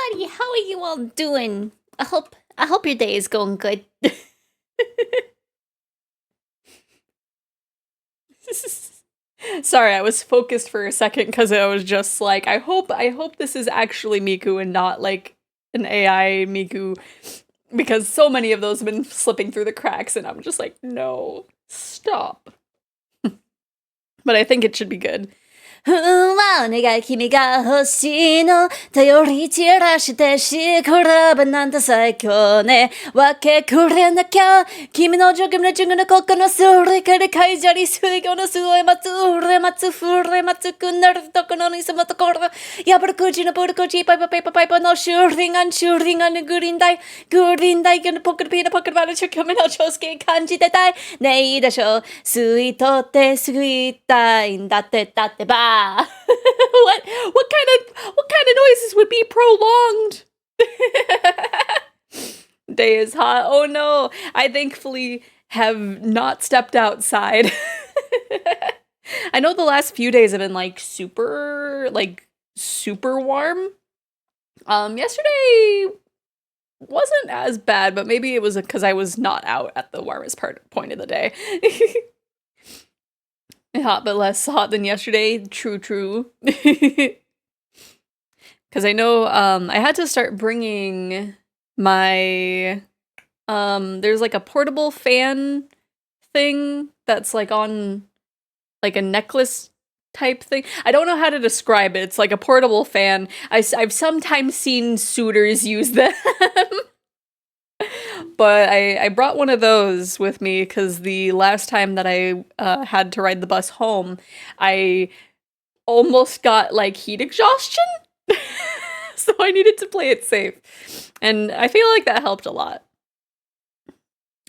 everybody, how are you all doing? I hope your day is going good. Sorry, I was focused for a second because I was just like, I hope this is actually Miku and not like an AI Miku, because so many of those have been slipping through the cracks, and I'm just like, no, stop. But I think it should be good. 不は願い君が欲しいの頼り散らしてしこらばなんて最強ね分けくれなきゃ君のジョグのジョグのここのすりからかいじゃり水魚のすごい待つうれ待つふれ待つくなるところにそのところやぶる口のブル口パイパパイパパイパのシューリンガングリーンダイのポックピーのポックバルチョキョメの調子感じてたいねいいでしょ吸い取って吸いたいんだってだってばwhat kind of noises would be prolonged? Day is hot. Oh no. I thankfully have not stepped outside. I know the last few days have been super warm. Yesterday wasn't as bad, but maybe it was because I was not out at the warmest point of the day. Hot but less hot than yesterday. True. Because I know I had to start bringing my there's like a portable fan thing that's like on like a necklace type thing. I don't know how to describe it. It's like a portable fan. I've sometimes seen suitors use them. But I brought one of those with me because the last time that I had to ride the bus home, I almost got like heat exhaustion. So I needed to play it safe. And I feel like that helped a lot.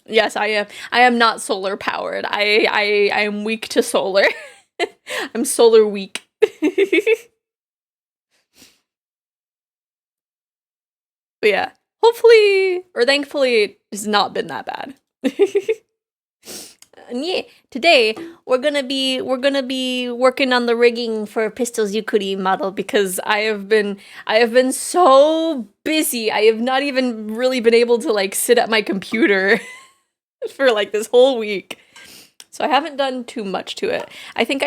Yes, I am not solar powered. I am weak to solar. I'm solar weak. But yeah, hopefully or thankfully it's not been that bad. And yeah, today we're gonna be working on the rigging for Pistol's Yukuri model because I have been so busy. I have not even really been able to like sit at my computer for like this whole week. So I haven't done too much to it. I think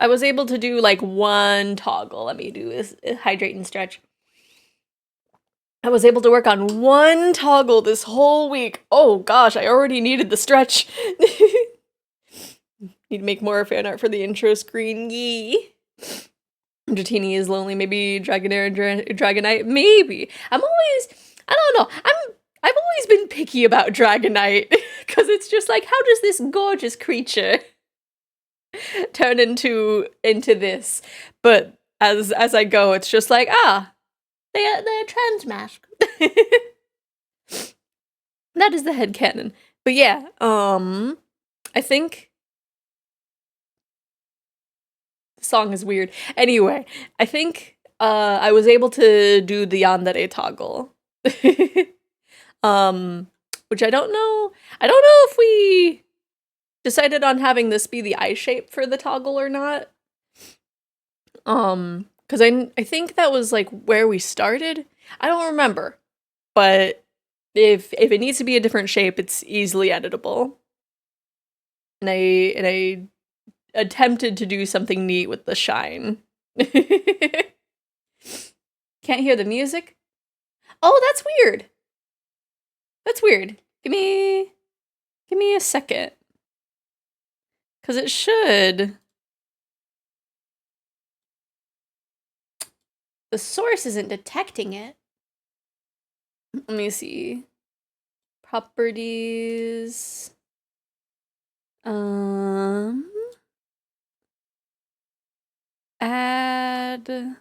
I was able to do like one toggle. Let me do this hydrate and stretch. I was able to work on one toggle this whole week. Oh gosh, I already needed the stretch. Need to make more fan art for the intro screen. Yee. Dratini is lonely. Maybe Dragonite. Maybe. I don't know. I've always been picky about Dragonite because it's just like, how does this gorgeous creature turn into this? But as I go, it's just like, they're trans mask. That is the headcanon. But yeah, I think the song is weird. Anyway, I think I was able to do the yandere toggle. Which I don't know if we decided on having this be the eye shape for the toggle or not. Because I think that was like where we started. I don't remember. But if it needs to be a different shape, it's easily editable. And I attempted to do something neat with the shine. Can't hear the music? Oh, that's weird. That's weird. Give me a second. Cause it should. The source isn't detecting it. Let me see. Properties. Add.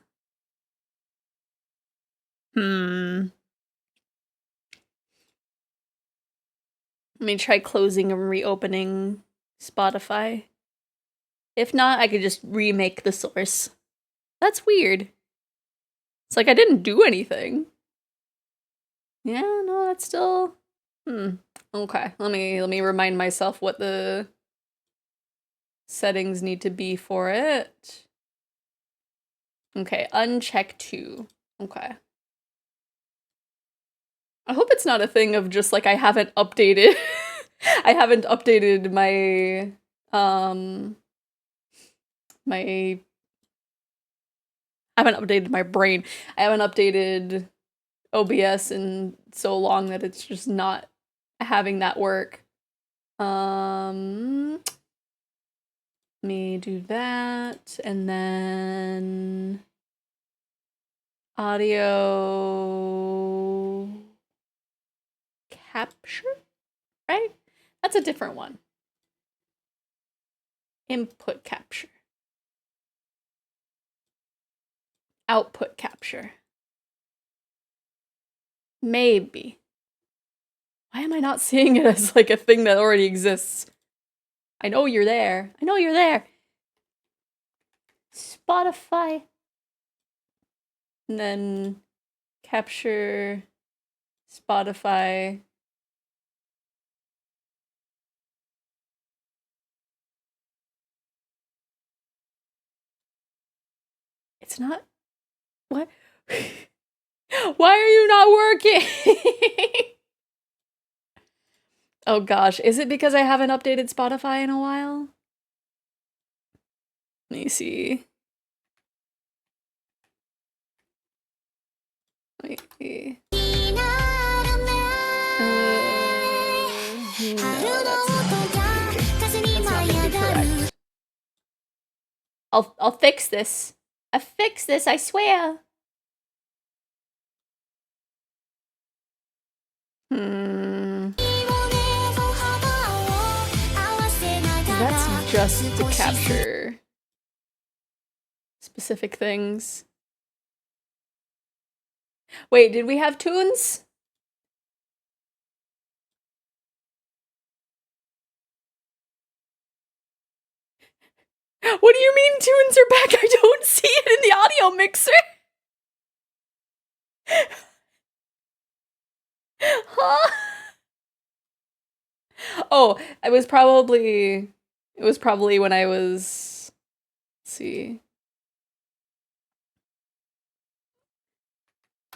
Let me try closing and reopening Spotify. If not, I could just remake the source. That's weird. It's like I didn't do anything. Yeah, no, that's still... Okay, let me remind myself what the settings need to be for it. Okay, uncheck 2. Okay. I hope it's not a thing of just like I haven't updated I haven't updated my my I haven't updated my brain. I haven't updated OBS in so long that it's just not having that work. Let me do that, and then audio capture, right? That's a different one. Input capture. Output capture. Maybe. Why am I not seeing it as like a thing that already exists? I know you're there. I know you're there. Spotify. And then capture Spotify. It's not. What? Why are you not working? Oh gosh, is it because I haven't updated Spotify in a while? Let me see. Wait. No, that's not gonna be correct. I'll fix this. I fix this, I swear. That's just to capture specific things. Wait, did we have tunes? What do you mean tunes are back? I don't see it in the audio mixer. Huh? Oh, it was probably when I was, let's see.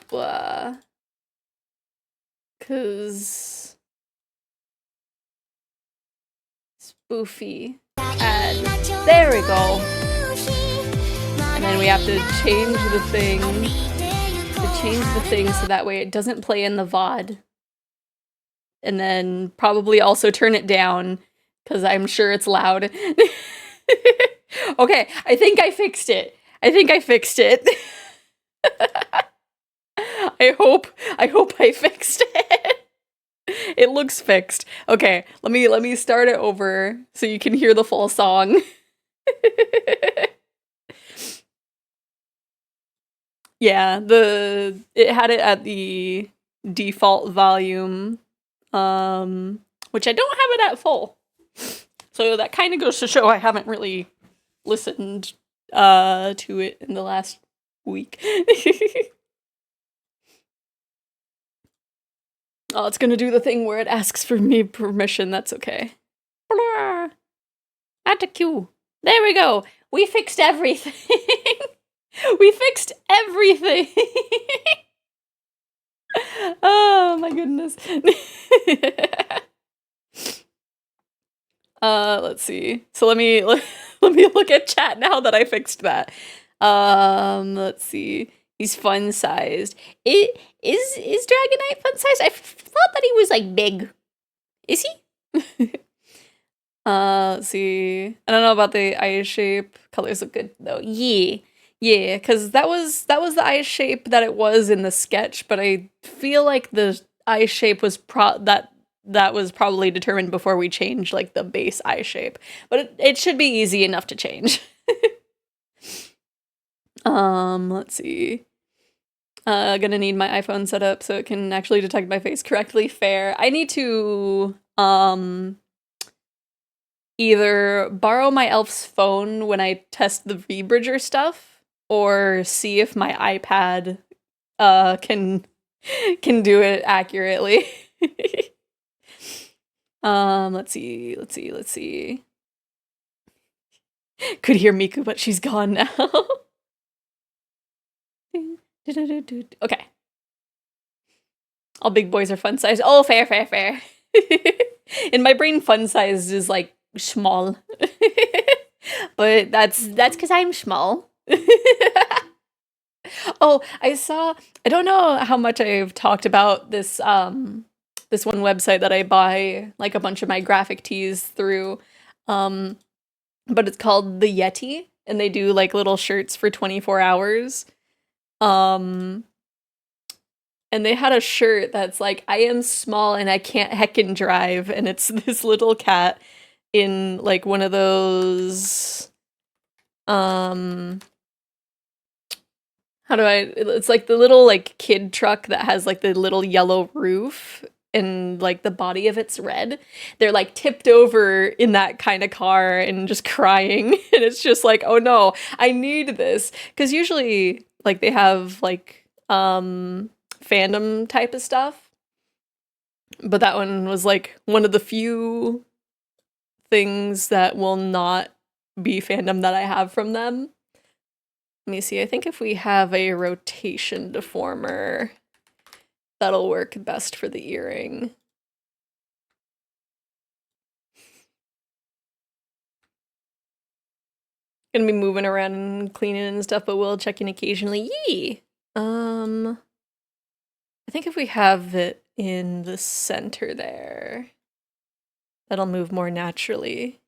Blah. 'Cause spoofy add. There we go. And then we have to change the thing. So that way it doesn't play in the VOD. And then probably also turn it down because I'm sure it's loud. Okay, I think I fixed it. I hope I fixed it. It looks fixed. Okay, let me start it over so you can hear the full song. Yeah, it had it at the default volume, which I don't have it at full. So that kind of goes to show I haven't really listened to it in the last week. Oh, it's gonna do the thing where it asks for me permission. That's okay. Add to queue. There we go. We fixed everything. We fixed everything. Oh my goodness. Let's see. So let me look at chat now that I fixed that. Let's see. He's fun sized. Is Dragonite fun sized? I thought that he was like big. Is he? Let's see. I don't know about the eye shape. Colors look good though. Yeah, because that was the eye shape that it was in the sketch, but I feel like the eye shape was that was probably determined before we changed like the base eye shape. But it should be easy enough to change. Let's see. Gonna need my iPhone set up so it can actually detect my face correctly. Fair. I need to either borrow my elf's phone when I test the V-Bridger stuff, or see if my iPad can do it accurately. Let's see. Could hear Miku, but she's gone now. Okay. All big boys are fun size. Oh, fair, fair, fair. In my brain, fun size is like small. But that's because I'm small. Oh, I don't know how much I've talked about this one website that I buy like a bunch of my graphic tees through. Um but it's called The Yeti, and they do like little shirts for 24 hours. Um and they had a shirt that's like, I am small and I can't heckin' drive, and it's this little cat in like one of those um how do I it's like the little like kid truck that has like the little yellow roof and like the body of it's red. They're like tipped over in that kind of car and just crying. And it's just like, oh no, I need this. Because usually like they have like fandom type of stuff. But that one was like one of the few things that will not be fandom that I have from them. Let me see. I think if we have a rotation deformer, that'll work best for the earring. Gonna be moving around and cleaning and stuff, but we'll check in occasionally. Yee! I think if we have it in the center there, that'll move more naturally.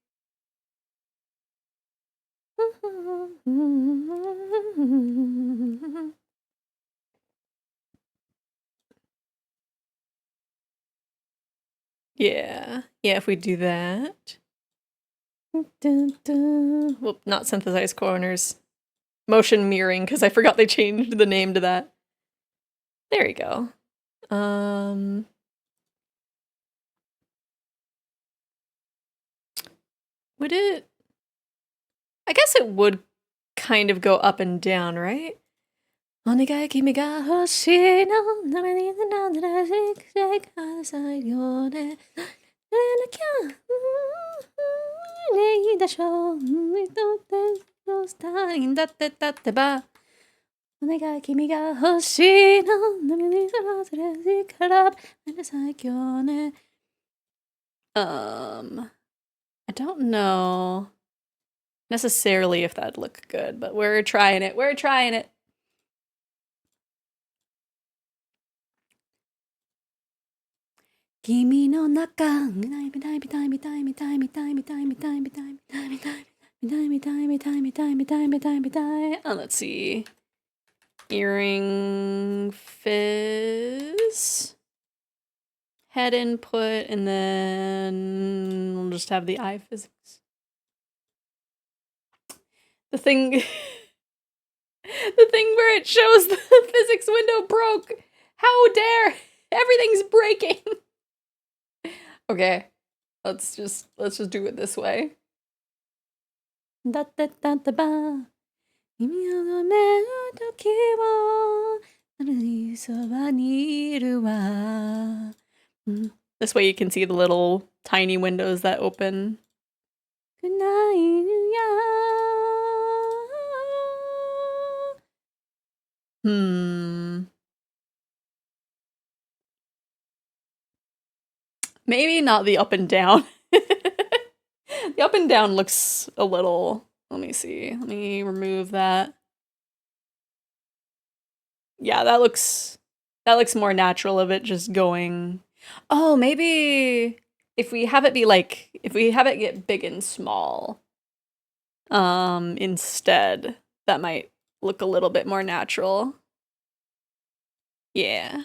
Yeah. Yeah, if we do that. Dun, dun. Well, not synthesized corners. Motion mirroring, because I forgot they changed the name to that. There you go. Would it? I guess it would kind of go up and down, right? お願い君が欲しいのならになんだらしくせかさよねなきゃねいいでしょうにとってどうしたいんだってだってばお願い君が欲しいのならにそらずれしから最強ね I don't know necessarily if that'd look good, but we're trying it. We're trying it. Kimi no naka. Let's see. Earring fizz. Head input, and then we'll just have the eye physics. The thing the thing where it shows the physics window broke. How dare! Everything's breaking. Okay. Let's just do it this way. This way you can see the little tiny windows that open. Good night. Maybe not the up and down. The up and down looks a little... Let me see. Let me remove that. Yeah, that looks more natural of it just going... Oh, maybe if we have it be like... If we have it get big and small, instead, that might look a little bit more natural. Yeah.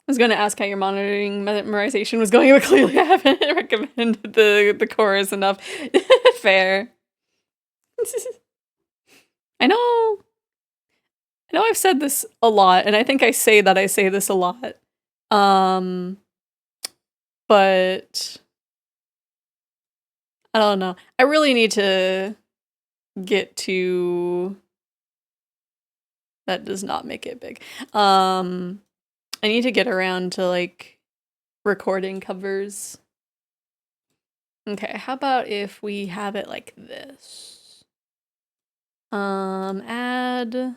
I was going to ask how your monitoring memorization was going, but clearly I haven't recommended the chorus enough. Fair. I know I've said this a lot, and I think I say this a lot. But I don't know. I really need to get to... That does not make it big. I need to get around to, like, recording covers. Okay, how about if we have it like this? Add. I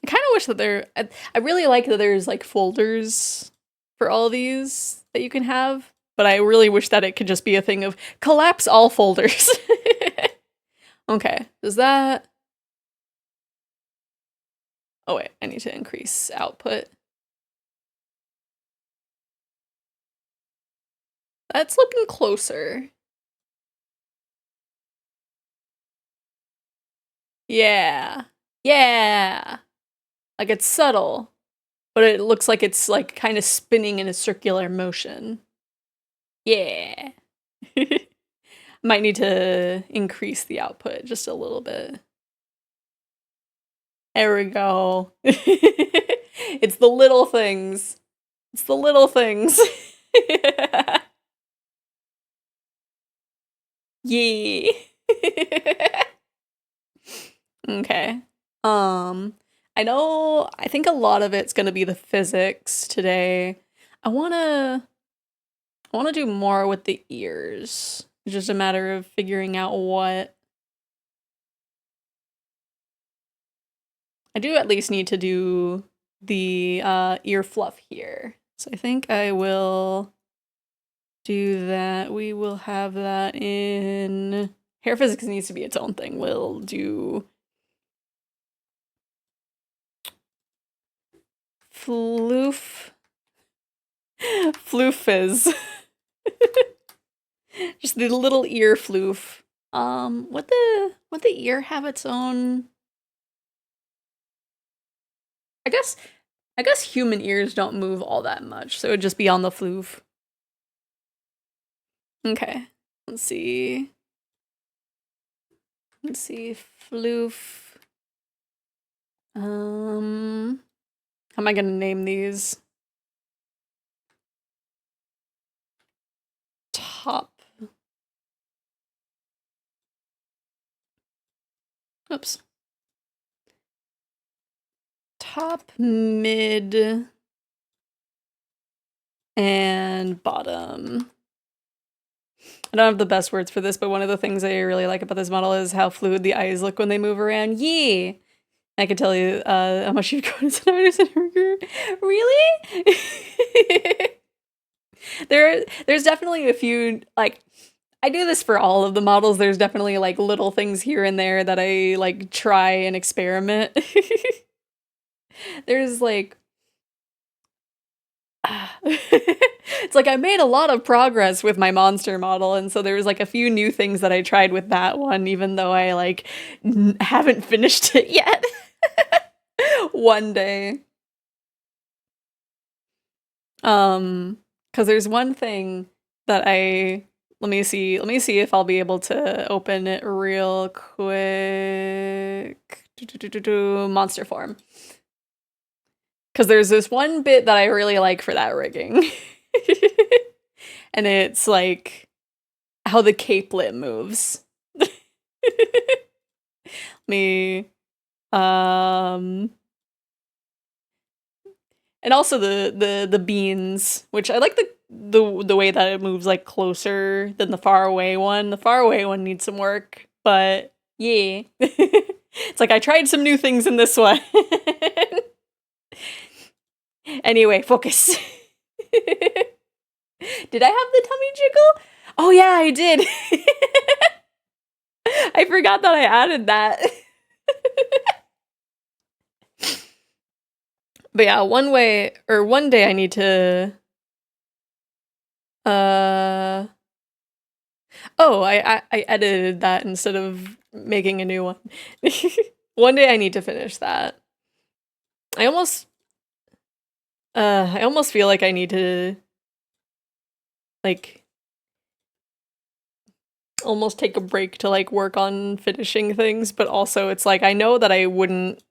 kind of wish that I really like that there's like folders for all these that you can have, but I really wish that it could just be a thing of collapse all folders. Okay, does that... Oh wait, I need to increase output. That's looking closer. Yeah. Yeah. Like it's subtle, but it looks like it's like kind of spinning in a circular motion. Yeah. Might need to increase the output just a little bit. There we go. It's the little things. It's the little things. Yeah. Okay. I think a lot of it's gonna be the physics today. I wanna do more with the ears. It's just a matter of figuring out what. I do at least need to do the ear fluff here. So I think I will do that. We will have that in... Hair physics needs to be its own thing. We'll do floof. Floofizz. Just the little ear floof. Would the ear have its own? I guess human ears don't move all that much, so it would just be on the floof. Okay. Let's see. Floof. How am I gonna name these? Top. Oops. Top, mid, and bottom. I don't have the best words for this, but one of the things I really like about this model is how fluid the eyes look when they move around. Yeah! I can tell you how much you've grown as an artist in her career. Really? There's definitely a few, like, I do this for all of the models. There's definitely like little things here and there that I like try and experiment. There's like it's like I made a lot of progress with my monster model, and so there's like a few new things that I tried with that one, even though I like haven't finished it yet. One day. Because there's one thing that let me see if I'll be able to open it real quick. Monster form. Because there's this one bit that I really like for that rigging. And it's like how the capelet moves. Me and also the beans, which I like the way that it moves like closer than the far away one. The far away one needs some work, but yeah. It's like I tried some new things in this one. Anyway, focus. Did I have the tummy jiggle? Oh yeah, I did. I forgot that I added that. But yeah, one day I need to oh, I edited that instead of making a new one. One day I need to finish that. I almost feel like I need to like almost take a break to like work on finishing things, but also it's like I know that I wouldn't...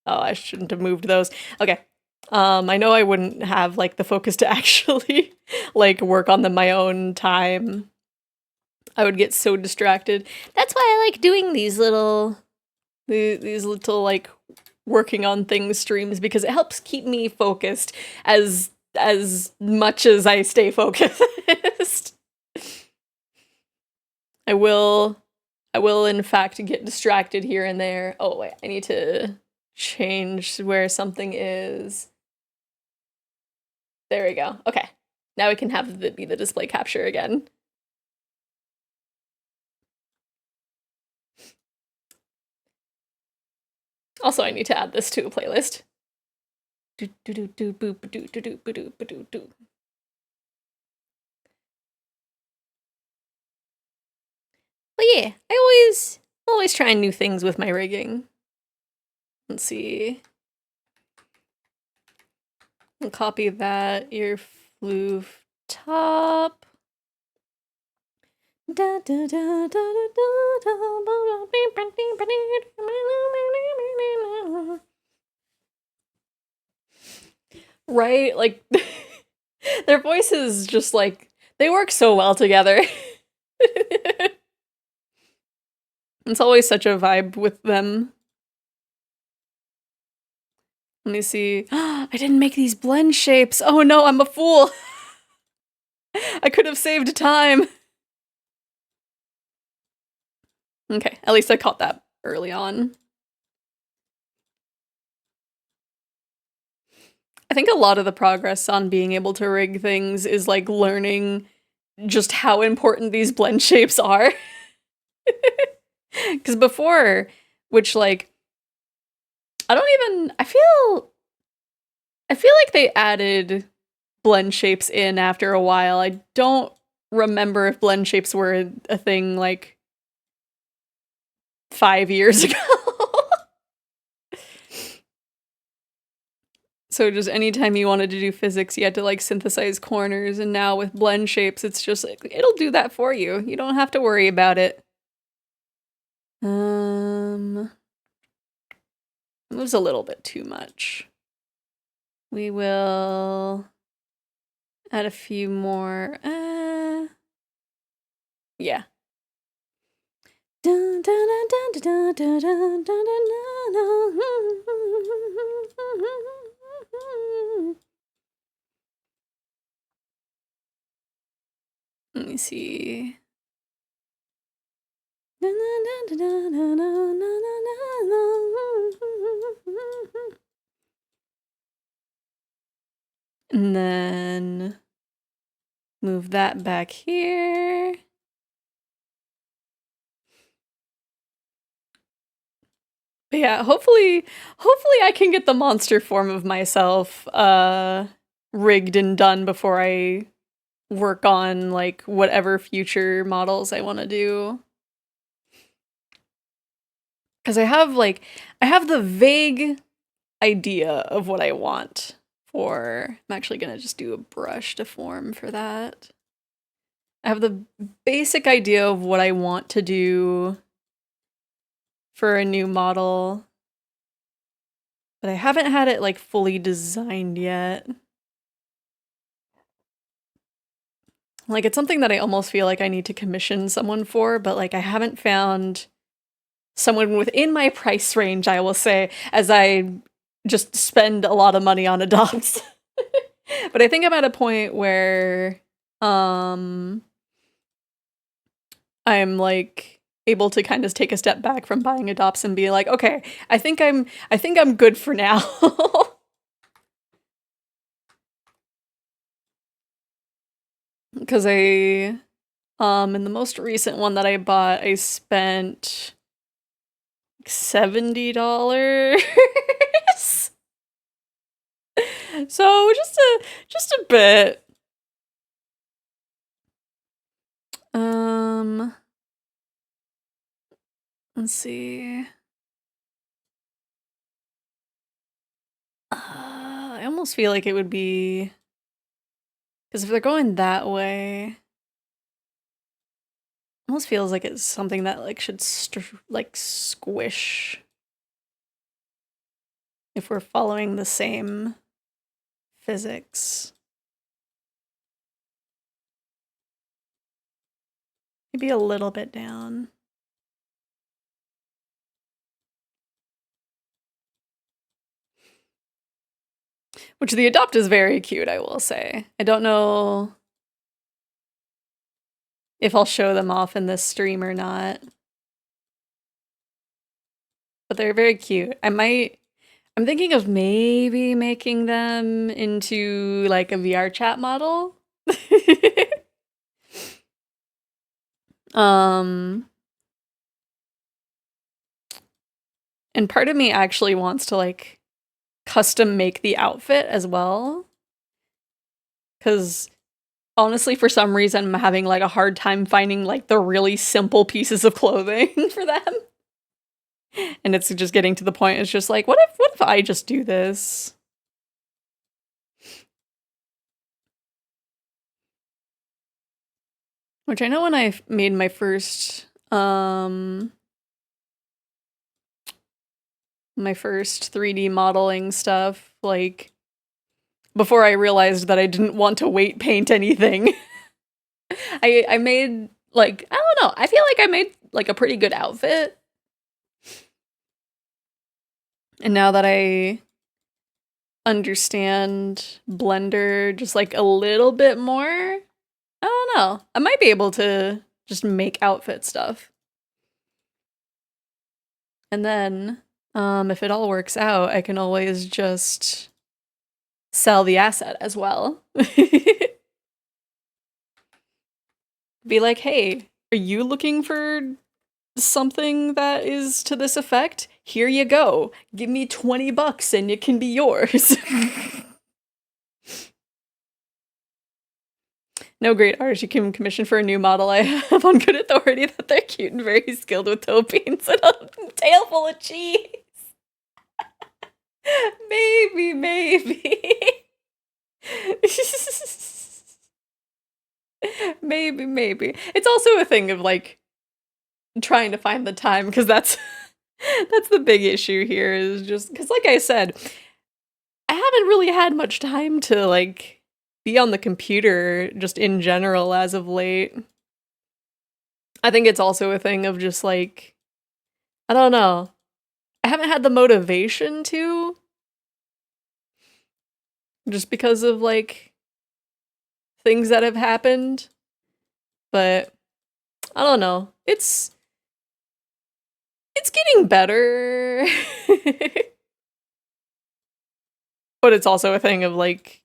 Oh, I shouldn't have moved those. Okay. I know I wouldn't have like the focus to actually like work on them my own time. I would get so distracted. That's why I like doing these little like working on things streams, because it helps keep me focused as much as I stay focused. I will I will in fact get distracted here and there. Oh wait, I need to change where something is. There we go. Okay. Now we can have it be the display capture again. Also, I need to add this to a playlist. Do do do do boop do do do do do do. But yeah, I always trying new things with my rigging. Let's see. I'll copy that ear floof top. Da, da, da, da, da, da, right? Like, their voices just like, they work so well together. It's always such a vibe with them. Let me see. I didn't make these blend shapes. Oh no, I'm a fool. I could have saved time. Okay, at least I caught that early on. I think a lot of the progress on being able to rig things is like learning just how important these blend shapes are. Because before, which like, I feel like they added blend shapes in after a while. I don't remember if blend shapes were a thing like 5 years ago. So just anytime you wanted to do physics, you had to like synthesize corners, and now with blend shapes, it's just like, it'll do that for you. You don't have to worry about it. It was a little bit too much. We will add a few more. Yeah. Let me see. And then move that back here. But yeah, hopefully I can get the monster form of myself rigged and done before I work on like whatever future models I want to do. Cuz I have the vague idea of what I want for. I'm actually going to just do a brush to form for that. I have the basic idea of what I want to do for a new model, but I haven't had it like fully designed yet. Like, it's something that I almost feel like I need to commission someone for, but like I haven't found someone within my price range, I will say, as I just spend a lot of money on adopts. But I think I'm at a point where I'm like able to kind of take a step back from buying adopts and be like, okay, I think I'm good for now. Because in the most recent one that I bought, I spent $70. So just a bit. Let's see. I almost feel like it would be, because if they're going that way, almost feels like it's something that like should like squish if we're following the same physics. Maybe a little bit down. Which the adopt is very cute, I will say. I don't know if I'll show them off in this stream or not. but they're very cute. I'm thinking of maybe making them into like a VR chat model. Um, and part of me actually wants to like custom make the outfit as well. 'Cause honestly, for some reason, I'm having like a hard time finding like the really simple pieces of clothing for them. And it's just getting to the point, it's just like, what if I just do this? Which I know when I made my first 3D modeling stuff, like, before I realized that I didn't want to weight paint anything, I made, like, I don't know, I feel like I made, like, a pretty good outfit. And now that I understand Blender just, like, a little bit more, I don't know, I might be able to just make outfit stuff. And then, if it all works out, I can always just sell the asset as well. Be like, hey, are you looking for something that is to this effect? Here you go. Give me $20 and it can be yours. No, great artist, you can commission for a new model. I have on good authority that they're cute and very skilled with toe beans and a tail full of cheese. Maybe. Maybe. It's also a thing of like trying to find the time, because that's the big issue here, is just because, like I said, I haven't really had much time to like be on the computer just in general as of late. I think it's also a thing of just like, I don't know, I haven't had the motivation to, just because of like things that have happened. But I don't know, it's getting better. But it's also a thing of like,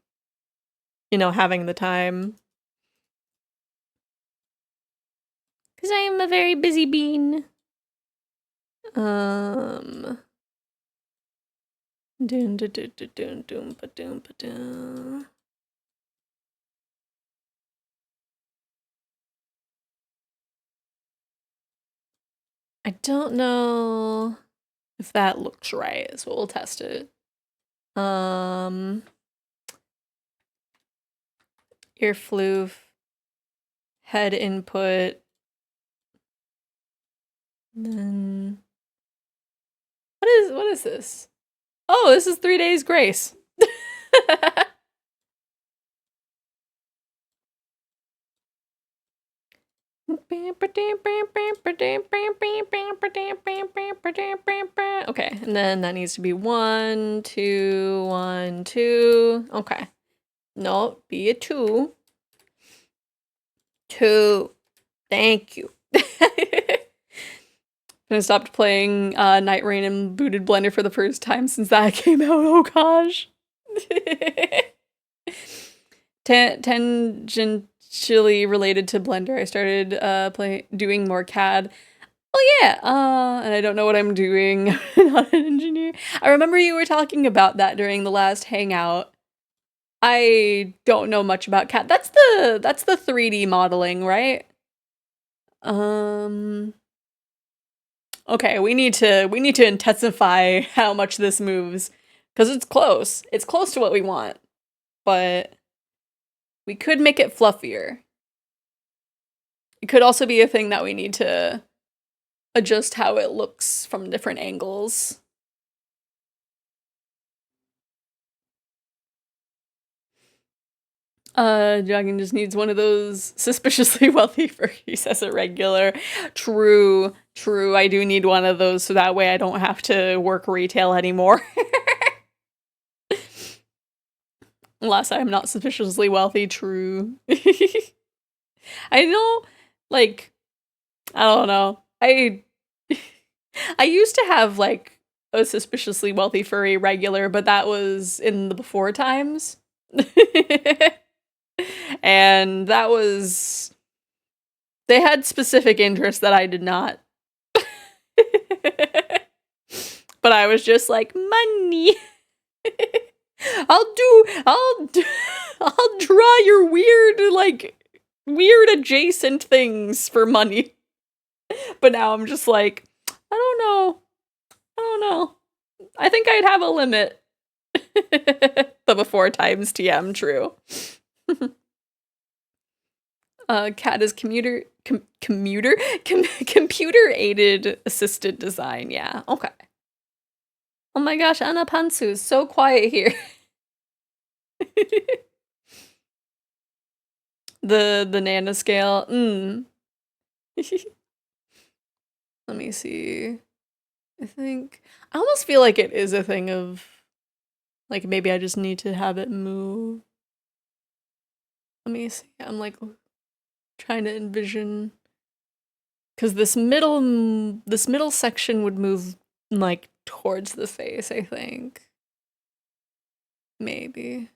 you know, having the time. Because I am a very busy bean. Dun, dun, dun, dun, dun, dun, ba, dun, ba, dun. I don't know if that looks right, so we'll test it. Ear floof, head input, then what is this? Oh, this is 3 days grace. Okay, and then that needs to be 1, 2, 1, 2. Okay. No, be a 2. 2. Thank you. I stopped playing Night Rain and booted Blender for the first time since that came out. Oh gosh. Tangentially related to Blender, I started doing more CAD. Oh yeah, and I don't know what I'm doing. I'm not an engineer. I remember you were talking about that during the last hangout. I don't know much about CAD. That's the 3D modeling, right? Okay, we need to intensify how much this moves, because it's close. It's close to what we want, but we could make it fluffier. It could also be a thing that we need to adjust how it looks from different angles. Dragon just needs one of those suspiciously wealthy furries as a regular. True. I do need one of those so that way I don't have to work retail anymore. Unless I'm not suspiciously wealthy, true. I know, like, I don't know. I used to have, like, a suspiciously wealthy furry regular, but that was in the before times. And that was, they had specific interests that I did not. But I was just like, money. I'll draw your weird adjacent things for money. But now I'm just like, I don't know. I think I'd have a limit. The before times TM, true. CAD is computer aided assisted design. Yeah, okay. Oh my gosh, Anna Pantsu is so quiet here. the nanoscale. Let me see. I almost feel like it is a thing of, like, maybe I just need to have it move. Let me see. I'm like trying to envision, because this middle section would move like towards the face, I think. Maybe.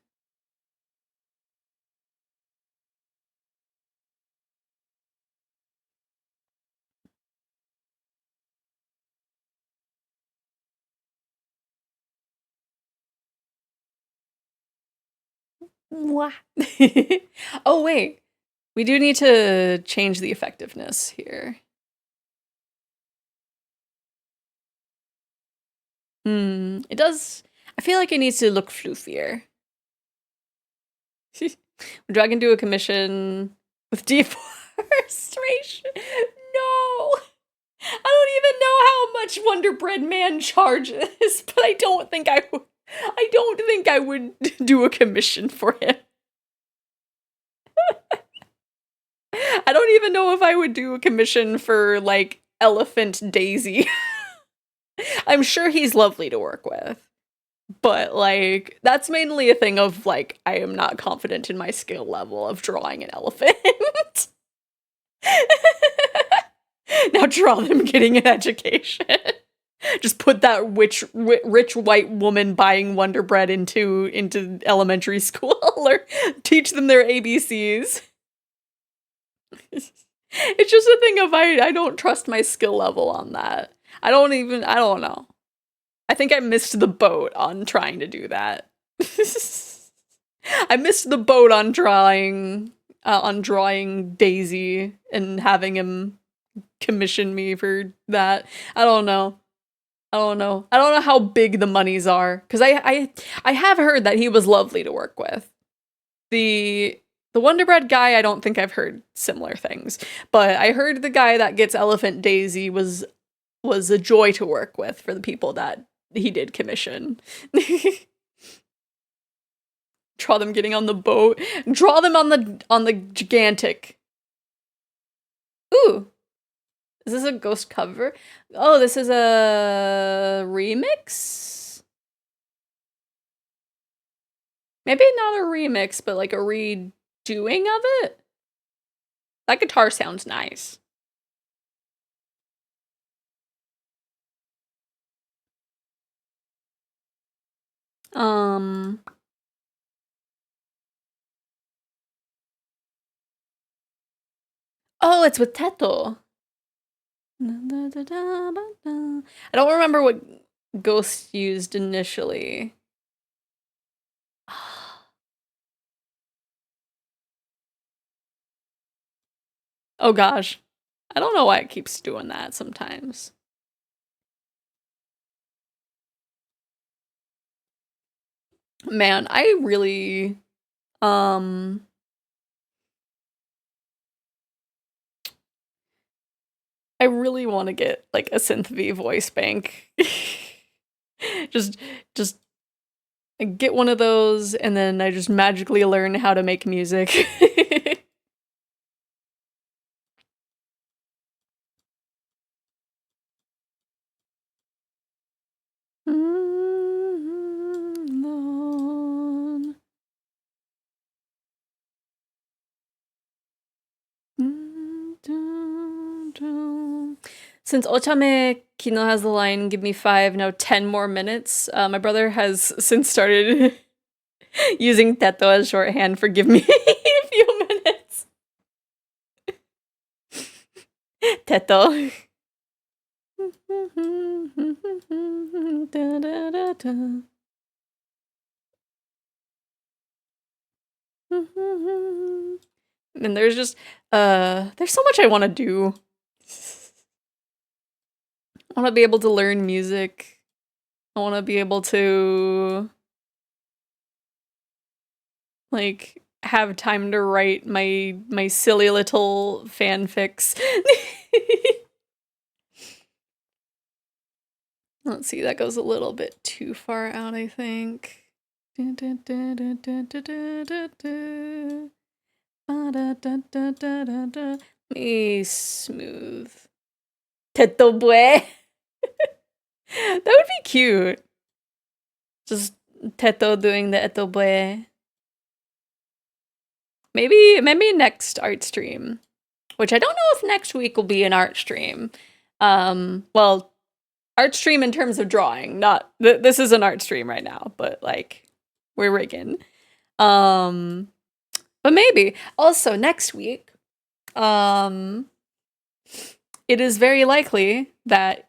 What? Oh wait. We do need to change the effectiveness here. It does. I feel like it needs to look floofier. We're dragging to a commission with deforestation. No! I don't even know how much Wonder Bread Man charges, but I don't think I would do a commission for him. I don't even know if I would do a commission for, like, Elephant Daisy. I'm sure he's lovely to work with. But, like, that's mainly a thing of, like, I am not confident in my skill level of drawing an elephant. Now draw them getting an education. Just put that rich white woman buying Wonder Bread into elementary school, or teach them their ABCs. It's just a thing of I don't trust my skill level on that. I don't know. I think I missed the boat on trying to do that. I missed the boat on drawing Daisy and having him commission me for that. I don't know how big the monies are, because I have heard that he was lovely to work with. The Wonder Bread guy, I don't think I've heard similar things, but I heard the guy that gets Elephant Daisy was a joy to work with for the people that he did commission. Draw them getting on the boat. Draw them on the gigantic. Ooh. Is this a ghost cover? Oh, this is a remix? Maybe not a remix, but like a redoing of it? That guitar sounds nice. Oh, it's with Teto. I don't remember what Ghost used initially. Oh gosh. I don't know why it keeps doing that sometimes. Man, I really want to get like a Synth V voice bank. just get one of those, and then I just magically learn how to make music. Since Ochame Kino has the line, give me 5, now 10 more minutes, my brother has since started using Teto as shorthand for give me a few minutes. Teto. And there's just, there's so much I want to do. I want to be able to learn music. I want to be able to, like, have time to write my silly little fanfics. Let's see, that goes a little bit too far out, I think. Me smooth. Teto bue. That would be cute. Just Teto doing the eto bue. Maybe next art stream. Which I don't know if next week will be an art stream. Well, art stream in terms of drawing, not this is an art stream right now, but like we're rigging. But maybe also next week, it is very likely that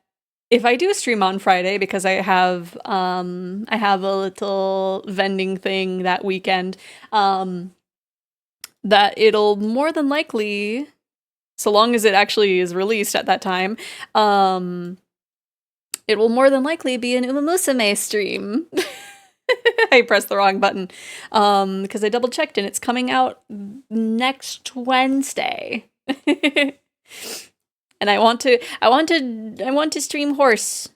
if I do a stream on Friday, because I have a little vending thing that weekend, that it'll more than likely, so long as it actually is released at that time, it will more than likely be an Umamusume stream. I pressed the wrong button, because I double checked and it's coming out next Wednesday. And I want to stream horse.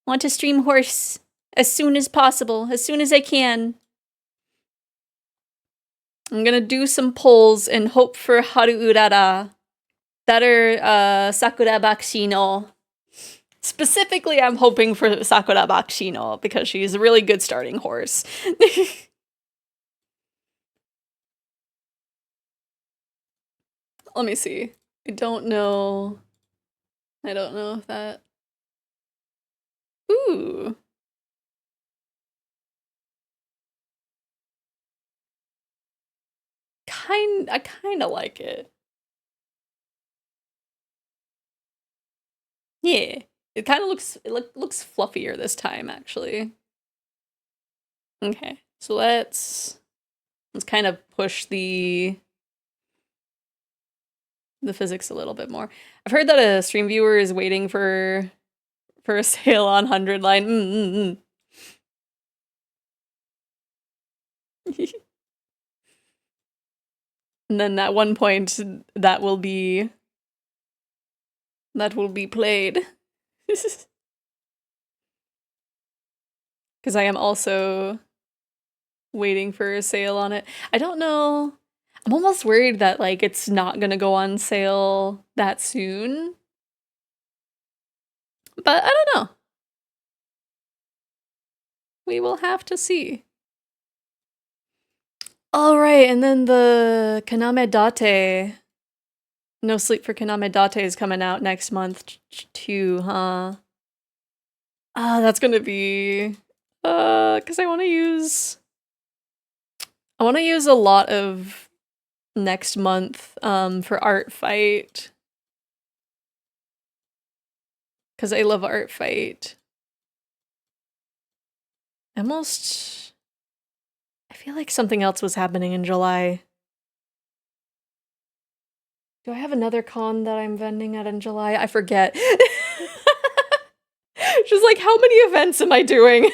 I want to stream horse as soon as possible, as soon as I can. I'm gonna do some polls and hope for Haru Urara. That are Sakura Bakshino. Specifically, I'm hoping for Sakura Bakshino because she's a really good starting horse. Let me see. I don't know if that... Ooh. I kinda like it. Yeah. It kind of looks fluffier this time, actually. Okay, so let's kind of push the physics a little bit more. I've heard that a stream viewer is waiting for a sale on 100 line. And then at one point that will be played. Because I am also waiting for a sale on it. I don't know. I'm almost worried that like it's not gonna go on sale that soon. But I don't know. We will have to see. All right, and then the Kaname Date. No Sleep for Kaname Date is coming out next month too, huh? Ah, that's gonna be... because I want to use a lot of next month for Art Fight. Because I love Art Fight. I feel like something else was happening in July. Do I have another con that I'm vending at in July? I forget. Just like, how many events am I doing?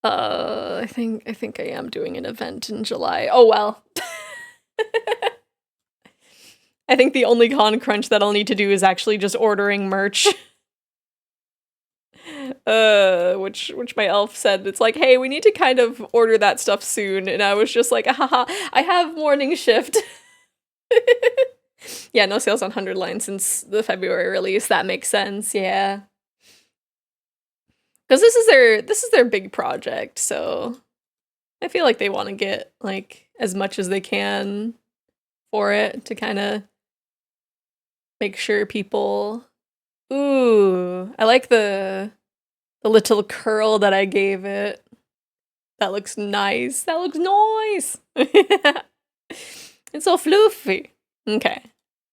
I think I am doing an event in July. Oh well. I think the only con crunch that I'll need to do is actually just ordering merch. Which my elf said, it's like, hey, we need to kind of order that stuff soon. And I was just like, haha, I have morning shift. Yeah, no sales on 100 line since the February release. That makes sense, yeah. Because this is their big project, so I feel like they want to get like as much as they can for it to kind of make sure people. Ooh, I like the little curl that I gave it. That looks nice. That looks nice. It's so fluffy. Okay.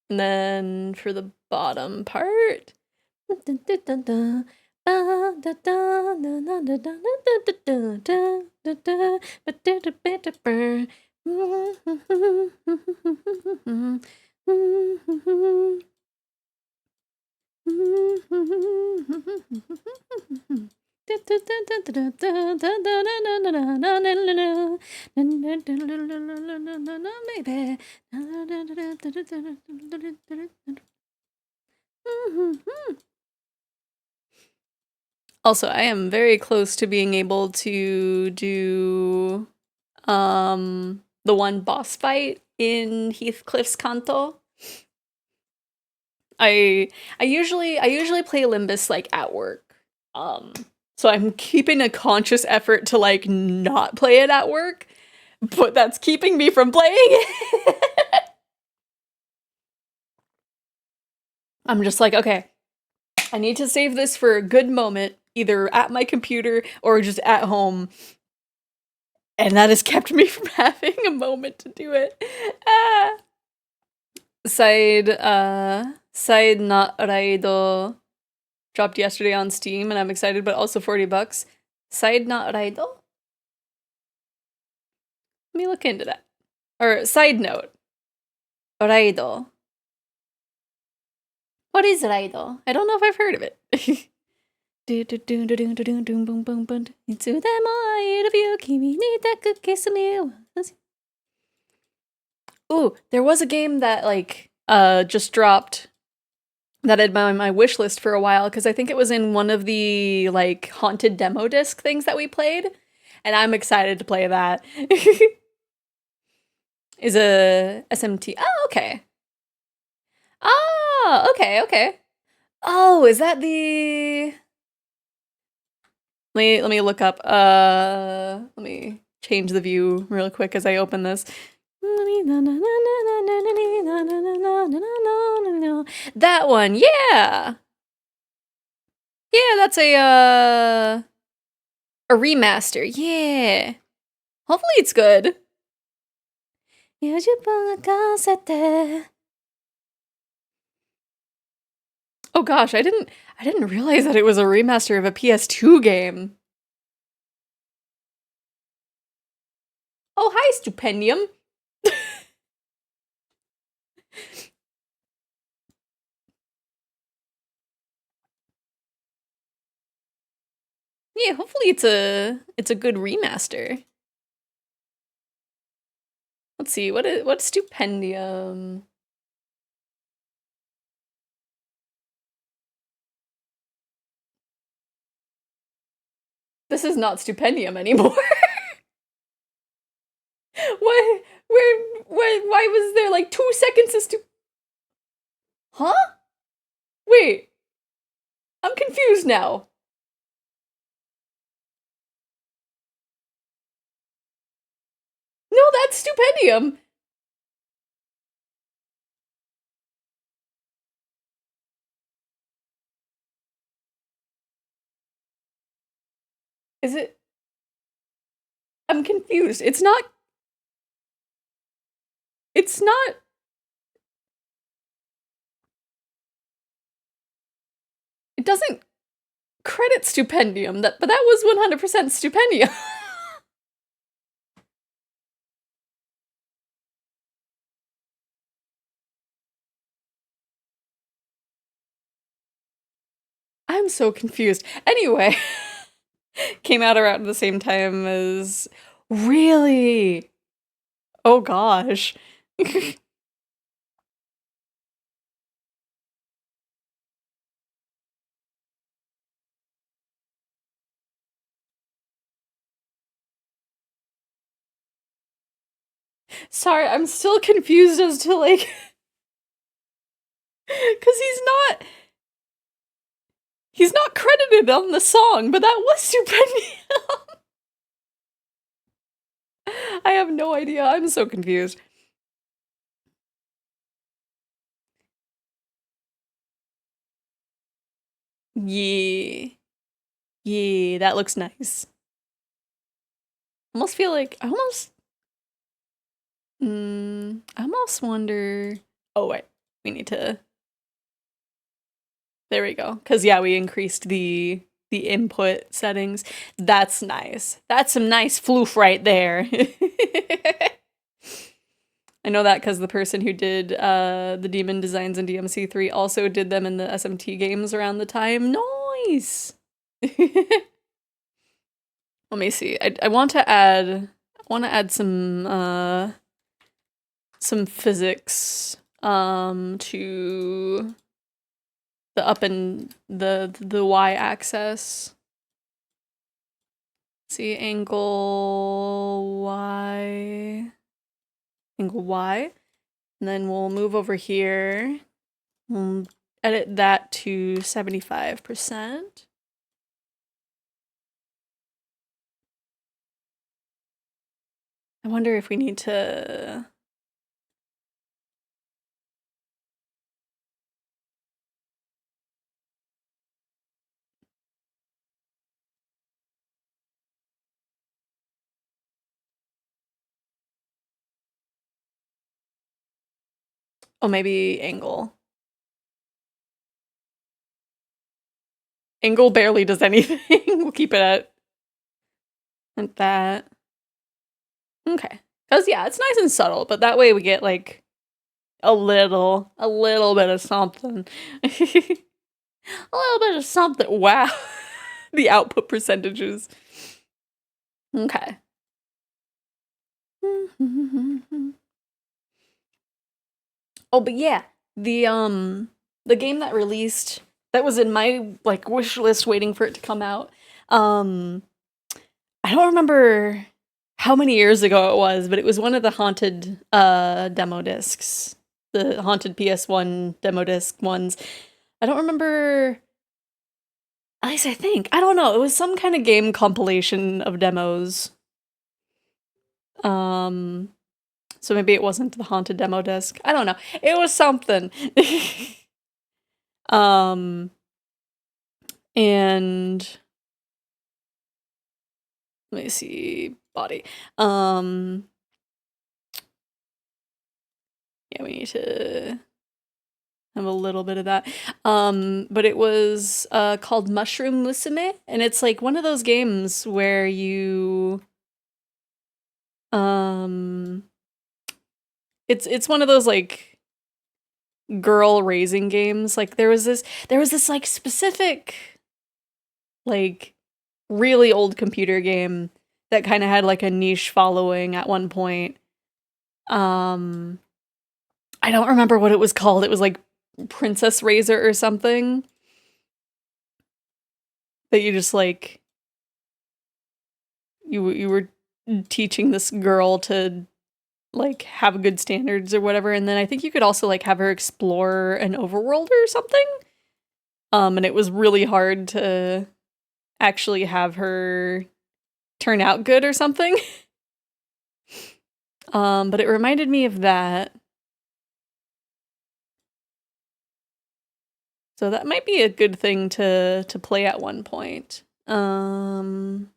And then for the bottom part. Also, I am very close to being able to do the one boss fight in Heathcliff's Kanto. I usually play Limbus like at work. So I'm keeping a conscious effort to like not play it at work, but that's keeping me from playing it. I'm just like, okay, I need to save this for a good moment, either at my computer or just at home. And that has kept me from having a moment to do it. Ah. Side not Raido dropped yesterday on Steam, and I'm excited, but also $40. Side not Raido? Let me look into that. Or side note. Raido. What is Raido? I don't know if I've heard of it. Ooh, there was a game that like just dropped that had been on my wish list for a while because I think it was in one of the like haunted demo disc things that we played, and I'm excited to play that. Is a SMT. Oh, okay. Oh, okay. Oh, is that the let me look up let me change the view real quick as I open this. That one, yeah. Yeah, that's a remaster. Yeah. Hopefully it's good. Oh gosh, I didn't realize that it was a remaster of a PS2 game. Oh, hi, Stupendium. Yeah, hopefully it's a good remaster. Let's see, what's Stupendium? This is not Stupendium anymore. Why was there like 2 seconds of Huh? Wait. I'm confused now. No, that's Stupendium. Is it? I'm confused. It's not. It's not. It doesn't credit Stupendium, but that was 100% Stupendium. I'm so confused. Anyway, came out around the same time as. Really? Oh gosh. Sorry, I'm still confused as to like. Because he's not credited on the song, but that was Stupendium. I have no idea. I'm so confused. Yeah. Yeah, that looks nice. Almost feel like I almost wonder. Oh wait, we need to. There we go. Cause yeah, we increased the input settings. That's nice. That's some nice floof right there. I know that because the person who did the demon designs in DMC3 also did them in the SMT games around the time. Nice. Let me see. I want to add some physics to the up and the y axis. See angle y, and then we'll move over here. We'll edit that to 75%. I wonder if we need to. Oh, maybe angle. Angle barely does anything. We'll keep it at that. Okay. Because, yeah, it's nice and subtle, but that way we get, like, a little bit of something. A little bit of something. Wow. The output percentages. Okay. Oh, but yeah, the game that released that was in my like wish list waiting for it to come out. Um I don't remember how many years ago it was, but it was one of the haunted demo discs. The haunted PS1 demo disc ones. I don't remember, at least I think. I don't know. It was some kind of game compilation of demos. Um so maybe it wasn't the haunted demo disc. I don't know. It was something. Um, and let me see, body. Um, yeah, we need to have a little bit of that. But it was called Mushroom Musume, and it's like one of those games where you um it's one of those like girl raising games. Like there was this like specific like really old computer game that kind of had like a niche following at one point. Um I don't remember what it was called. It was like Princess Razor or something. That you just like you were teaching this girl to like have good standards or whatever, and then I think you could also like have her explore an overworld or something. And it was really hard to actually have her turn out good or something. But it reminded me of that. So that might be a good thing to play at one point. It's on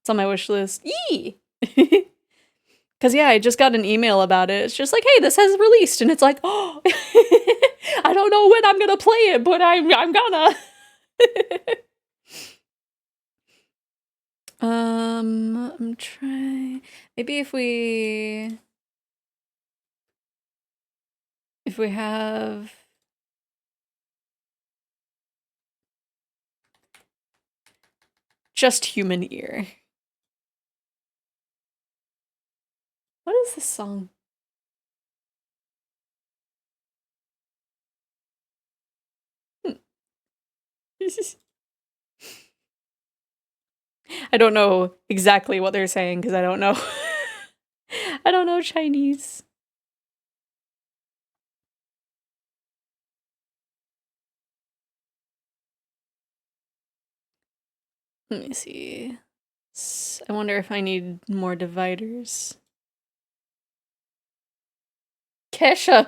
my wish list. Yee! Because, yeah, I just got an email about it. It's just like, hey, this has released. And it's like, oh, I don't know when I'm going to play it, but I'm gonna. I'm trying. Maybe if we have just human ear. What is this song? I don't know exactly what they're saying because I don't know. I don't know Chinese. Let me see. I wonder if I need more dividers. Kesha.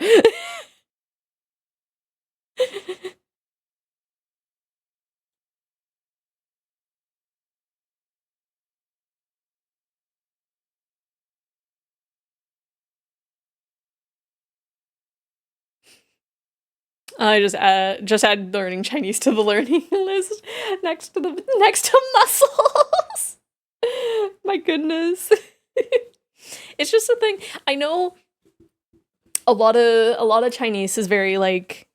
I just add learning Chinese to the learning list next to muscles. My goodness. It's just a thing. I know a lot of Chinese is very like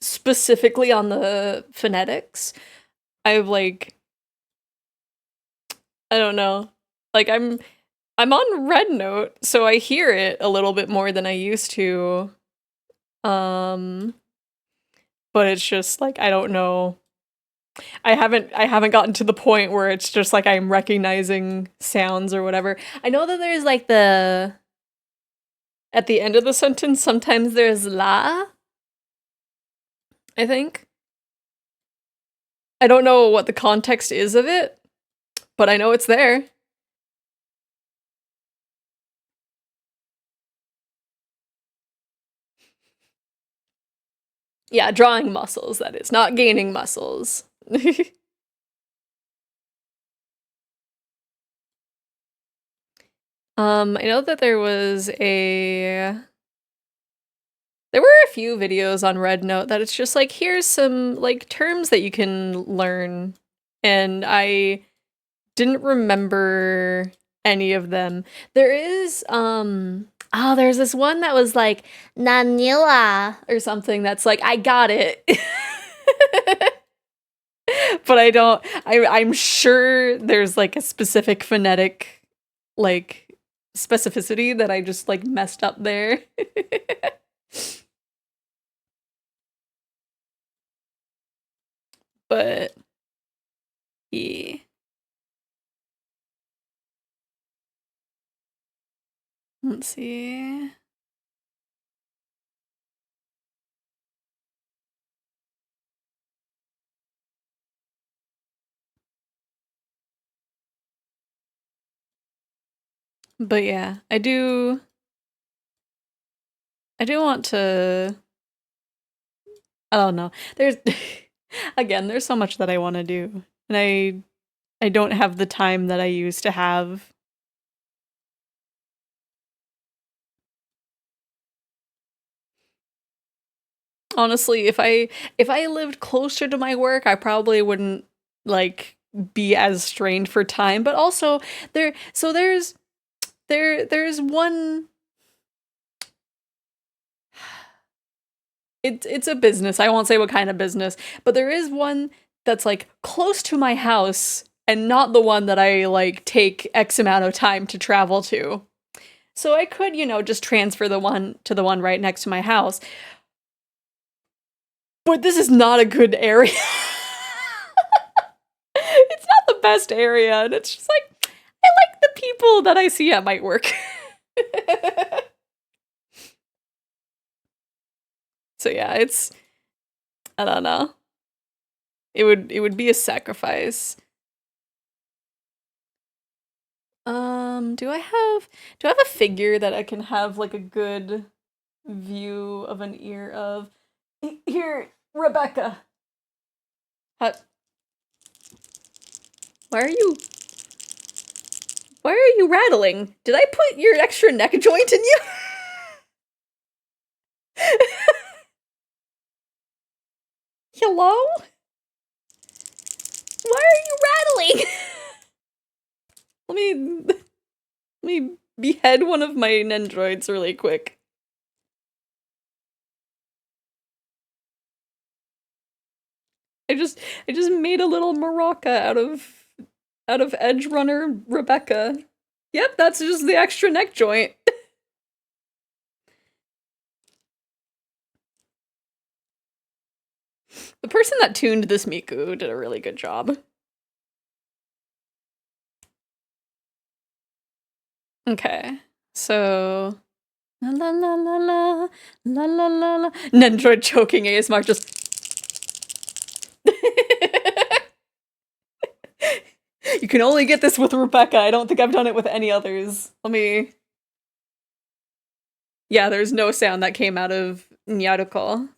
specifically on the phonetics. I've like I don't know. Like I'm on Red Note, so I hear it a little bit more than I used to. Um but it's just like I don't know. I haven't gotten to the point where it's just like I'm recognizing sounds or whatever. I know that there's like the at the end of the sentence sometimes there's la, I think. I don't know what the context is of it, but I know it's there. Yeah, drawing muscles, that is, not gaining muscles. I know that there were a few videos on Red Note that it's just like, here's some like terms that you can learn, and I didn't remember any of them. There is there's this one that was like Nanila or something that's like I got it. But I'm sure there's like a specific phonetic like specificity that I just like messed up there. But yeah. Let's see. But yeah, I do want to I don't know. There's again, there's so much that I want to do. And I don't have the time that I used to have. Honestly, if I lived closer to my work, I probably wouldn't like be as strained for time, but also there's one it's a business. I won't say what kind of business, but there is one that's like close to my house and not the one that I like take X amount of time to travel to. So I could, just transfer the one to the one right next to my house. But this is not a good area. It's not the best area, and it's just like I like the people that I see at my work. So yeah, I don't know. It would be a sacrifice. Do I have a figure that I can have like a good view of an ear of? Here, Rebecca. How, why are you why are you rattling? Did I put your extra neck joint in you? Hello? Why are you rattling? let me let me behead one of my nendroids really quick. I just made a little maraca out of Edge Runner Rebecca. Yep, that's just the extra neck joint. The person that tuned this Miku did a really good job. Okay, so la la la la la la la la la. Nendroid choking ASMR just. You can only get this with Rebecca. I don't think I've done it with any others. Let me Yeah, there's no sound that came out of Nyaruko.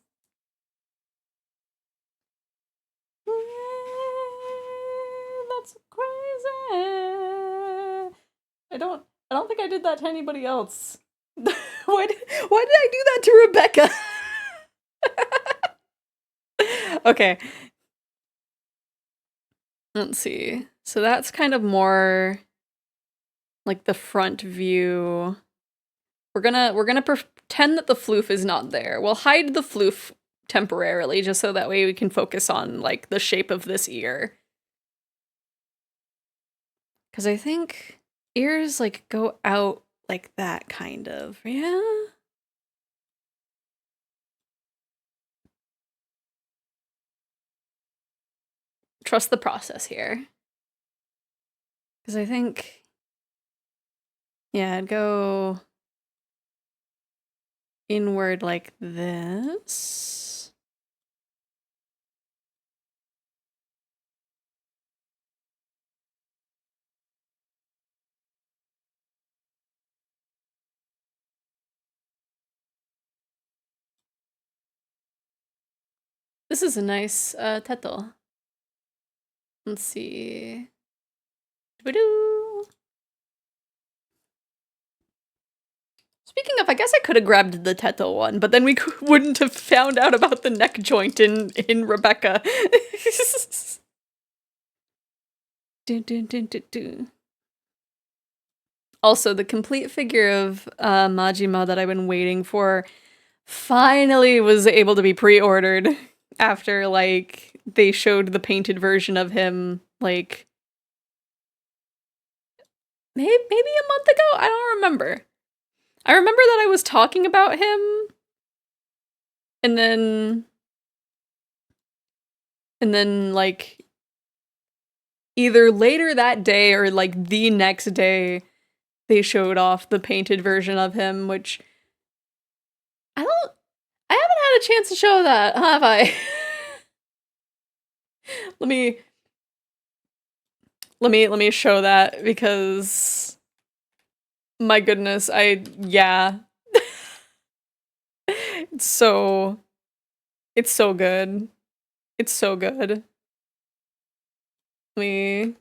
That's crazy. I don't think I did that to anybody else. why did I do that to Rebecca? Okay. Let's see. So that's kind of more like the front view. We're gonna pretend that the floof is not there. We'll hide the floof temporarily just so that way we can focus on like the shape of this ear. Cause I think ears like go out like that kind of, yeah? Trust the process here. Cause I think, yeah, I'd go inward like this. This is a nice tetel. Let's see. Doo-doo. Speaking of, I guess I could have grabbed the tetel one, but then we wouldn't have found out about the neck joint in Rebecca. Dun, dun, dun, dun, dun. Also, the complete figure of Majima that I've been waiting for finally was able to be pre-ordered after, like, they showed the painted version of him, like, maybe a month ago? I don't remember. I remember that I was talking about him, and then, like, either later that day or, like, the next day, they showed off the painted version of him, which I haven't had a chance to show that, have I? let me show that because my goodness, yeah. it's so good. It's so good. Me.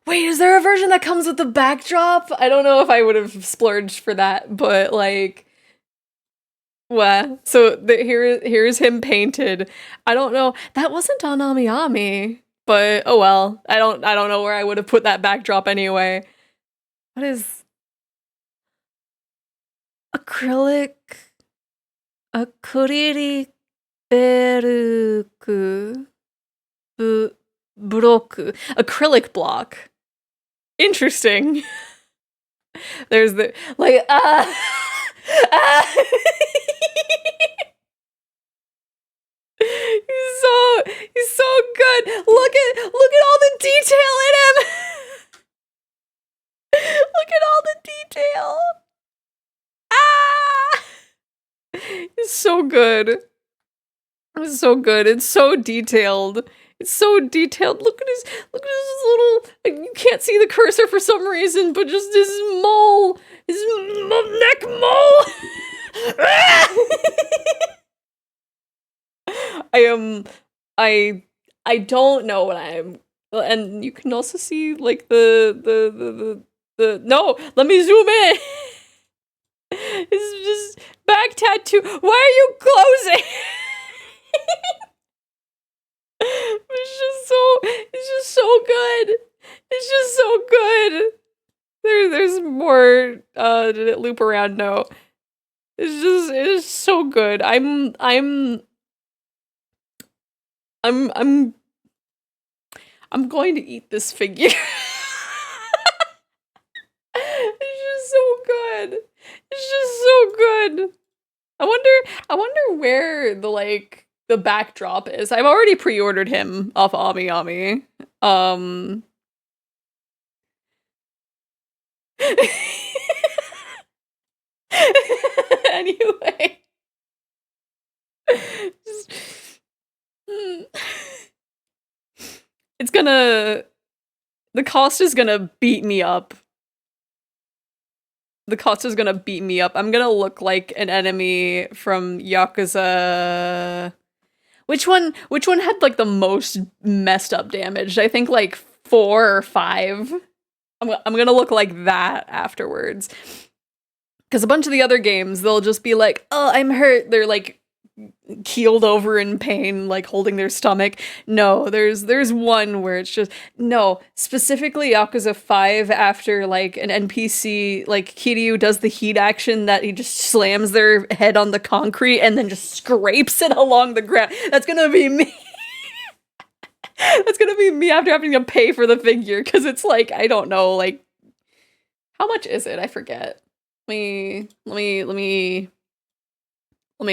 Wait, is there a version that comes with the backdrop? I don't know if I would have splurged for that, but like what? So here's him painted. I don't know. That wasn't on Ami Ami, but oh well. I don't know where I would have put that backdrop anyway. What is acrylic acrylic beruku broku acrylic block. Interesting. There's the like he's so good. Look at all the detail in him. Look at all the detail. Ah! It's so good. It's so good. It's so detailed. It's so detailed. Look at his little, like, you can't see the cursor for some reason, but just his mole. His neck mole. I don't know what I'm, and you can also see like the no, let me zoom in. It's just back tattoo. Why are you closing? It's just so good. It's just so good. There's more. Did it loop around? No. It is so good. I'm going to eat this figure. It's just so good. It's just so good. I wonder where the backdrop is. I've already pre-ordered him off Ami Ami. Anyway. Just, it's gonna, the cost is gonna beat me up. the Katsu's gonna beat me up. I'm gonna look like an enemy from Yakuza. Which one had like the most messed up damage? I think like 4 or 5. I'm gonna look like that afterwards. Because a bunch of the other games, they'll just be like, oh, I'm hurt. They're like keeled over in pain, like holding their stomach. No, there's one where it's just, no, specifically Yakuza 5 after like an NPC, like Kiryu does the heat action that he just slams their head on the concrete and then just scrapes it along the ground. That's gonna be me. That's gonna be me after having to pay for the figure, because it's like, I don't know, like, how much is it? I forget. Let me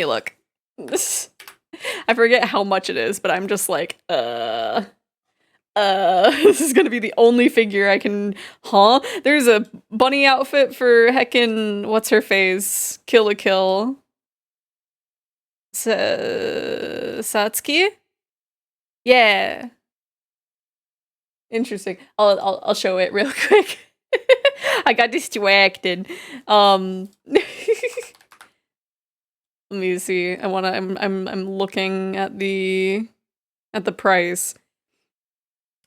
look. I forget how much it is, but I'm just like, this is gonna be the only figure I can, There's a bunny outfit for heckin', what's her face? Kill la Kill. Satsuki? Yeah. Interesting. I'll show it real quick. I got distracted. Let me see. I'm looking at the price.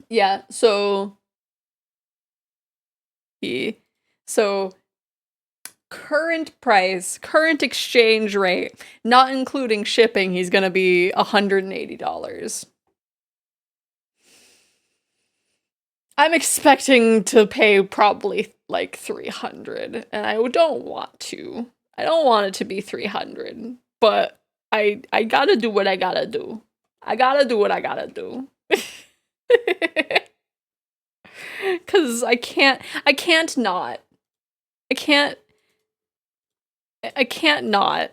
Yeah, so current price, current exchange rate, not including shipping, he's gonna be $180. I'm expecting to pay probably like 300, and I don't want to. I don't want it to be 300, but I gotta do what I gotta do. I gotta do what I gotta do. Cause I can't not. I can't not.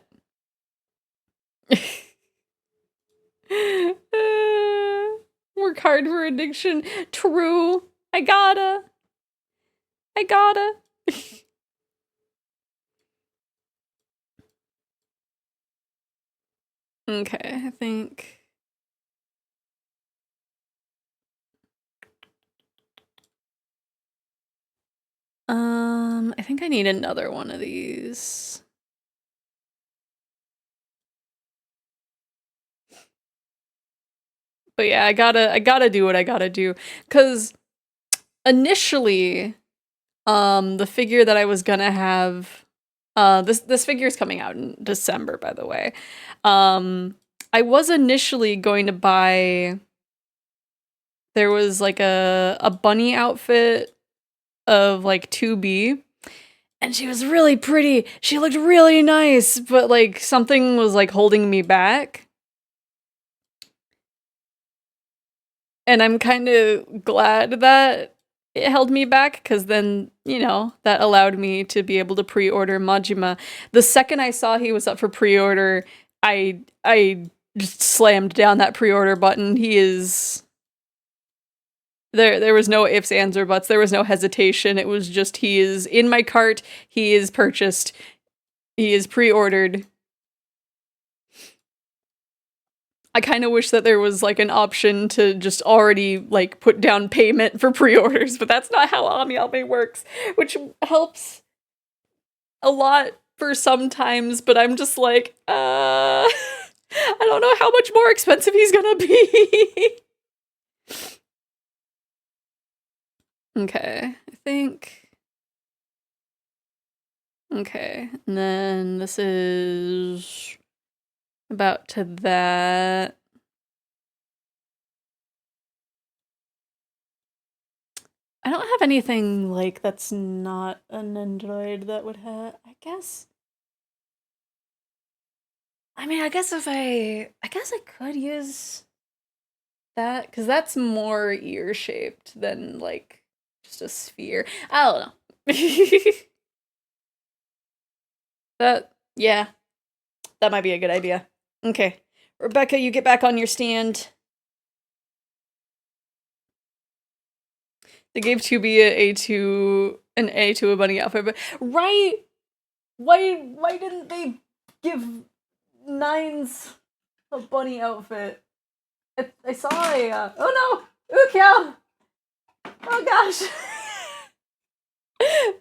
Work hard for addiction. True. I gotta. Okay, I think. I think I need another one of these. But yeah, I gotta do what I gotta do. 'Cause initially, the figure that I was gonna have, this figure is coming out in December, by the way. I was initially going to buy, there was like a bunny outfit of like 2B, and she was really pretty. She looked really nice, but like something was like holding me back. And I'm kind of glad that it held me back, because then, you know, that allowed me to be able to pre-order Majima. The second I saw he was up for pre-order, I just slammed down that pre-order button. He is... There was no ifs, ands, or buts. There was no hesitation. It was just, he is in my cart, he is purchased, he is pre-ordered. I kind of wish that there was like an option to just already like put down payment for pre-orders, but that's not how AmiAme works, which helps a lot for sometimes, but I'm just like, I don't know how much more expensive he's gonna be. Okay, I think. Okay, and then this is about to that. I don't have anything like that's not an Android that would have, I guess. I mean, I guess I could use that, because that's more ear shaped than like just a sphere. I don't know. Yeah, that might be a good idea. Okay, Rebecca, you get back on your stand. They gave 2B an A to a bunny outfit, but right? Why didn't they give 9s a bunny outfit? I saw a oh no! Ukyo! Oh gosh!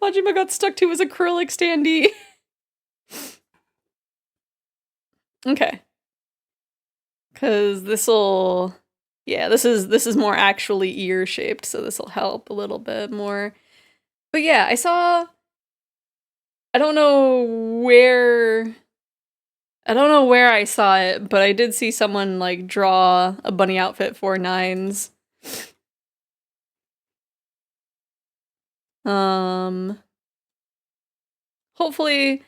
Majima got stuck to his acrylic standee. Okay. Cause this'll, yeah, this is more actually ear shaped, so this'll help a little bit more. But yeah, I don't know where I saw it, but I did see someone like draw a bunny outfit for nines. Hopefully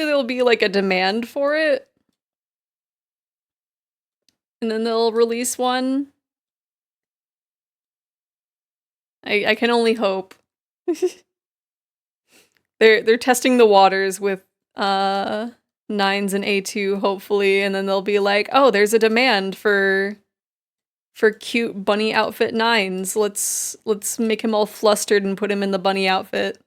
there'll be like a demand for it. And then they'll release one. I can only hope. They're testing the waters with nines and A2 hopefully, and then they'll be like, "Oh, there's a demand for cute bunny outfit nines. Let's make him all flustered and put him in the bunny outfit."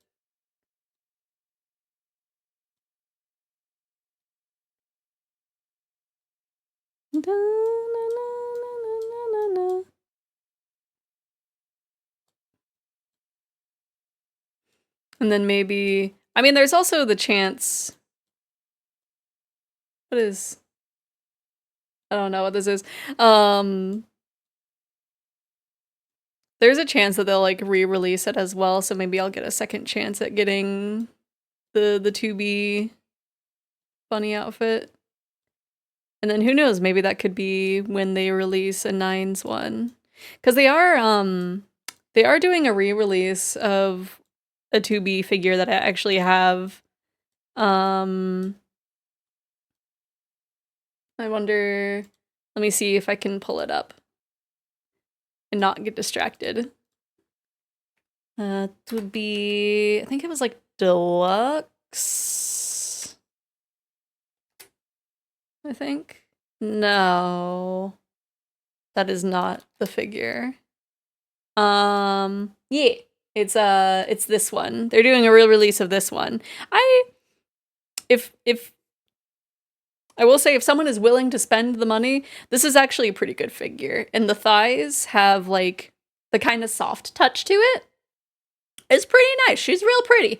And then maybe, I mean, there's also the chance. What is? I don't know what this is. There's a chance that they'll like re-release it as well, so maybe I'll get a second chance at getting the 2B bunny outfit. And then who knows, maybe that could be when they release a nines one. Cause they are doing a re-release of a 2B figure that I actually have. I wonder, let me see if I can pull it up and not get distracted. It would be, I think it was like deluxe. I think. No. That is not the figure. Yeah. It's this one. They're doing a real release of this one. If I will say, if someone is willing to spend the money, this is actually a pretty good figure. And the thighs have like the kind of soft touch to it. It's pretty nice. She's real pretty.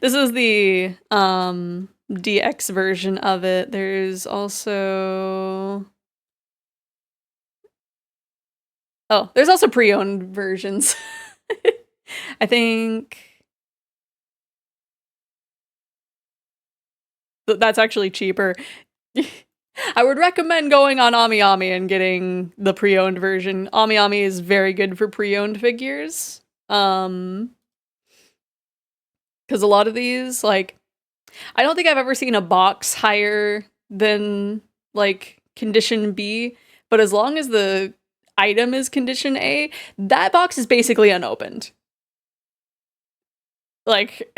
This is the DX version of it. There's also, oh, there's also pre-owned versions. I think that's actually cheaper. I would recommend going on AmiAmi and getting the pre-owned version. AmiAmi is very good for pre-owned figures. Because a lot of these, like, I don't think I've ever seen a box higher than, like, condition B, but as long as the item is condition A, that box is basically unopened. Like,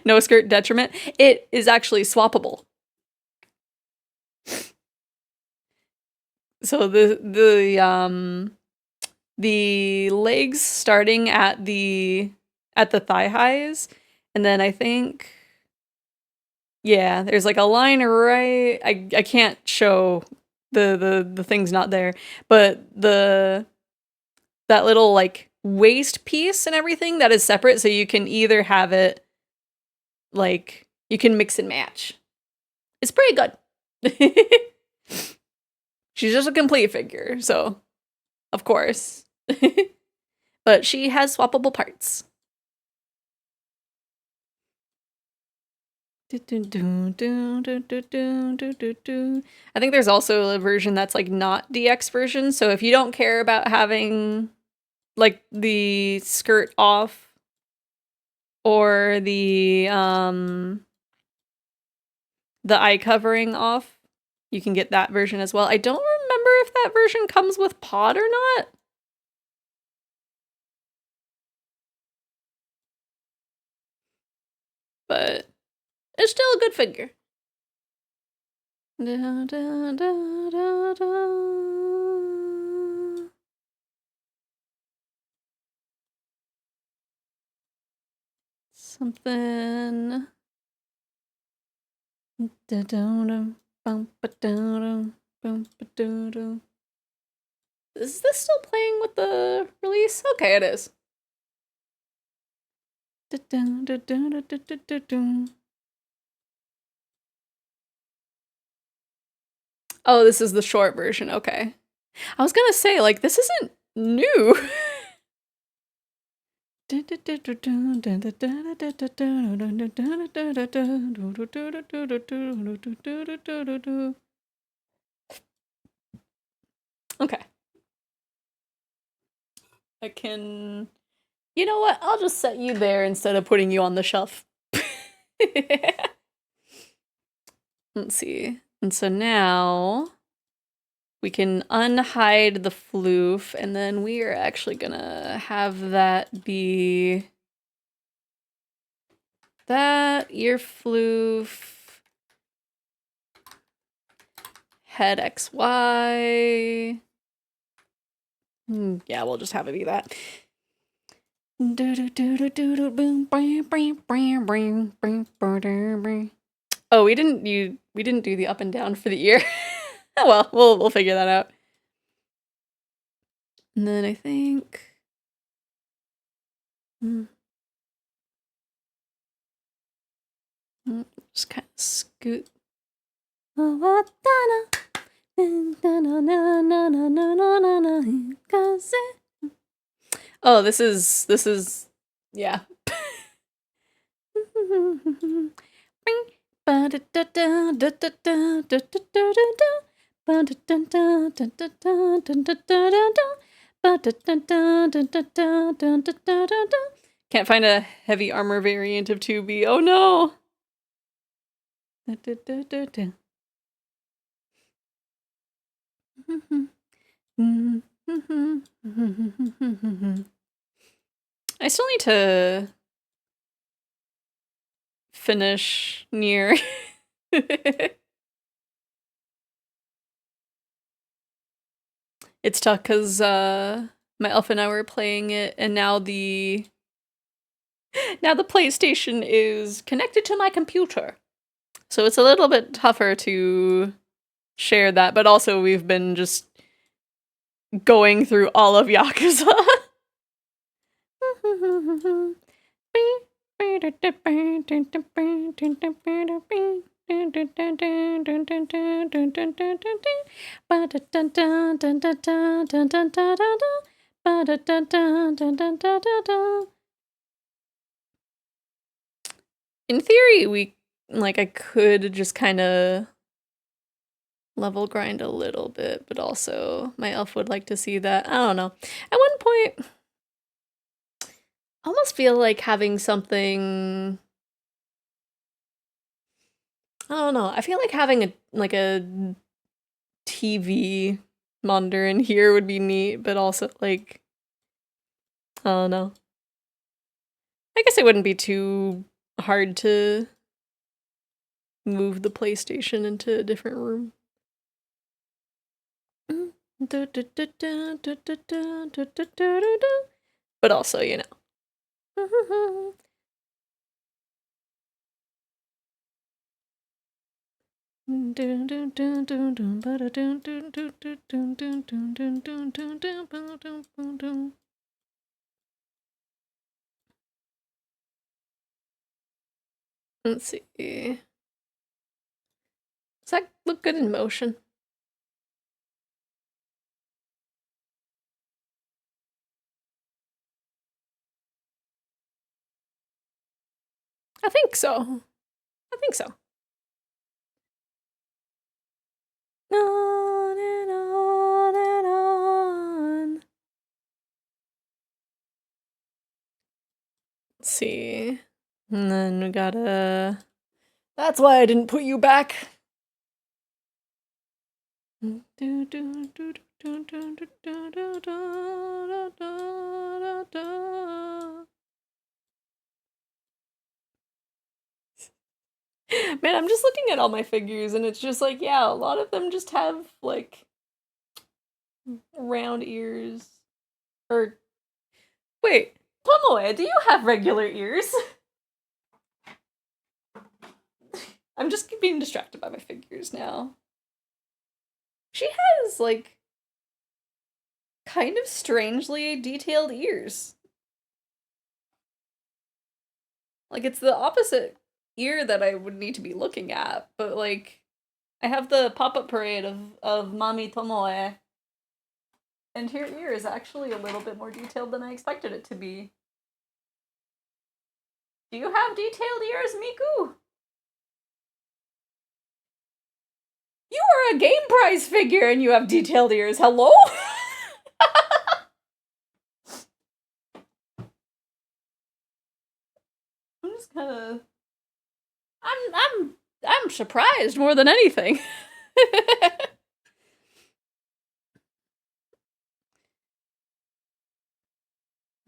no skirt detriment. It is actually swappable. So the legs starting at the thigh highs, and then I think, yeah, there's like a line right, I can't show the thing's not there, but that little like waist piece and everything, that is separate, so you can either have it like, you can mix and match. It's pretty good. She's just a complete figure, so of course. But she has swappable parts. I think there's also a version that's like not DX version, so if you don't care about having like the skirt off or the eye covering off, you can get that version as well. I don't remember if that version comes with pod or not. But it's still a good figure. Something. Is this still playing with the release? release? Okay, it is. Oh, this is the short version. Okay. I was gonna say, like, this isn't new. Okay. I can... You know what? I'll just set you there instead of putting you on the shelf. Let's see. And so now we can unhide the floof, and then we are actually gonna have that be that ear floof, head XY. Yeah, we'll just have it be that. Oh, we didn't do the up and down for the ear. Oh well, we'll figure that out. And then I think just kind of scoot. Oh, this is yeah. Can't find a heavy armor variant of 2B. Oh no. I still need to finish near. It's tough because my elf and I were playing it, and now the PlayStation is connected to my computer. So it's a little bit tougher to share that, but also we've been just going through all of Yakuza. In theory, I could just kind of level grind a little bit, but also my elf would like to see that. I don't know. At one point, I almost feel like having something... I don't know. I feel like having a TV monitor in here would be neat, but also I don't know. I guess it wouldn't be too hard to move the PlayStation into a different room. But also, you know. Let's see. Does that look good in motion? I think so. I think so. On and on and on. Let's see. And then we gotta... That's why I didn't put you back. Man, I'm just looking at all my figures and it's just like, yeah, a lot of them just have like round ears. Or wait, Tomoe, do you have regular ears? I'm just being distracted by my figures now. She has like kind of strangely detailed ears. Like, it's the opposite ear that I would need to be looking at, but like, I have the pop-up parade of Mami Tomoe, and her ear is actually a little bit more detailed than I expected it to be. Do you have detailed ears, Miku? You are a game prize figure and you have detailed ears. Hello? I'm just kind of I'm surprised more than anything.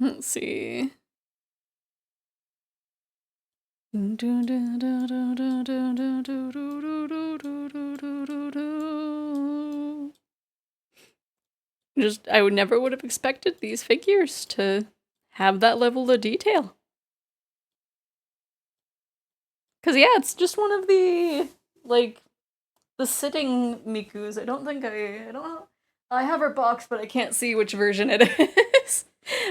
Let's see. Just, I would have expected these figures to have that level of detail. Cause yeah, it's just one of the, like, the sitting Mikus. I don't know. I have her box, but I can't see which version it is.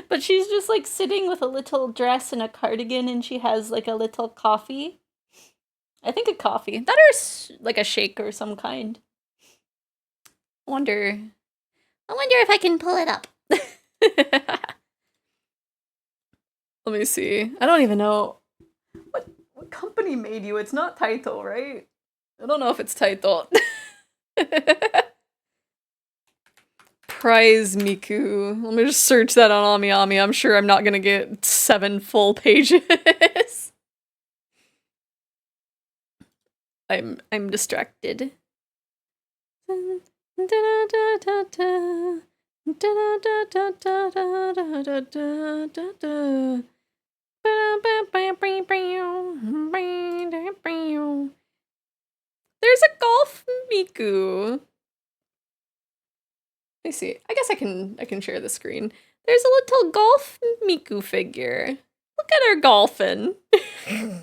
But she's just like sitting with a little dress and a cardigan, and she has like a little coffee. I think a coffee. That or like a shake or some kind. I wonder if I can pull it up. Let me see. I don't even know. What company made you? It's not Taito, right? I don't know if it's Taito. Prize Miku. Let me just search that on AmiAmi. I'm sure I'm not gonna get 7 full pages. I'm distracted. There's a golf Miku. Let me see. I guess I can share the screen. There's a little golf Miku figure. Look at her golfing. I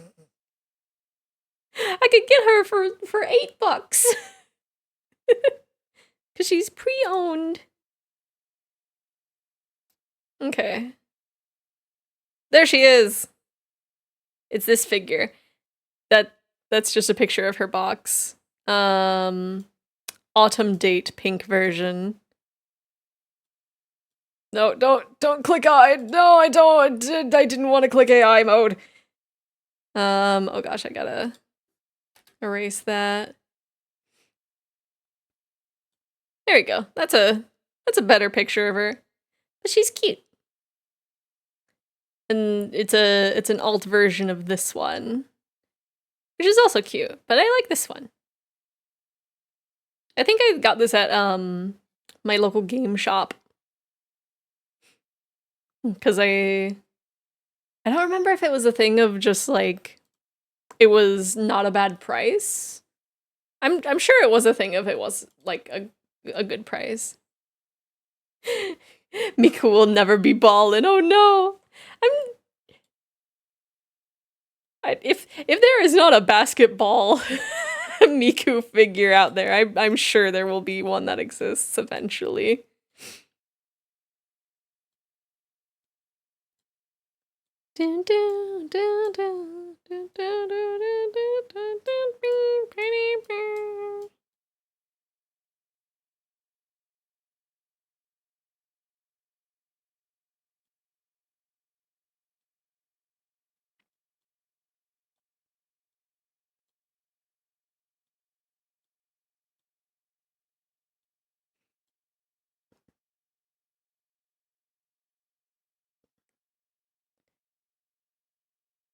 could get her for $8. Cause she's pre-owned. Okay. There she is. It's this figure. That's just a picture of her box. Autumn date pink version. No, don't click AI. No, I don't. I didn't want to click AI mode. Oh gosh, I gotta erase that. There we go. That's a better picture of her. But she's cute. And it's an alt version of this one, which is also cute, but I like this one. I think I got this at my local game shop. Cause I don't remember if it was a thing of just like it was not a bad price. I'm sure it was a thing of it was like a good price. Miku will never be ballin'. Oh no. If there is not a basketball Miku figure out there, I'm sure there will be one that exists eventually.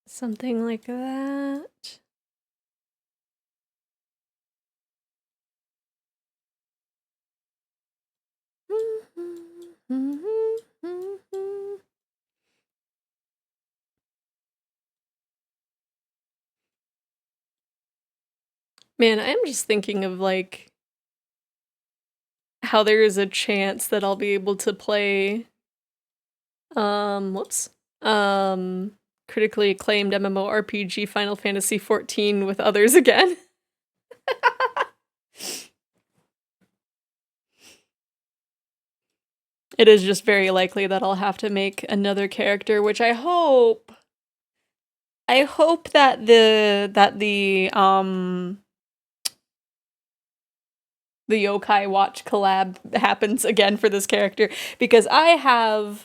Something like that. Man, I'm just thinking of like how there is a chance that I'll be able to play critically acclaimed MMORPG Final Fantasy XIV with others again. it is just very likely that I'll have to make another character, which I hope that the Yokai Watch collab happens again for this character, because I'm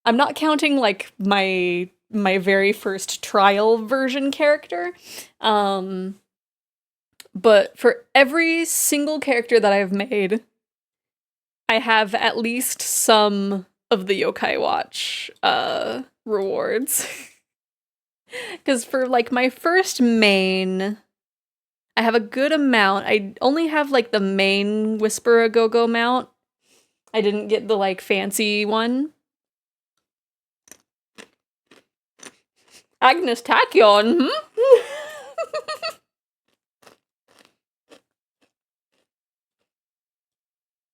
not counting like my very first trial version character. But for every single character that I've made, I have at least some of the Yokai Watch rewards. Because for like my first main, I have a good amount. I only have like the main Whisper a Go-Go mount. I didn't get the like fancy one. Agnes Tachyon,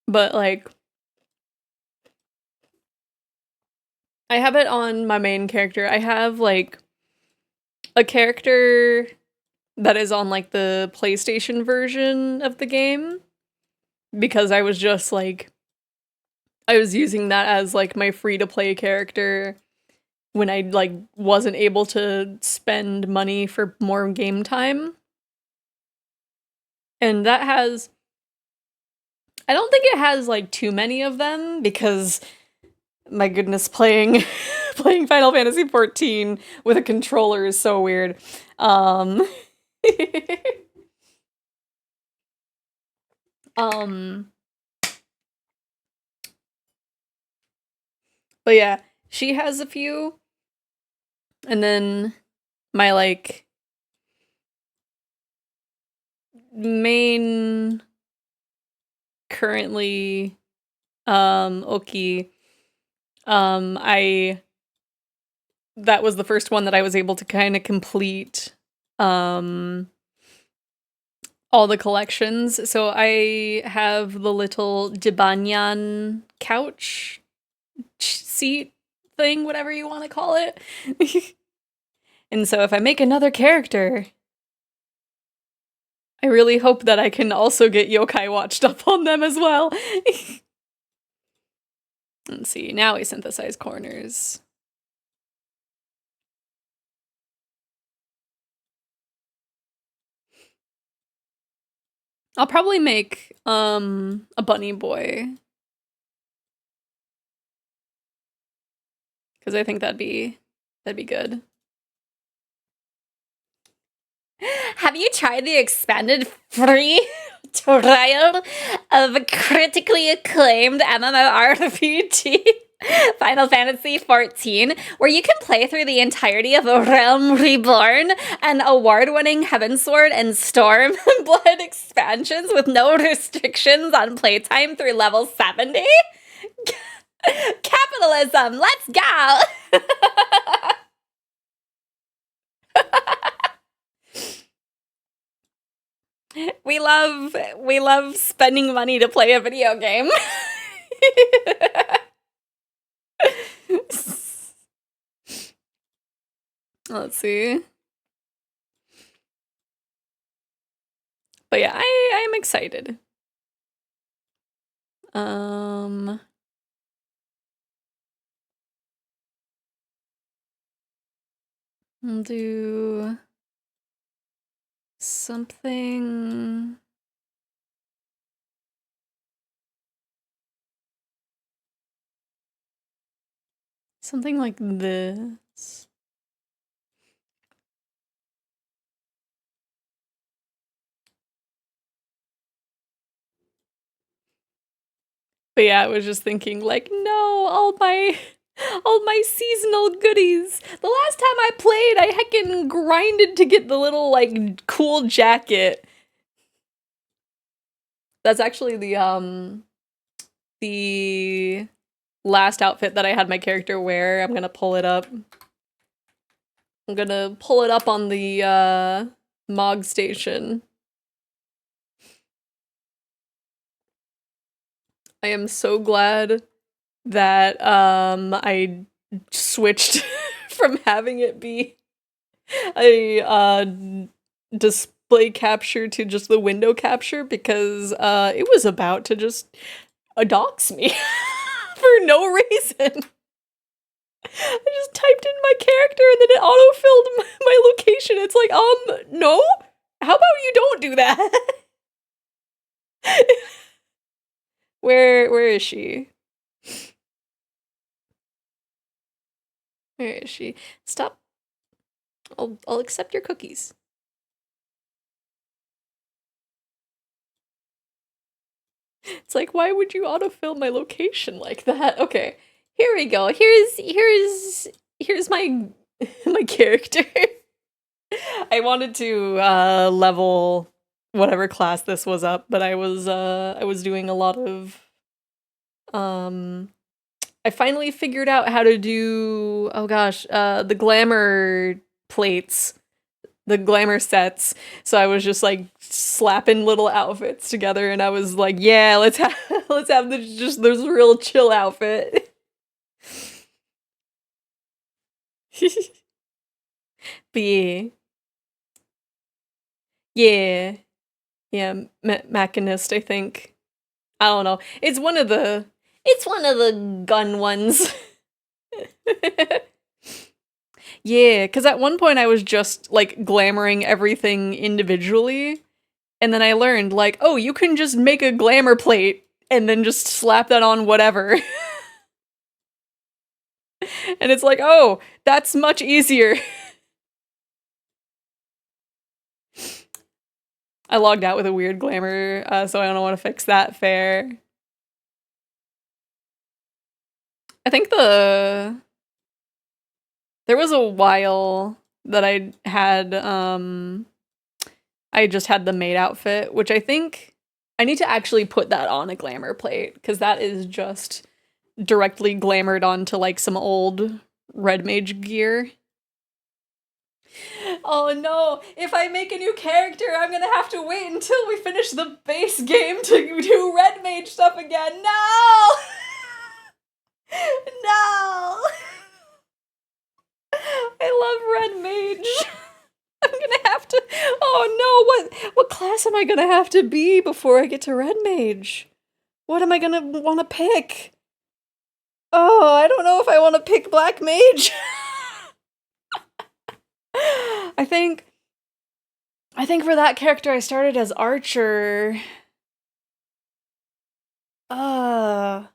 But like, I have it on my main character. I have like a character that is on like the PlayStation version of the game, because I was just like, I was using that as like my free to play character when I like wasn't able to spend money for more game time. And that has, I don't think it has like too many of them, because my goodness, playing playing Final Fantasy XIV with a controller is so weird. Um um but yeah, she has a few. And then my like main currently Oki, I that was the first one that I was able to kind of complete all the collections. So I have the little Jibanyan couch seat thing, whatever you want to call it. And so if I make another character, I really hope that I can also get Yokai Watched up on them as well. Let's see, now we synthesize corners. I'll probably make a bunny boy, because I think that'd be good. Have you tried the expanded free trial of critically acclaimed MMORPG Final Fantasy XIV, where you can play through the entirety of Realm Reborn and award-winning Heavensward and Stormblood expansions with no restrictions on playtime through level 70? Capitalism, let's go! We love spending money to play a video game. Let's see. But yeah, I'm excited. I'll do something like this. But yeah, I was just thinking like, no, all my seasonal goodies. The last time I played, I heckin' grinded to get the little like cool jacket. That's actually the last outfit that I had my character wear. I'm gonna pull it up. I'm gonna pull it up on the Mog station. I am so glad that I switched from having it be a display capture to just the window capture, because it was about to just dox me for no reason. I just typed in my character and then it autofilled my location. It's like, no? How about you don't do that? Where is she? Where is she? Stop. I'll accept your cookies. It's like, why would you autofill my location like that? Okay, here we go. Here's my my character. I wanted to level whatever class this was up, but I was doing a lot of I finally figured out how to do, oh gosh, the glamour plates, the glamour sets. So I was just like slapping little outfits together, and I was like, yeah, let's have just this real chill outfit. But yeah, Machinist, I think. I don't know. It's one of the gun ones. Yeah, because at one point I was just like glamoring everything individually, and then I learned like, oh, you can just make a glamour plate and then just slap that on whatever. And it's like, oh, that's much easier. I logged out with a weird glamour, so I don't want to fix that fair. I think there was a while that I had, I just had the maid outfit, which I think I need to actually put that on a glamour plate, because that is just directly glamored onto like some old red mage gear. Oh no, if I make a new character, I'm gonna have to wait until we finish the base game to do red mage stuff again. No! No! I love red mage. I'm gonna have to, oh no, what class am I gonna have to be before I get to red mage? What am I gonna want to pick? Oh, I don't know if I want to pick black mage. I think for that character I started as archer. I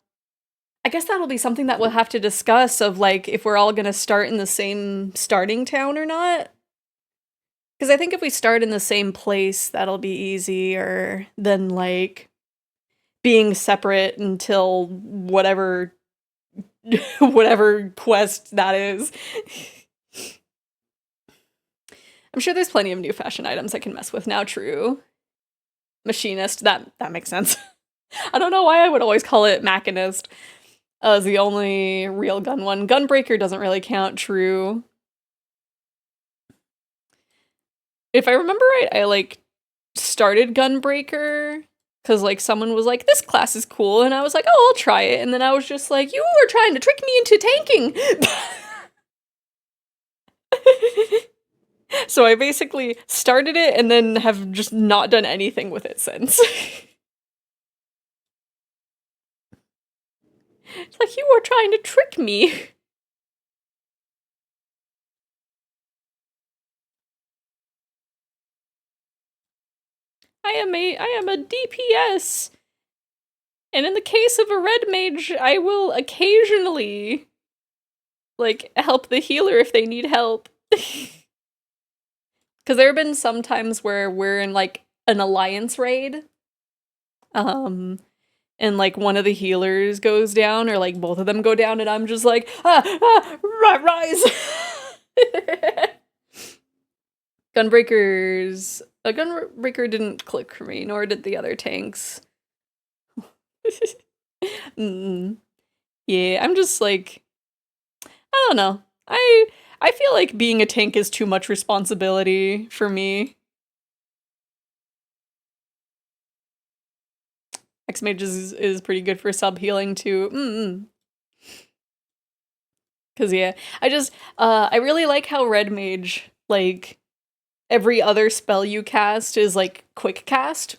guess that'll be something that we'll have to discuss, of like if we're all gonna start in the same starting town or not. Because I think if we start in the same place, that'll be easier than like being separate until whatever whatever quest that is. I'm sure there's plenty of new fashion items I can mess with now, true. Machinist, that makes sense. I don't know why I would always call it Machinist as the only real gun one. Gunbreaker doesn't really count, true. If I remember right, I like started Gunbreaker because like someone was like, this class is cool, and I was like, oh, I'll try it, and then I was just like, you were trying to trick me into tanking. So I basically started it and then have just not done anything with it since. It's like, you were trying to trick me. I am a DPS. And in the case of a red mage, I will occasionally like help the healer if they need help. Because there have been some times where we're in like an alliance raid, and like one of the healers goes down, or like both of them go down, and I'm just like, rise. A Gunbreaker didn't click for me, nor did the other tanks. Yeah, I'm just like, I don't know. I feel like being a tank is too much responsibility for me. X-Mage is pretty good for sub-healing too. Cause yeah, I really like how Red Mage, like, every other spell you cast is like quick cast.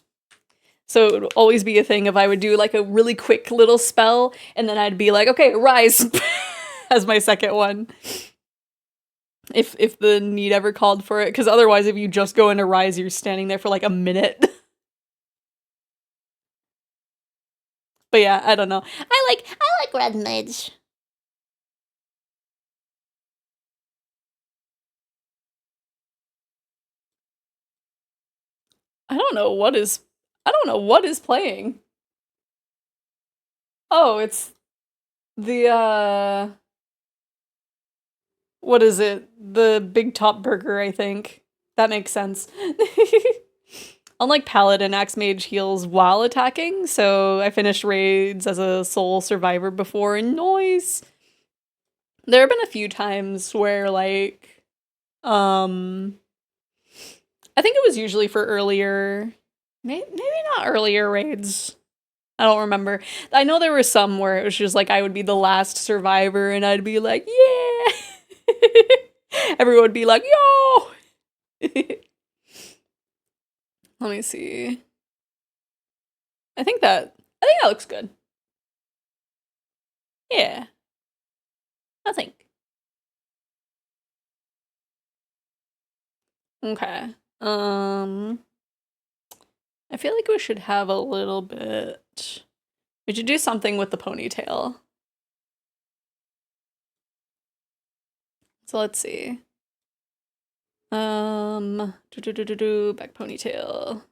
So it would always be a thing if I would do like a really quick little spell, and then I'd be like, okay, rise as my second one. If the need ever called for it, because otherwise if you just go into rise, you're standing there for like a minute. But yeah, I don't know. I like red mage. I don't know what is playing. Oh, it's the what is it? The Big Top Burger, I think. That makes sense. Unlike Paladin, Axe Mage heals while attacking, so I finished raids as a sole survivor before, and noise. There have been a few times where, like, I think it was usually for earlier, maybe not earlier raids. I don't remember. I know there were some where it was just like I would be the last survivor and I'd be like, yeah. Everyone would be like, yo. Let me see. I think that looks good. Yeah. I think. Okay. I feel like we should have a little bit. We should do something with the ponytail. So let's see. Back ponytail.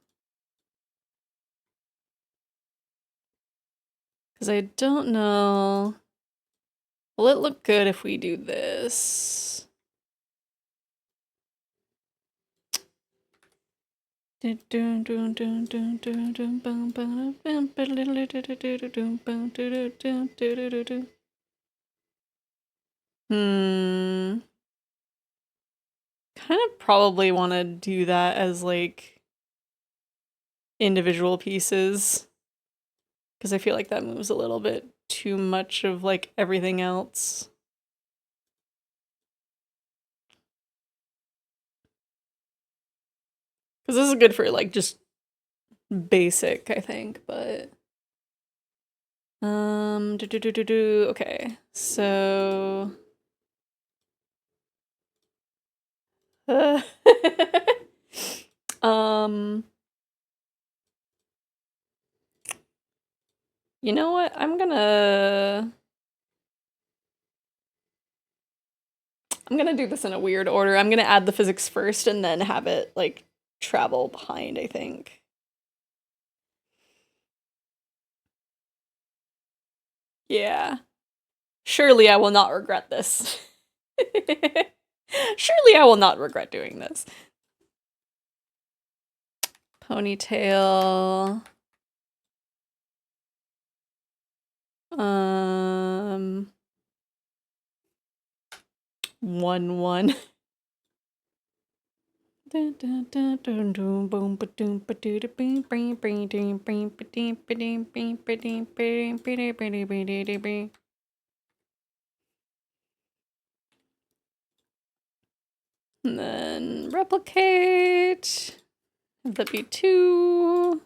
Because I don't know. Will it look good if we do this? Kind of probably want to do that as like individual pieces. Because I feel like that moves a little bit too much of like everything else. Because this is good for like just basic, I think, but okay. So um you know what? I'm gonna do this in a weird order. I'm gonna add the physics first and then have it like travel behind, I think. Yeah. Surely I will not regret this. Surely I will not regret doing this. Ponytail. 1-1. And then replicate. Have that be 2.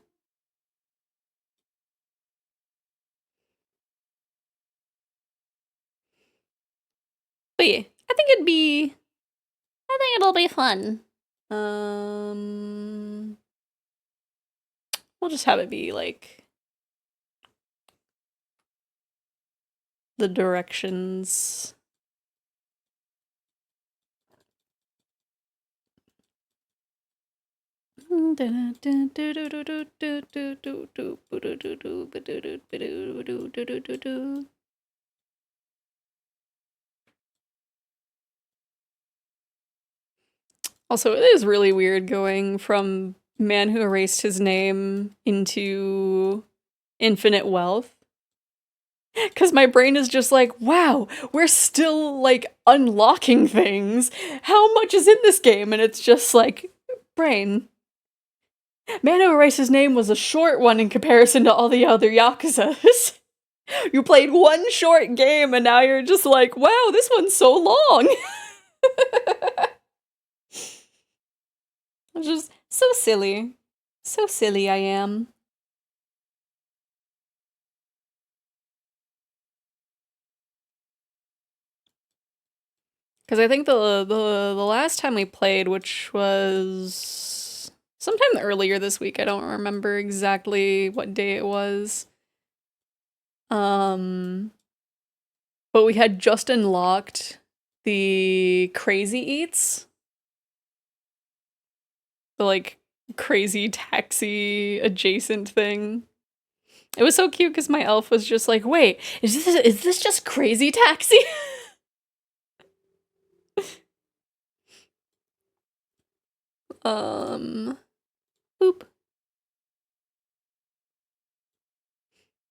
But yeah, I think it'll be fun. We'll just have it be like the directions. Also, it is really weird going from Man Who Erased His Name into Infinite Wealth. Because my brain is just like, wow, we're still like unlocking things. How much is in this game? And it's just like, brain. Man Who Erased His Name was a short one in comparison to all the other Yakuzas. You played one short game and now you're just like, wow, this one's so long. It's just so silly. So silly I am. Because I think the last time we played, which was sometime earlier this week, I don't remember exactly what day it was. Um, but we had just unlocked the crazy eats, the like crazy taxi adjacent thing. It was so cute because my elf was just like, "Wait, is this just crazy taxi?" Boop.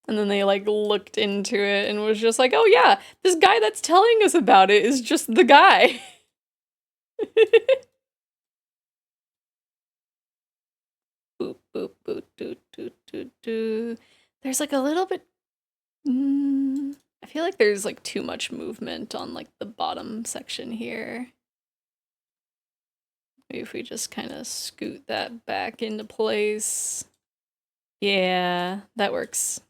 And then they like looked into it and was just like, "Oh yeah, this guy that's telling us about it is just the guy." Boop boop boop doo doo doo doo. There's like a little bit. I feel like there's like too much movement on like the bottom section here. Maybe if we just kind of scoot that back into place. Yeah, that works.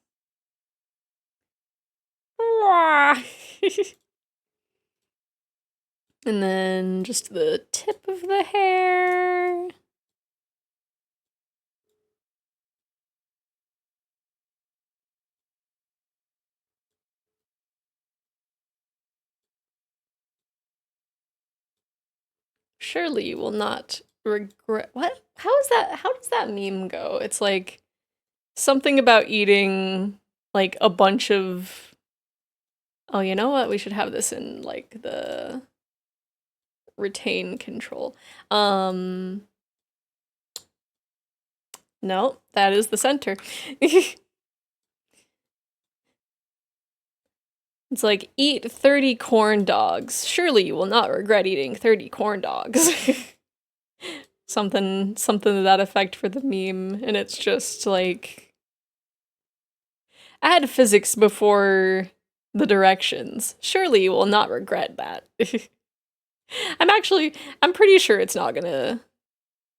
And then just the tip of the hair. Surely you will not regret. What? How is that? How does that meme go? It's like something about eating like a bunch of. Oh, you know what? We should have this in like the retain control. No, that is the center. It's like eat 30 corn dogs. Surely you will not regret eating 30 corn dogs. Something to that effect for the meme, and it's just like add physics before the directions. Surely you will not regret that. I'm pretty sure it's not gonna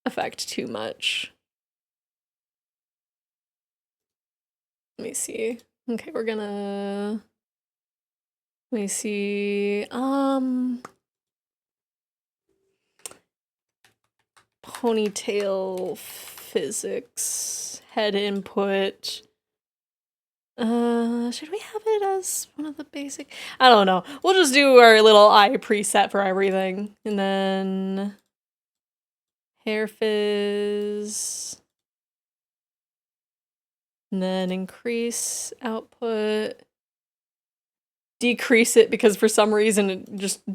affect too much. Let me see. Okay, let me see. Ponytail physics, head input. Should we have it as one of the basic? I don't know. We'll just do our little eye preset for everything. And then hair fizz. And then increase output. Decrease it because for some reason it just I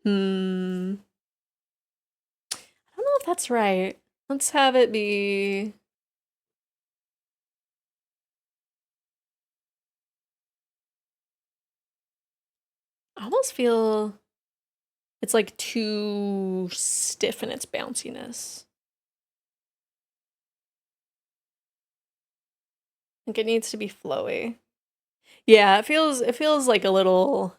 don't know if that's right. Let's have it be. I almost feel it's like too stiff in its bounciness. I think it needs to be flowy. Yeah, it feels like a little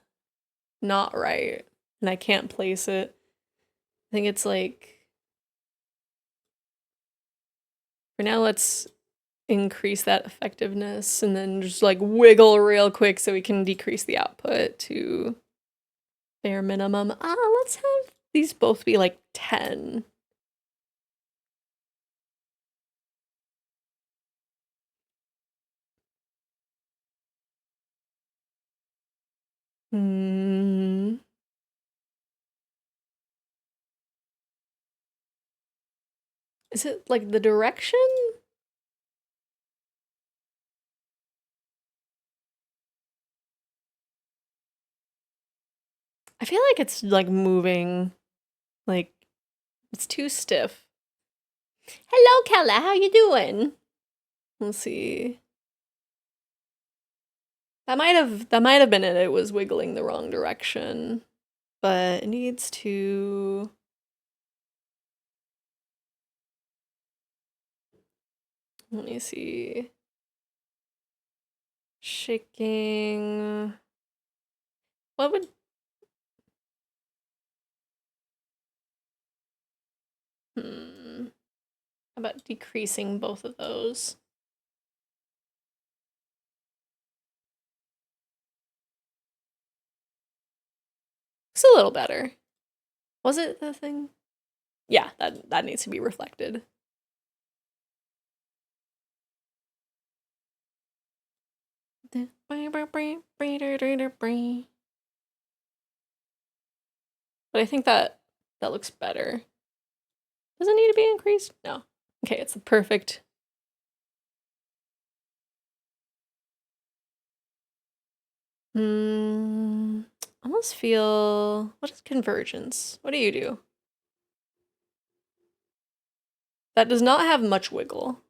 not right, and I can't place it. I think it's like for now let's increase that effectiveness and then just like wiggle real quick so we can decrease the output to bare minimum. Let's have these both be like 10. Hmm. Is it like the direction? I feel like it's like moving, like it's too stiff. Hello, Kella. How you doing? Let's see. That might have been it. It was wiggling the wrong direction, but it needs to. Let me see. Shaking. What would? How about decreasing both of those? Looks a little better. Was it the thing? Yeah, that needs to be reflected. But I think that looks better. Does it need to be increased? No. Okay, it's the perfect. Almost feel. What is convergence? What do you do? That does not have much wiggle.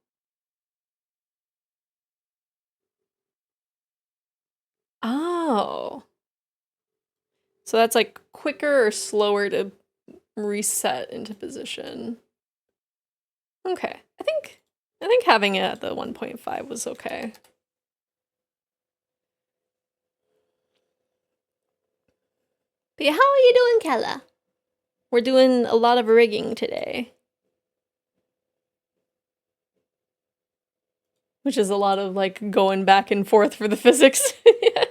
Oh. So that's like quicker or slower to reset into position. Okay. I think having it at the 1.5 was okay. But yeah, how are you doing, Kella? We're doing a lot of rigging today. Which is a lot of like going back and forth for the physics. Yeah.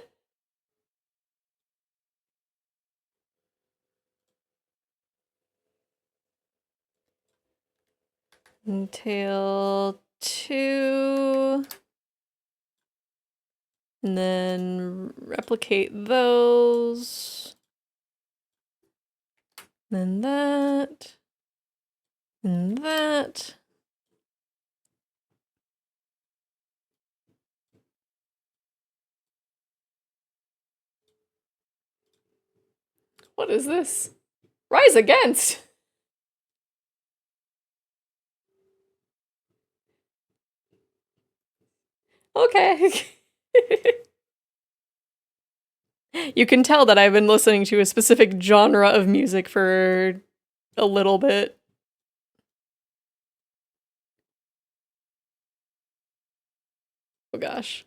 Tail 2. And then replicate those. Then that. And that. What is this? Rise against! Okay. You can tell that I've been listening to a specific genre of music for a little bit. Oh gosh.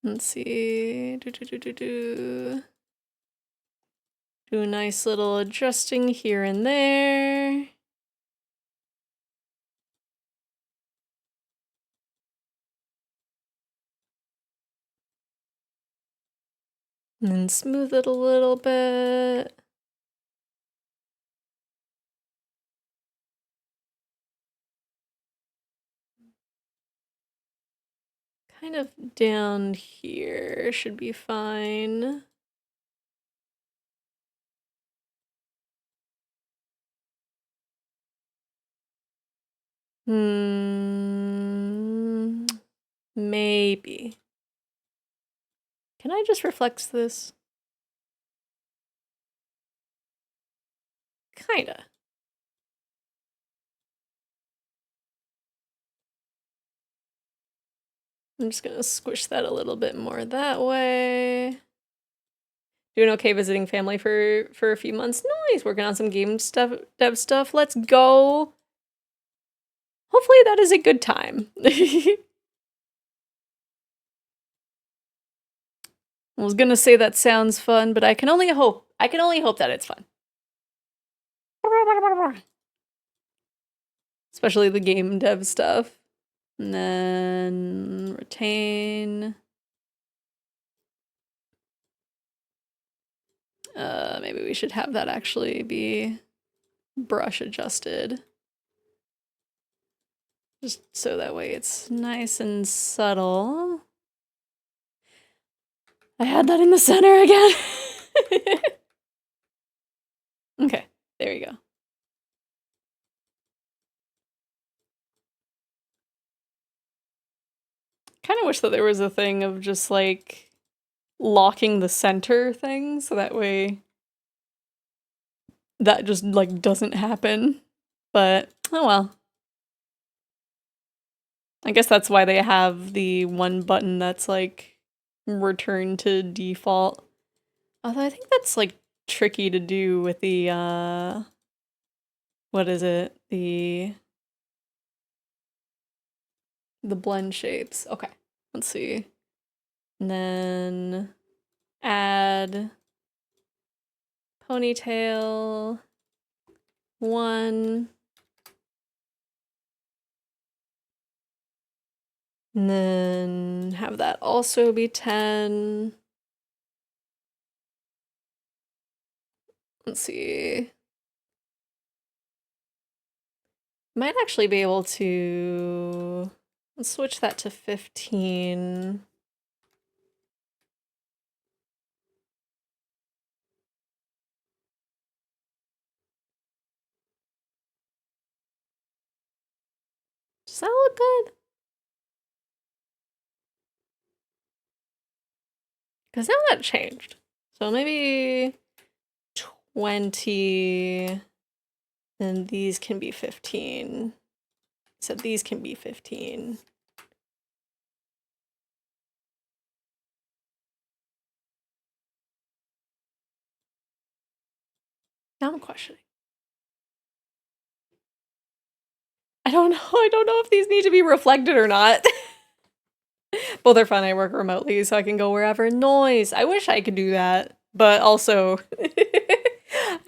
Let's see. Do a nice little adjusting here and there. And then smooth it a little bit. Kind of down here should be fine. Maybe. Can I just reflex this? Kinda. I'm just gonna squish that a little bit more that way. Doing okay visiting family for a few months. Nice, working on some game stuff, dev stuff. Let's go. Hopefully that is a good time. I was gonna say that sounds fun, but I can only hope that it's fun. Especially the game dev stuff. And then retain. Maybe we should have that actually be brush adjusted. Just so that way it's nice and subtle. I had that in the center again. Okay, there you go. Kind of wish that there was a thing of just like locking the center thing so that way that just like doesn't happen. But oh well. I guess that's why they have the one button that's like return to default. Although I think that's like tricky to do with the what is it? The blend shapes. Okay. Let's see. And then add ponytail 1. And then have that also be 10. Let's see. Might actually be able to let's switch that to 15. Does that look good? Because now that changed. So maybe 20, and these can be 15. So these can be 15. Now I'm questioning. I don't know. I don't know if these need to be reflected or not. Both are fun. I work remotely, so I can go wherever. Noise. I wish I could do that. But also,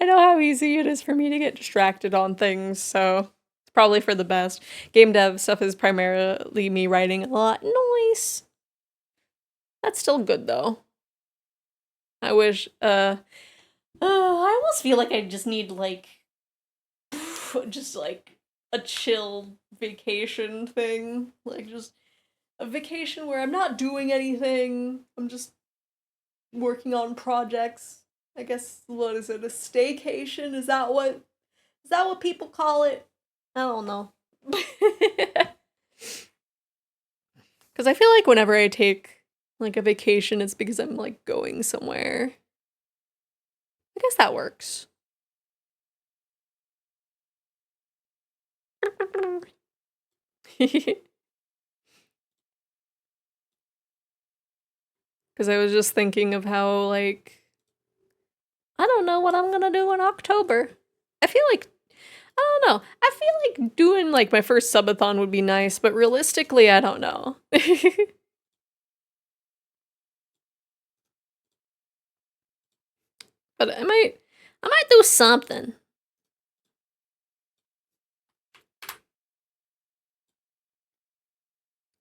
I know how easy it is for me to get distracted on things, so it's probably for the best. Game dev stuff is primarily me writing a lot. Noise. That's still good, though. I wish, I almost feel like I just need, like, just, like, a chill vacation thing. Like, just a vacation where I'm not doing anything. I'm just working on projects. I guess, what is it, a staycation? Is that what people call it? I don't know. Because I feel like whenever I take, like, a vacation, it's because I'm, like, going somewhere. I guess that works. Because I was just thinking of how, like, I don't know what I'm gonna do in October. I feel like, I don't know. I feel like doing, like, my first subathon would be nice, but realistically, I don't know. But I might do something.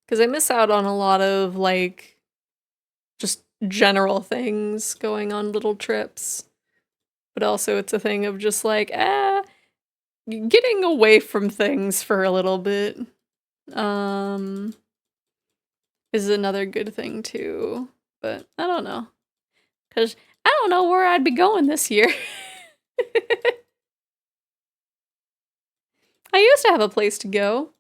Because I miss out on a lot of, like, just general things going on little trips. But also it's a thing of just like, getting away from things for a little bit. Is another good thing too. But I don't know. Because I don't know where I'd be going this year. I used to have a place to go.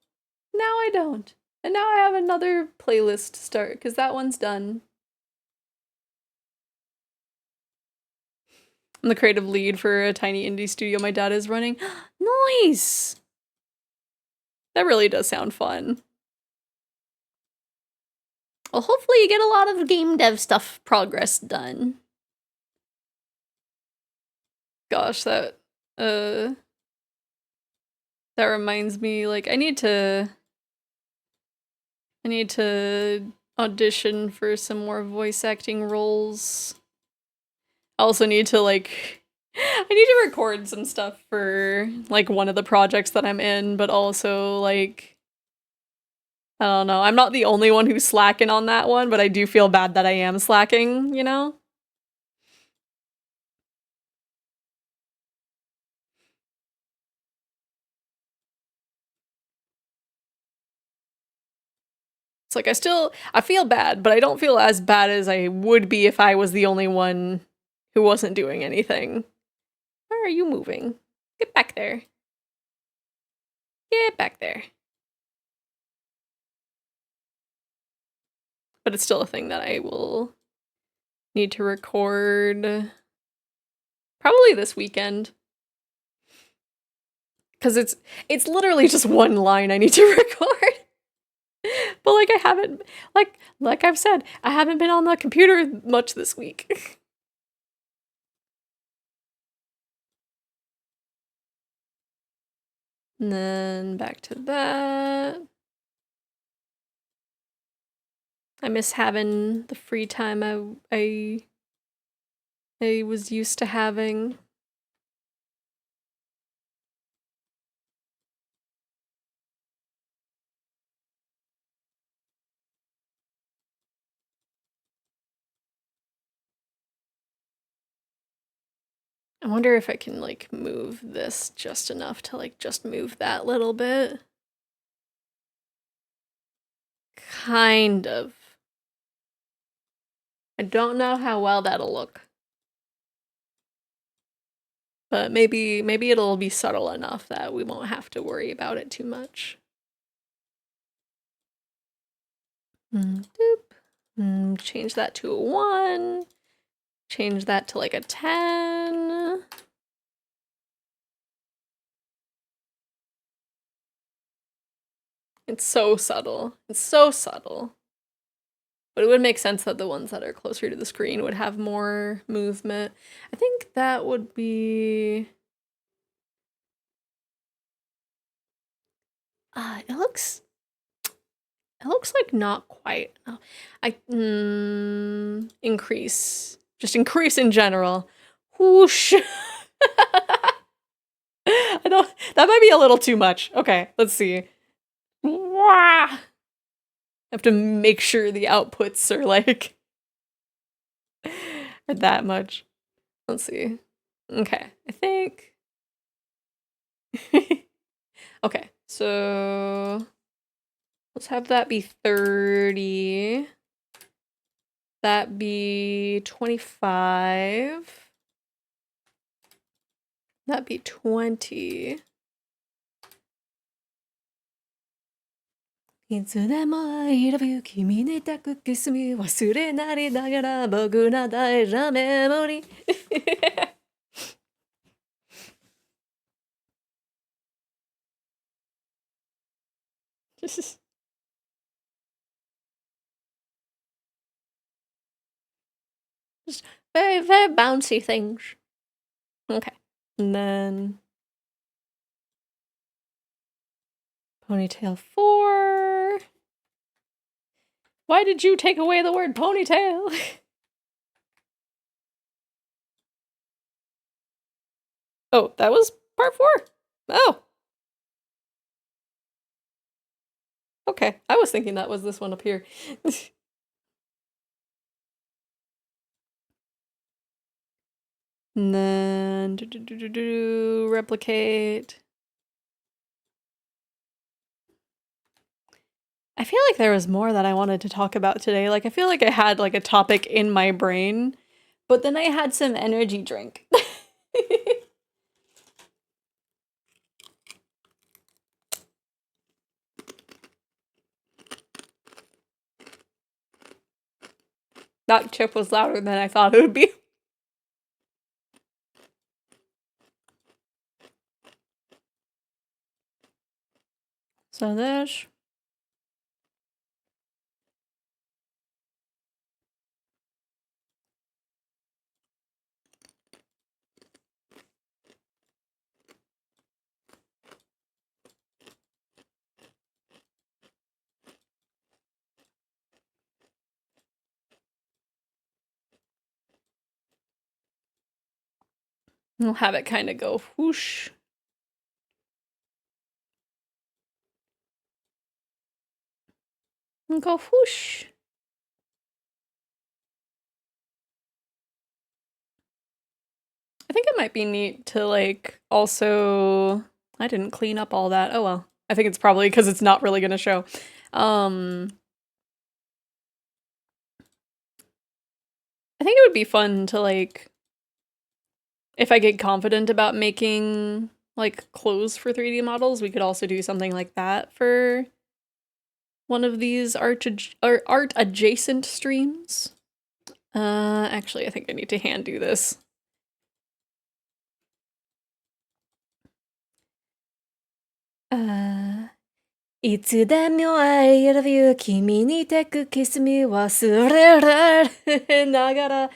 Now I don't. And now I have another playlist to start, because that one's done. I'm the creative lead for a tiny indie studio my dad is running. Nice! That really does sound fun. Well, hopefully you get a lot of game dev stuff progress done. Gosh, that reminds me, like, I need to audition for some more voice acting roles. I also need to, like, I need to record some stuff for, like, one of the projects that I'm in, but also, like, I don't know. I'm not the only one who's slacking on that one, but I do feel bad that I am slacking, you know? It's like I feel bad, but I don't feel as bad as I would be if I was the only one who wasn't doing anything. Where are you moving? Get back there. Get back there. But it's still a thing that I will need to record probably this weekend. Cause it's literally just one line I need to record. But like I haven't like I've said, I haven't been on the computer much this week. And then back to that. I miss having the free time I was used to having. wonder if I can, like, move this just enough to, like, just move that little bit. Kind of. I don't know how well that'll look. But maybe it'll be subtle enough that we won't have to worry about it too much. Doop. Change that to a 1. Change that to like a 10. It's so subtle. It's so subtle. But it would make sense that the ones that are closer to the screen would have more movement. I think that would be... it looks like not quite. Oh, increase. Just increase in general. Whoosh. I don't, that might be a little too much. Okay, let's see. Wah! I have to make sure the outputs are like are that much. Let's see. Okay, I think. Okay, so let's have that be 30. That be 25. That be 20. いつでも I love you 君に抱くキスに忘れなりながら僕の大事なメモリー Just very, very bouncy things. Okay. And then ponytail 4. Why did you take away the word ponytail? Oh, that was part 4? Oh. Okay, I was thinking that was this one up here. And then replicate. I feel like there was more that I wanted to talk about today. Like, I feel like I had like a topic in my brain, but then I had some energy drink. That chip was louder than I thought it would be. So this. We'll have it kind of go whoosh. And go whoosh. I think it might be neat to like also, I didn't clean up all that. Oh well. I think it's probably because it's not really gonna show. I think it would be fun to like, if I get confident about making like clothes for 3D models, we could also do something like that for one of these art adjacent streams. Actually, I think I need to hand do this. Iつでも I love you 君に抱くキスに忘れられながら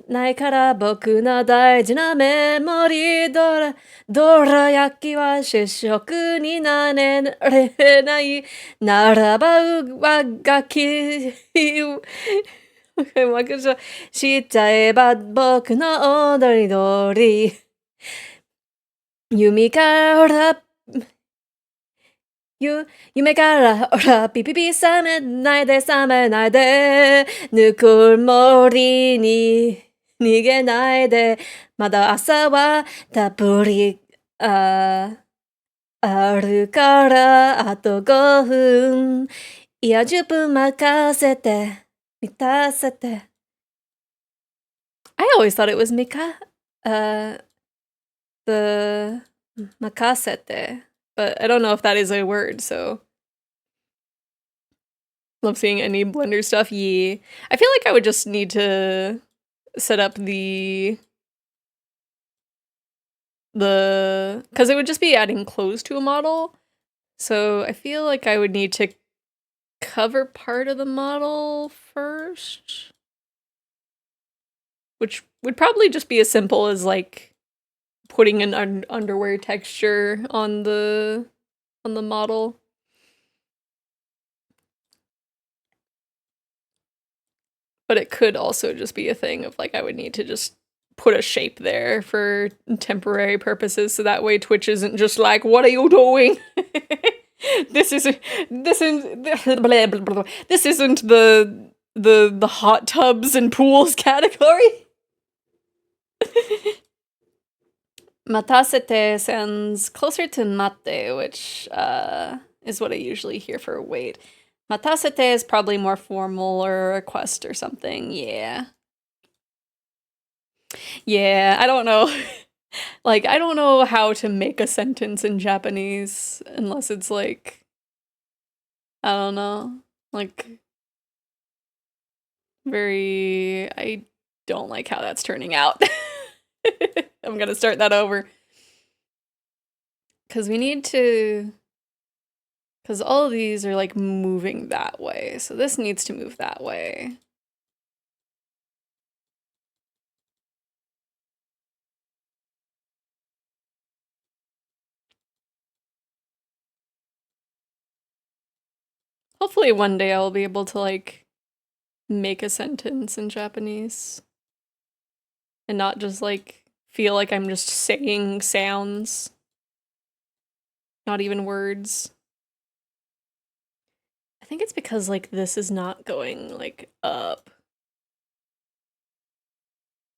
ないから僕の大事なメモリーどら焼きは試食になれないならば上書きしちゃえば僕の踊り通り夢から夢からほらピピピ覚めないでぬくもりに逃げないで、まだ朝はたっぷり、あるから、あと5分。いや、10分任せて、満たせて。I always thought it was the makasete, but I don't know if that is a word, so. Love seeing any Blender stuff, yeah. I feel like I would just need to set up because it would just be adding clothes to a model. So I feel like I would need to cover part of the model first. Which would probably just be as simple as like putting an underwear texture on the model. But it could also just be a thing of like I would need to just put a shape there for temporary purposes so that way Twitch isn't just like, what are you doing? this isn't the hot tubs and pools category. Matasete sounds closer to mate, which is what I usually hear for wait. Matasete is probably more formal or a request or something, yeah. Yeah, I don't know. Like, I don't know how to make a sentence in Japanese unless it's like, I don't know, like, I don't like how that's turning out. I'm gonna start that over. Because because all of these are like moving that way, so this needs to move that way. Hopefully one day I'll be able to like make a sentence in Japanese and not just like feel like I'm just saying sounds, not even words. I think it's because like this is not going like up.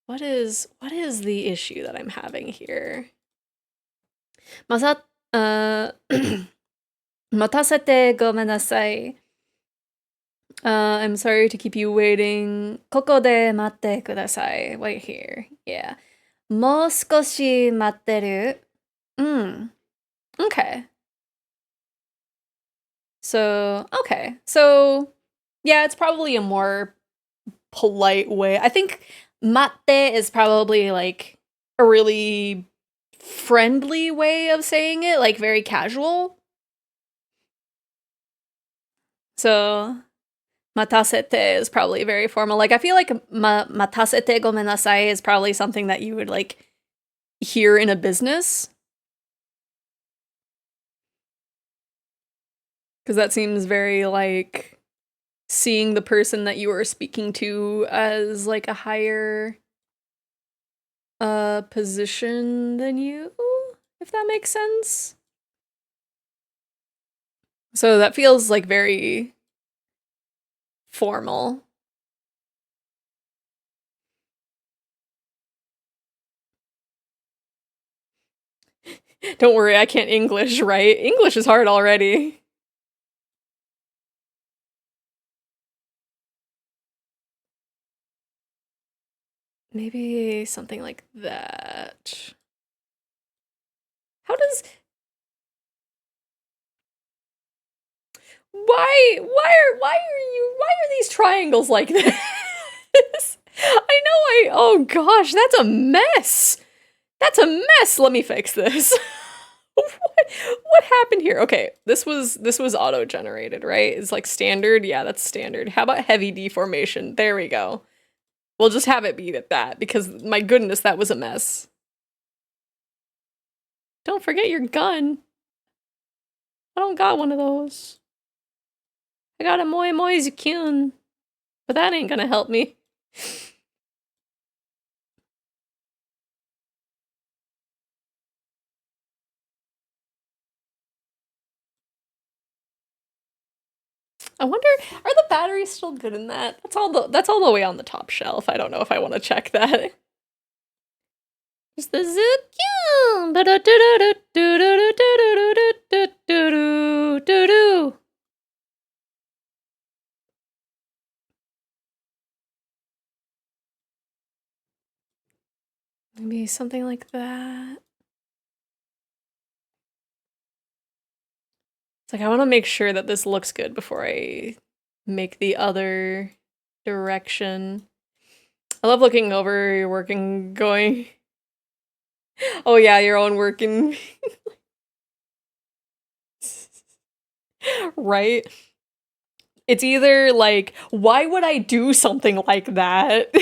What is the issue that I'm having here? Uh 待たせてごめんなさい. I'm sorry to keep you waiting. ここで待ってください. Wait here. Yeah. もう少し待ってる? Okay. Okay. So, yeah, it's probably a more polite way. I think mate is probably like a really friendly way of saying it, like very casual. So, matasete is probably very formal. Like, I feel like matasete gomenasai is probably something that you would like hear in a business. Because that seems very like seeing the person that you are speaking to as like a higher position than you, if that makes sense. So that feels like very formal. Don't worry, I can't English, right? English is hard already. Maybe something like that. How does why are these triangles like this? Oh gosh, that's a mess. That's a mess. Let me fix this. what happened here? Okay, this was auto-generated, right? It's like standard. Yeah, that's standard. How about heavy deformation? There we go. We'll just have it be at that because my goodness, that was a mess. Don't forget your gun. I don't got one of those. I got a Moi Moi Zukyun, but that ain't gonna help me. I wonder, are the batteries still good in that? That's all the way on the top shelf. I don't know if I want to check that. Just the zip. Maybe something like that. It's like I want to make sure that this looks good before I make the other direction. I love looking over your work and going, oh yeah, your own work and right? It's either like, why would I do something like that?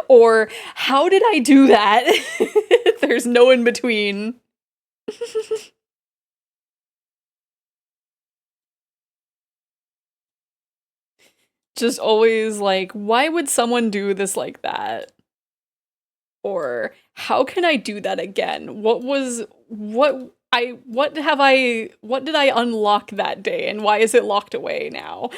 Or how did I do that? There's no in between. Just always like, why would someone do this like that? Or how can I do that again? What did I unlock that day and why is it locked away now?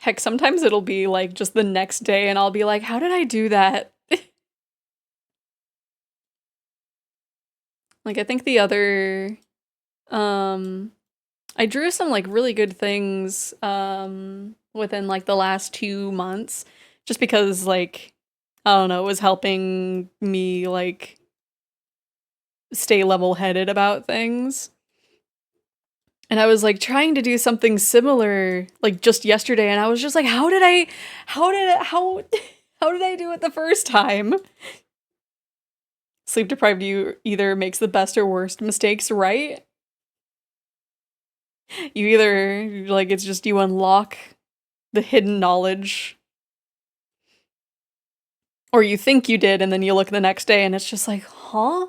Heck, sometimes it'll be like just the next day and I'll be like, how did I do that? Like I think the other I drew some like really good things within like the last 2 months just because like I don't know, it was helping me like stay level-headed about things. And I was like trying to do something similar like just yesterday and I was just like how did I how how did I do it the first time? Sleep deprived you either makes the best or worst mistakes, right? You either like it's just you unlock the hidden knowledge or you think you did and then you look the next day and it's just like, "Huh?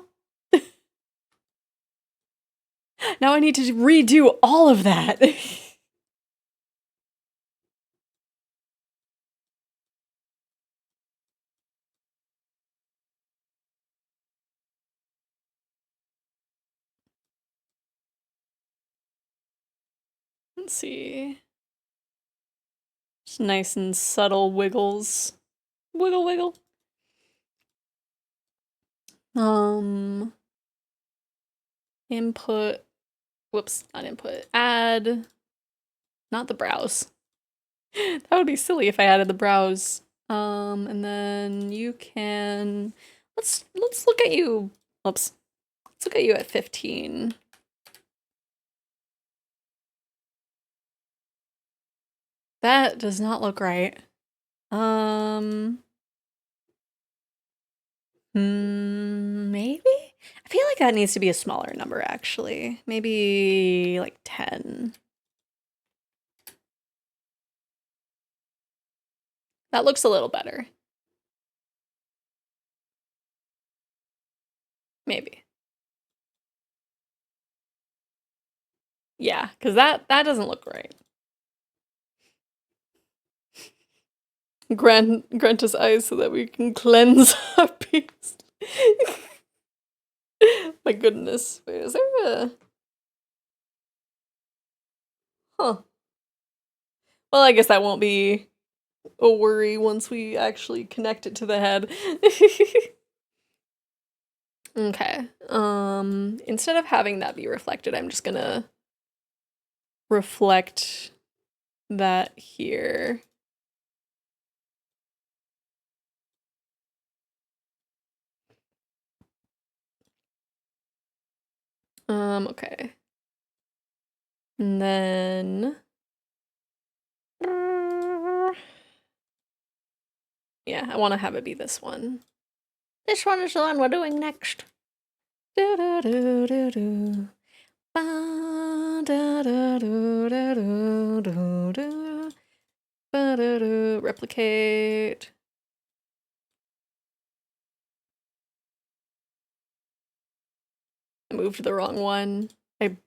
Now I need to redo all of that." Let's see. Just nice and subtle wiggles. Wiggle wiggle. Um input. Whoops, not input. Add not the browse. That would be silly if I added the browse. And then you can let's look at you. Oops. Let's look at you at 15. That does not look right. Maybe? I feel like that needs to be a smaller number, actually. Maybe like 10. That looks a little better. Maybe. Yeah, because that doesn't look right. Grant us eyes so that we can cleanse our beast. My goodness. Wait, is there a... Huh. Well, I guess that won't be a worry once we actually connect it to the head. Okay. Instead of having that be reflected, I'm just gonna reflect that here. Okay. And then yeah, I want to have it be this one. This one is the one we're doing next. Do do do do do. Ba da da do da do do do. Ba da do. Replicate. I moved the wrong one.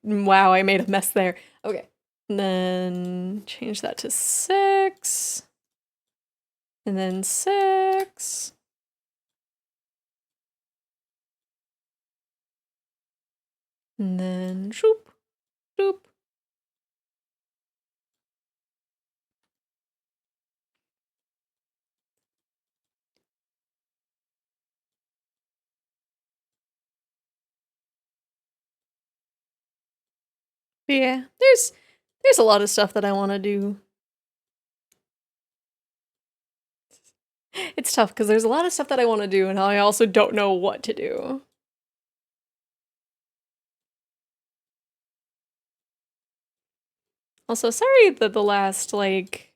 Wow, I made a mess there. Okay. And then change that to 6. And then 6. And then shoop, shoop. But yeah, there's a lot of stuff that I want to do. It's tough because there's a lot of stuff that I want to do, and I also don't know what to do. Also, sorry that the last, like,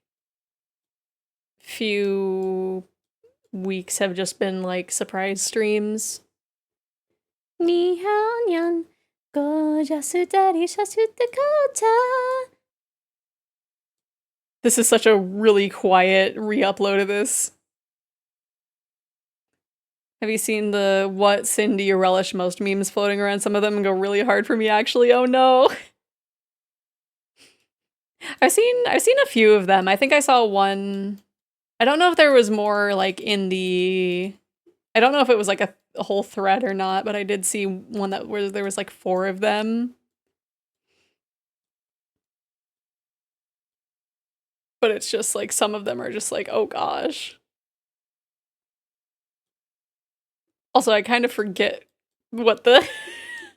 few weeks have just been, like, surprise streams. This is such a really quiet re-upload of this. Have you seen the what sin do you relish most memes floating around? Some of them go really hard for me, actually. Oh no. I've seen a few of them. I think I saw one. I don't know if there was more like in the I don't know if it was like a whole thread or not, but I did see one that where there was like 4 of them. But it's just like some of them are just like, oh gosh. Also, I kind of forget what the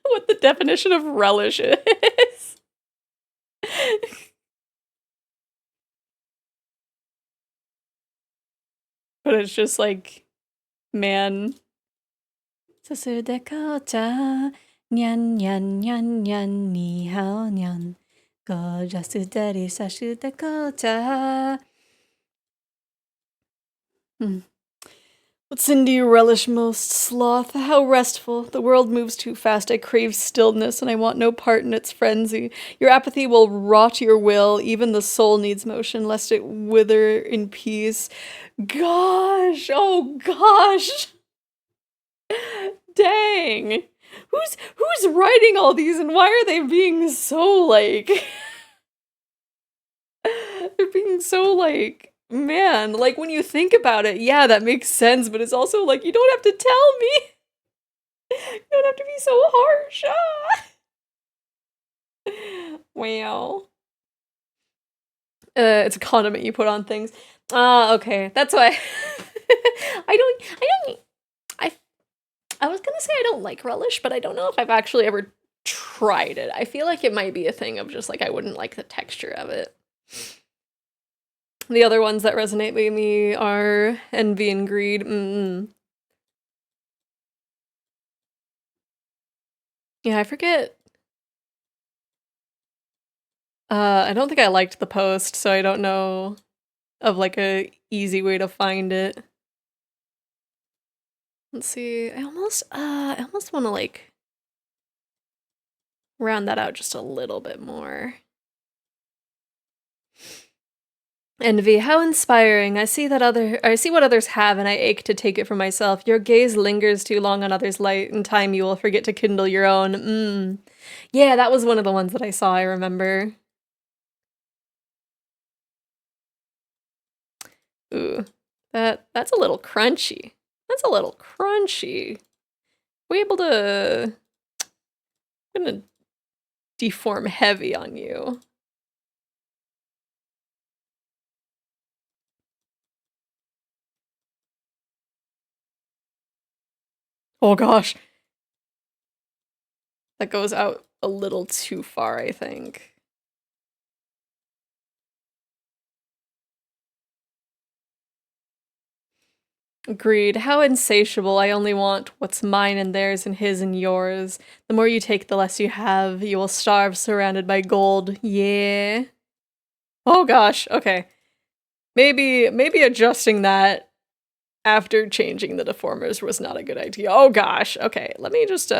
what the definition of relish is. But it's just like, man. Sasudekota, nyan nyan nyan nyan, ni hao nyan. Gojasuderi sasudekota. What sin do you relish most? Sloth. How restful. The world moves too fast. I crave stillness, and I want no part in its frenzy. Your apathy will rot your will. Even the soul needs motion, lest it wither in peace. Gosh. Oh, gosh. Dang. Who's writing all these, and why are they being so, like... They're being so, like... Man, like, when you think about it, yeah, that makes sense, but it's also like, you don't have to tell me! You don't have to be so harsh! Ah! Wow. It's a condiment you put on things. Ah, okay. That's why... I was gonna say I don't like relish, but I don't know if I've actually ever tried it. I feel like it might be a thing of just, like, I wouldn't like the texture of it. The other ones that resonate with me are envy and greed. Yeah, I forget. I don't think I liked the post, so I don't know of like a easy way to find it. Let's see. I almost want to like round that out just a little bit more. Envy, how inspiring. I see what others have and I ache to take it for myself. Your gaze lingers too long on others' light. In time you will forget to kindle your own. Yeah, that was one of the ones that I saw, I remember. Ooh. That's a little crunchy. That's a little crunchy. We able to... I'm gonna deform heavy on you. Oh gosh. That goes out a little too far, I think. Agreed. How insatiable. I only want what's mine and theirs and his and yours. The more you take, the less you have. You will starve surrounded by gold. Yeah. Oh gosh. Okay. Maybe adjusting that after changing the deformers was not a good idea. Oh gosh. Okay. Let me just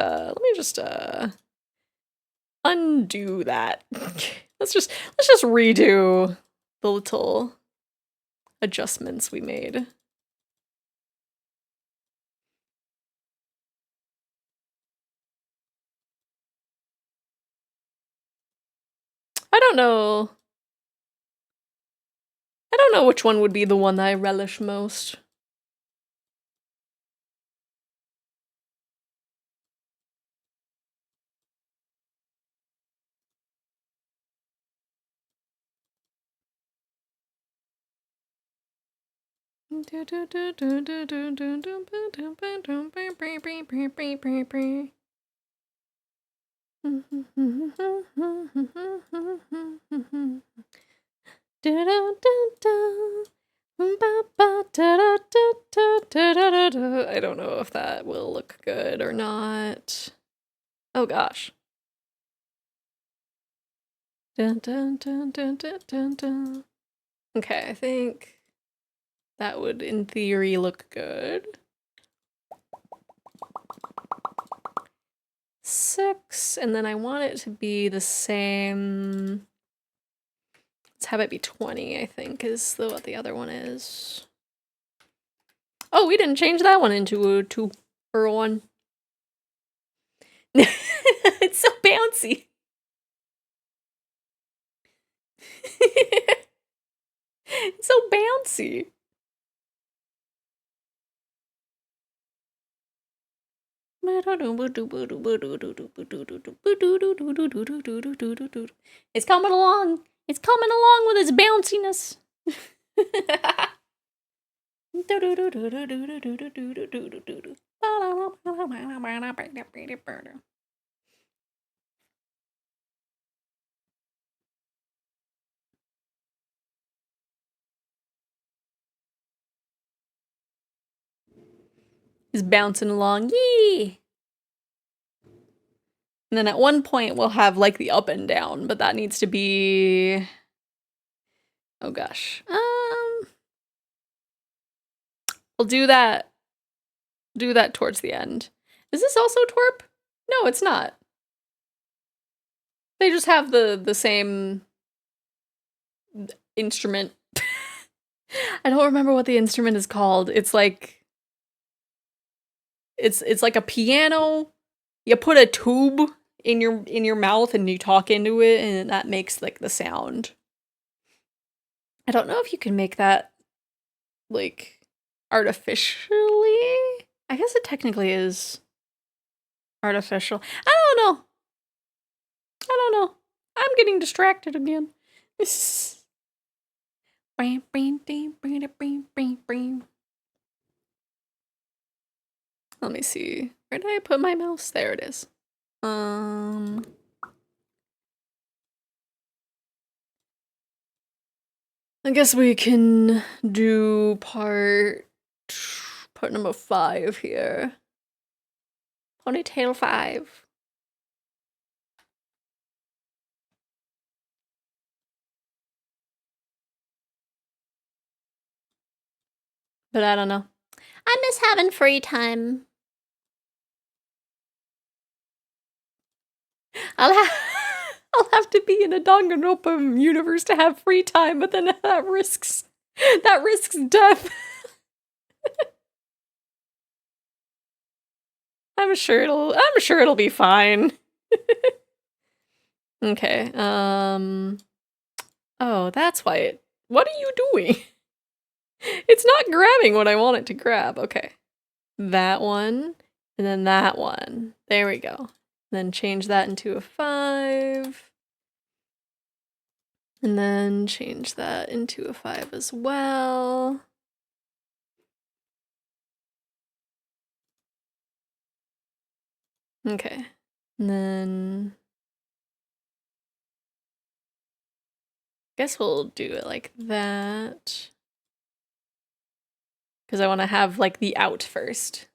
undo that. let's just redo the little adjustments we made. I don't know which one would be the one that I relish most. I don't know if that will look good or not. Oh gosh. Dun, dun, dun, dun, dun, dun, dun. Okay, I think that would, in theory, look good. 6, and then I want it to be the same. Let's have it be 20, I think, is what the other one is. Oh, we didn't change that one into a 2 or a 1. It's so bouncy. It's so bouncy. It's coming along. It's coming along with its bounciness. It's bouncing along. Yee! And then at one point we'll have like the up and down, but that needs to be, oh gosh. We'll do that towards the end. Is this also twerp? No, it's not. They just have the same instrument. I don't remember what the instrument is called. It's like it's like a piano. You put a tube in your mouth and you talk into it and that makes like the sound. I don't know if you can make that like artificially. I guess it technically is artificial. I don't know. I don't know. I'm getting distracted again. Let me see. Where did I put my mouse? There it is. I guess we can do part number 5 here. Ponytail 5. But I don't know. I miss having free time. I'll have to be in a Danganronpa universe to have free time, but then that risks death. I'm sure it'll be fine. Okay. Oh, that's why what are you doing? It's not grabbing what I want it to grab. Okay. That one, and then that one. There we go. Then change that into a 5. And then change that into a 5 as well. Okay. And then guess we'll do it like that. Because I want to have like the out first.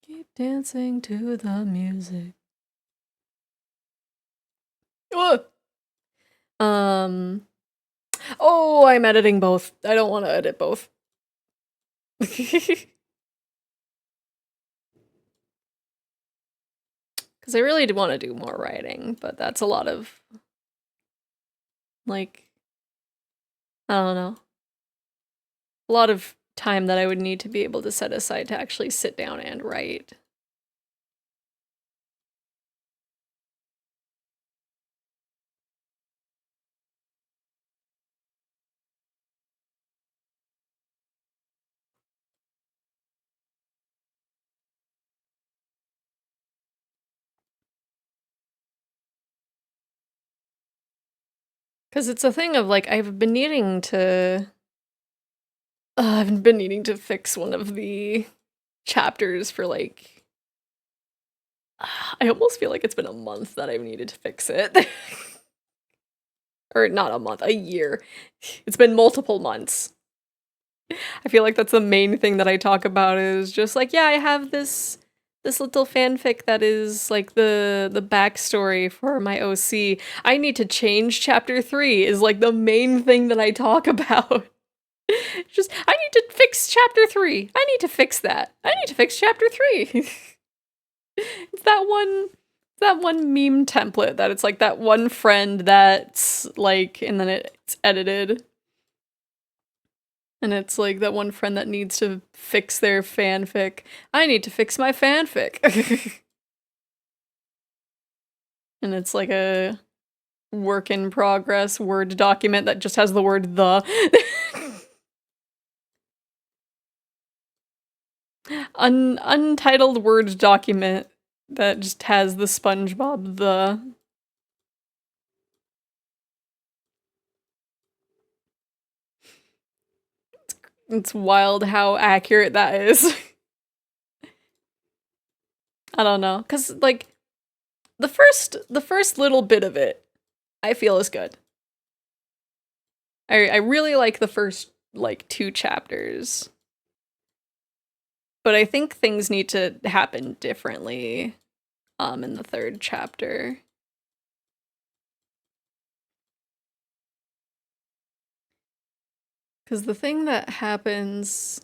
Keep dancing to the music. Oh, oh, I'm editing both. I don't want to edit both. Because I really do want to do more writing, but that's a lot of, like, I don't know. A lot of time that I would need to be able to set aside to actually sit down and write. Because it's a thing of, like, I've been needing to fix one of the chapters for, like, I almost feel like it's been a month that I've needed to fix it. Or not a month, a year. It's been multiple months. I feel like that's the main thing that I talk about is just like, yeah, I have this little fanfic that is like the backstory for my OC. I need to change chapter 3 is like the main thing that I talk about. Just I need to fix chapter 3. I need to fix that. I need to fix chapter 3. It's that one meme template that it's like that one friend that's like and then it's edited. And it's like that one friend that needs to fix their fanfic. I need to fix my fanfic. And it's like a work in progress Word document that just has the word the. Untitled Word document that just has the SpongeBob the. It's wild how accurate that is. I don't know, cause like the first little bit of it, I feel is good. I really like the first like 2 chapters, but I think things need to happen differently, in the 3rd chapter. Cause the thing that happens.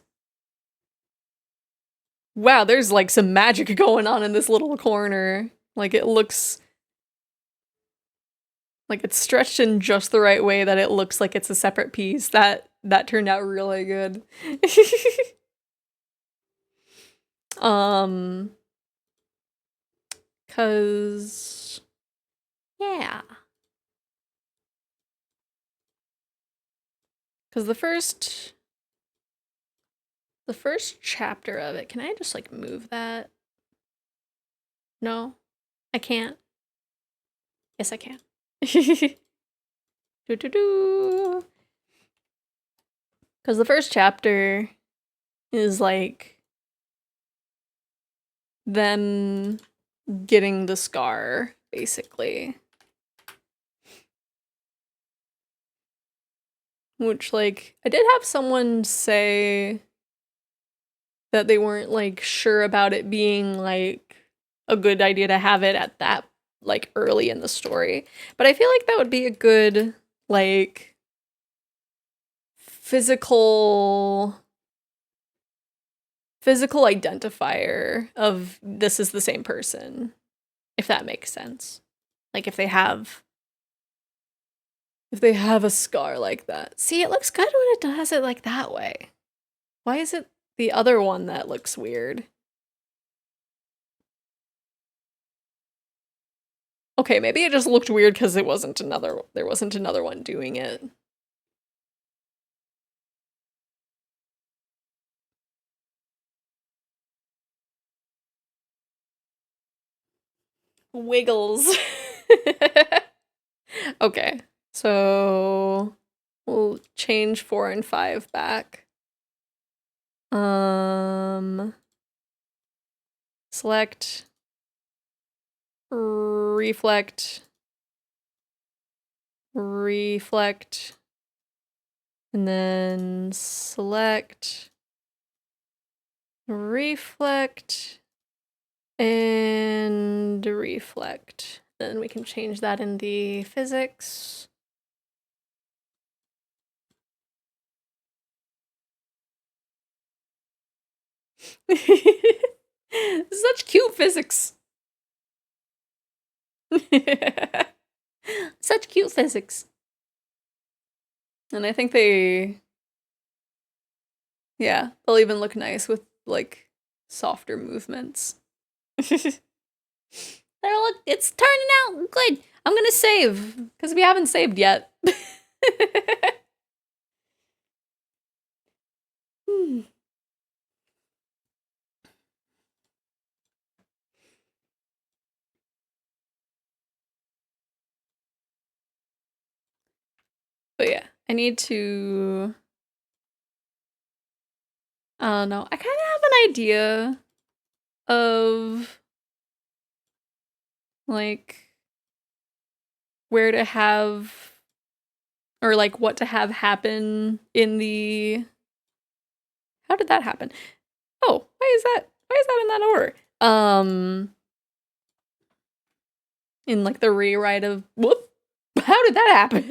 Wow, there's like some magic going on in this little corner. Like it looks like it's stretched in just the right way that it looks like it's a separate piece. That turned out really good. um cuz yeah. Cuz the first chapter of it, can I just like move that? No. I can't. Yes, I can. Do do do. Cuz the first chapter is like them getting the scar, basically. Which, like, I did have someone say that they weren't, like, sure about it being, like, a good idea to have it at that, like, early in the story. But I feel like that would be a good, like, physical identifier of this is the same person, if that makes sense. Like, if they have a scar like that. See, it looks good when it does it like that way. Why is it the other one that looks weird? Okay, maybe it just looked weird because there wasn't another one doing it. Wiggles. Okay, so we'll change 4 and 5 back. Select, reflect, and then select, reflect, and reflect. Then we can change that in the physics. Such cute physics. Such cute physics. And I think yeah, they'll even look nice with like softer movements. It's turning out good. I'm gonna save because we haven't saved yet. I need to, I don't know. I kind of have an idea of like where to have or like what to have happen in the how did that happen? Oh, why is that in that order? In like the rewrite of whoop. How did that happen?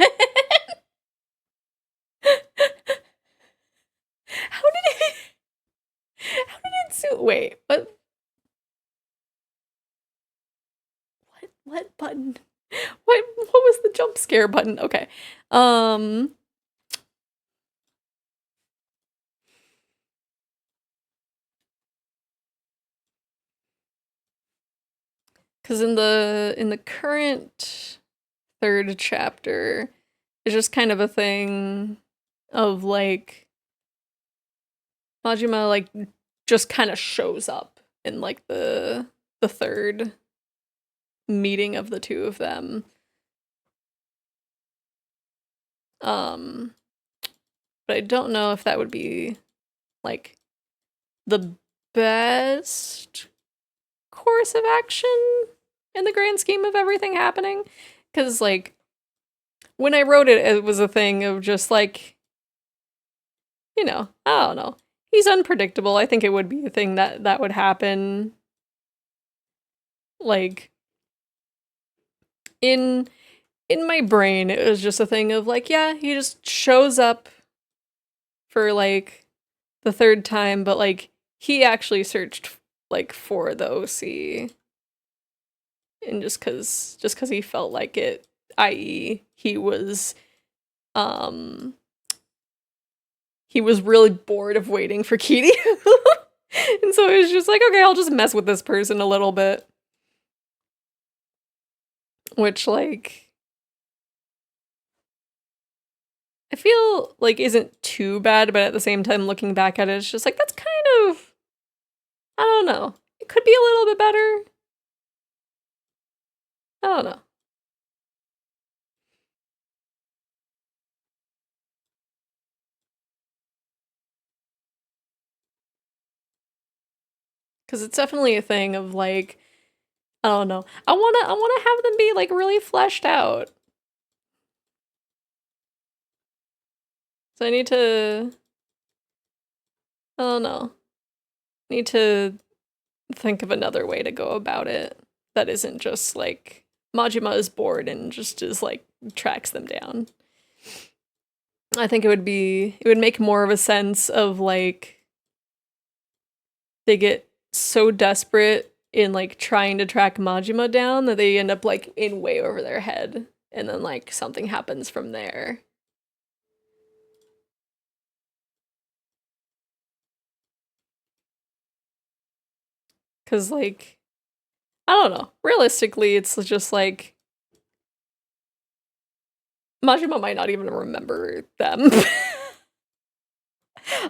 How did it how did it wait, what button? What was the jump scare button? Okay. Cuz in the current third chapter, it's just kind of a thing of like Majima like just kind of shows up in like the third meeting of the two of them. Um but I don't know if that would be like the best course of action in the grand scheme of everything happening, cuz like when I wrote it, it was a thing of just like, you know, I don't know. He's unpredictable. I think it would be a thing that would happen like in my brain. It was just a thing of like, yeah, he just shows up for like the third time, but like he actually searched like for the OC and just cuz he felt like it, i.e. Um he was really bored of waiting for Kitty. And so it was just like, okay, I'll just mess with this person a little bit. Which, like, I feel like isn't too bad, but at the same time, looking back at it, it's just like, that's kind of, I don't know. It could be a little bit better. I don't know. Because it's definitely a thing of like, I don't know. I wanna have them be like really fleshed out. So I need to, I don't know. Need to think of another way to go about it that isn't just like Majima is bored and just is like tracks them down. I think it would make more of a sense of like they get so desperate in like trying to track Majima down that they end up like in way over their head and then like something happens from there. Cause like I don't know. Realistically, it's just like Majima might not even remember them.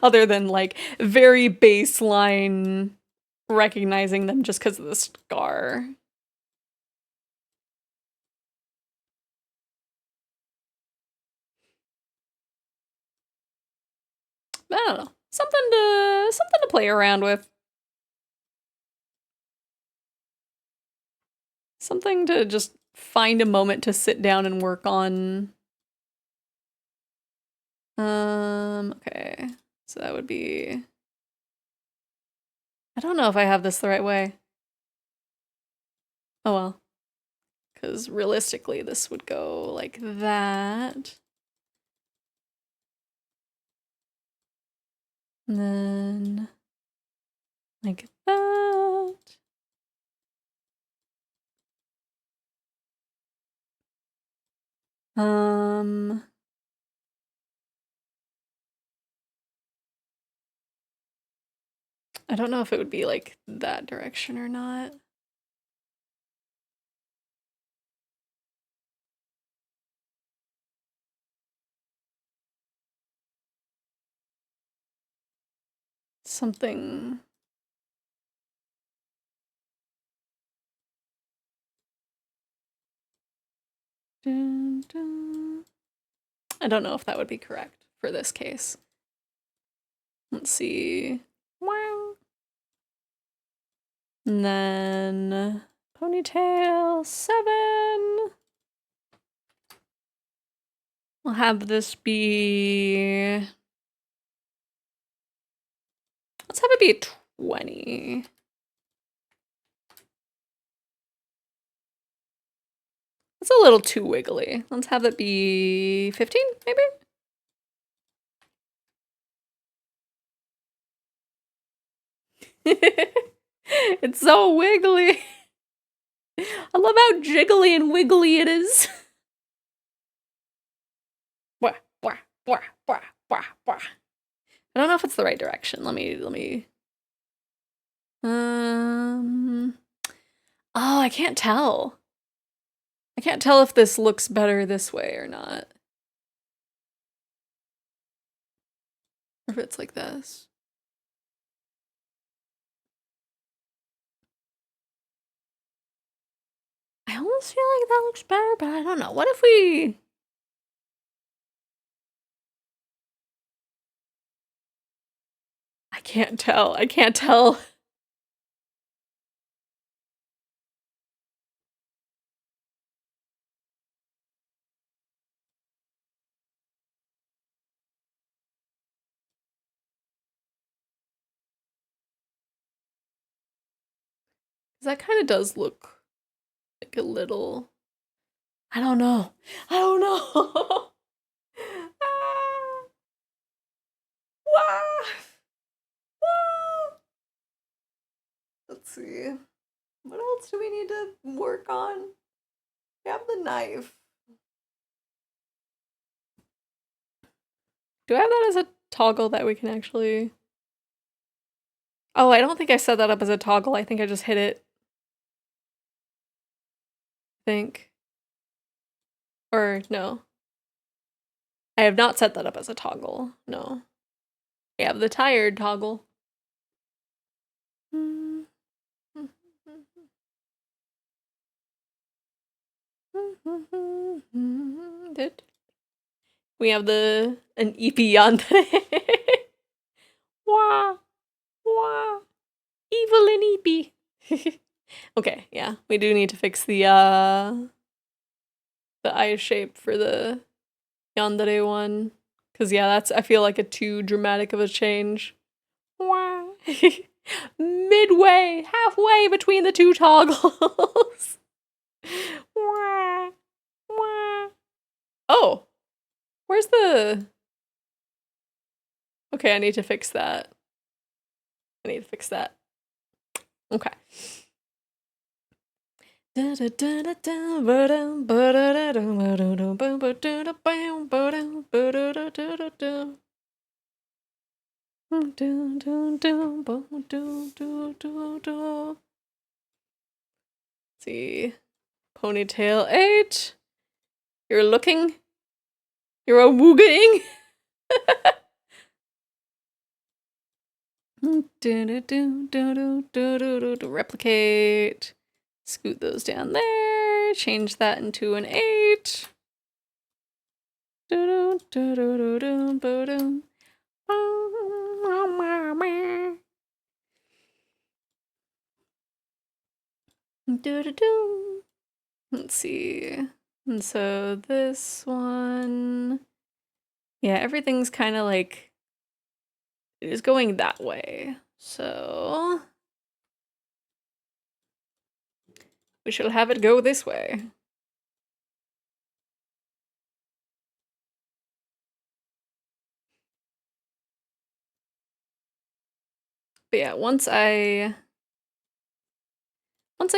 Other than like very baseline recognizing them just because of the scar. I don't know. Something to play around with. Something to just find a moment to sit down and work on. Okay. So that would be I don't know if I have this the right way. Oh well. Because realistically, this would go like that. And then like that. Um, I don't know if it would be like that direction or not. Something. Dun, dun. I don't know if that would be correct for this case. Let's see. Wow. And then ponytail 7. We'll have this be, let's have it be 20. It's a little too wiggly. Let's have it be 15, maybe? It's so wiggly. I love how jiggly and wiggly it is. Wah, wah, wah, wah, wah, wah. I don't know if it's the right direction. Let me. Oh, I can't tell. I can't tell if this looks better this way or not. Or if it's like this. I almost feel like that looks better, but I don't know. What if we... I can't tell. I can't tell. That kind of does look like a little... I don't know. I don't know. Ah. Wow. Wow. Let's see. What else do we need to work on? We have the knife. Do I have that as a toggle that we can actually... Oh, I don't think I set that up as a toggle. I think I just hit it. I think. Or no. I have not set that up as a toggle. No. We have the tired toggle. We have an EP on the Wah, wah, evil and EP. Okay, yeah, we do need to fix the eye shape for the yandere one. Cause yeah, that's, I feel like, a too dramatic of a change. Wah. Midway, halfway between the two toggles. Wah, wah. Oh, where's the... Okay, I need to fix that. I need to fix that. Okay. See, ponytail 8. You're looking. You're a wooging. Replicate. Scoot those down there. Change that into an 8. Let's see. And so this one, yeah, everything's kind of like, it is going that way. So we shall have it go this way. But yeah, once I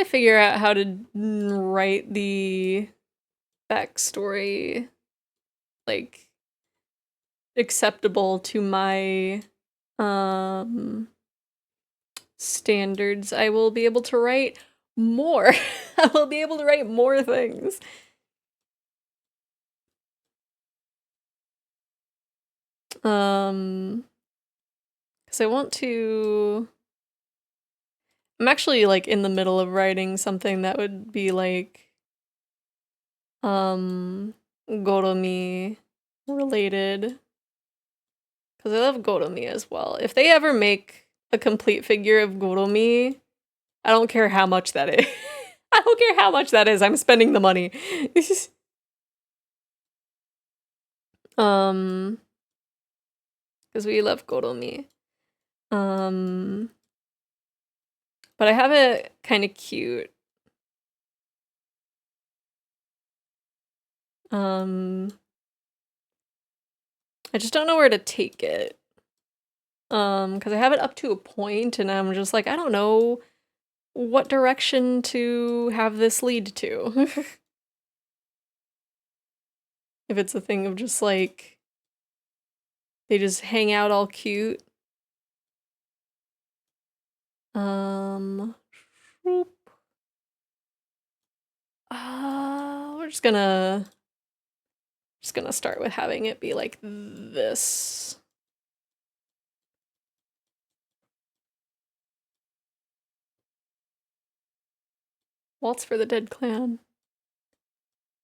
figure out how to write the backstory, like, acceptable to my standards, I will be able to write more. I will be able to write more things. Because I want to... I'm actually, like, in the middle of writing something that would be, like, Goromi related. Because I love Goromi as well. If they ever make a complete figure of Goromi, I don't care how much that is. I don't care how much that is. I'm spending the money. Because we love Goromi. But I have it kind of cute. I just don't know where to take it. Because I have it up to a point, and I'm just like, I don't know what direction to have this lead to. If it's a thing of just like, they just hang out all cute. Whoop. We're just gonna start with having it be like this. Waltz for the Dead Clan.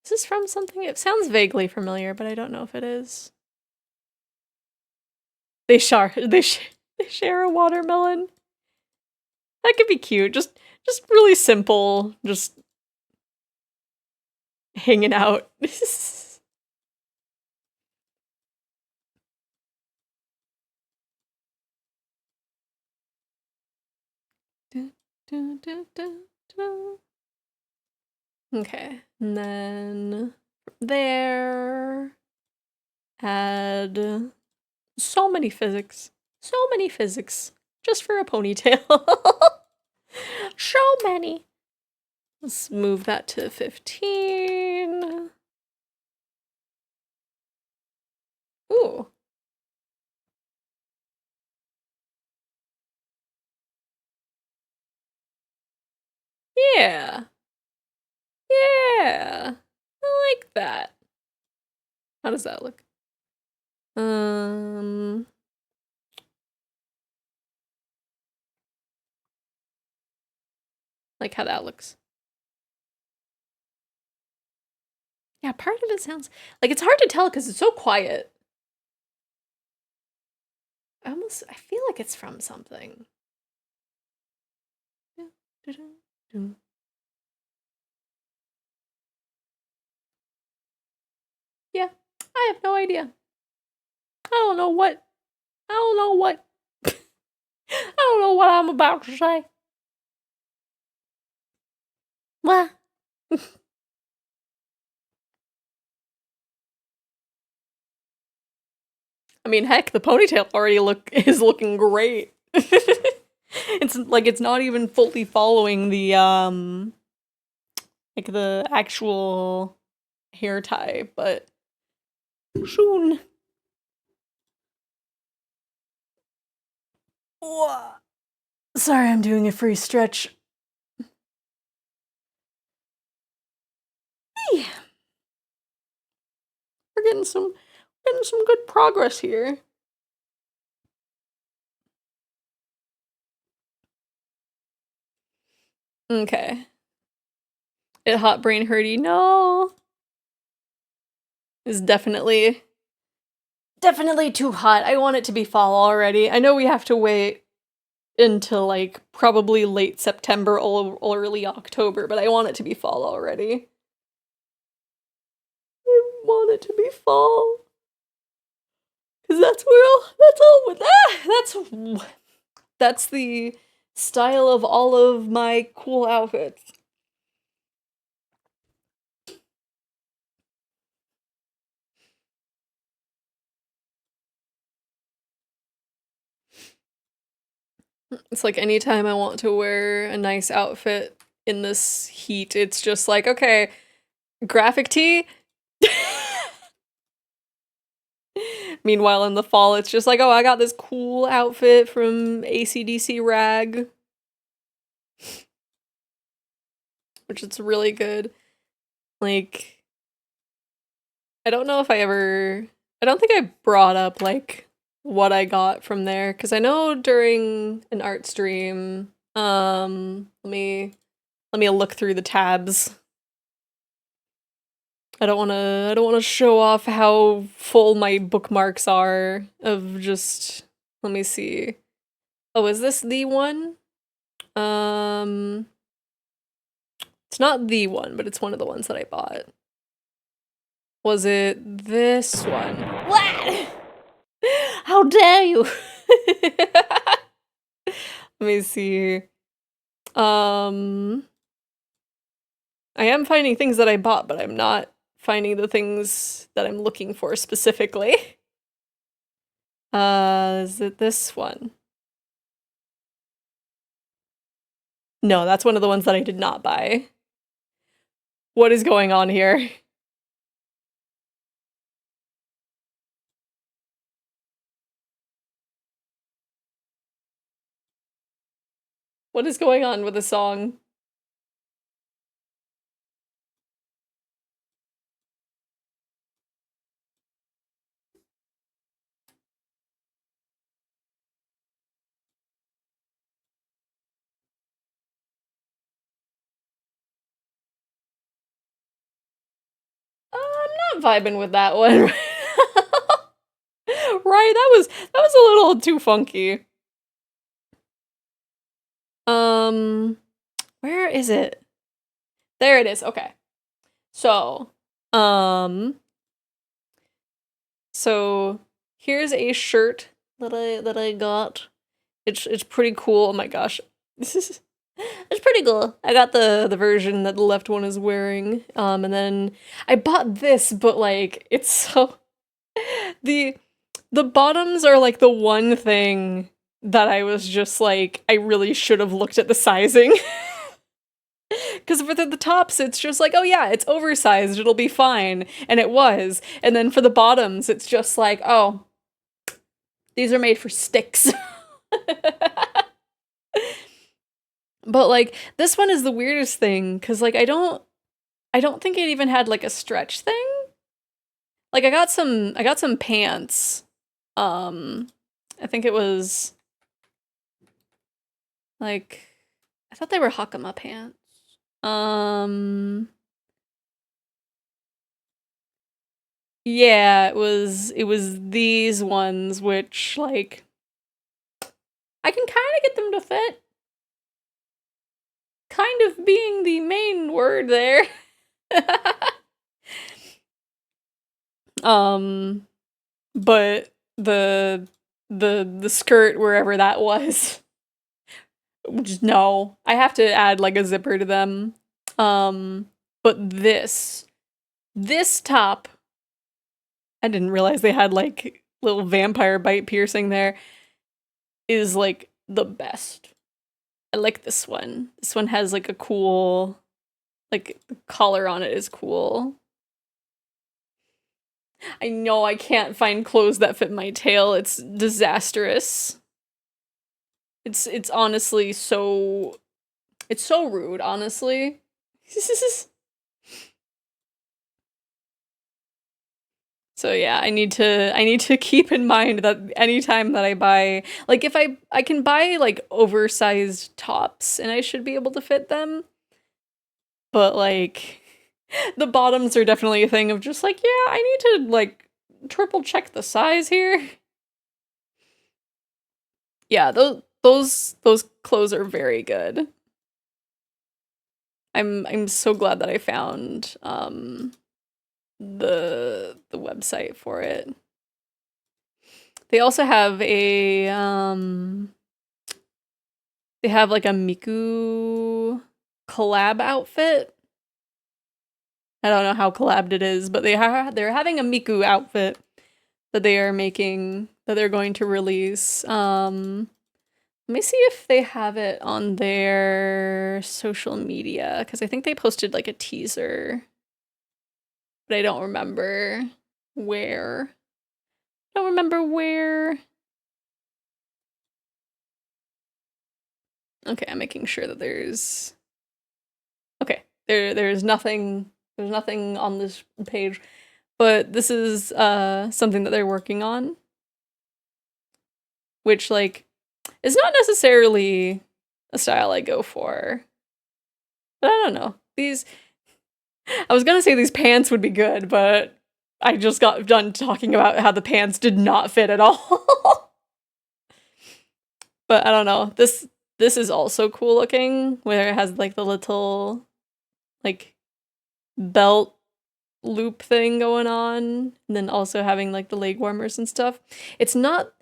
Is this from something? It sounds vaguely familiar, but I don't know if it is. They share a watermelon. That could be cute. Just really simple. Just hanging out. Okay, and then from there, add so many physics. So many physics. Just for a ponytail. So many. Let's move that to 15. Ooh. Yeah. Yeah. I like that. How does that look? Like how that looks. Yeah, part of it sounds like it's hard to tell because it's so quiet. I feel like it's from something. Yeah, I have no idea. I don't know what. I don't know what. I don't know what I'm about to say. What? I mean, heck, the ponytail already is looking great. It's like it's not even fully following the like the actual hair tie, but soon. Sorry, I'm doing a free stretch. Hey. We're getting some good progress here. Okay. It hot brain hurty. No. It's definitely too hot. I want it to be fall already. I know we have to wait until like probably late September or early October, but I want it to be fall already. I want it to be fall. Cause that's the style of all of my cool outfits. It's like anytime I want to wear a nice outfit in this heat, it's just like, okay, graphic tee. Meanwhile, in the fall, it's just like, oh, I got this cool outfit from AC/DC Rag. Which is really good. Like, I don't know if I don't think I brought up, like, what I got from there, because I know during an art stream, let me look through the tabs. I don't wanna show off how full my bookmarks are of just, let me see. Oh, is this the one? Um, it's not the one, but it's one of the ones that I bought. Was it this one? What? How dare you? Let me see. I am finding things that I bought, but I'm not finding the things that I'm looking for specifically. Is it this one? No, that's one of the ones that I did not buy. What is going on here? What is going on with the song? I'm not vibing with that one. Right, that was a little too funky. Um, where is it? There it is. Okay. So, um, so here's a shirt that I got. It's pretty cool. Oh my gosh. It's pretty cool. I got the version that the left one is wearing. And then I bought this, but like it's so the the bottoms are like the one thing that I was just like I really should have looked at the sizing. Because for the tops, it's just like, oh yeah, it's oversized, it'll be fine. And it was. And then for the bottoms, it's just like, oh, these are made for sticks. But like this one is the weirdest thing cuz like I don't think it even had like a stretch thing. Like I got some pants. Um I think it was like I thought they were Hakama pants. Um yeah, it was these ones which like I can kind of get them to fit. Kind of being the main word there. um but the skirt wherever that was, just no. I have to add like a zipper to them. But this top, I didn't realize they had like little vampire bite piercing there, is like the best. I like this one. This one has like a cool, like the collar on it is cool. I know I can't find clothes that fit my tail. It's disastrous. It's honestly so it's so rude, honestly. So yeah, I need to keep in mind that anytime that I buy like if I can buy like oversized tops and I should be able to fit them, but like the bottoms are definitely a thing of just like, yeah, I need to like triple check the size here. Yeah, those clothes are very good. I'm so glad that I found the website for it. They also have a they have like a Miku collab outfit. I don't know how collabed it is, but they're having a Miku outfit that they are making that they're going to release. Let me see if they have it on their social media because I think they posted like a teaser, but I don't remember where. I don't remember where. Okay, I'm making sure that there's okay. There's nothing on this page, but this is something that they're working on, which like is not necessarily a style I go for. But I don't know. I was gonna say these pants would be good, but I just got done talking about how the pants did not fit at all. But I don't know. This is also cool looking, where it has like the little like belt loop thing going on, and then also having like the leg warmers and stuff. It's not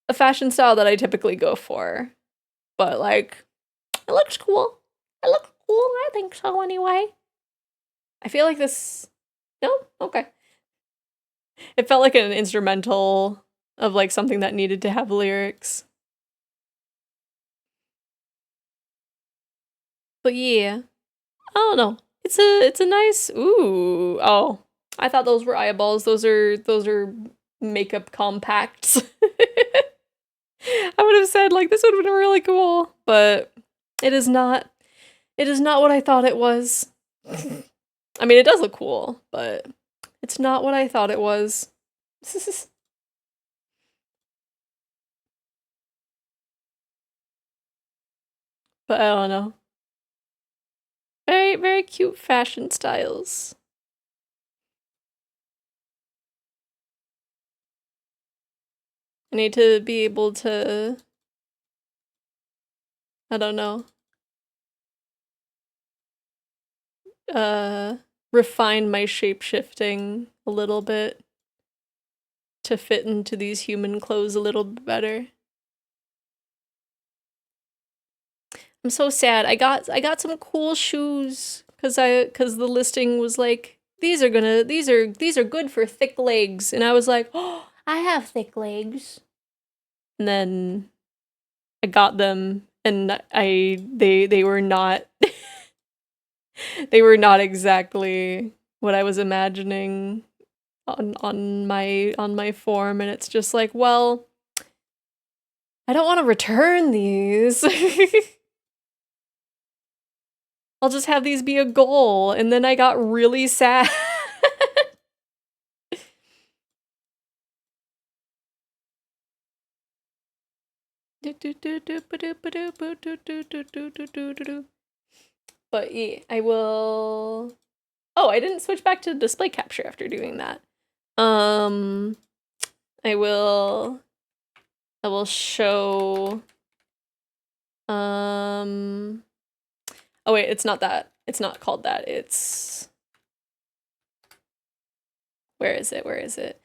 a fashion style that I typically go for, but like it looks cool. It looks cool. I think so anyway. I feel like this. No? Okay. It felt like an instrumental of like something that needed to have lyrics. But yeah, I don't know. It's a nice ooh. Oh, I thought those were eyeballs. Those are makeup compacts. I would have said like this would have been really cool, but it is not. It is not what I thought it was. I mean, it does look cool, but it's not what I thought it was. But I don't know. Very, very cute fashion styles. I need to be able to, I don't know, uh, refine my shape shifting a little bit to fit into these human clothes a little bit better. I'm so sad. I got some cool shoes cuz the listing was like these are good for thick legs, and I was like, "Oh, I have thick legs." And then I got them and they were not they were not exactly what I was imagining on my form, and it's just like, well, I don't want to return these. I'll just have these be a goal, and then I got really sad. But yeah, I will. Oh, I didn't switch back to display capture after doing that. Um, I will. I will show. Um. Oh wait, it's not that. It's not called that. It's. Where is it? Where is it?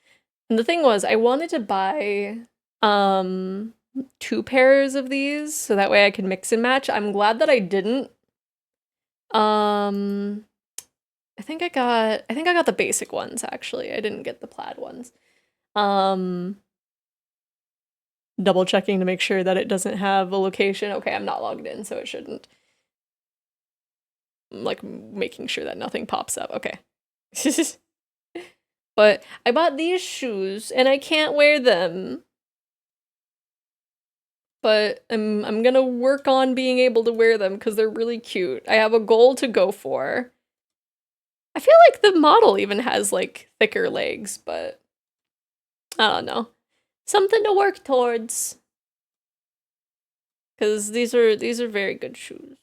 And the thing was, I wanted to buy um 2 pairs of these so that way I could mix and match. I'm glad that I didn't. Um I think I got the basic ones actually. I didn't get the plaid ones. Um Double checking to make sure that it doesn't have a location. Okay, I'm not logged in, so it shouldn't. I'm, like making sure that nothing pops up. Okay. But I bought these shoes and I can't wear them. But I'm gonna work on being able to wear them because they're really cute. I have a goal to go for. I feel like the model even has like thicker legs, but I don't know. Something to work towards. Because these are very good shoes.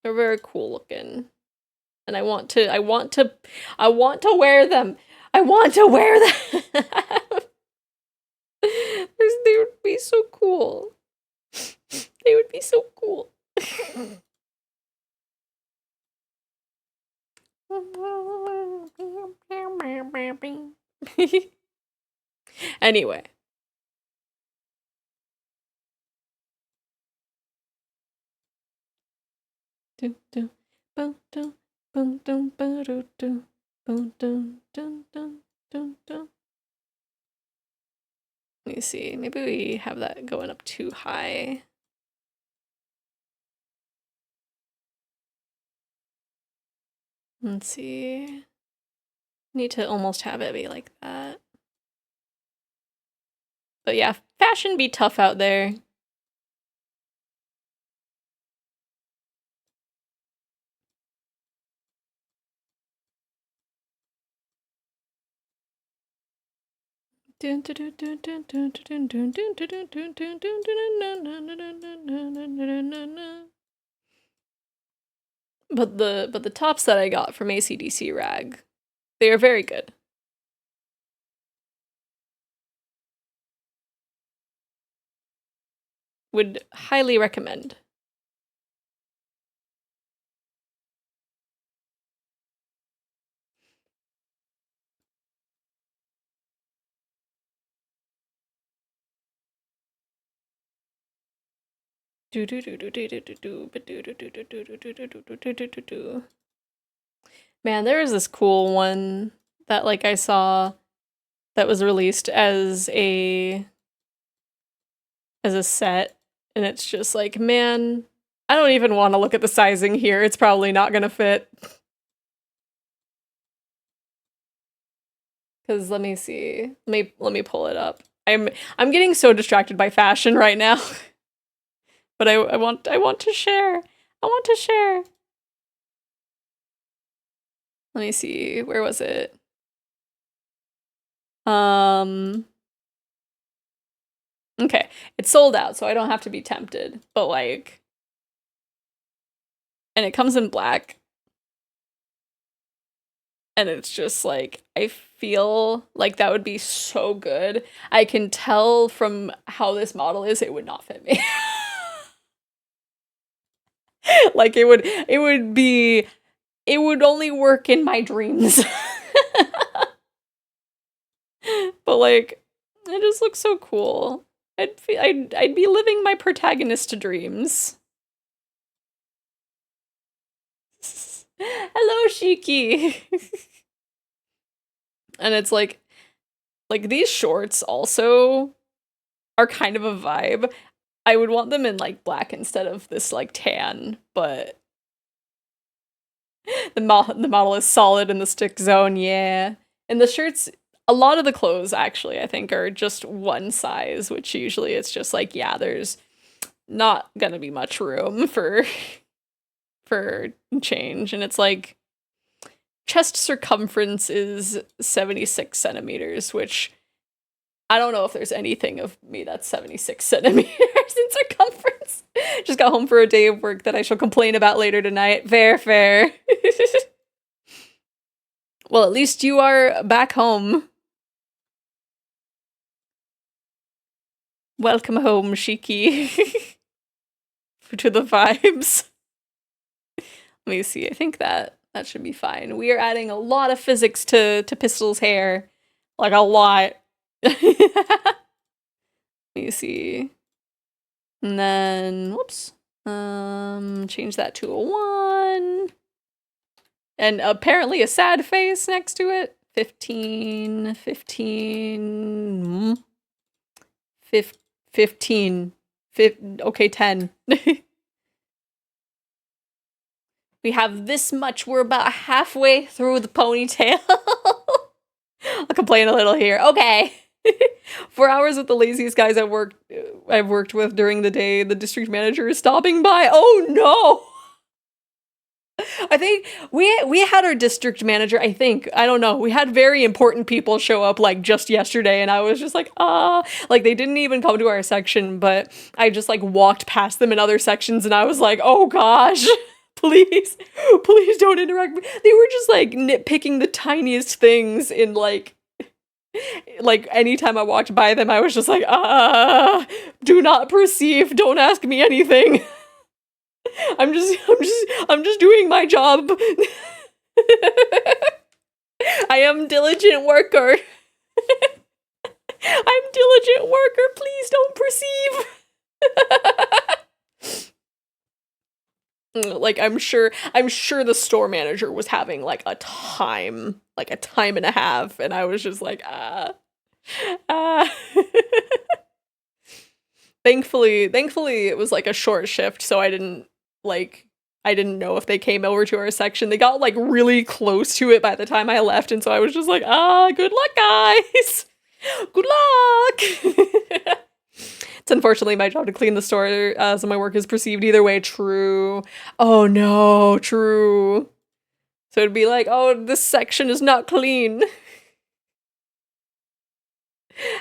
They're very cool looking. And I want to wear them. I want to wear them. They would be so cool. They would be so cool. Anyway. Let me see. Maybe we have that going up too high. Let's see. Need to almost have it be like that. But yeah, fashion be tough out there. But the tops that I got from ACDC Rag, they are very good. Would highly recommend. Man, there is this cool one that like I saw that was released as a set, and it's just like, man, I don't even want to look at the sizing here. It's probably not gonna fit. Cause let me see. Let me pull it up. I'm getting so distracted by fashion right now. But I want to share. I want to share. Let me see. Where was it? Okay. It's sold out, so I don't have to be tempted. But like, and it comes in black. And it's just like, I feel like that would be so good. I can tell from how this model is, it would not fit me. Like it would only work in my dreams. But like, it just looks so cool. I'd be living my protagonist dreams. Hello, Shiki. And it's like these shorts also are kind of a vibe. I would want them in like black instead of this like tan, but the model is solid in the stick zone, yeah. And the shirts, a lot of the clothes actually I think are just one size, which usually it's just like, yeah, there's not gonna be much room for change. And it's like chest circumference is 76 centimeters, which I don't know if there's anything of me that's 76 centimeters in circumference. Just got home for a day of work that I shall complain about later tonight. Fair. Well, at least you are back home. Welcome home, Shiki. To the vibes. Let me see. I think that should be fine. We are adding a lot of physics to Pistol's hair. Like a lot. Let me see. And then, whoops. Change that to a 1. And apparently a sad face next to it. 15. Okay, 10. We have this much. We're about halfway through the ponytail. I'll complain a little here. Okay. 4 hours with the laziest guys I've worked with during the day. The district manager is stopping by. Oh no! I think we had our district manager, I don't know, we had very important people show up like just yesterday, and I was just like, like they didn't even come to our section, but I just like walked past them in other sections, and I was like, oh gosh, please don't interrupt me. They were just like nitpicking the tiniest things in like anytime I walked by them, I was just like, do not perceive, don't ask me anything. I'm just doing my job. I am diligent worker. I'm diligent worker. Please don't perceive. Like I'm sure the store manager was having like a time and a half, and I was just like, Thankfully it was like a short shift, so I didn't know if they came over to our section. They got like really close to it by the time I left, and so I was just like, good luck, guys. Good luck. It's unfortunately my job to clean the store, so my work is perceived either way. True. Oh no, true. So it'd be like, oh, this section is not clean.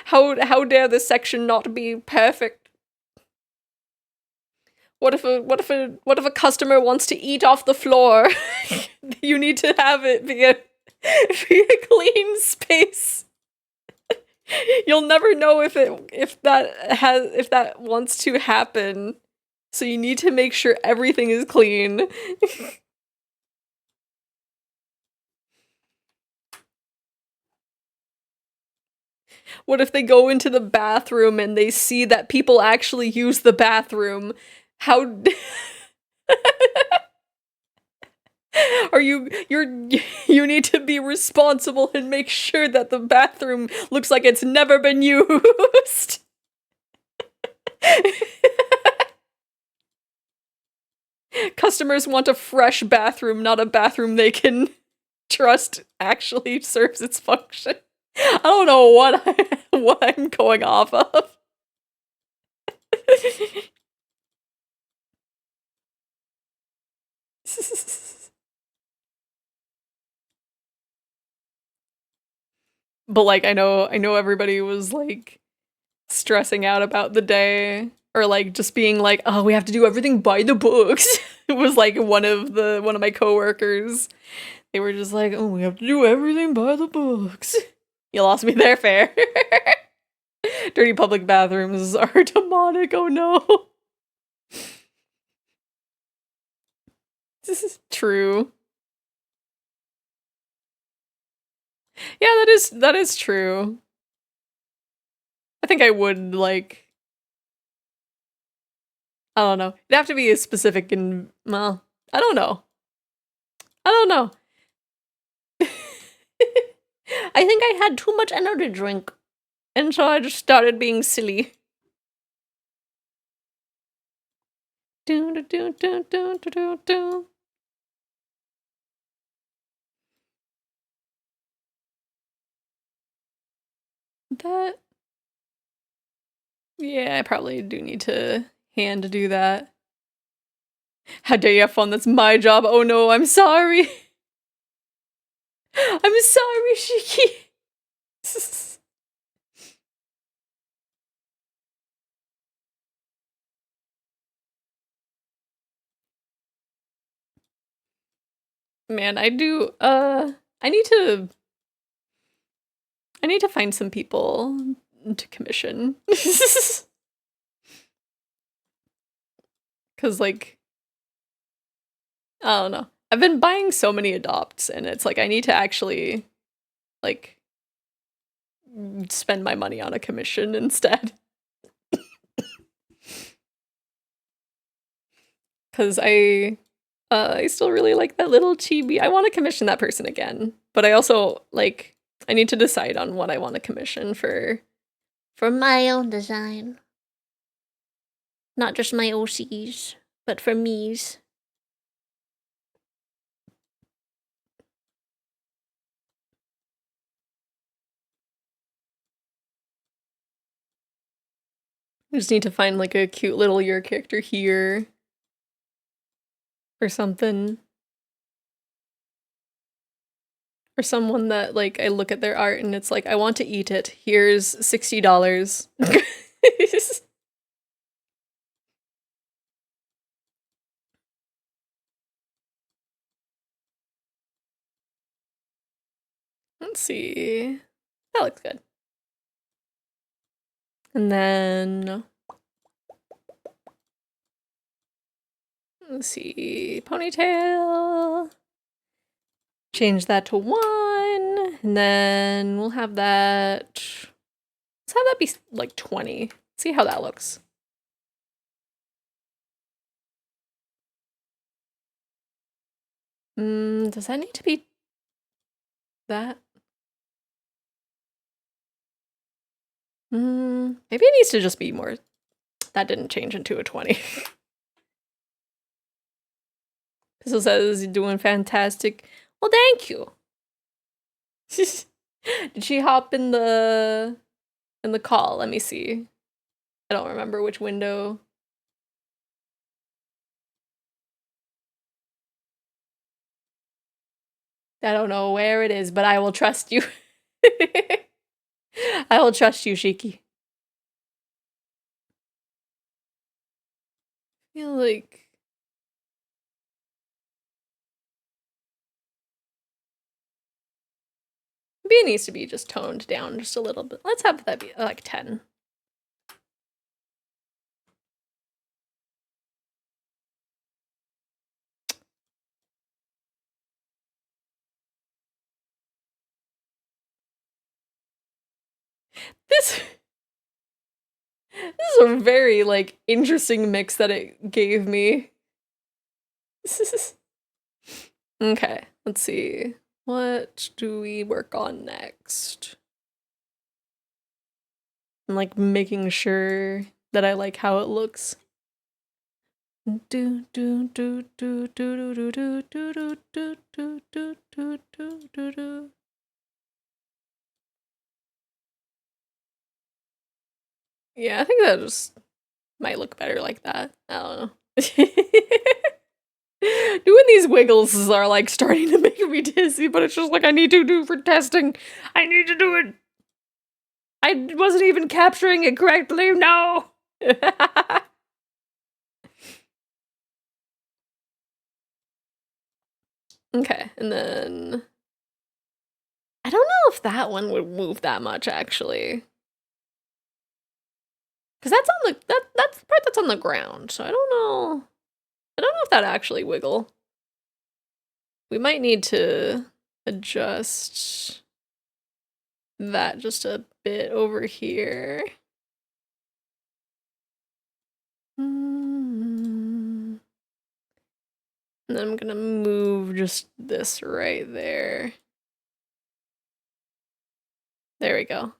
How dare this section not be perfect? What if a customer wants to eat off the floor? You need to have it be a clean space. You'll never know if that wants to happen. So you need to make sure everything is clean. What if they go into the bathroom and they see that people actually use the bathroom? How you need to be responsible and make sure that the bathroom looks like it's never been used. Customers want a fresh bathroom, not a bathroom they can trust actually serves its function. I don't know what I'm going off of. But like I know everybody was like stressing out about the day or like just being like, "Oh, we have to do everything by the books." It was like one of my coworkers. They were just like, "Oh, we have to do everything by the books." You lost me there, fair. Dirty public bathrooms are demonic, oh no. This is true. Yeah, that is true. I think I would like I don't know. It'd have to be a specific and well, I don't know. I don't know. I think I had too much energy drink. And so I just started being silly. Do do do do do do do. That yeah, I probably do need to hand do that. How dare you have fun? That's my job. Oh no, I'm sorry. I'm sorry, Shiki. Man, I do I need to find some people to commission. Cause like I don't know. I've been buying so many adopts and it's like I need to actually like spend my money on a commission instead. Cause I still really like that little chibi. I want to commission that person again. But I also like I need to decide on what I want to commission for my own design. Not just my OCs, but for me's. I just need to find like a cute little your character here or something. Or someone that like I look at their art and it's like I want to eat it. Here's $60. Let's see. That looks good. And then let's see, ponytail. Change that to 1, and then we'll have that. Let's have that be like 20. See how that looks. Does that need to be that? Maybe it needs to just be more. That didn't change into a 20. Pistol says you're doing fantastic. Well, thank you. Did she hop in the call? Let me see. I don't remember which window. I don't know where it is, but I will trust you. I will trust you, Shiki. feel like maybe it needs to be just toned down just a little bit. Let's have that be like 10. This is a very like interesting mix that it gave me. Okay, let's see. What do we work on next? I'm like making sure that I like how it looks. Do do do do do do do do do do do do do do do. Yeah, I think that just might look better like that. I don't know. Doing these wiggles are like starting to make me dizzy, but it's just like I need to do for testing. I need to do it. I wasn't even capturing it correctly. No. Okay, and then I don't know if that one would move that much actually. Cause that's on the that's the part that's on the ground, so I don't know. I don't know if that actually wiggle. We might need to adjust that just a bit over here. And then I'm gonna move just this right there. There we go.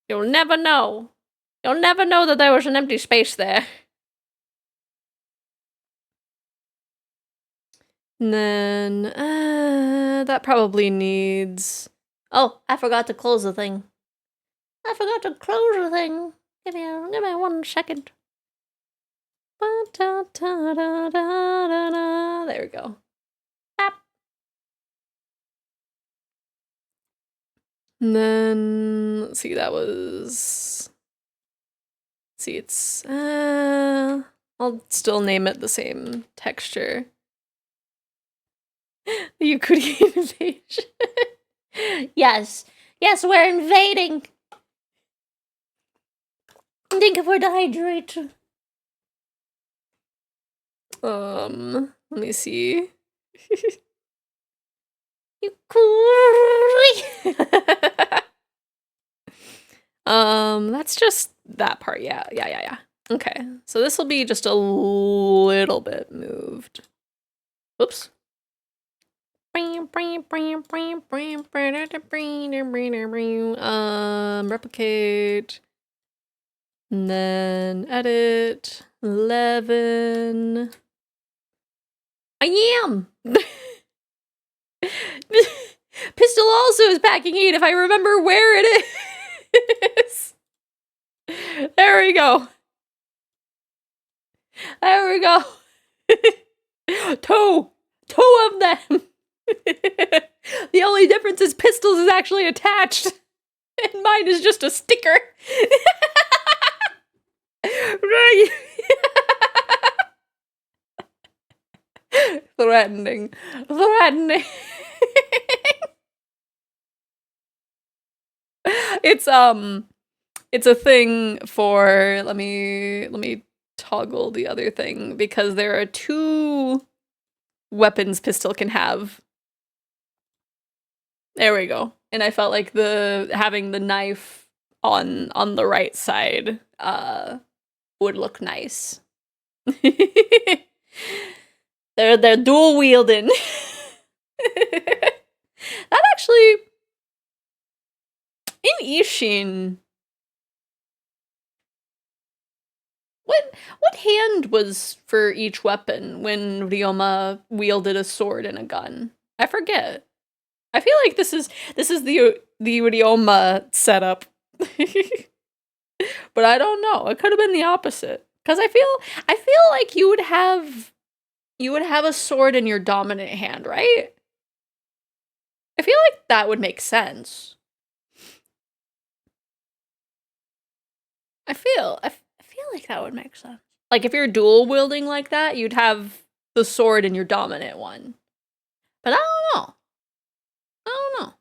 You'll never know. You'll never know that there was an empty space there. And then, that probably needs... Oh, I forgot to close the thing. I forgot to close the thing. Give me 1 second. There we go. Bap. And then, let's see, that was... Let's see, it's... I'll still name it the same texture. The Euclidean invasion. Yes. Yes, we're invading. I think if we're dehydrated. Let me see. That's just that part. Yeah. Okay, so this will be just a little bit moved. Oops. Replicate. And then edit. 11. I am! Pistol also is packing 8 if I remember where it is. There we go. There we go. Two of them. The only difference is Pistols is actually attached. And mine is just a sticker. Right. Threatening. It's a thing for, let me toggle the other thing because there are 2 weapons Pistol can have. There we go. And I felt like having the knife on the right side would look nice. They're dual wielding. That actually in Ishin, what hand was for each weapon when Ryoma wielded a sword and a gun? I forget. I feel like this is the Ryoma setup. But I don't know. It could have been the opposite. Cuz I feel like you would have a sword in your dominant hand, right? I feel like that would make sense. I feel like that would make sense. Like if you're dual wielding like that, you'd have the sword in your dominant one. But I don't know. I don't know.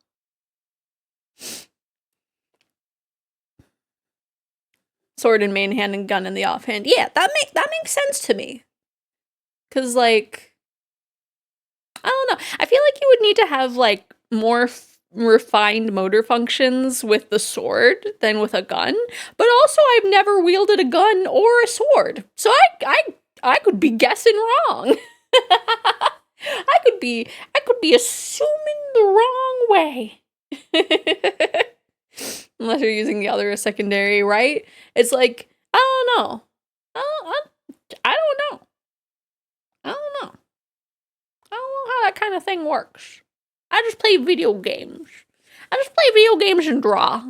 Sword in main hand and gun in the offhand. Yeah, that makes sense to me. Cause like, I don't know. I feel like you would need to have like more refined motor functions with the sword than with a gun. But also, I've never wielded a gun or a sword, so I could be guessing wrong. I could be assuming the wrong way. Unless you're using the other as secondary, right? It's like, I don't know. I don't know. I don't know. I don't know how that kind of thing works. I just play video games. I just play video games and draw.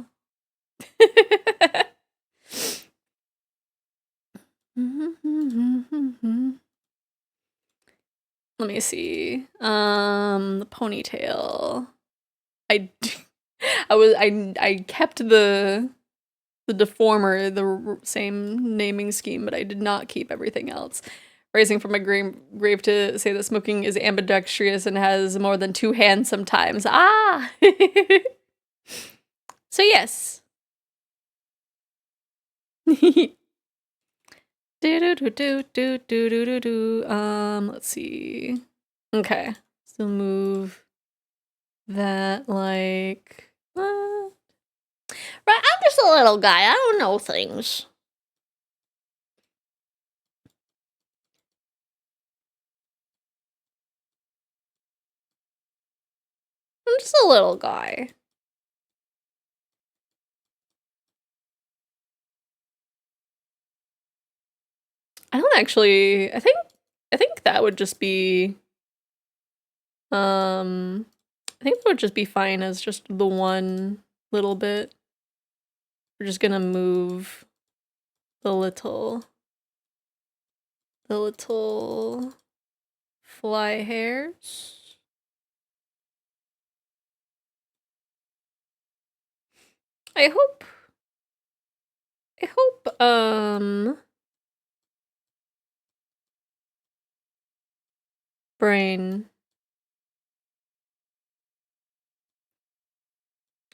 Let me see. The ponytail. I kept the deformer, the same naming scheme, but I did not keep everything else. Rising from my grave to say that smoking is ambidextrous and has more than 2 hands sometimes. Ah! So yes. Let's see. Okay. So move that like what? Right, I'm just a little guy. I don't know things. I'm just a little guy. I don't actually. I think that would just be. I think that would just be fine as just the one little bit. We're just gonna move the little fly hairs. I hope brain.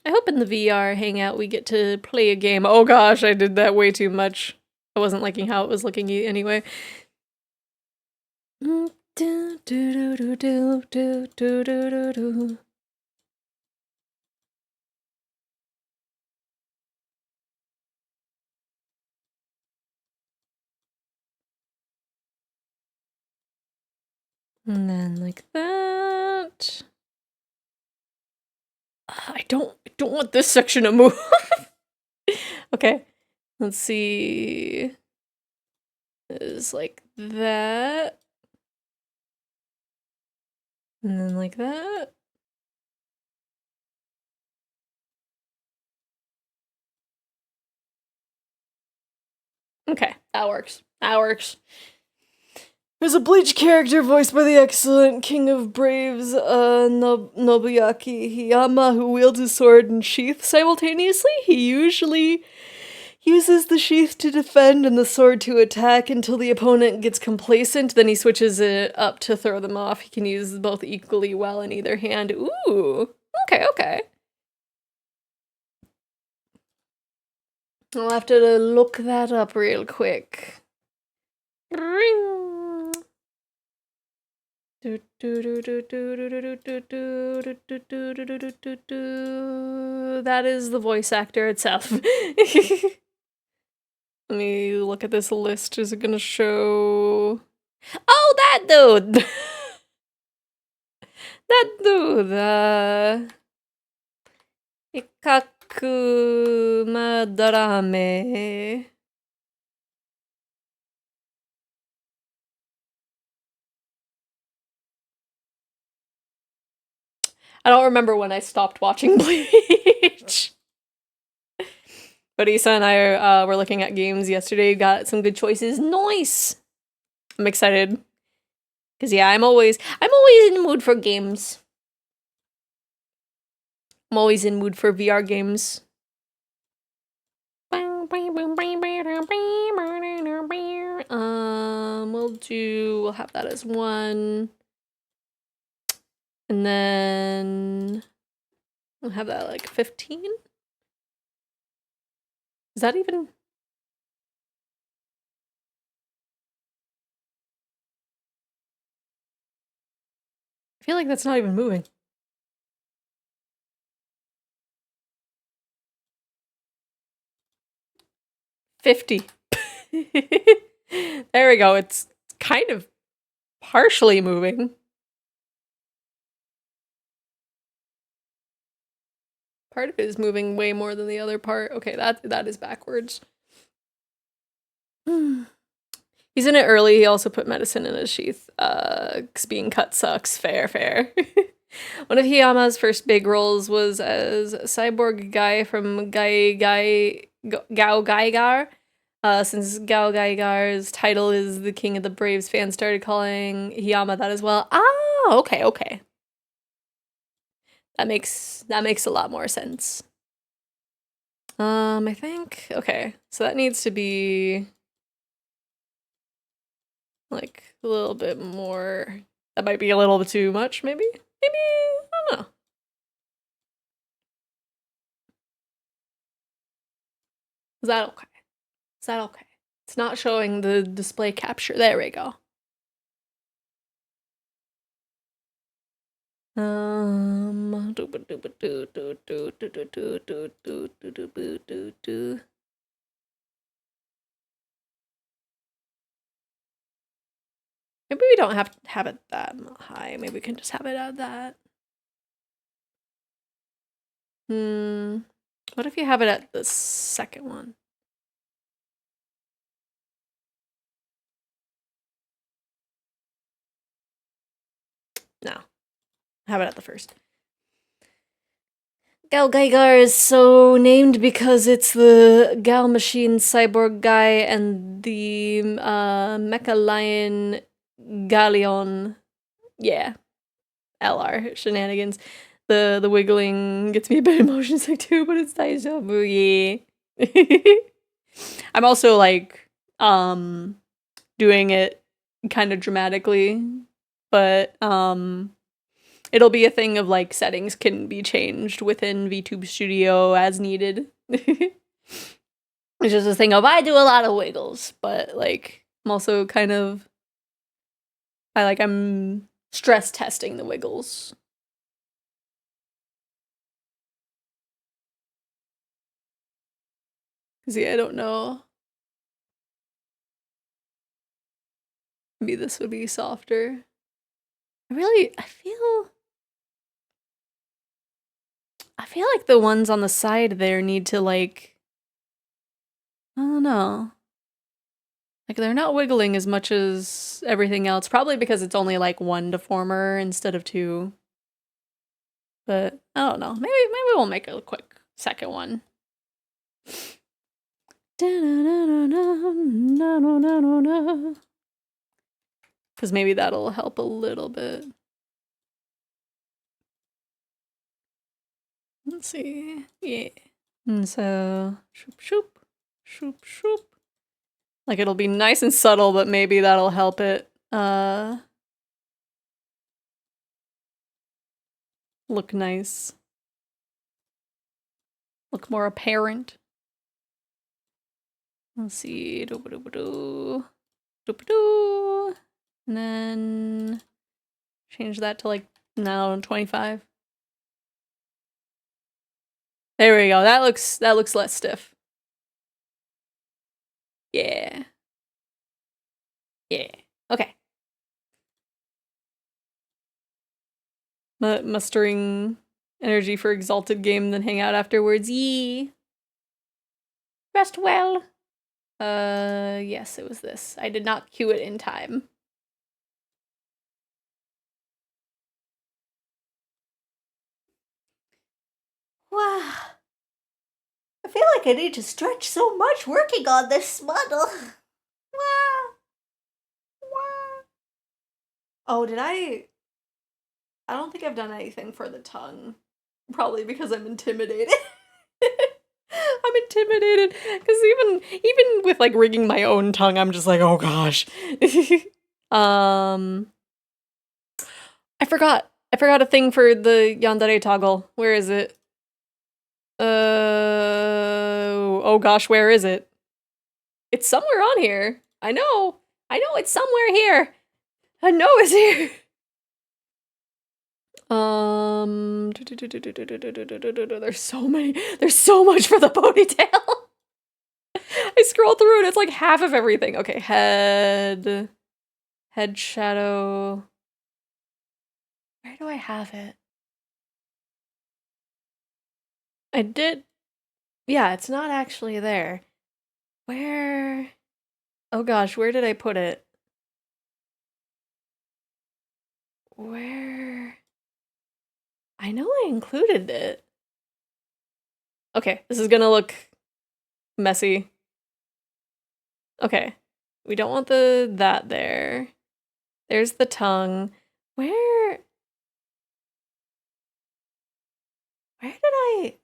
I hope in the VR hangout we get to play a game. Oh gosh, I did that way too much. I wasn't liking how it was looking anyway. And then like that. I don't want this section to move. Okay, let's see. Is like that. And then like that. Okay, that works. That works. There's a Bleach character voiced by the excellent King of Braves, Nobuyaki Hiyama, who wields his sword and sheath simultaneously. He usually uses the sheath to defend and the sword to attack until the opponent gets complacent. Then he switches it up to throw them off. He can use both equally well in either hand. Ooh, okay, okay. I'll have to look that up real quick. Ring. That is the voice actor itself. Let me look at this list. Is it gonna show? Oh, that dude! That dude! Ikaku Madarame. I don't remember when I stopped watching Bleach. But Issa and I were looking at games yesterday, got some good choices. Nice! I'm excited. Cause yeah, I'm always in the mood for games. I'm always in mood for VR games. we'll have that as 1. And then we'll have that like 15. Is that even? I feel like that's not even moving. 50. There we go. It's kind of partially moving. Part of it is moving way more than the other part. Okay, that is backwards. He's in it early. He also put medicine in his sheath. 'Cause being cut sucks. Fair, fair. One of Hiyama's first big roles was as cyborg guy from Gao Gaigar. Since Gao Gaigar's title is the King of the Braves, fans started calling Hiyama that as well. Ah, okay, okay. That makes a lot more sense. I think, okay, so that needs to be like a little bit more. That might be a little bit too much, maybe? Maybe, I don't know. Is that okay? Is that okay? It's not showing the display capture. There we go. Maybe we don't have to have it that high. Maybe we can just have it at that. What if you have it at the second one? No. Have it at the first. Gal Gaigar is so named because it's the Gal Machine cyborg guy and the Mecha Lion Galleon. Yeah. LR shenanigans. The wiggling gets me a bit emotion sick too, but it's deja vu. Yeah. I'm also like doing it kind of dramatically, but it'll be a thing of like settings can be changed within VTube Studio as needed. It's just a thing of I do a lot of wiggles, but like I'm also kind of I'm stress testing the wiggles. Cause yeah, I don't know. Maybe this would be softer. I feel like the ones on the side there need to like, I don't know. Like they're not wiggling as much as everything else, probably because it's only like 1 deformer instead of 2. But I don't know. Maybe we'll make a quick second one. Because maybe that'll help a little bit. Let's see. Yeah. And so, shoop, shoop, shoop, shoop. Like it'll be nice and subtle, but maybe that'll help it look nice. Look more apparent. Let's see. Doo-ba-doo-ba-doo. Doo-ba-doo. And then change that to like, no, 25. There we go. That looks less stiff. Yeah. Yeah. Okay. Mustering energy for exalted game, then hang out afterwards. Yee. Rest well. Yes, it was this. I did not cue it in time. Wow. I feel like I need to stretch so much working on this model. Wow. Wow. Oh, did I don't think I've done anything for the tongue. Probably because I'm intimidated. I'm intimidated because even with like rigging my own tongue, I'm just like, oh gosh. I forgot a thing for the yandere toggle. Where is it? Oh gosh, where is it? It's somewhere on here. I know it's somewhere here. I know it's here. There's so many. There's so much for the ponytail. I scrolled through and it's like half of everything. Okay, head shadow. Where do I have it? I did. Yeah, it's not actually there. Where? Oh gosh, where did I put it? Where? I know I included it. Okay, this is gonna look messy. Okay, we don't want that there. There's the tongue. Where did I?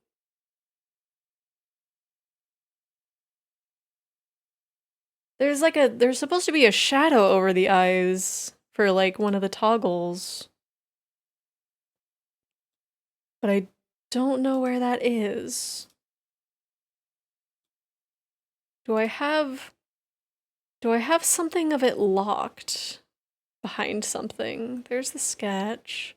There's supposed to be a shadow over the eyes for like one of the toggles. But I don't know where that is. Do I have something of it locked behind something? There's the sketch.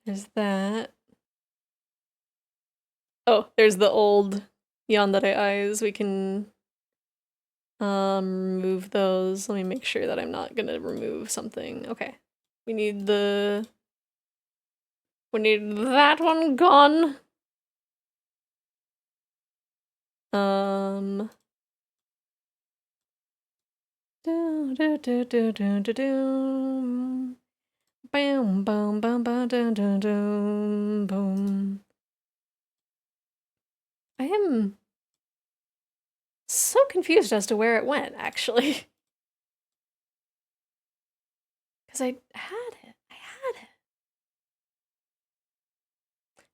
There's that. Oh, there's the old yandere eyes. We can remove those. Let me make sure that I'm not gonna remove something. Okay. We need that one gone. Do do do do do do do. Bam bam bam bam dum dum dum boom. I am so confused as to where it went, actually. Because I had it.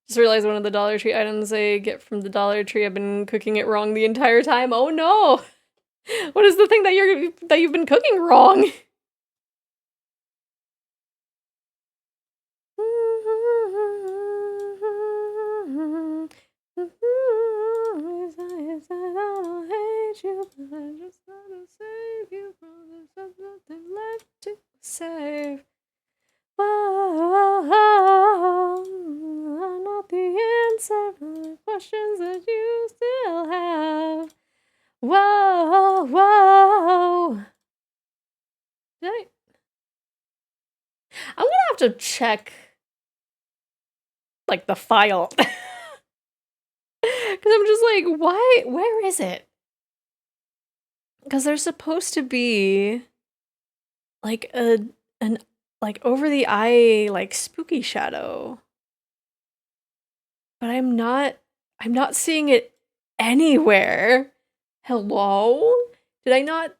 Just realized one of the Dollar Tree items I get from the Dollar Tree, I've been cooking it wrong the entire time. Oh no! What is the thing that you've been cooking wrong? Save. Whoa, I'm not the answer to the questions that you still have. Whoa, whoa. I'm gonna have to check, like, the file. Because I'm just like, why? Where is it? Because there's supposed to be, like, an like over the eye like spooky shadow. But I'm not seeing it anywhere. Hello? Did I not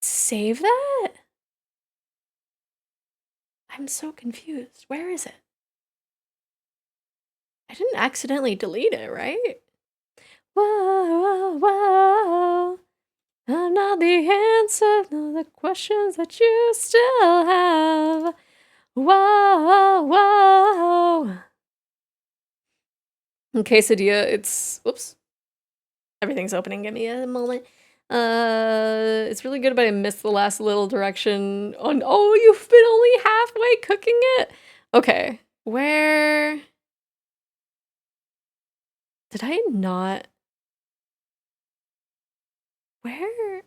save that? I'm so confused. Where is it? I didn't accidentally delete it, right? Whoa, whoa. I'm not the answer to the questions that you still have. Whoa, whoa. In quesadilla, it's whoops. Everything's opening. Give me a moment. It's really good, but I missed the last little direction on. Oh, you've been only halfway cooking it. Okay, where did I not? Where?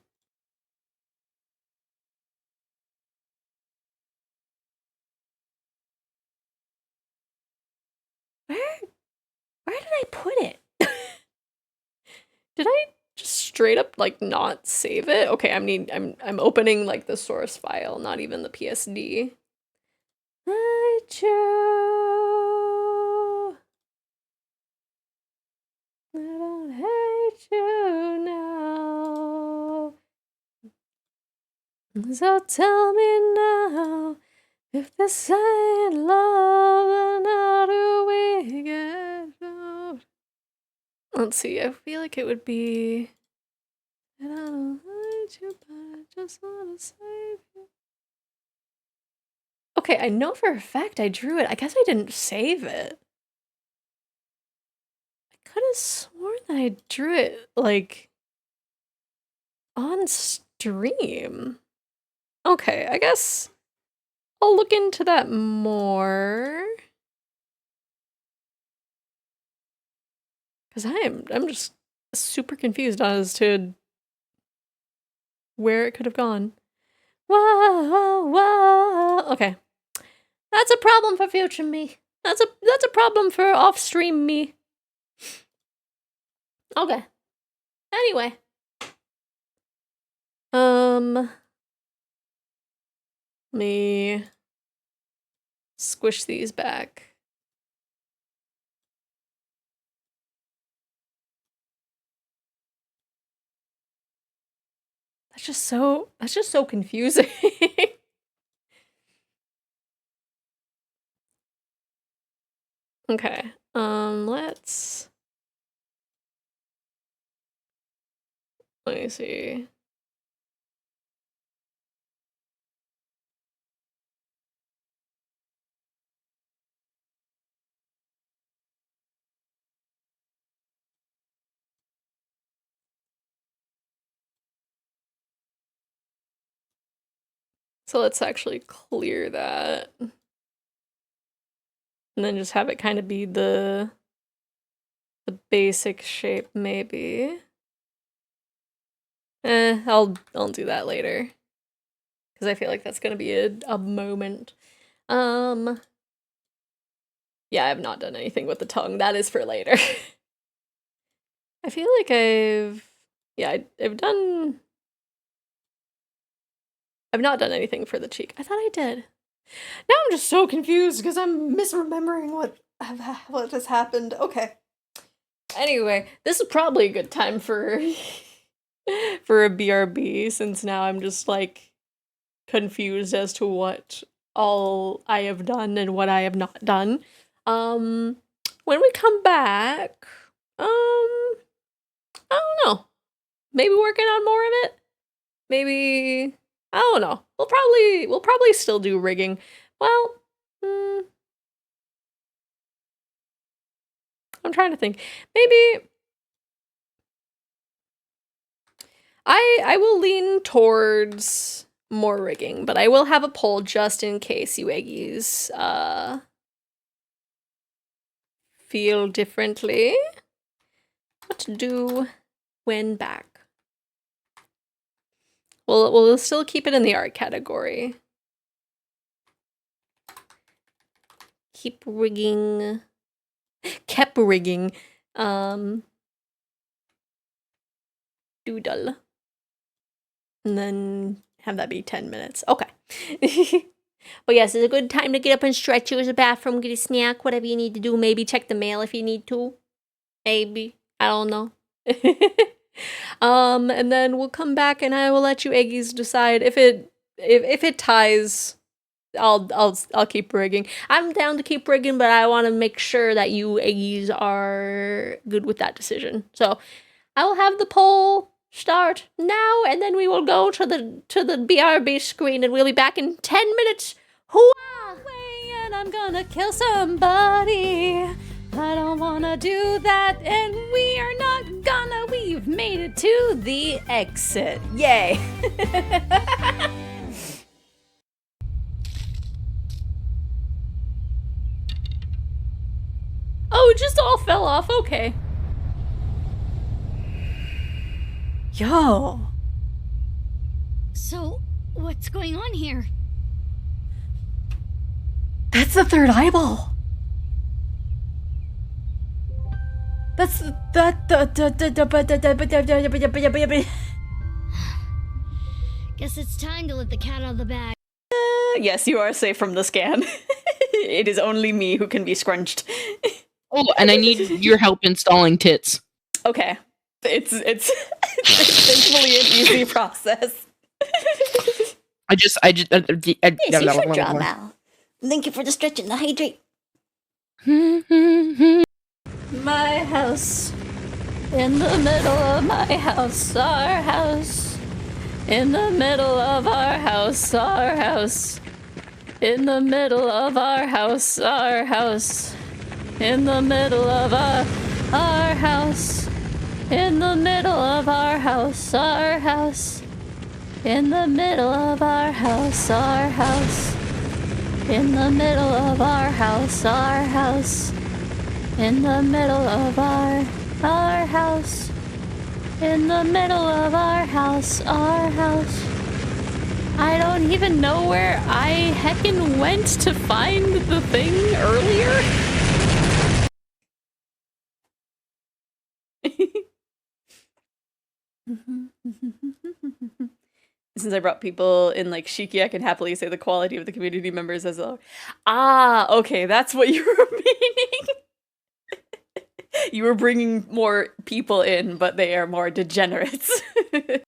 Where did I put it? Did I just straight up like not save it? Okay, I'm opening like the source file, not even the PSD. I don't hate you now. So tell me now, if this ain't love, then how do we get out? Let's see, I feel like it would be. I don't hate hurt you, but I just wanna save you. Okay, I know for a fact I drew it. I guess I didn't save it. I could have sworn that I drew it, like, on stream. Okay, I guess I'll look into that more. Because I'm just super confused as to where it could have gone. Whoa, whoa. Okay. That's a problem for future me. That's a problem for off-stream me. Okay. Anyway. Let me squish these back. That's just so confusing. Okay. Let me see. So let's actually clear that. And then just have it kind of be the basic shape, maybe. I'll do that later. Because I feel like that's gonna be a moment. Yeah, I've not done anything with the tongue. That is for later. I feel like I've not done anything for the cheek. I thought I did. Now I'm just so confused because I'm misremembering what has happened. Okay. Anyway, this is probably a good time for for a BRB, since now I'm just like confused as to what all I have done and what I have not done. When we come back, I don't know. Maybe working on more of it? Maybe, I don't know. We'll probably still do rigging. Well, I'm trying to think. Maybe I will lean towards more rigging, but I will have a poll just in case you Eggies feel differently. What to do when back? We'll still keep it in the art category. Keep rigging. Kept rigging. Doodle. And then have that be 10 minutes. Okay. But yes, it's a good time to get up and stretch, use the bathroom, get a snack, whatever you need to do. Maybe check the mail if you need to. Maybe. I don't know. And then we'll come back and I will let you Eggies decide if it ties. I'll keep rigging. I'm down to keep rigging, but I want to make sure that you Eggies are good with that decision. So I will have the poll start now, and then we will go to the BRB screen, and we'll be back in 10 minutes. Hooah! And I'm gonna kill somebody. I don't wanna do that, and we are not gonna. We've made it to the exit. Yay! Oh, it just all fell off. Okay. Yo. So, what's going on here? That's the third eyeball. That's Guess it's time to let the cat out of the bag. Yes, you are safe from the scan. It is only me who can be scrunched. Oh, and I need your help installing tits. Okay. It's thankfully an easy process. Yes, you should draw, Mal. Thank you for the stretch and the hydrate. My house. In the middle of my house, our house. In the middle of our house, our house. In the middle of our house, our house. In the middle of our house. In the middle of our house, our house. In the middle of our house, our house. In the middle of our house, our house. In the middle of our house. In the middle of our house, our house. I don't even know where I heckin' went to find the thing earlier. Since I brought people in like Shiki, I can happily say the quality of the community members as well. Ah, okay, that's what you were meaning. You were bringing more people in, but they are more degenerates. I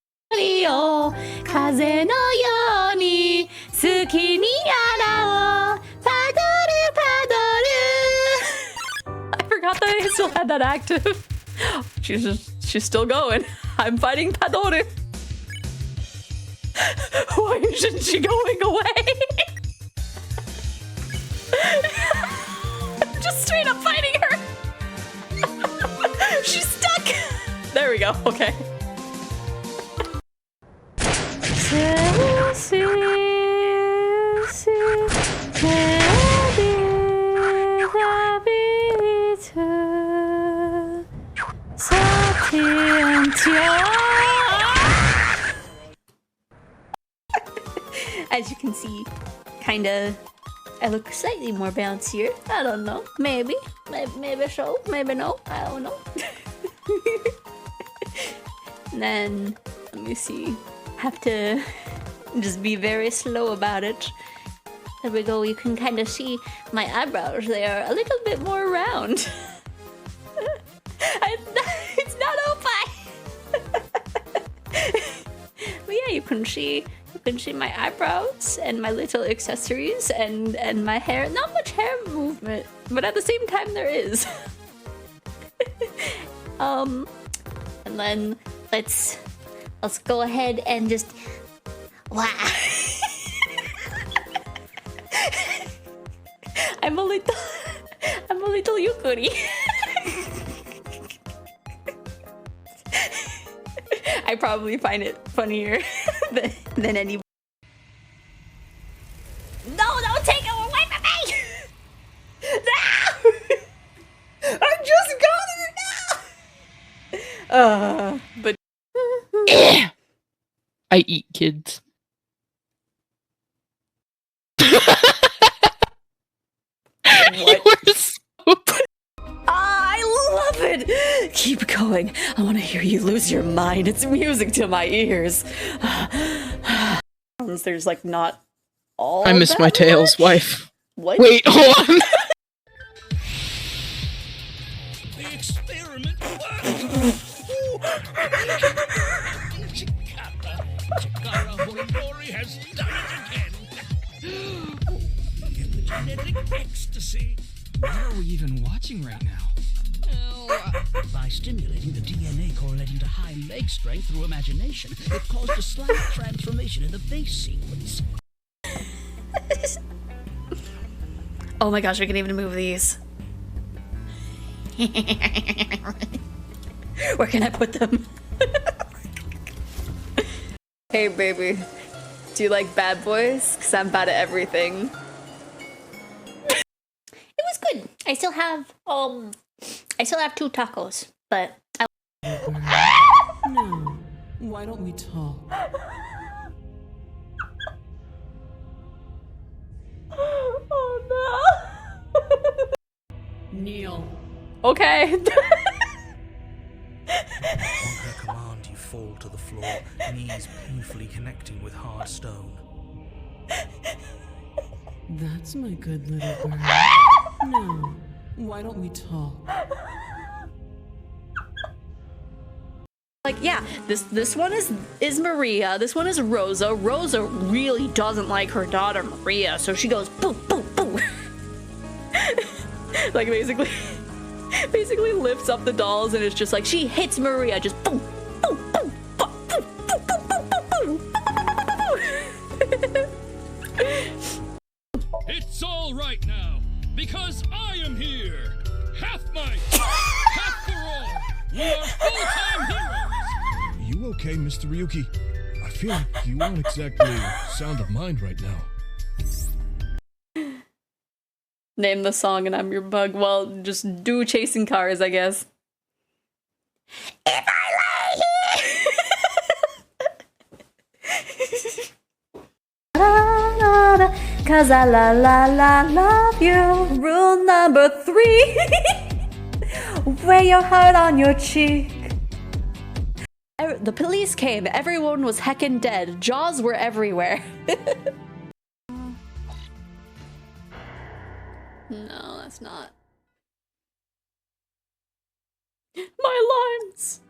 forgot that I still had that active. She's still going. I'm fighting Padoru. Why isn't she going away? Just straight up fighting her. She's stuck. There we go. Okay. As you can see, kinda, I look slightly more bouncier. I don't know. Maybe so. Maybe no. I don't know. And then, let me see. Have to just be very slow about it. There we go. You can kind of see my eyebrows. They are a little bit more round. It's not open. But yeah, you can see my eyebrows and my little accessories and my hair. Not much hair movement, but at the same time there is. And then let's go ahead and just wow. I'm a little Yukuri. I probably find it funnier than any. No, don't take it away from me! No! I just got it now! But I eat kids. what? You were so I love it! Keep going. I want to hear you lose your mind. It's music to my ears. There's like not all. I miss that my tails, much? wife. What? Wait, hold on. The experiment worked! Chikara Horibori has done it again! Epigenetic ecstasy! What are we even watching right now? By stimulating the DNA correlating to high leg strength through imagination, it caused a slight transformation in the base sequence. Oh my gosh, we can even move these. Where can I put them? Hey baby, do you like bad boys? Because I'm bad at everything. It was good. I still have 2 tacos, but No. Why don't we talk? Oh no. Kneel. Okay. On her command, you fall to the floor, knees painfully connecting with hard stone. That's my good little girl. No. Why don't we talk? Like, yeah, this one is Maria. This one is Rosa. Rosa really doesn't like her daughter Maria, so she goes boo boo boo. Like basically lifts up the dolls and it's just like she hits Maria just boom boom boom boom boom boom boom boom boom boom. now, because I am here. Half might, half for all. We are full-time heroes. You okay, Mr. Ryuki? I feel like you aren't exactly sound of mind right now. Name the song and I'm your bug. Well, just do Chasing Cars, I guess. If I lay here. Cause I love you. Rule number 3. Wear your heart on your cheek. The police came. Everyone was heckin' dead. Jaws were everywhere. No, that's not. My lines!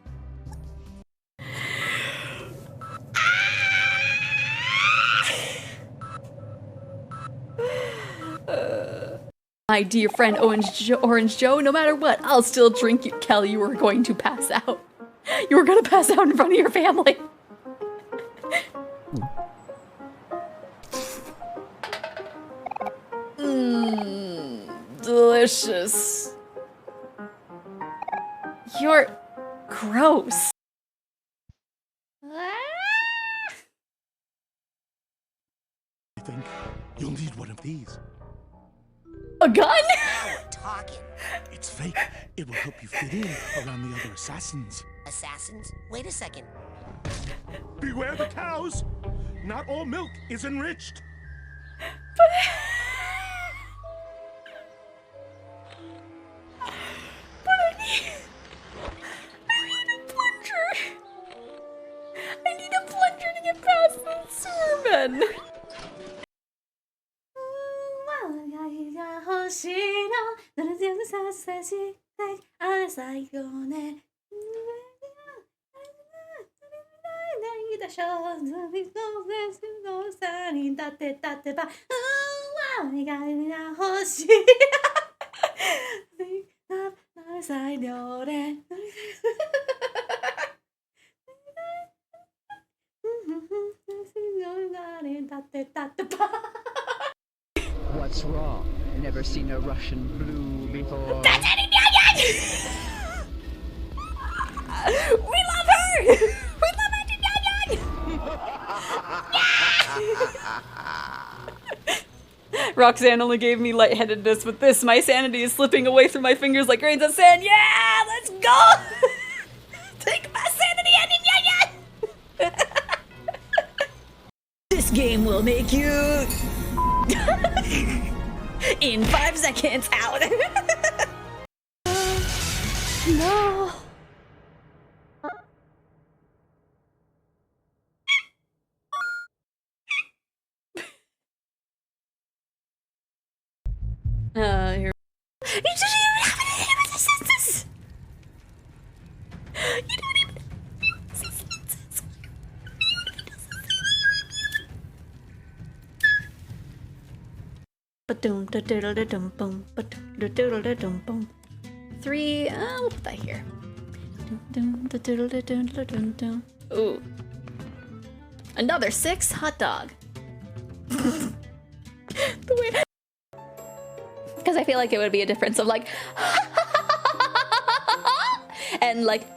My dear friend Orange Joe, no matter what, I'll still drink you. Kelly, you were going to pass out. You were gonna pass out in front of your family. Delicious. You're gross. I think you'll need one of these. A gun? Now we're talking. It's fake. It will help you fit in around the other assassins. Assassins? Wait a second. Beware the cows! Not all milk is enriched. But I need a plunger. I need a plunger to get past the sermon. What's wrong? Never seen a Russian blue before. That's Eddie Nyan! We love her! We love Eddie Nyan! Roxanne only gave me lightheadedness with this. My sanity is slipping away through my fingers like grains of sand. Yeah, let's go! Take my sanity, Eddie Nyan! This game will make you... in 5 seconds out. No. Here. You don't even have any resistance. You don't even have resistance. Three, we'll put that here. Ooh. Another 6 hot dog. The way, because I feel like it would be a difference of like and like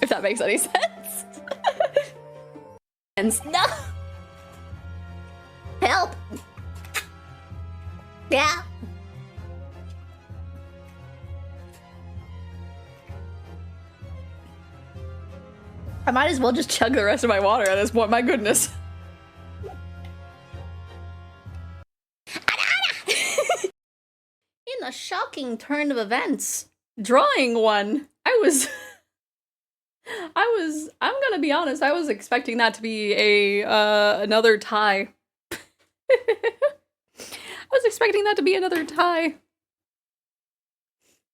if that makes any sense. And no. Help! Yeah. I might as well just chug the rest of my water at this point, my goodness. In a shocking turn of events, drawing one, I'm gonna be honest, I was expecting that to be another tie. I was expecting that to be another tie.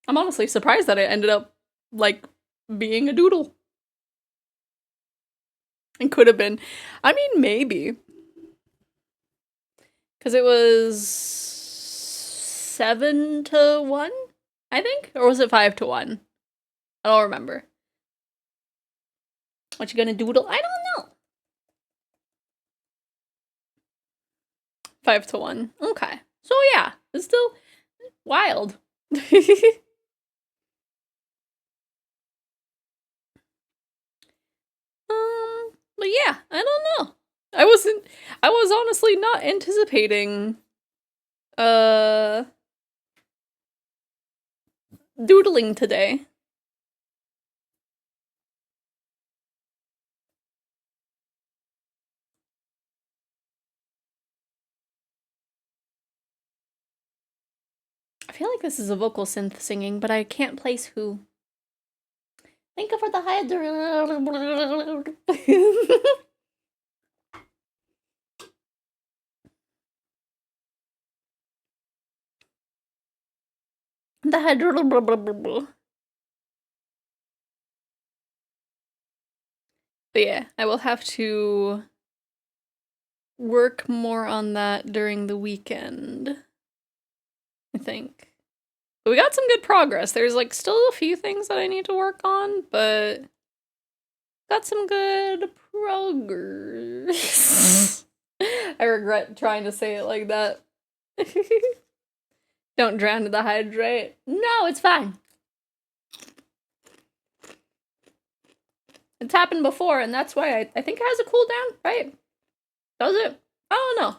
I'm honestly surprised that it ended up, like, being a doodle. It could have been. I mean, maybe. Because it was 7-1, I think? Or was it 5-1? I don't remember. What you gonna doodle? I don't know. 5-1. Okay. So yeah, it's still wild. But yeah, I don't know. I was honestly not anticipating doodling today. I feel like this is a vocal synth singing, but I can't place who. Thank you for the high. The hydro. But yeah, I will have to work more on that during the weekend, I think. But we got some good progress. There's like still a few things that I need to work on, but got some good progress. I regret trying to say it like that. Don't drown in the hydrate. No, it's fine. It's happened before, and that's why I think it has a cooldown, right? Does it? I don't know.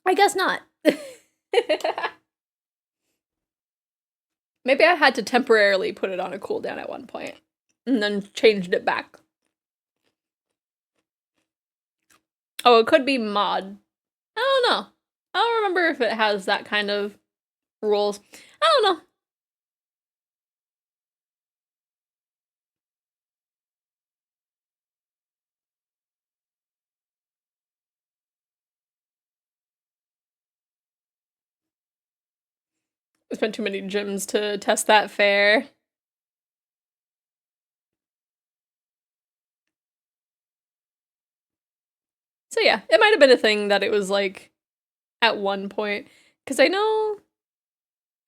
I guess not. Maybe I had to temporarily put it on a cooldown at one point, and then changed it back. Oh, it could be mod. I don't know. I don't remember if it has that kind of rules. I don't know. I spent too many gyms to test that fair. So yeah, it might have been a thing that it was like at one point, because I know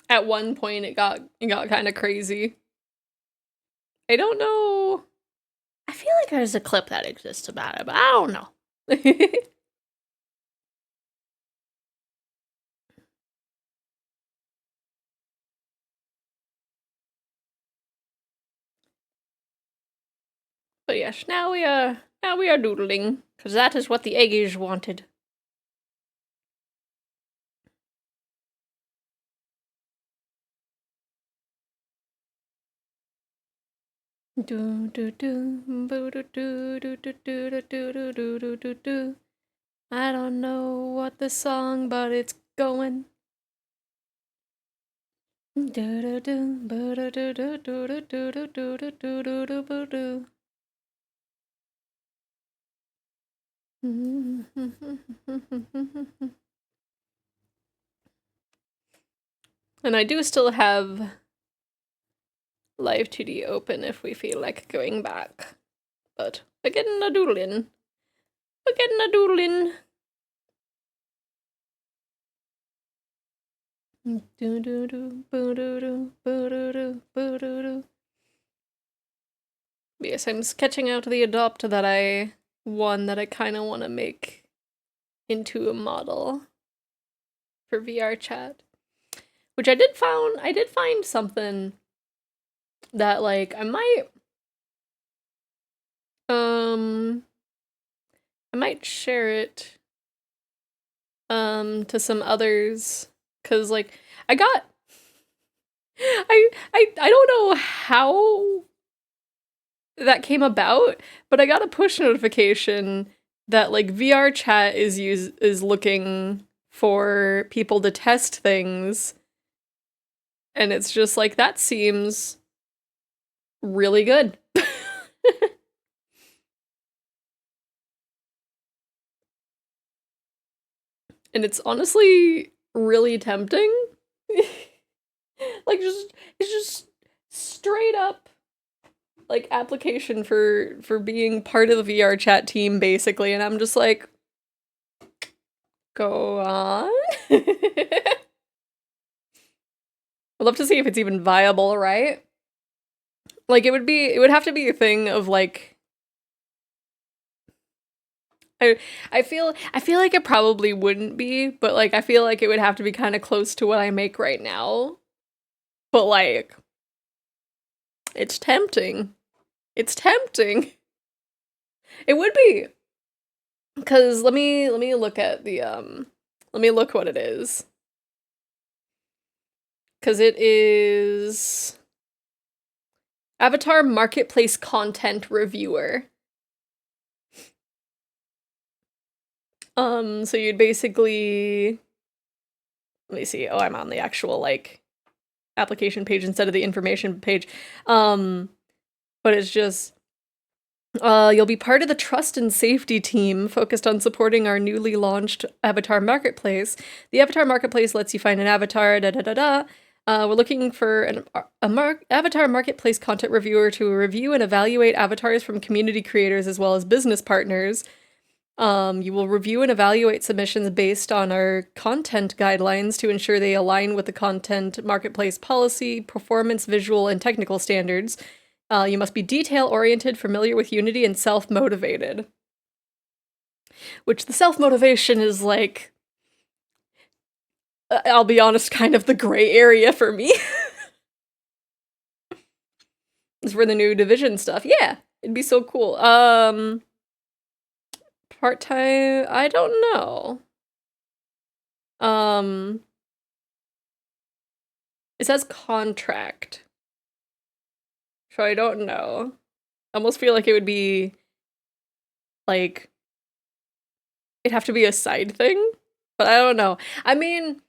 at one point it got kind of crazy. I don't know. I feel like there's a clip that exists about it, but I don't know. But yes, now we are doodling, because that is what the eggies wanted. Do do do boo do do do do do do do do do do do. I don't know what the song, but it's going. Do do do boo do do do do do do do do do do do do boo do. And I do still have Live 2D open if we feel like going back. But we're getting a doodling. We're getting a doodling. Do do do boo do do boo do do boo do do. Yes, I'm sketching out the adopt that I won that I kind of want to make into a model for VR chat. Which I did find something that like I might share it to some others, cuz like I don't know how that came about, but I got a push notification that like VR chat is looking for people to test things, and it's just like that seems really good. And it's honestly really tempting. Like it's just straight up like application for being part of the VR chat team basically, and I'm just like, go on. I'd love to see if it's even viable, right? Like, it would have to be a thing of, like... I feel like it probably wouldn't be, but, like, I feel like it would have to be kind of close to what I make right now. But, like... It's tempting. It's tempting. It would be. Because let me look at the, let me look what it is. Because it is... Avatar Marketplace Content Reviewer. So you'd basically... Let me see. Oh, I'm on the actual, like, application page instead of the information page. But it's just... you'll be part of the trust and safety team focused on supporting our newly launched Avatar Marketplace. The Avatar Marketplace lets you find an avatar, da-da-da-da. We're looking for an Avatar Marketplace content reviewer to review and evaluate avatars from community creators as well as business partners. You will review and evaluate submissions based on our content guidelines to ensure they align with the content marketplace policy, performance, visual, and technical standards. You must be detail-oriented, familiar with Unity, and self-motivated. Which the self-motivation is, like... I'll be honest, kind of the gray area for me. It's for the new Division stuff. Yeah, it'd be so cool. Part-time... I don't know. It says contract. So I don't know. I almost feel like it would be, like, it'd have to be a side thing, but I don't know. I mean,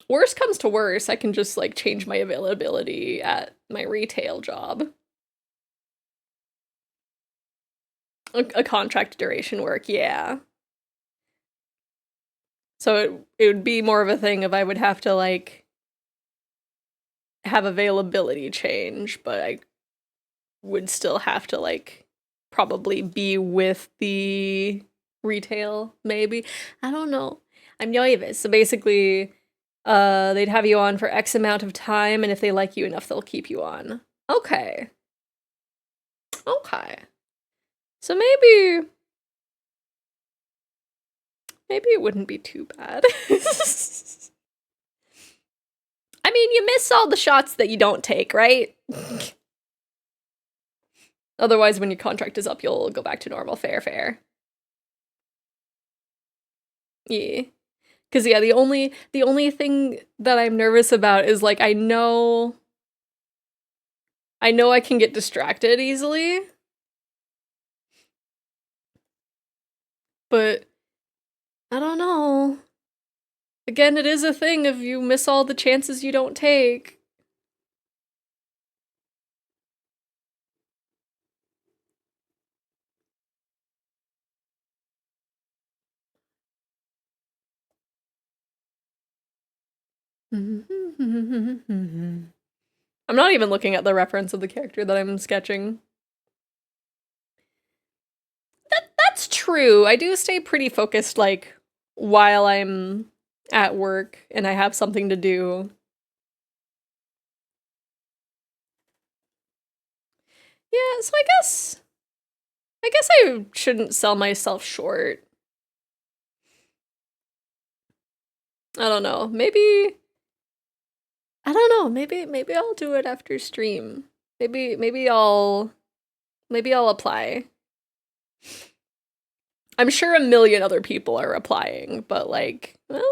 worst comes to worst, I can just, like, change my availability at my retail job. A contract duration work, yeah. So it would be more of a thing if I would have to, like, have availability change, but I would still have to, like, probably be with the retail, maybe. I don't know. I'm nervous. So basically, they'd have you on for X amount of time, and if they like you enough, they'll keep you on. Okay. Okay. So maybe it wouldn't be too bad. I mean, you miss all the shots that you don't take, right? Otherwise, when your contract is up, you'll go back to normal fare. Yeah. Because, yeah, the only thing that I'm nervous about is, like, I know I can get distracted easily. But, I don't know. Again, it is a thing if you miss all the chances you don't take. I'm not even looking at the reference of the character that I'm sketching. That's true. I do stay pretty focused, like, while I'm at work and I have something to do. Yeah, so I guess I shouldn't sell myself short. I don't know. Maybe I'll do it after stream. Maybe I'll apply. I'm sure a million other people are applying, but, like, well,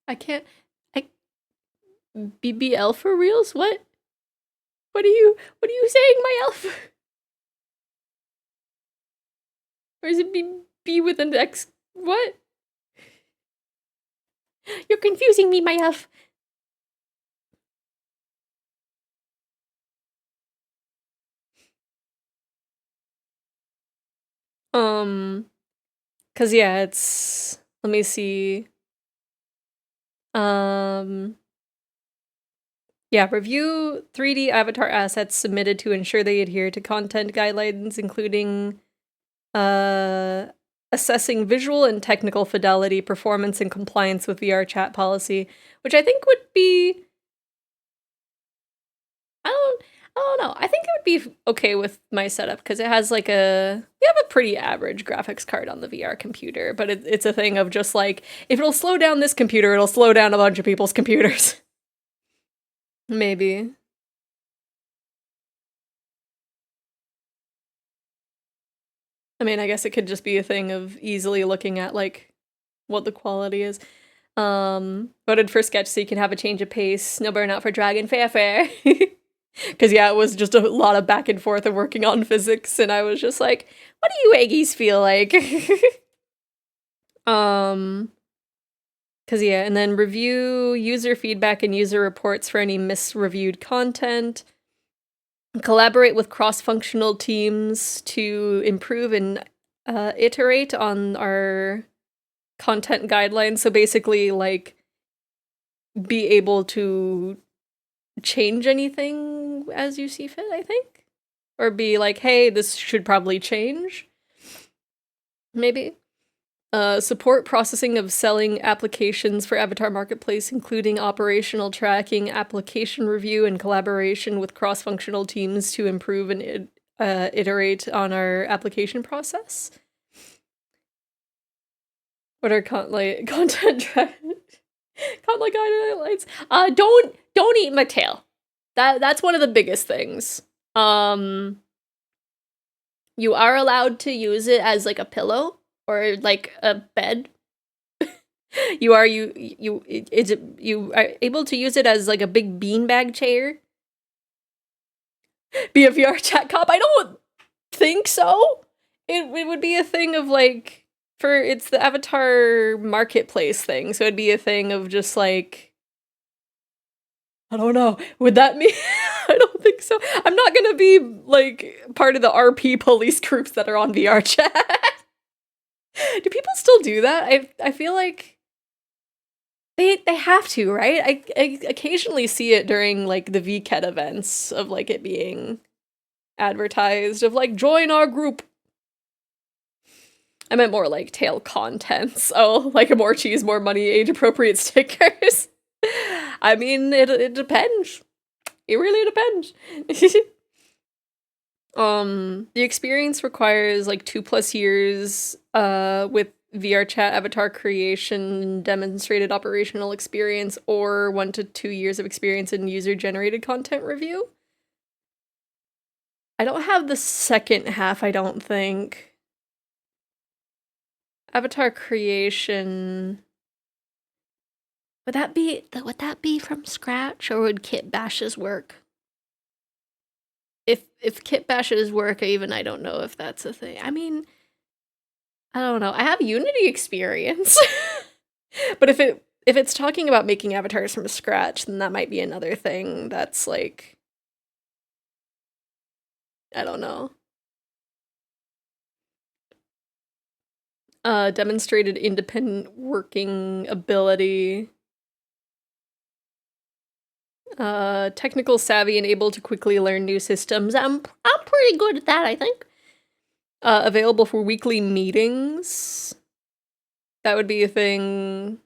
I can't. BBL for reals? What? What are you saying, my elf? Or is it B with an X? What? You're confusing me, my elf. Cause yeah, it's, let me see. Yeah, review 3D avatar assets submitted to ensure they adhere to content guidelines, including assessing visual and technical fidelity, performance, and compliance with VR chat policy, which I think would be... I don't know. I think it would be okay with my setup because it has like we have a pretty average graphics card on the VR computer, but it's a thing of just like, if it'll slow down this computer, it'll slow down a bunch of people's computers. Maybe. I mean, I guess it could just be a thing of easily looking at like what the quality is. Voted for sketch so you can have a change of pace. No burnout for Dragon Fair. Because, yeah, it was just a lot of back and forth of working on physics, and I was just like, what do you Aggies feel like? Because, yeah, and then review user feedback and user reports for any misreviewed content. Collaborate with cross-functional teams to improve and iterate on our content guidelines. So basically, like, be able to change anything as you see fit, I think. Or be like, hey, this should probably change. Maybe. Support processing of selling applications for Avatar Marketplace, including operational tracking, application review, and collaboration with cross-functional teams to improve and iterate on our application process. What are content guidelines? Don't eat my tail. That's one of the biggest things. You are allowed to use it as like a pillow or like a bed. you are able to use it as like a big beanbag chair. Be a VR chat cop? I don't think so. It would be a thing of like, it's the Avatar Marketplace thing, so it'd be a thing of just like, I don't know, would that mean? I don't think so. I'm not gonna be like part of the RP police groups that are on VR chat. Do people still do that? I feel like they have to, right? I occasionally see it during like the VCAT events of like it being advertised of like, join our group. I meant more like tail contents. Oh, like a more cheese, more money, age-appropriate stickers. I mean, it depends. It really depends. The experience requires like 2+ years with VR chat avatar creation, demonstrated operational experience, or 1 to 2 years of experience in user-generated content review. I don't have the second half, I don't think. Avatar creation. Would that be from scratch, or would Kit Bash's work? If Kit Bash's work, I don't know if that's a thing. I mean, I don't know. I have Unity experience. But if it's talking about making avatars from scratch, then that might be another thing that's like, I don't know. Demonstrated independent working ability. Technical savvy and able to quickly learn new systems. I'm pretty good at that, I think. Available for weekly meetings. That would be a thing.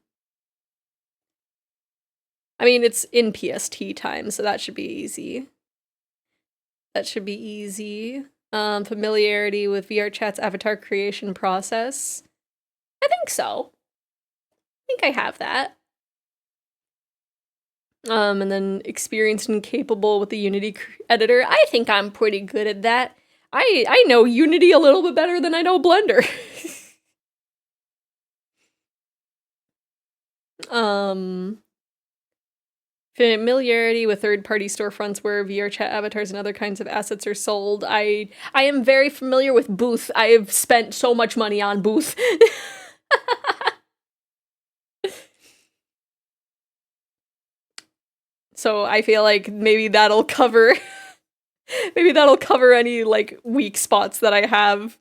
I mean, it's in PST time, so that should be easy. Familiarity with VR chat's avatar creation process. I think so. I think I have that. And then experienced and capable with the Unity editor. I think I'm pretty good at that. I know Unity a little bit better than I know Blender. Familiarity with third-party storefronts where VR chat avatars and other kinds of assets are sold. I am very familiar with Booth. I have spent so much money on Booth. So I feel like maybe that'll cover any like weak spots that I have.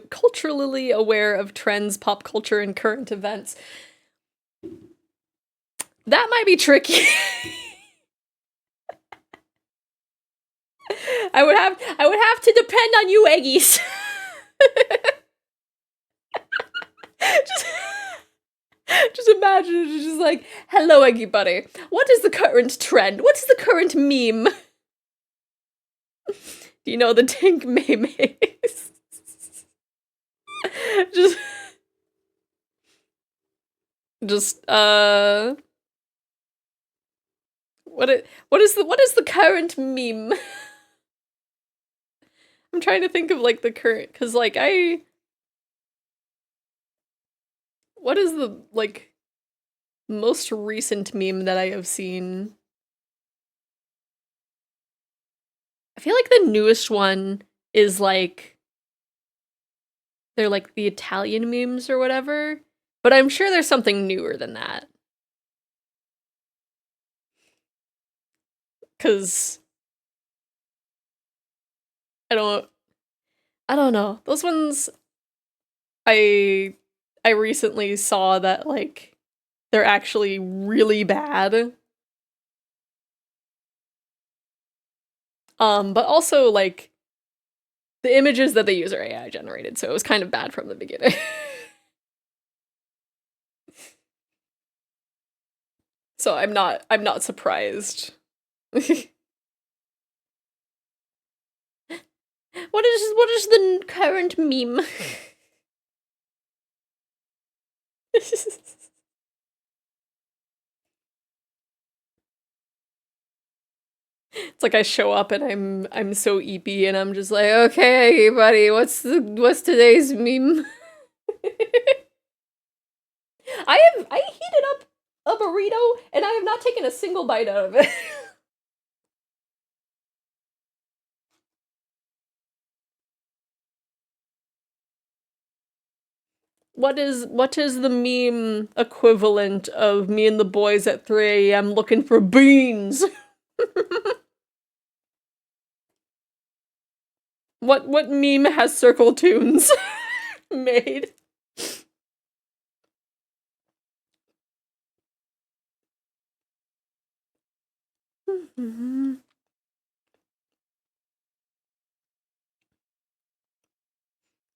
culturally aware of trends, pop culture, and current events. That might be tricky. I would have to depend on you, Eggies. just imagine it's just like, hello, Eggy buddy. What is the current trend? What is the current meme? Do you know the Tink Maymays? just what is the current meme? I'm trying to think of like the current, cuz like what is the like most recent meme that I have seen? I feel like the newest one is like they're like the Italian memes or whatever, but I'm sure there's something newer than that. Cuz I don't know. Those ones I recently saw that like they're actually really bad. But also like the images that they use are AI generated, so it was kind of bad from the beginning. So I'm not surprised. What is the current meme? It's like I show up and I'm so eepy and I'm just like, okay, buddy, what's today's meme? I heated up a burrito and I have not taken a single bite out of it. What is the meme equivalent of me and the boys at 3 a.m. looking for beans? What meme has circle tunes made?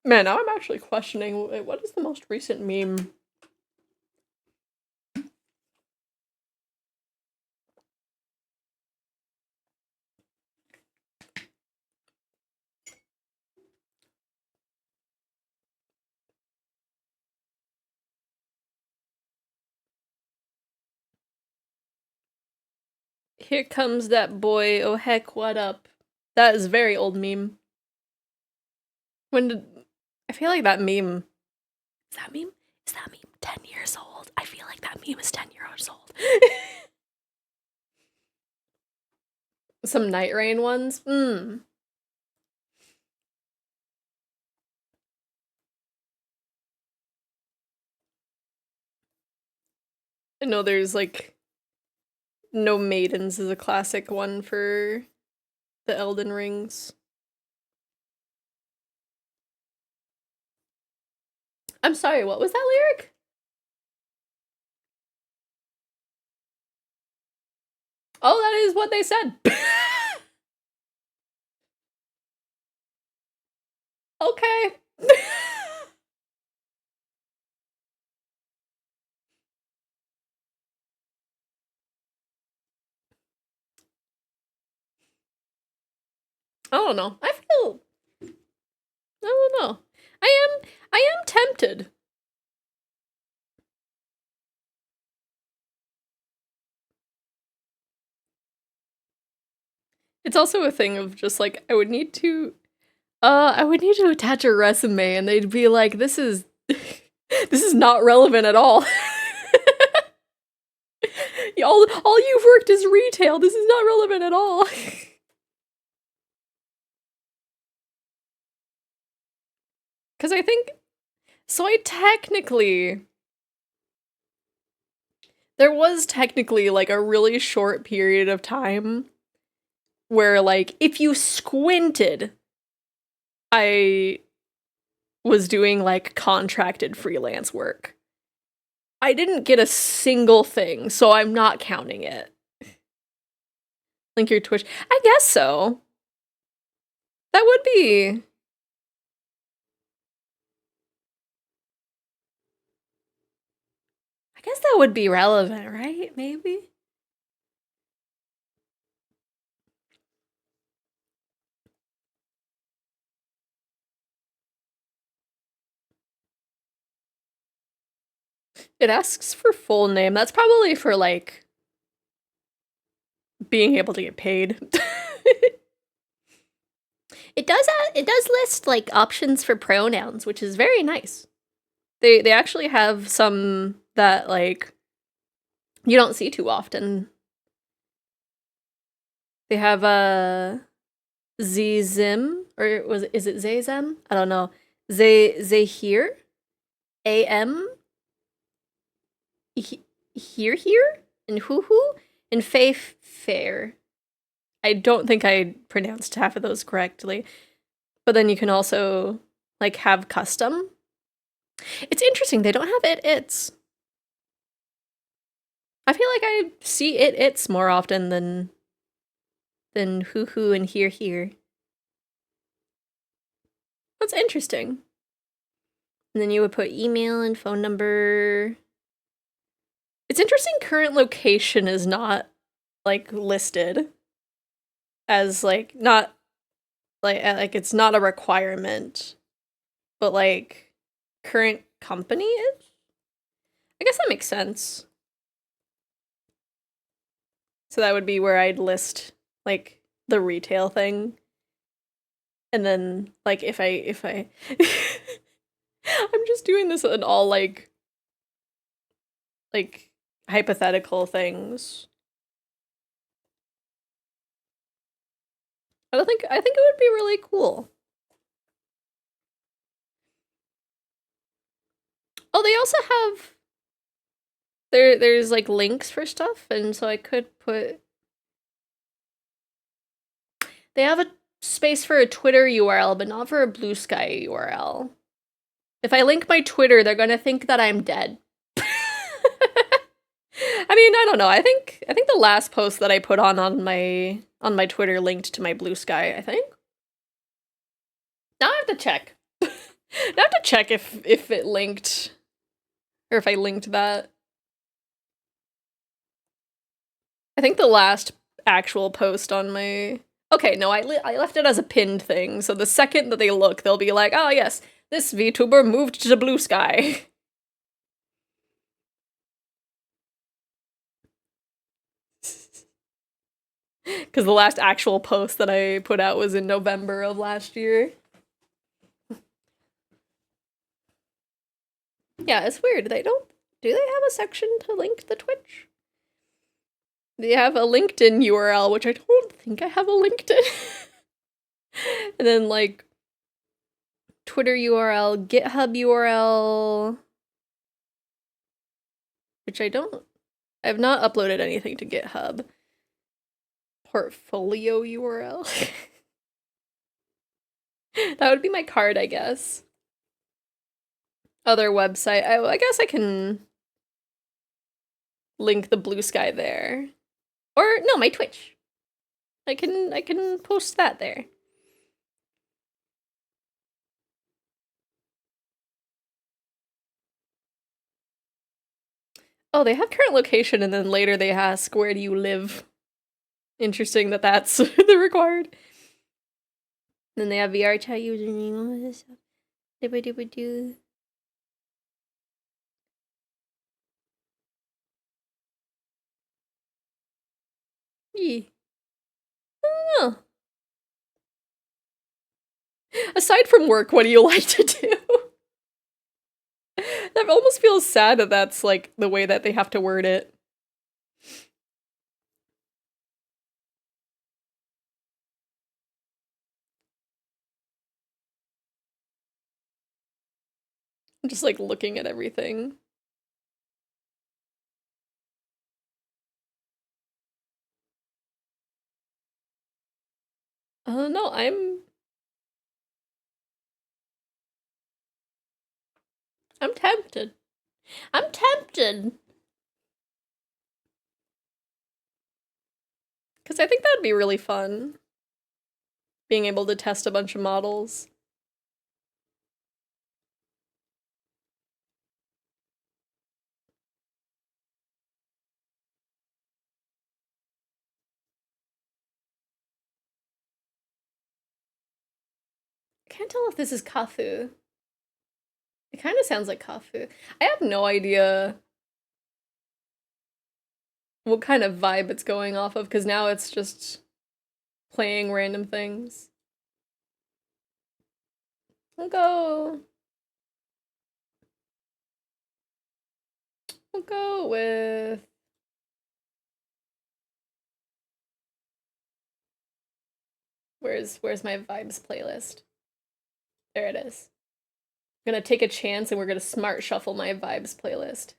Man, now I'm actually questioning what is the most recent meme? Here comes that boy, oh heck, what up? That is a very old meme. When did... I feel like that meme... Is that meme 10 years old? I feel like that meme is 10 years old. Some Night Rain ones? I know there's like... No Maidens is a classic one for the Elden Rings. I'm sorry, what was that lyric? Oh, that is what they said. Okay. I don't know. I don't know. I am tempted. It's also a thing of just like I would need to attach a resume and they'd be like, this is not relevant at all. all you've worked is retail. This is not relevant at all. Cause I think there was technically like a really short period of time where like if you squinted, I was doing like contracted freelance work. I didn't get a single thing, so I'm not counting it. Link your Twitch. I guess so. That would be. I guess that would be relevant, right? Maybe? It asks for full name. That's probably for, like, being able to get paid. It does list, like, options for pronouns, which is very nice. They actually have some that, like, you don't see too often. They have Zim, or is it Zazem? I don't know. Zahir, AM, here, and hoo, and fair. I don't think I pronounced half of those correctly. But then you can also, like, have custom. It's interesting, they don't have its. I feel like I see its more often than hoo and here. That's interesting. And then you would put email and phone number. It's interesting current location is not, like, listed as, like, not, like it's not a requirement, but, like, current company is? I guess that makes sense. So that would be where I'd list, like, the retail thing. And then, like, if I I'm just doing this in all, like, hypothetical things. I think it would be really cool. Oh, they also have there's like links for stuff, and so I could put. They have a space for a Twitter URL, but not for a Blue Sky URL. If I link my Twitter, they're gonna think that I'm dead. I mean, I don't know. I think the last post that I put on my Twitter linked to my Blue Sky, I think. Now I have to check. Now I have to check if it linked, or if I linked that. I think the last actual post on my. Okay, no, I left it as a pinned thing, so the second that they look, they'll be like, oh yes, this VTuber moved to Blue Sky. Because the last actual post that I put out was in November of last year. Yeah, it's weird. Do they have a section to link the Twitch? They have a LinkedIn URL, which I don't think I have a LinkedIn. And then, like, Twitter URL, GitHub URL, which I've not uploaded anything to GitHub. Portfolio URL. That would be my card, I guess. Other website. I guess I can link the Blue Sky there. Or no, my Twitch. I can post that there. Oh, they have current location, and then later they ask, where do you live? Interesting that that's the required. And then they have VR chat username, all this stuff. Do. Yeah. Oh. Aside from work, what do you like to do? That almost feels sad that that's, like, the way that they have to word it. I'm just, like, looking at everything. No, I'm tempted. I'm tempted. Because I think that'd be really fun. Being able to test a bunch of models. I can't tell if this is Kafu. It kind of sounds like Kafu. I have no idea what kind of vibe it's going off of, because now it's just playing random things. We'll go with where's my vibes playlist? There it is. I'm gonna take a chance and we're gonna smart shuffle my vibes playlist.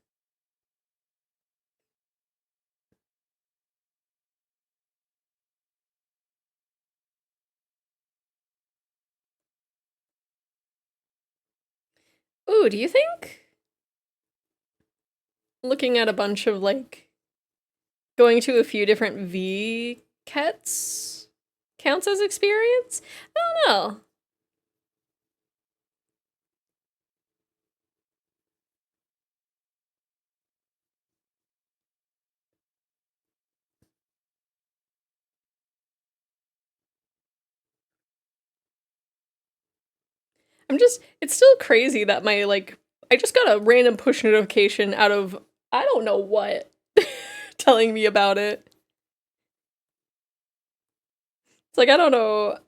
Ooh, do you think? Looking at a bunch of, like, going to a few different V-Kets counts as experience? I don't know. It's still crazy that my, like, I just got a random push notification out of, I don't know what, telling me about it. It's like, I don't know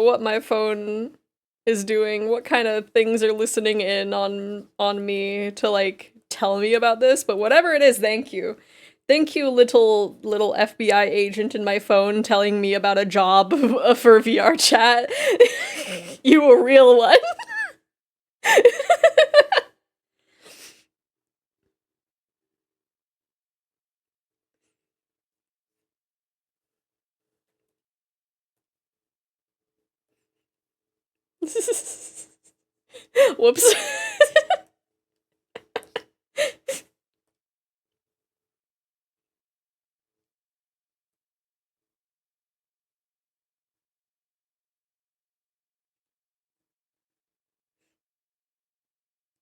what my phone is doing, what kind of things are listening in on me to, like, tell me about this, but whatever it is, thank you. Thank you, little FBI agent in my phone telling me about a job for VR chat. You a real one. Whoops.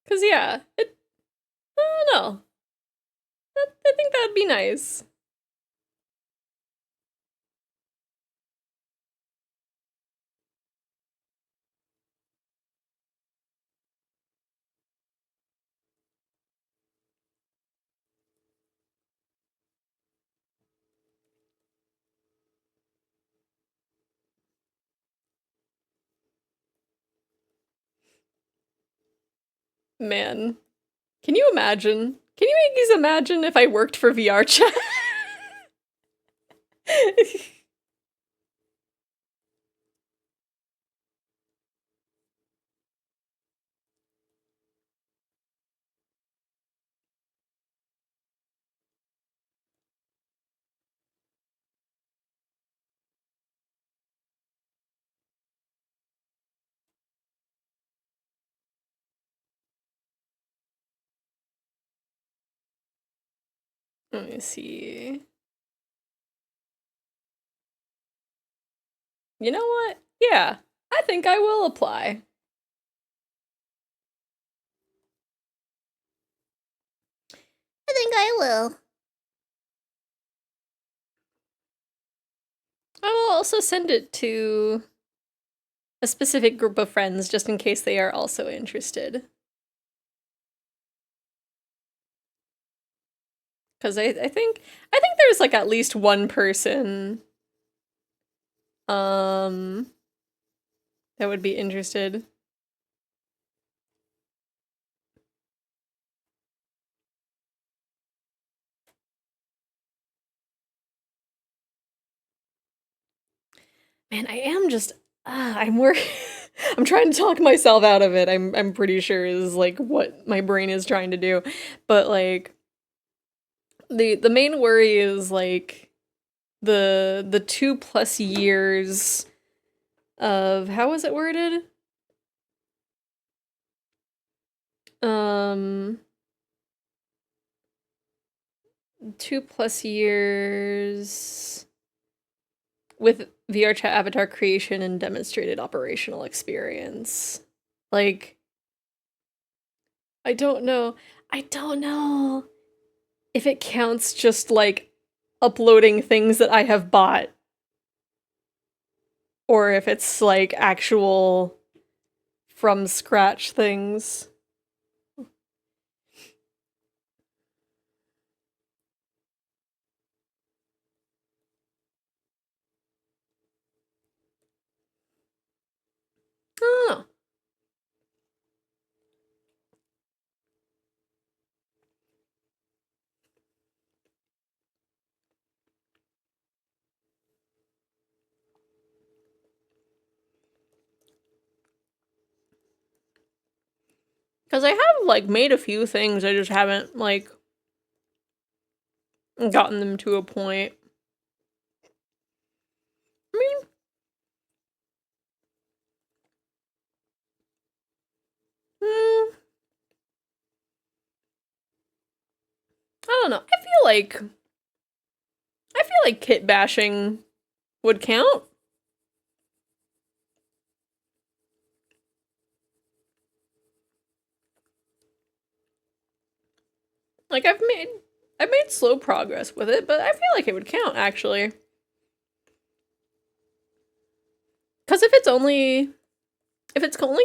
Cause yeah, I don't know. I think that'd be nice. Man, can you imagine? Can you guys imagine if I worked for VR chat? Let me see. You know what? Yeah, I think I will apply. I think I will. I will also send it to a specific group of friends just in case they are also interested. Because I think there's, like, at least one person that would be interested. Man, I am just I'm I'm trying to talk myself out of it. I'm pretty sure is, like, what my brain is trying to do. But, like, the main worry is, like, the 2+ years of, how was it worded? Um, 2+ years with VR chat avatar creation and demonstrated operational experience. Like, I don't know. I don't know if it counts just like uploading things that I have bought, or if it's like actual from scratch things. I don't know. Because I have, like, made a few things, I just haven't, like, gotten them to a point. I mean, I don't know. I feel like kit bashing would count. Like, I've made slow progress with it, but I feel like it would count, actually. Because if it's only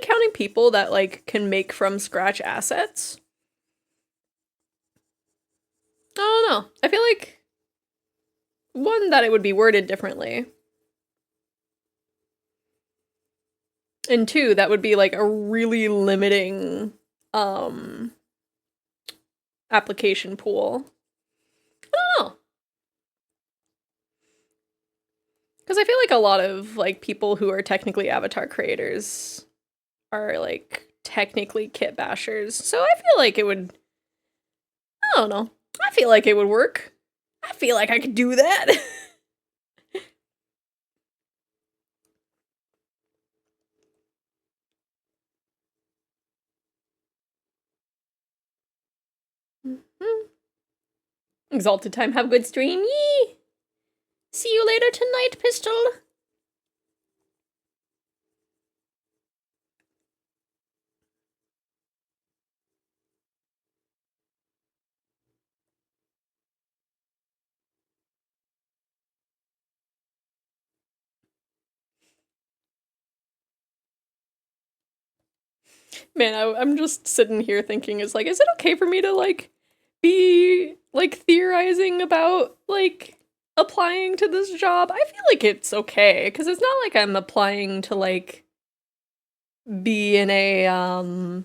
counting people that, like, can make from scratch assets, I don't know. I feel like, one, that it would be worded differently. And two, that would be, like, a really limiting, application pool. I don't know. Because I feel like a lot of, like, people who are technically avatar creators are, like, technically kit bashers. So I feel like it would, I don't know. I feel like it would work. I feel like I could do that. Exalted time, have a good stream. Yee! See you later tonight, Pistol. Man, I'm just sitting here thinking, is it okay for me to, like, be, like, theorizing about, like, applying to this job? I feel like it's okay, because it's not like I'm applying to, like, be in a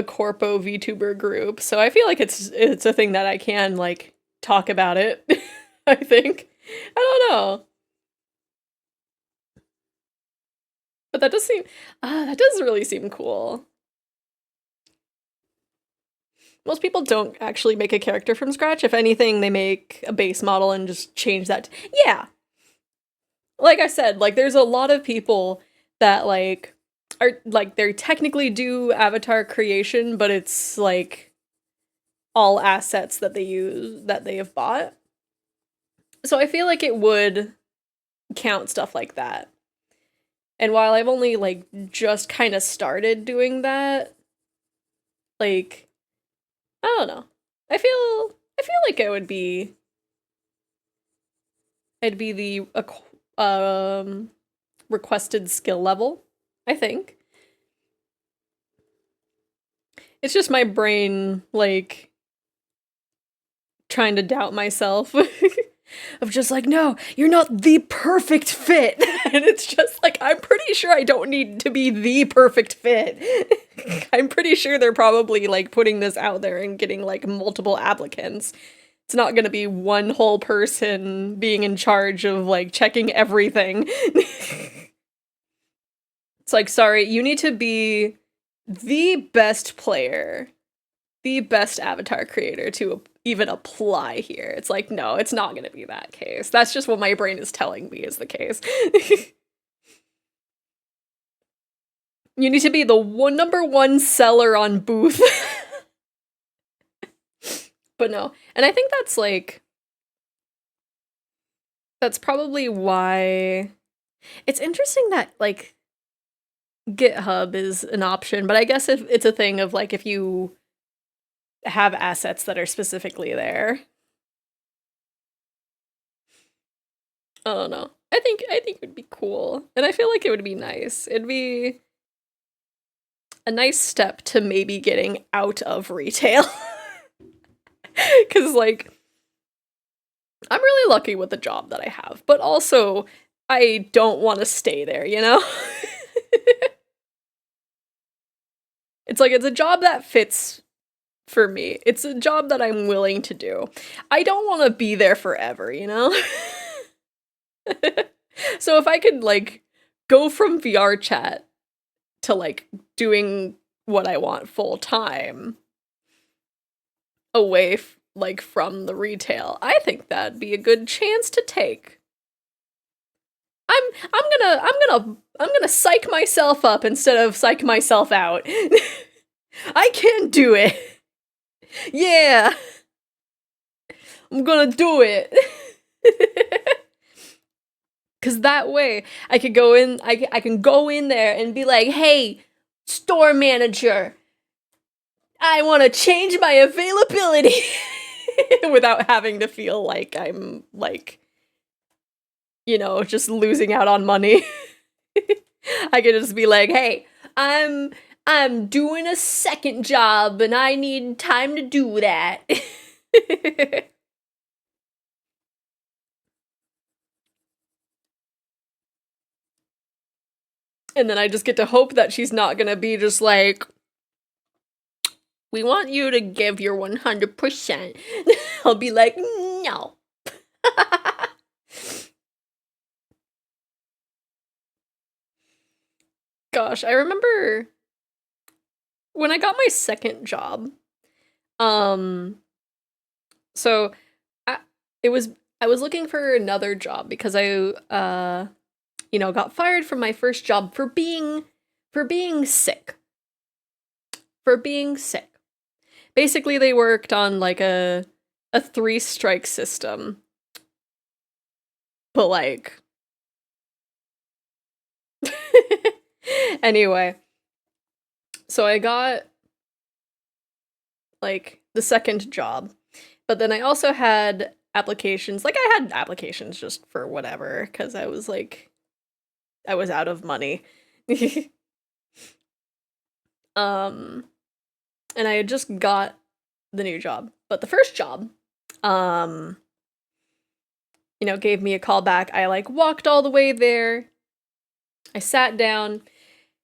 corpo VTuber group, so I feel like it's a thing that I can, like, talk about it, I think. I don't know. But that does really seem cool. Most people don't actually make a character from scratch. If anything, they make a base model and just change that. Yeah. Like I said, like, there's a lot of people that, like, are, like, they technically do avatar creation, but it's, like, all assets that they have bought. So I feel like it would count stuff like that. And while I've only, like, just kind of started doing that, like, I don't know. I feel like it would be, it'd be the requested skill level, I think. It's just my brain, like, trying to doubt myself. Of just like, no, you're not the perfect fit. And it's just like, I'm pretty sure I don't need to be the perfect fit. I'm pretty sure they're probably, like, putting this out there and getting, like, multiple applicants. It's not gonna be one whole person being in charge of, like, checking everything. It's like, sorry, you need to be the best player, the best avatar creator to even apply here. It's like, no, it's not gonna be that case. That's just what my brain is telling me is the case. You need to be the number one seller on Booth. But no. And I think that's like, that's probably why it's interesting that like GitHub is an option, but I guess if it's a thing of like if you have assets that are specifically there. I don't know. I think it would be cool. And I feel like it would be nice. It'd be a nice step to maybe getting out of retail. 'Cause like I'm really lucky with the job that I have, but also I don't want to stay there, you know? It's like it's a job that fits for me. It's a job that I'm willing to do. I don't want to be there forever, you know? So if I could like go from VR chat to like doing what I want full time away like from the retail, I think that'd be a good chance to take. I'm gonna psych myself up instead of psych myself out. I can do it. Yeah. I'm gonna do it. 'Cause that way I could go in, I can go in there and be like, hey, store manager, I want to change my availability without having to feel like I'm like, you know, just losing out on money. I could just be like, hey, I'm doing a second job and I need time to do that. And then I just get to hope that she's not gonna be just like, we want you to give your 100%. I'll be like, no. Gosh, I remember when I got my second job. So I was looking for another job because I got fired from my first job for being sick. For being sick. Basically, they worked on like a 3-strike system. But like anyway, so I got like the second job, but then I also had applications. Like I had applications just for whatever, because I was out of money. And I had just got the new job, but the first job, gave me a call back. I like walked all the way there. I sat down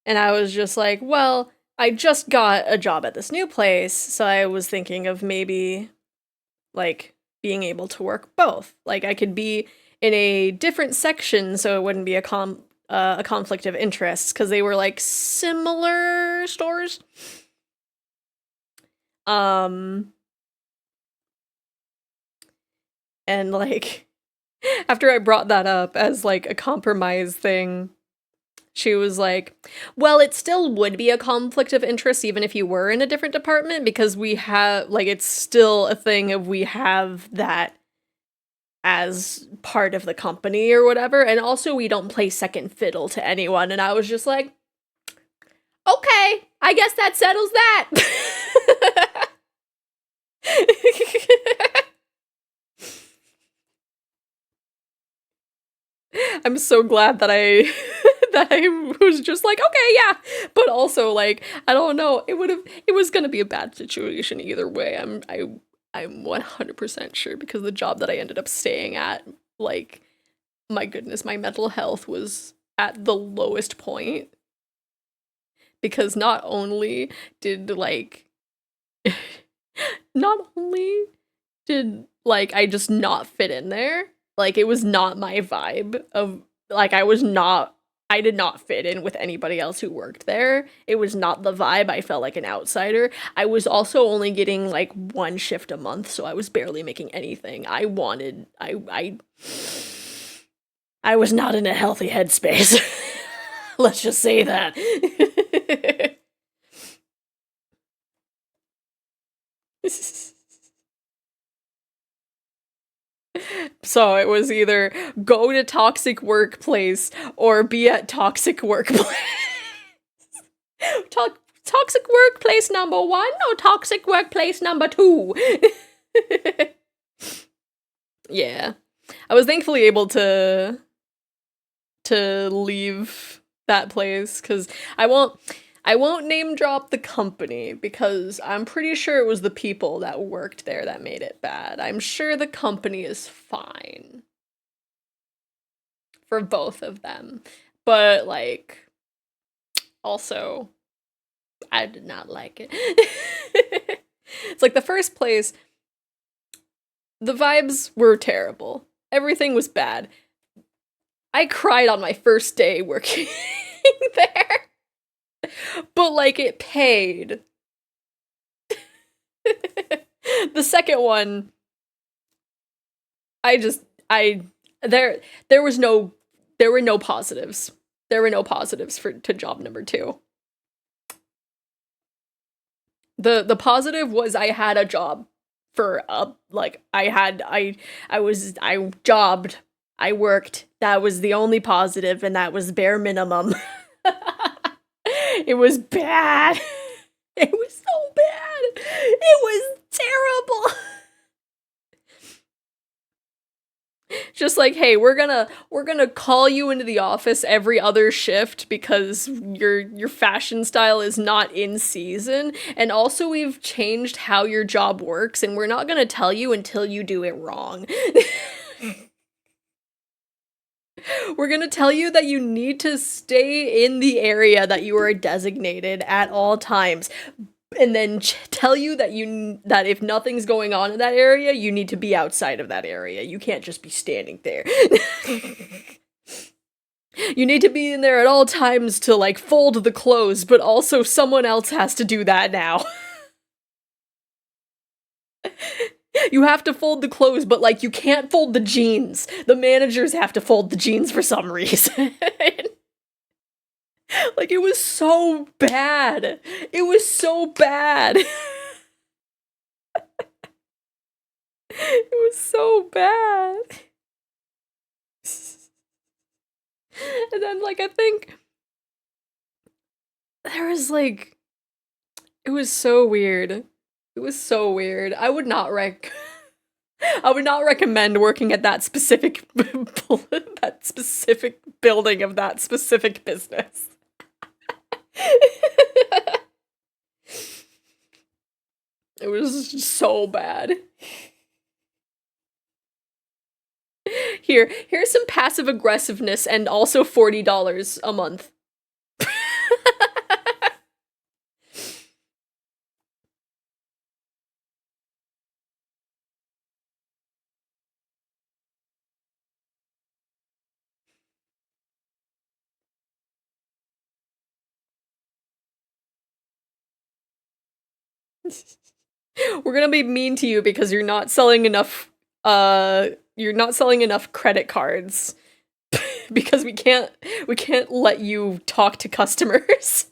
and I was just like, well, I just got a job at this new place, so I was thinking of maybe like being able to work both. Like I could be in a different section so it wouldn't be a conflict of interest, because they were like similar stores. And like after I brought that up as like a compromise thing, she was like, well, it still would be a conflict of interest even if you were in a different department, because we have like, it's still a thing of we have that as part of the company or whatever, and also we don't play second fiddle to anyone. And I was just like, okay, I guess that settles that. I'm so glad that I was just like, okay, yeah. But also like, I don't know, it was gonna be a bad situation either way. I'm 100% sure, because the job that I ended up staying at, like, my goodness, my mental health was at the lowest point. Because not only did I just not fit in there, like it was not my vibe of like I did not fit in with anybody else who worked there. It was not the vibe. I felt like an outsider. I was also only getting like 1 shift a month, so I was barely making anything. I was not in a healthy headspace. Let's just say that. So it was either go to toxic workplace or be at toxic workplace. Toxic workplace number 1 or toxic workplace number 2? Yeah. I was thankfully able to leave that place because I won't name drop the company because I'm pretty sure it was the people that worked there that made it bad. I'm sure the company is fine for both of them. But like also I did not like it. It's like the first place, the vibes were terrible. Everything was bad. I cried on my first day working there. But like it paid. The second one, there were no positives. There were no positives to job number 2. The positive was I had a job for I jobbed, I worked. That was the only positive, and that was bare minimum. It was bad. It was so bad. It was terrible. Just like, hey, we're gonna call you into the office every other shift because your fashion style is not in season, and also we've changed how your job works, and we're not gonna tell you until you do it wrong. We're gonna tell you that you need to stay in the area that you are designated at all times, and then tell you that if nothing's going on in that area, you need to be outside of that area. You can't just be standing there. You need to be in there at all times to like fold the clothes, but also someone else has to do that now. You have to fold the clothes, but like you can't fold the jeans. The managers have to fold the jeans for some reason. Like it was so bad. It was so bad. It was so bad. And then like I think there was like it was so weird. It was so weird. I would not recommend working at that specific building of that specific business. It was just so bad. Here's some passive aggressiveness and also $40 a month. We're gonna be mean to you because you're not selling enough credit cards. Because we can't let you talk to customers.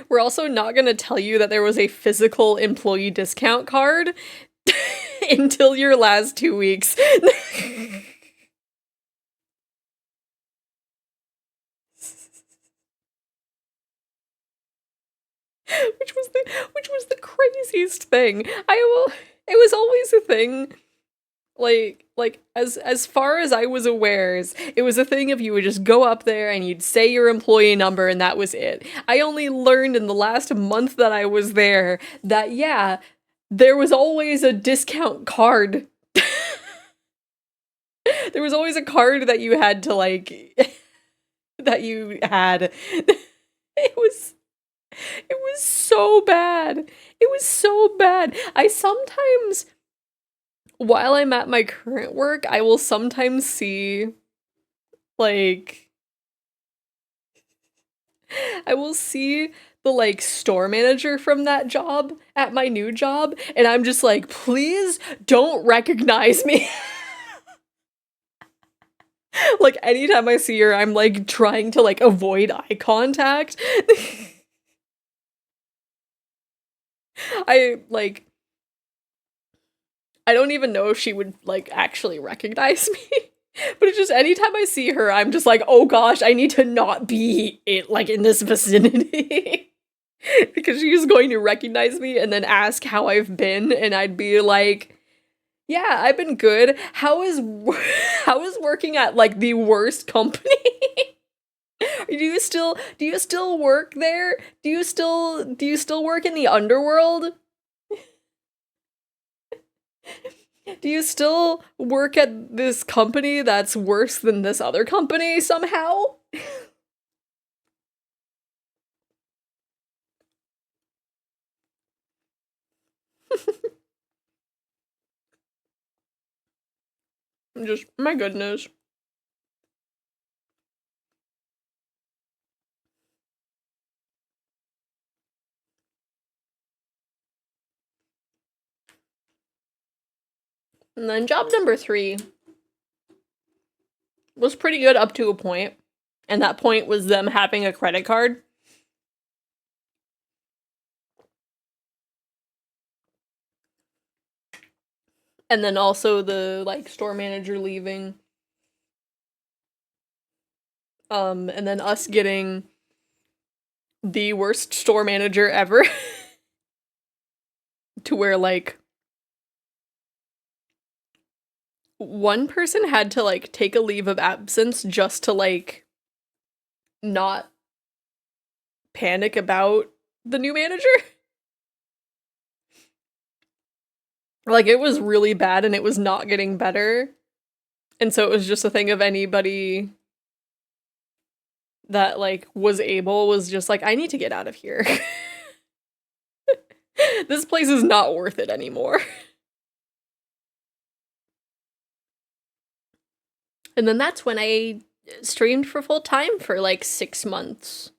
We're also not gonna tell you that there was a physical employee discount card until your last 2 weeks. Which was the craziest thing. It was always a thing. Like as far as I was aware, it was a thing if you would just go up there and you'd say your employee number and that was it. I only learned in the last month that I was there that yeah, there was always a discount card. There was always a card that you had to like that you had. It was so bad. It was so bad. I sometimes, while I'm at my current work, I will sometimes see, like, I will see the like store manager from that job at my new job, and I'm just like, please don't recognize me. Like anytime I see her, I'm like trying to like avoid eye contact. I don't even know if she would like actually recognize me. But it's just anytime I see her, I'm just like, oh gosh, I need to not be like in this vicinity. Because she's going to recognize me and then ask how I've been, and I'd be like, yeah, I've been good. How is working at like the worst company? Do you still work there? Do you still work in the underworld? Do you still work at this company that's worse than this other company somehow? Just, my goodness. And then job number 3 was pretty good up to a point. And that point was them having a credit card. And then also the like store manager leaving. And then us getting the worst store manager ever. To where like one person had to like take a leave of absence just to like not panic about the new manager. Like it was really bad and it was not getting better. And so it was just a thing of anybody that like was just like, I need to get out of here. This place is not worth it anymore. And then that's when I streamed for full time for like 6 months.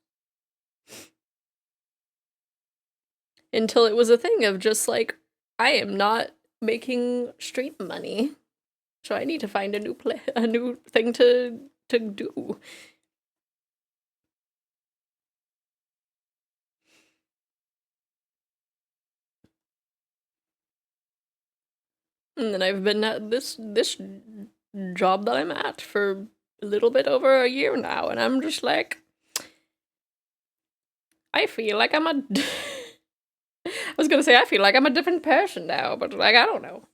Until it was a thing of just like, I am not making stream money. So I need to find a new thing to do. And then I've been at this job that I'm at for a little bit over a year now, and I'm just like, I feel like I'm a I was gonna say I feel like I'm a different person now, but like I don't know.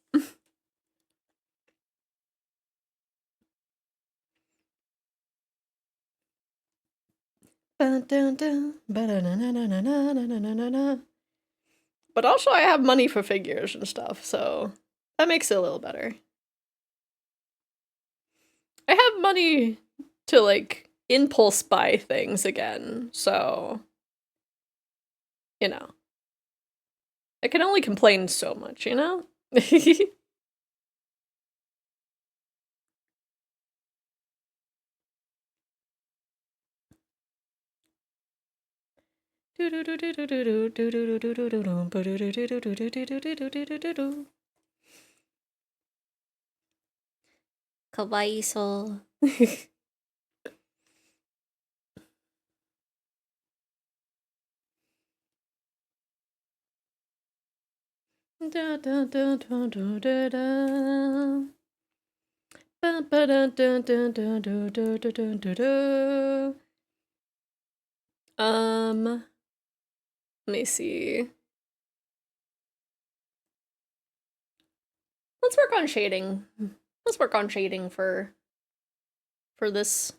But also I have money for figures and stuff, so that makes it a little better. I have money to like impulse buy things again, so you know. I can only complain so much, you know? Kawaiiso. Let me see. Let's work on shading. Let's work on shading for this.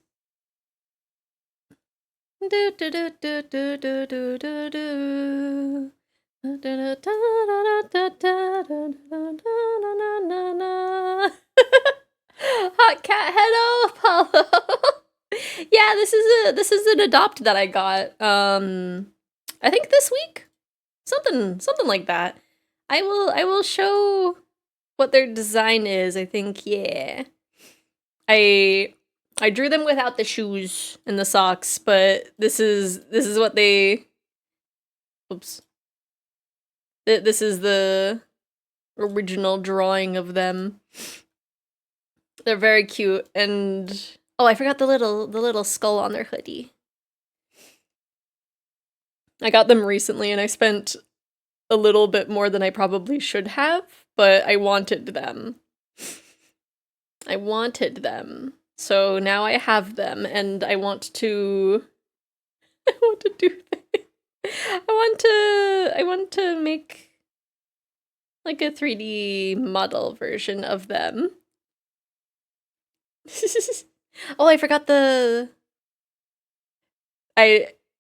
Hot cat, hello, Apollo. Yeah, this is an adopt that I got. I think this week, something like that. I will show what their design is. I think, yeah. I drew them without the shoes and the socks, but this is what they Oops. This is the original drawing of them. They're very cute, and oh, I forgot the little skull on their hoodie. I got them recently, and I spent a little bit more than I probably should have, but I wanted them. I wanted them. So now I have them, and I want to I want to do I want to make like a 3D model version of them. Oh, I forgot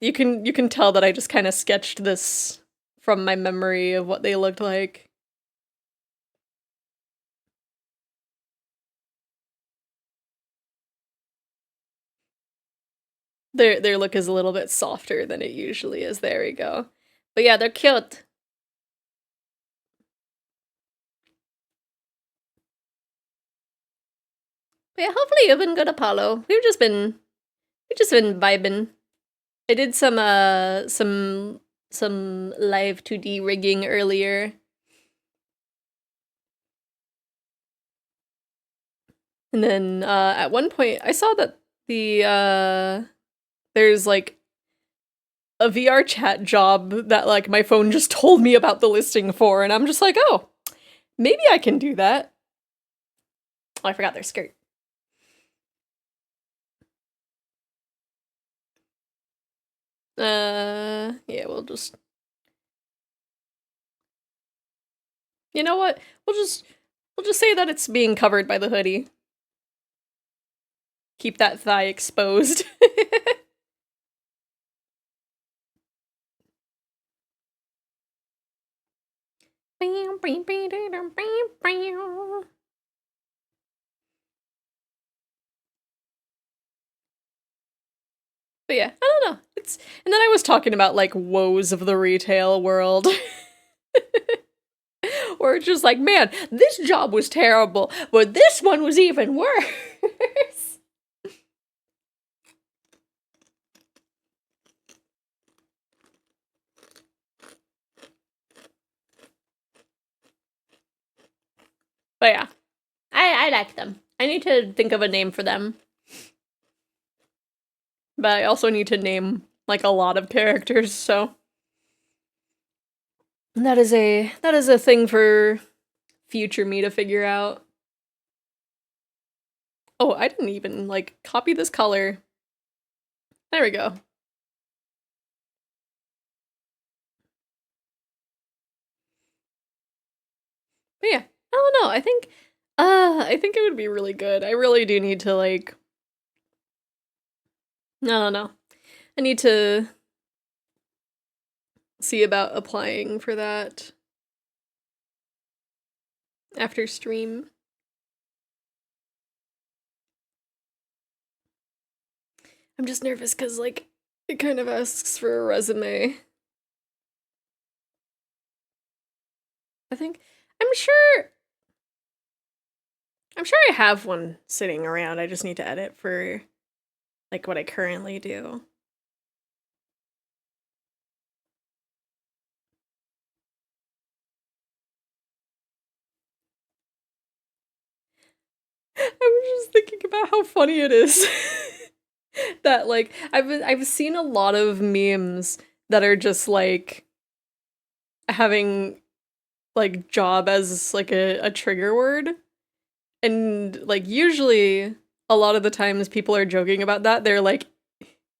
you can tell that I just kind of sketched this from my memory of what they looked like. Their look is a little bit softer than it usually is. There we go. But yeah, they're cute. But yeah, hopefully you've been good, Apollo. We've just been vibing. I did some live 2D rigging earlier. And then at one point I saw that there's like a VR chat job that like my phone just told me about the listing for, and I'm just like, oh, maybe I can do that. Oh, I forgot their skirt. Yeah, we'll just... You know what? We'll just say that it's being covered by the hoodie. Keep that thigh exposed. But yeah, I don't know. And then I was talking about like woes of the retail world. Where it's just like, man, this job was terrible, but this one was even worse. But yeah, I like them. I need to think of a name for them. But I also need to name like a lot of characters, so that is a thing for future me to figure out. Oh, I didn't even like copy this color. There we go. But yeah, I don't know. I think it would be really good. I really do need to like I don't know. I need to see about applying for that after stream. I'm just nervous because, like, it kind of asks for a resume. I'm sure I have one sitting around. I just need to edit for, like, what I currently do. I was just thinking about how funny it is that like I've seen a lot of memes that are just like having like job as like a trigger word, and like usually a lot of the times people are joking about that. They're like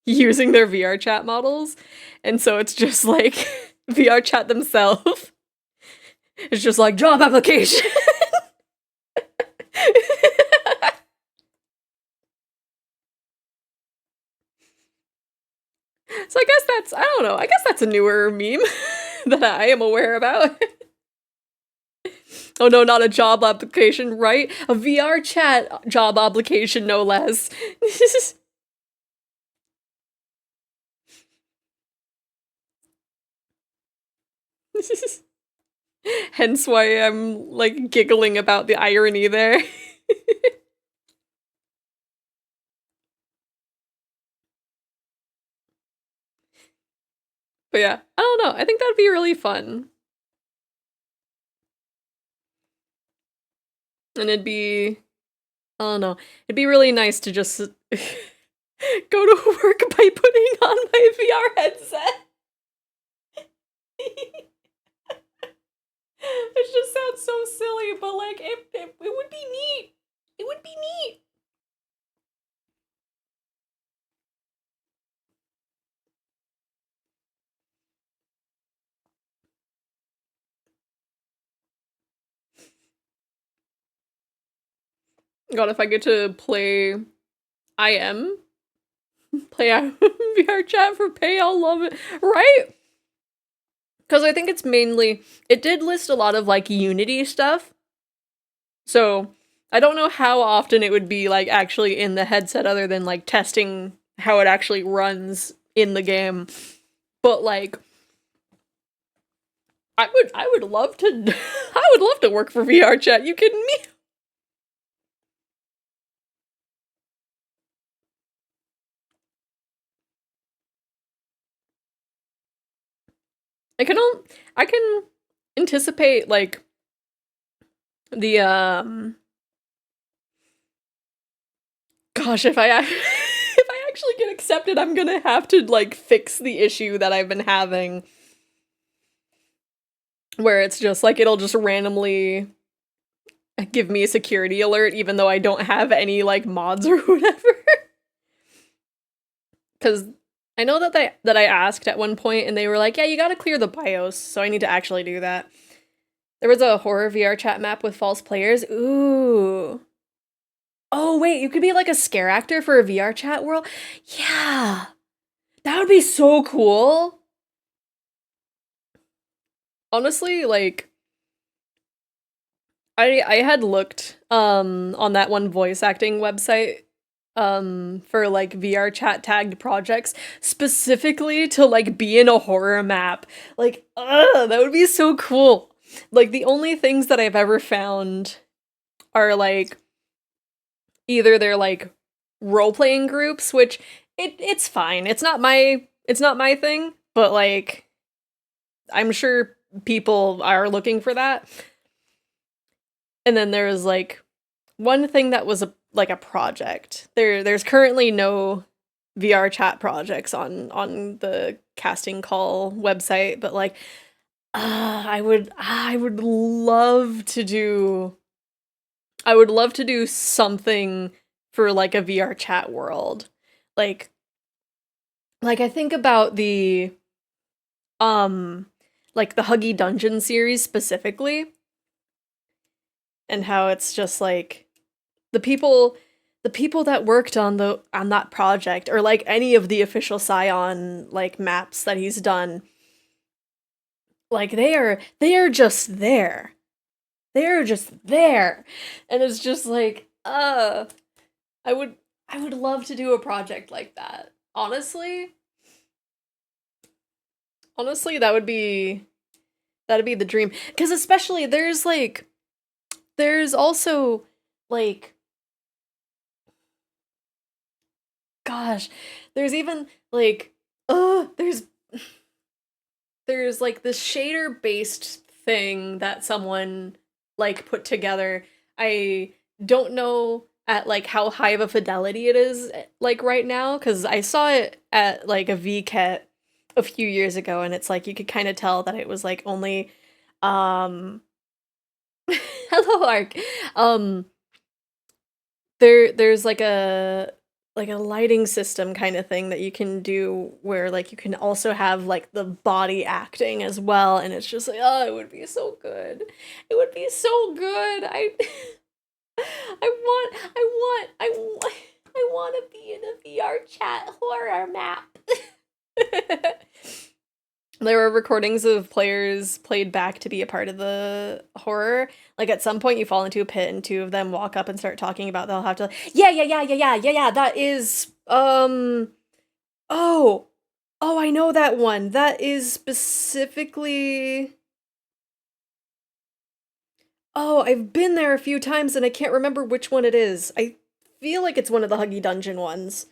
using their VR chat models, and so it's just like VR chat themselves. It's just like job application. So I don't know, I guess that's a newer meme that I am aware about. Oh no, not a job application, right? A VR chat job application, no less. Hence why I'm, like, giggling about the irony there. But yeah, I don't know. I think that'd be really fun. And it'd be, I don't know, it'd be really nice to just go to work by putting on my VR headset. It just sounds so silly, but like, it would be neat. It would be neat. God, if I get to play play VR chat for pay, I'll love it. Right? Because I think it's mainly, it did list a lot of like Unity stuff. So I don't know how often it would be like actually in the headset other than like testing how it actually runs in the game. But like, I would love to I would love to work for VR chat. You kidding me? I can anticipate like the gosh, if I if I actually get accepted, I'm gonna have to like fix the issue that I've been having where it's just like it'll just randomly give me a security alert even though I don't have any like mods or whatever. Cuz I know that I asked at one point and they were like, "Yeah, you got to clear the BIOS." So I need to actually do that. There was a horror VR chat map with false players. Ooh. Oh, wait, you could be like a scare actor for a VR chat world? Yeah. That would be so cool. Honestly, like I had looked on that one voice acting website for like VR chat tagged projects specifically to like be in a horror map. Like, that would be so cool. Like the only things that I've ever found are like either they're like role-playing groups, which it's fine. It's not my thing, but like I'm sure people are looking for that. And then there was like one thing that was like a project. There's currently no VR chat projects on the casting call website, but like I would love to do something for like a VR chat world. Like I think about the like the Huggy Dungeon series specifically and how it's just like the people that worked on that project or like any of the official Scion like maps that he's done, like they are just there. They're just there. And it's just like, I would love to do a project like that. Honestly, that'd be the dream. Cause especially there's also like gosh, there's even like there's like this shader based thing that someone like put together. I don't know at like how high of a fidelity it is like right now cuz I saw it at like a VCAT a few years ago and it's like you could kind of tell that it was like only hello Ark. There's like a lighting system kind of thing that you can do where like you can also have like the body acting as well and it's just like it would be so good. It would be so good. I want to be in a VR chat horror map. There were recordings of players played back to be a part of the horror. Like at some point you fall into a pit and two of them walk up and start talking about they'll have to yeah, that is oh, I know that one. That is specifically oh, I've been there a few times and I can't remember which one it is. I feel like it's one of the Huggy Dungeon ones.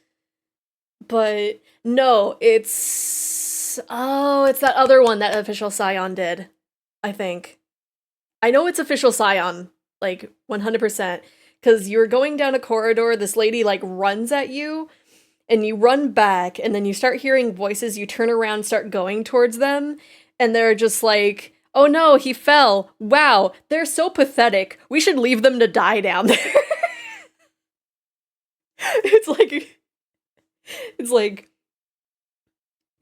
But no, it's it's that other one that Official Scion did, I think. I know it's Official Scion, like 100%, because you're going down a corridor, this lady like runs at you, and you run back, and then you start hearing voices, you turn around, start going towards them, and they're just like, oh no, he fell. Wow, they're so pathetic. We should leave them to die down there. It's like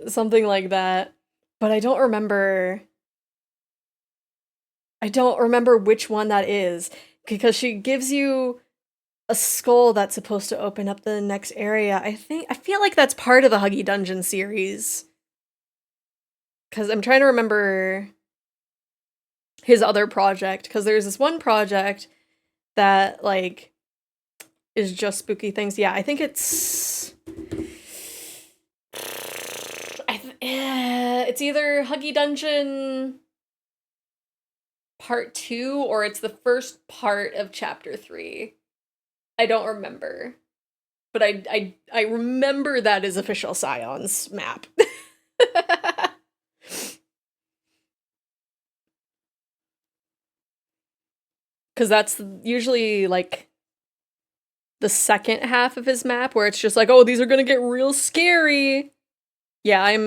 something like that. But I don't remember which one that is, because she gives you a skull that's supposed to open up the next area. I feel like that's part of the Huggy Dungeon series. Cause I'm trying to remember his other project, because there's this one project that like is just spooky things. Yeah, I think it's it's either Huggy Dungeon Part 2 or it's the first part of Chapter 3. I don't remember. But I remember that is Official Scion's map. Because that's usually, like, the second half of his map, where it's just like, oh, these are gonna get real scary. Yeah, I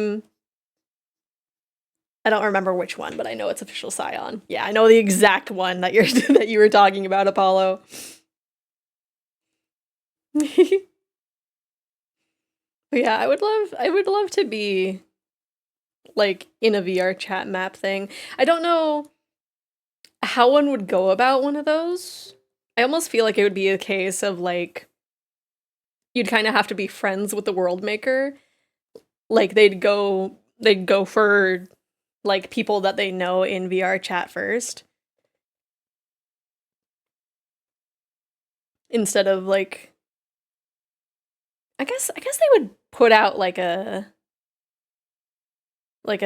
don't remember which one, but I know it's Official Scion. Yeah, I know the exact one that that you were talking about, Apollo. But yeah, I would love to be, like, in a VR chat map thing. I don't know how one would go about one of those. I almost feel like it would be a case of, like, you'd kind of have to be friends with the world maker. Like, they'd go for, like, people that they know in VR chat first. Instead of, like, I guess they would put out, like a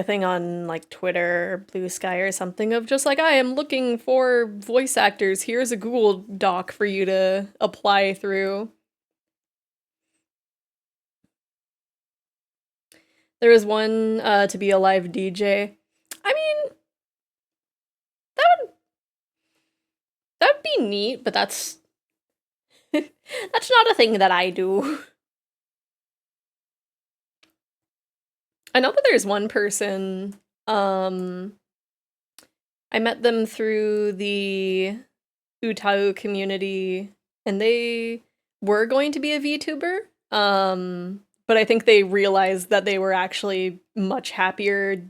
thing on, like, Twitter or Blue Sky or something of just like, I am looking for voice actors. Here's a Google Doc for you to apply through. There was one to be a live DJ. I mean, that would be neat, but that's not a thing that I do. I know that there's one person, I met them through the Utau community, and they were going to be a VTuber, but I think they realized that they were actually much happier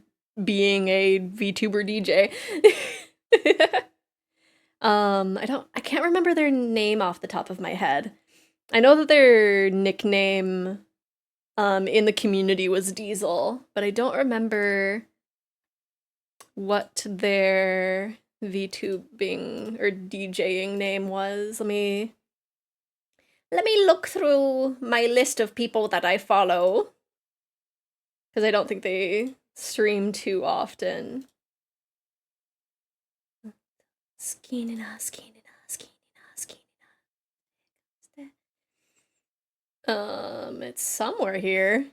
being a VTuber DJ. I can't remember their name off the top of my head. I know that their nickname in the community was Diesel, but I don't remember what their VTubing or DJing name was. Let me look through my list of people that I follow, because I don't think they stream too often. It's somewhere here.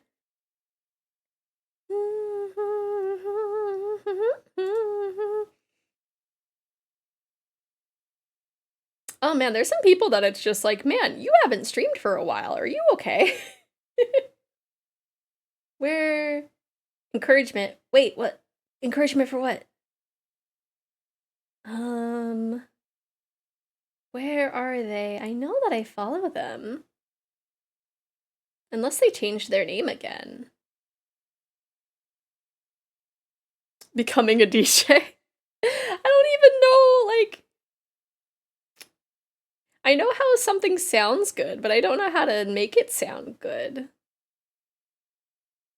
Oh man, there's some people that it's just like, man, you haven't streamed for a while. Are you okay? Where? Encouragement. Wait, what? Encouragement for what? Where are they? I know that I follow them. Unless they changed their name again. Becoming a DJ. I don't even know, like... I know how something sounds good, but I don't know how to make it sound good.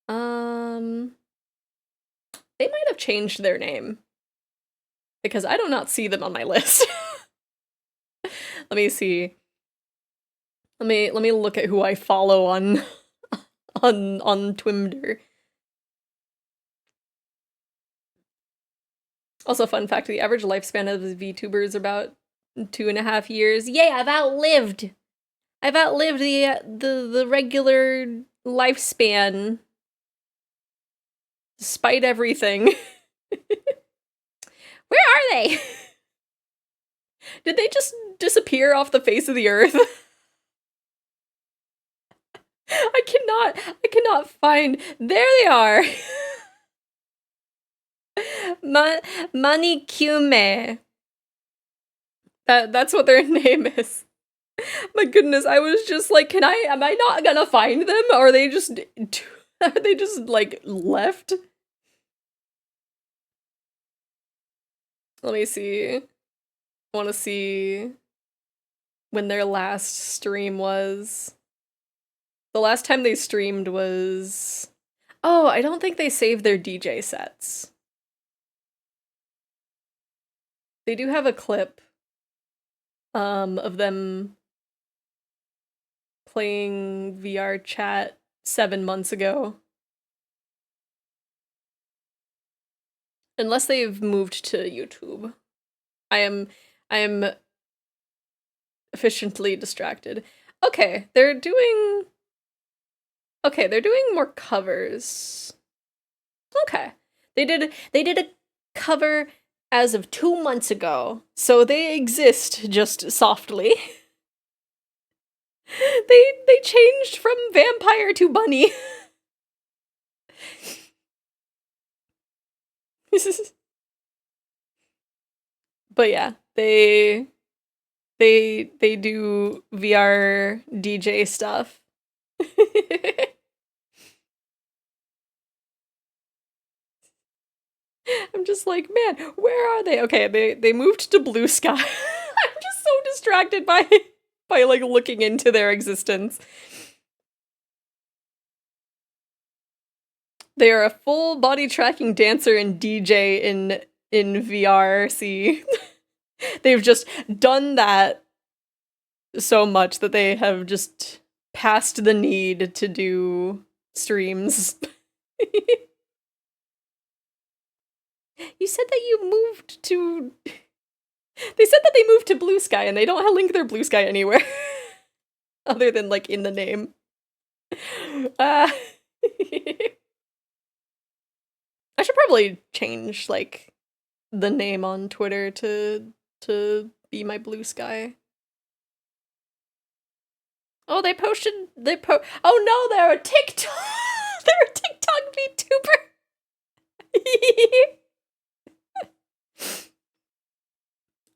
They might have changed their name, because I do not see them on my list. Let me see. Let me look at who I follow on Twimder. Also, fun fact, the average lifespan of VTubers is about 2.5 years. Yay, I've outlived the regular lifespan. Despite everything. Where are they? Did they just disappear off the face of the earth? I cannot find. There they are. Manikume. That's what their name is. My goodness, I was just like, am I not gonna find them? Or are they just like left? Let me see. I want to see when their last stream was. The last time they streamed was... Oh, I don't think they saved their DJ sets. They do have a clip of them playing VR chat 7 months ago. Unless they've moved to YouTube. I am efficiently distracted. Okay, they're doing more covers. Okay. They did a cover as of 2 months ago, so they exist just softly. They changed from vampire to bunny. But yeah, they do VR DJ stuff. I'm just like, man, where are they? Okay, they moved to Blue Sky. I'm just so distracted by like looking into their existence. They are a full body tracking dancer and DJ in VR. See, they've just done that so much that they have just passed the need to do streams. You said that you moved to... They said that they moved to Blue Sky, and they don't link their Blue Sky anywhere. Other than, like, in the name. I should probably change, like, the name on Twitter to be my Blue Sky. Oh, they posted... Oh no, they're a TikTok... They're a TikTok VTuber!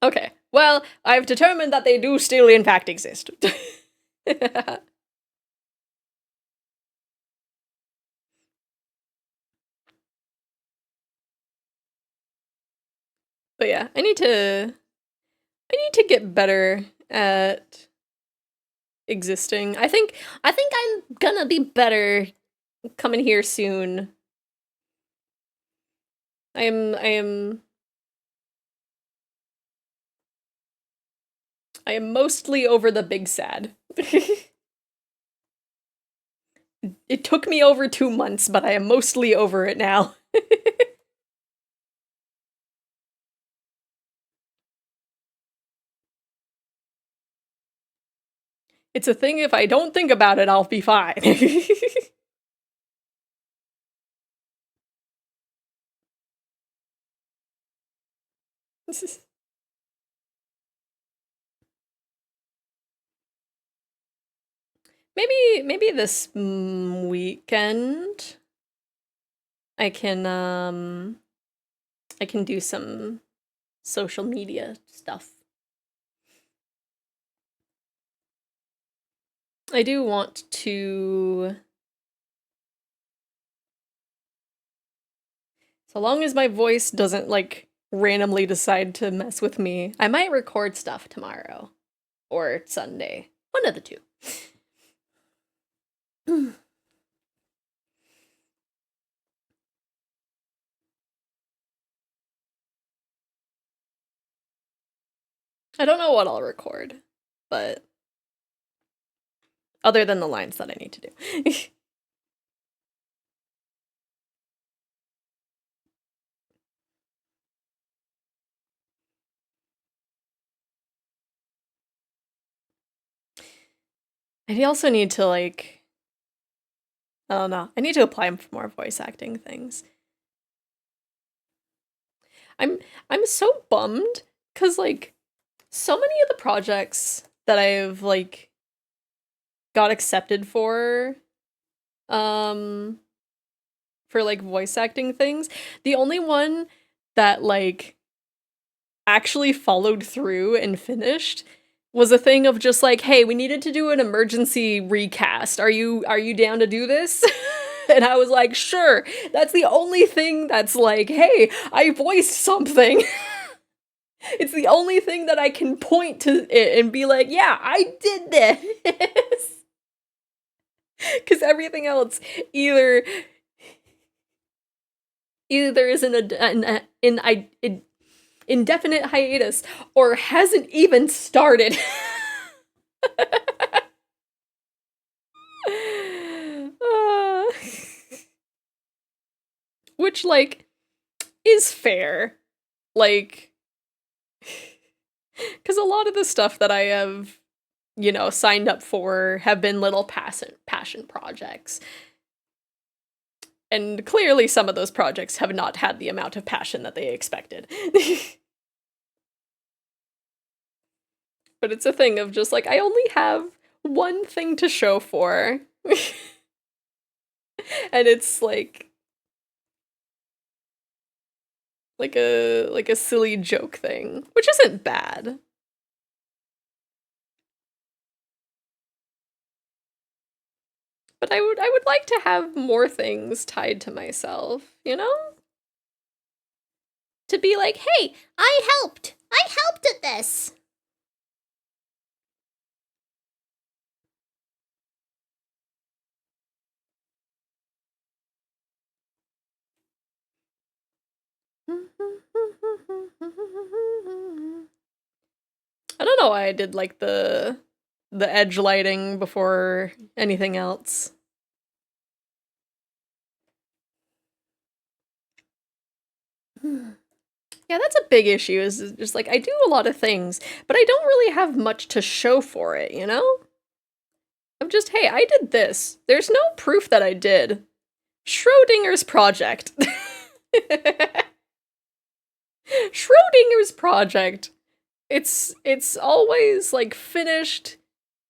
Okay, well, I've determined that they do still in fact exist. But yeah, I need to get better at existing. I think I'm gonna be better coming here soon. I am mostly over the big sad. It took me over 2 months, but I am mostly over it now. It's a thing, if I don't think about it, I'll be fine. Maybe this weekend I can do some social media stuff. I do want to, so long as my voice doesn't like randomly decide to mess with me, I might record stuff tomorrow or Sunday. One of the two. I don't know what I'll record, but other than the lines that I need to do. I also need to, like, I don't know, I need to apply for more voice acting things. I'm so bummed because like so many of the projects that I've like got accepted for like voice acting things, the only one that like actually followed through and finished was a thing of just like, hey, we needed to do an emergency recast. Are you down to do this? And I was like, sure. That's the only thing that's like, hey, I voiced something. It's the only thing that I can point to it and be like, yeah, I did this. Because everything else either is an indefinite hiatus or hasn't even started. Uh, which, like, is fair. Like, because a lot of the stuff that I have, you know, signed up for have been little passion projects. And clearly some of those projects have not had the amount of passion that they expected. But it's a thing of just like, I only have one thing to show for. And it's like a silly joke thing, which isn't bad. But I would like to have more things tied to myself, you know? To be like, hey, I helped at this. I don't know why I did like the edge lighting before anything else. Yeah, that's a big issue, is just like, I do a lot of things, but I don't really have much to show for it, you know? I'm just, hey, I did this. There's no proof that I did. Schrodinger's project. Schrodinger's project. It's always like finished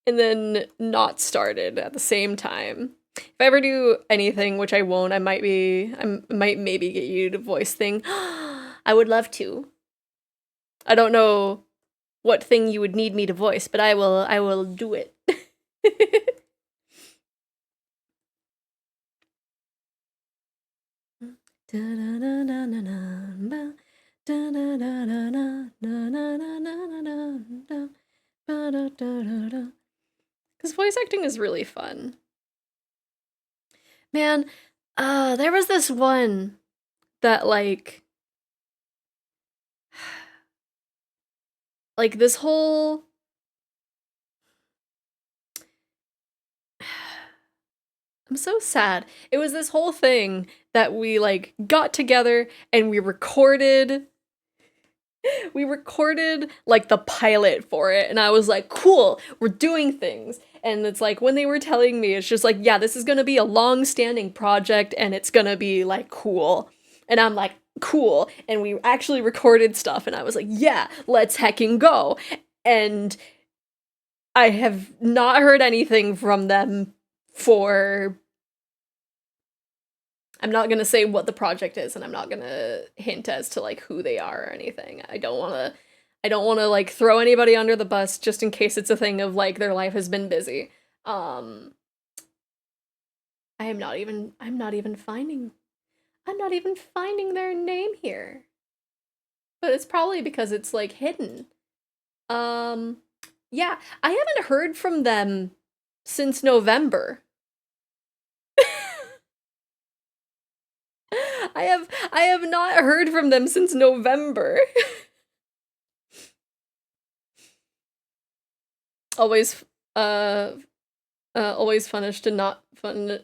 and then not started at the same time. If I ever do anything, which I won't, I might maybe get you to voice thing. I would love to. I don't know what thing you would need me to voice, but I will do it. Because voice acting is really fun. Man, there was this one that like this whole I'm so sad. It was this whole thing that we like got together and we recorded like the pilot for it, and I was like, cool, we're doing things. And it's like, when they were telling me, it's just like, yeah, this is gonna be a long-standing project and it's gonna be like cool. And I'm like, cool. And we actually recorded stuff and I was like, yeah, let's hecking go. And I have not heard anything from them for, I'm not gonna say what the project is, and I'm not gonna hint as to like who they are or anything. I don't wanna like throw anybody under the bus just in case it's a thing of like their life has been busy. I'm not even finding their name here. But it's probably because it's like hidden. Yeah, I haven't heard from them since November. I have not heard from them since November. Always finished and not fun.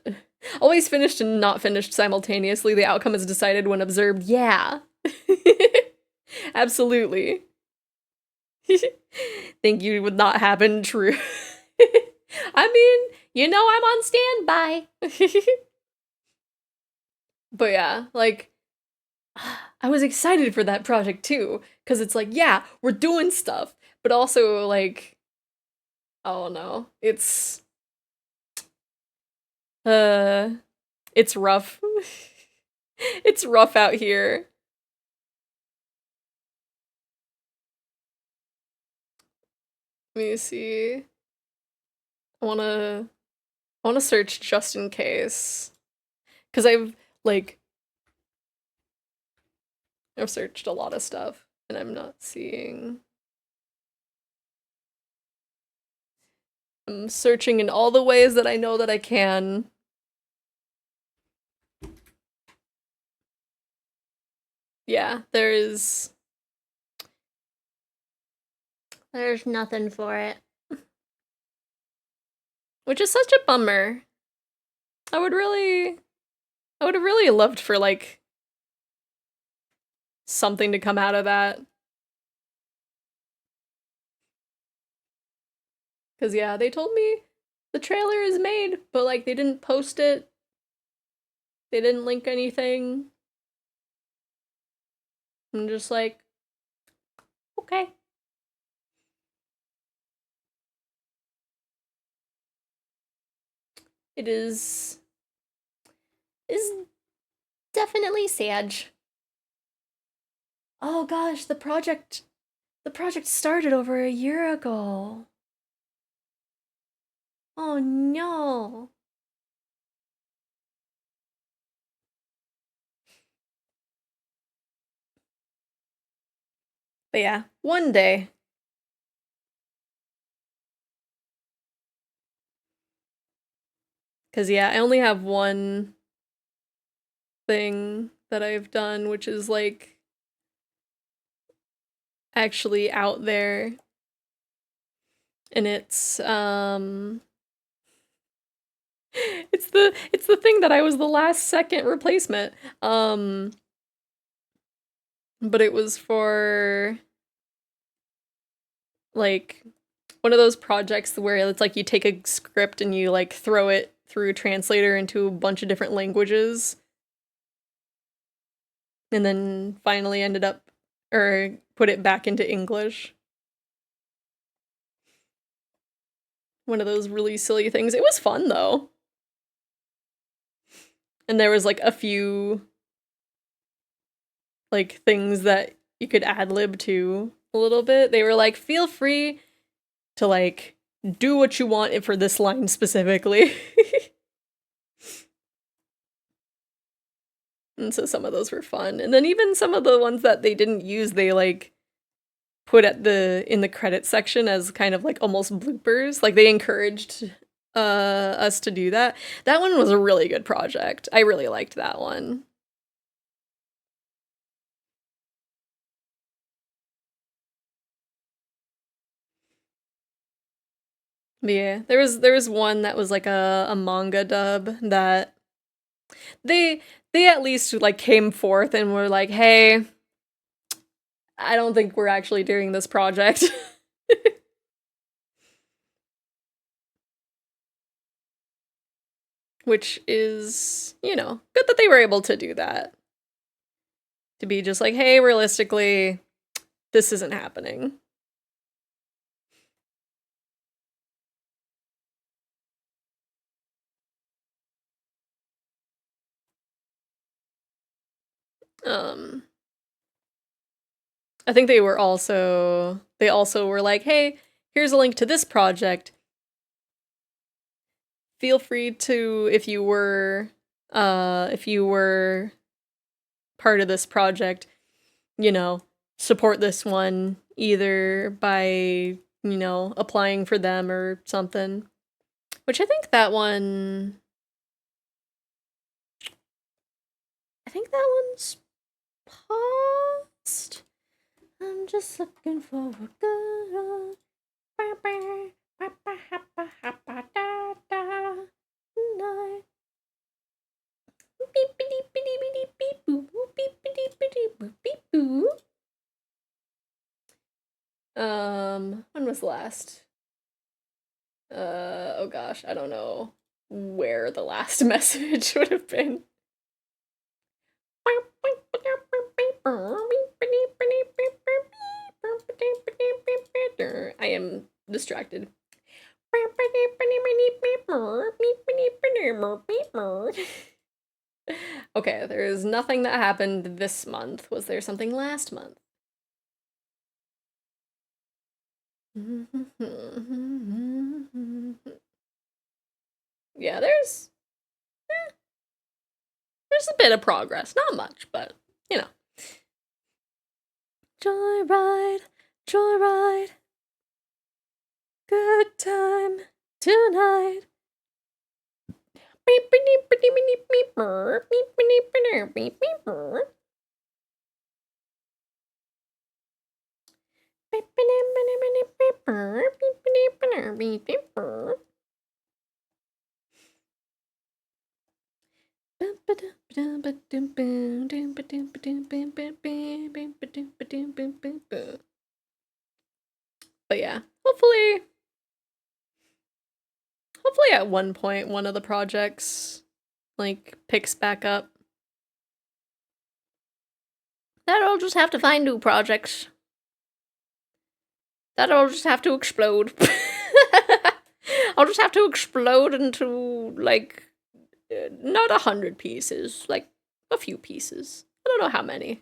Always finished and not finished simultaneously. The outcome is decided when observed. Yeah. Absolutely. Think you would not happen. True. I mean, you know, I'm on standby. But yeah, like, I was excited for that project too, because it's like, yeah, we're doing stuff, but also like, oh no, it's rough. It's rough out here. Let me see. I wanna search just in case. Cause I've searched a lot of stuff and I'm not seeing. I'm searching in all the ways that I know that I can. Yeah, there's nothing for it. Which is such a bummer. I would have really loved for like something to come out of that. Cause yeah, they told me the trailer is made, but like they didn't post it. They didn't link anything. I'm just like, okay. It is definitely sad. Oh gosh, the project started over a year ago. Oh no. But yeah, one day. Cause yeah, I only have one thing that I've done, which is like actually out there. And it's it's the thing that I was the last second replacement. But it was for like one of those projects where it's like you take a script and you like throw it through a translator into a bunch of different languages. And then finally ended up or put it back into English. One of those really silly things. It was fun though. And there was like a few like things that you could ad-lib to a little bit. They were like, feel free to like do what you want for this line specifically. And so some of those were fun. And then even some of the ones that they didn't use, they like put in the credits section as kind of like almost bloopers. Like they encouraged us to do that. That one was a really good project. I really liked that one. But yeah, there was one that was like a manga dub that they at least like came forth and were like, "Hey, I don't think we're actually doing this project." Which is, you know, good that they were able to do that. To be just like, "Hey, realistically, this isn't happening." I think they also were like, "Hey, here's a link to this project. Feel free to if you were part of this project, you know, support this one either by, you know, applying for them or something." Which I think that one's paused. I'm just looking for a girl. When was the last? Oh gosh, I don't know where the last message would have been. distracted. Okay, there is nothing that happened this month. Was there something last month? Yeah, there's a bit of progress. Not much, but, you know. Joyride, joyride. Good time tonight. But yeah, hopefully at one point one of the projects like picks back up. That'll just have to find new projects. That'll just have to explode. I'll just have to explode into, like, not 100 pieces, like, a few pieces. I don't know how many.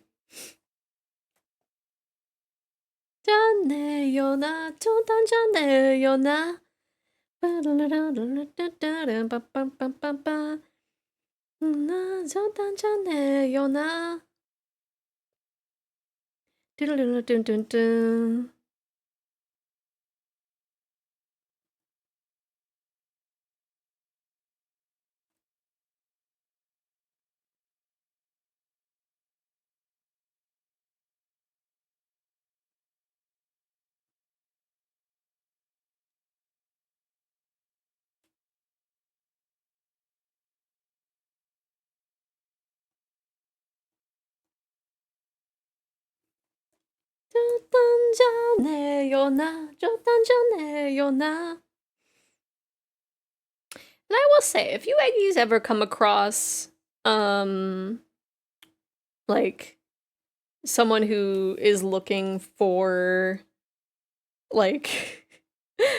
좋네요나, 좋단 좋네요나. 나 좋단 좋네요나. 뚜루루루뚠뚠뚠. 좋단 좋네요나, 좋단 좋네요나. And I will say, if you Eggies ever come across, like, someone who is looking for, like,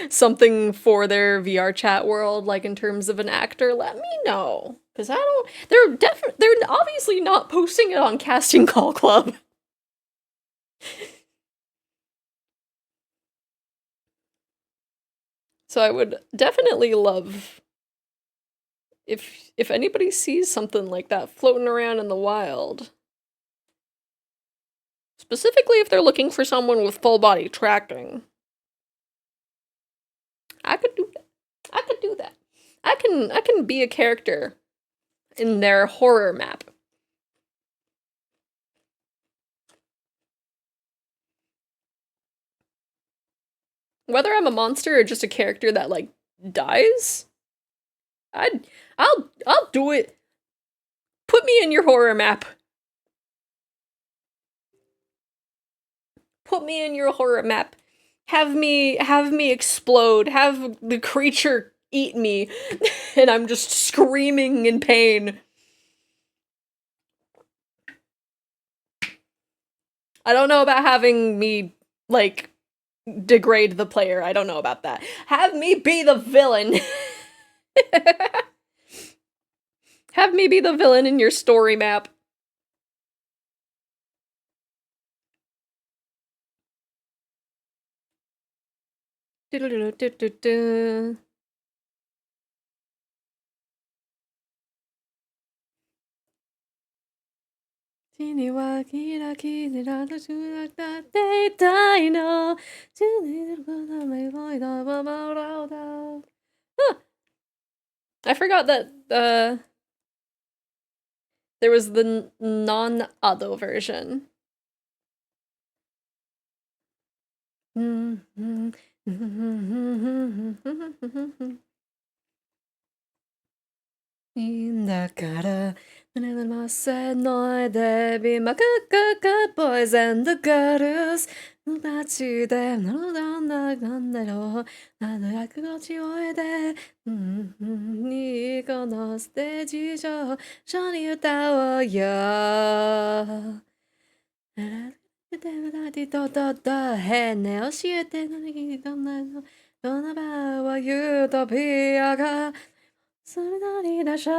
something for their VR chat world, like, in terms of an actor, let me know. Because I don't, they're obviously not posting it on Casting Call Club. So I would definitely love if anybody sees something like that floating around in the wild. Specifically if they're looking for someone with full body tracking. I could do that. I could do that. I can be a character in their horror map. Whether I'm a monster or just a character that, like, dies, I'll do it. Put me in your horror map. Put me in your horror map. Have me explode. Have the creature eat me, and I'm just screaming in pain. I don't know about having me, like, degrade the player. I don't know about that. Have me be the villain. Have me be the villain in your story map. Do-do-do-do-do-do. I forgot that there was the non-Ado version. 너의 데뷔 막 good boys and the girls 같이 돼 너로 나간 대로 나도 그거 지워야 돼 이거 너 스테이지죠 전이 따워요 へね教えて何にどんなのどんな場はユートピアがそれなりだしょ。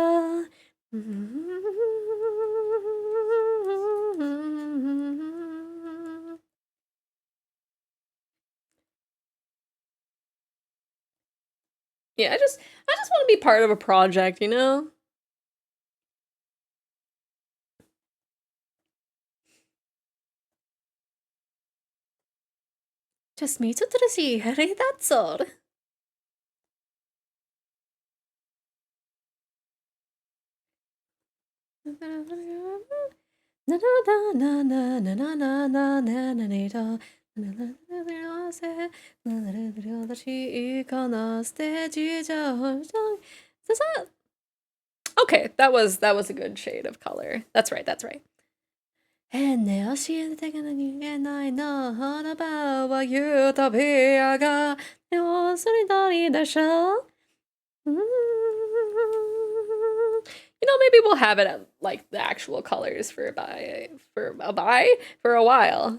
Yeah, I just want to be part of a project, you know? Just me to the sea, Harry, that's all. Na na na na na na na na na na na Okay, that was a good shade of color. That's right, that's right. 変ね教えてが人間ないな花場はユートピアが要するにでしょ You know, maybe we'll have it at like the actual colors for a while.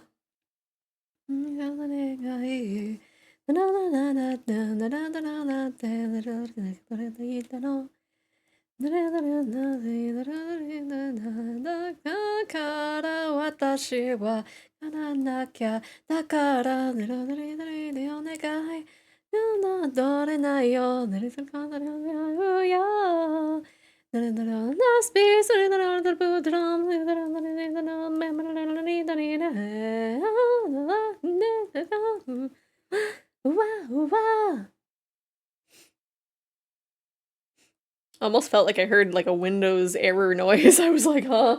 Almost felt like I heard like a Windows error noise. I was like, huh?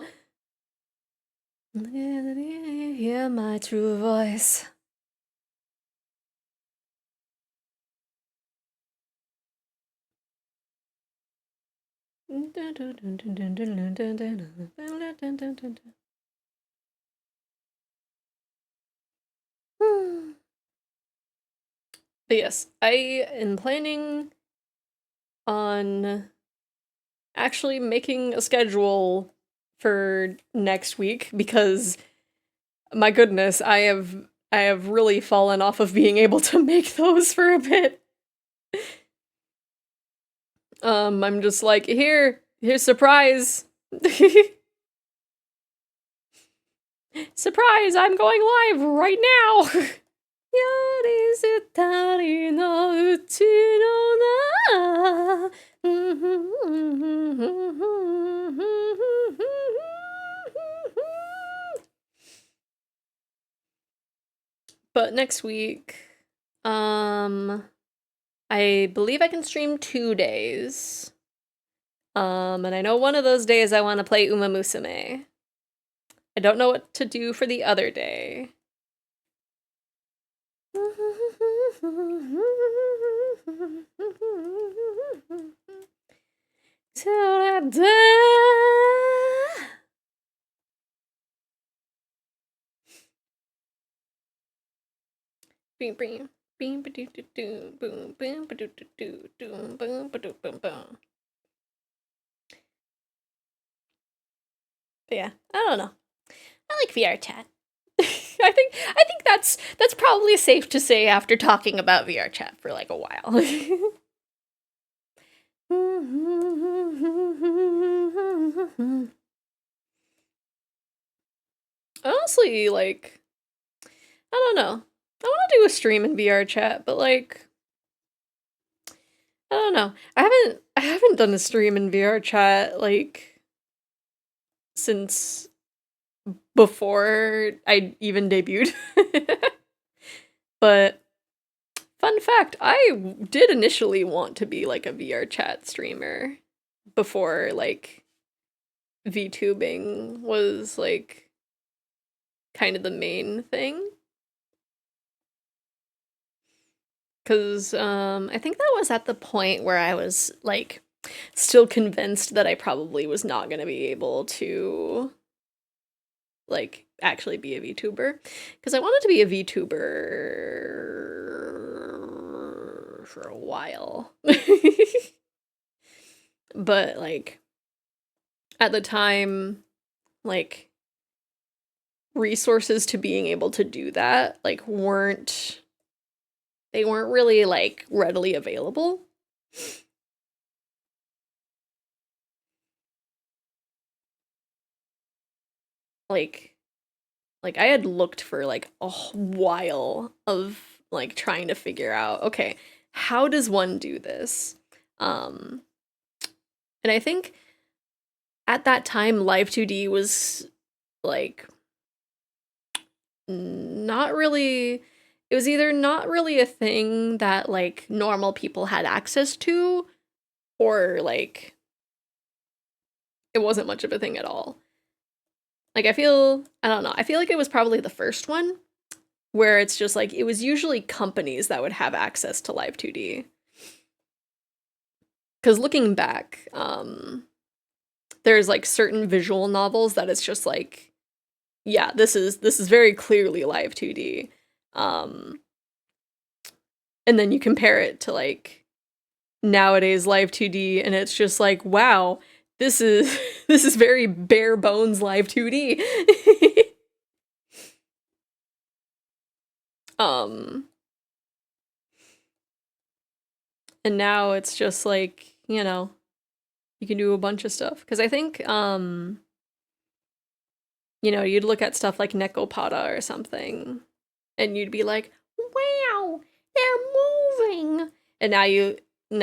Hear my true voice. But yes, I am planning on actually making a schedule for next week because my goodness, I have really fallen off of being able to make those for a bit. I'm just like, here's surprise. Surprise, I'm going live right now. 寄り添ったりのうちのな But next week, I believe I can stream 2 days. And I know one of those days I want to play Uma Musume. I don't know what to do for the other day. Till I die. Beam, beam, beam, ba-doo, doo, doo, boom, boom, ba-doo, doo, doo, doom, boom, ba-doo, boom, boom. But yeah, I don't know. I like VR chat. I think that's probably safe to say after talking about VR chat for like a while. Honestly, like, I don't know. I want to do a stream in VR chat, but like, I don't know. I haven't done a stream in VR chat like since before I even debuted. But fun fact, I did initially want to be like a VR chat streamer before like VTubing was like kind of the main thing. Cause I think that was at the point where I was like still convinced that I probably was not gonna be able to like actually be a VTuber. Cause I wanted to be a VTuber for a while. But like at the time, like resources to being able to do that, like, weren't really, like, readily available. Like, I had looked for, like, a while of, like, trying to figure out, okay, how does one do this? And I think at that time, Live 2D was, like, not really, it was either not really a thing that, like, normal people had access to, or, like, it wasn't much of a thing at all. Like, I don't know, I feel like it was probably the first one, where it's just, like, it was usually companies that would have access to Live 2D. Because looking back, there's, like, certain visual novels that it's just, like, yeah, this is very clearly Live 2D. And then you compare it to, like, nowadays Live 2D, and it's just like, wow, this is this is very bare bones Live 2D. And now it's just like, you know, you can do a bunch of stuff. Because I think, you know, you'd look at stuff like Nekopada or something, and you'd be like, wow, they're moving. And now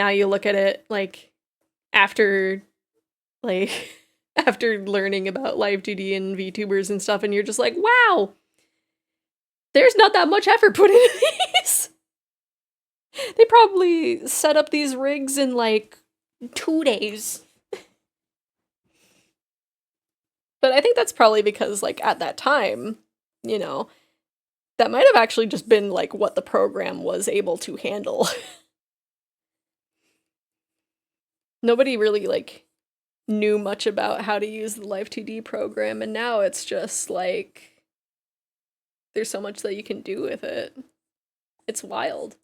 you look at it, like, after, like, after learning about Live 2D and VTubers and stuff, and you're just like, wow, there's not that much effort put into these. They probably set up these rigs in, like, 2 days. But I think that's probably because, like, at that time, you know, that might have actually just been, like, what the program was able to handle. Nobody really, like, knew much about how to use the Live 2D program, and now it's just, like, there's so much that you can do with it. It's wild.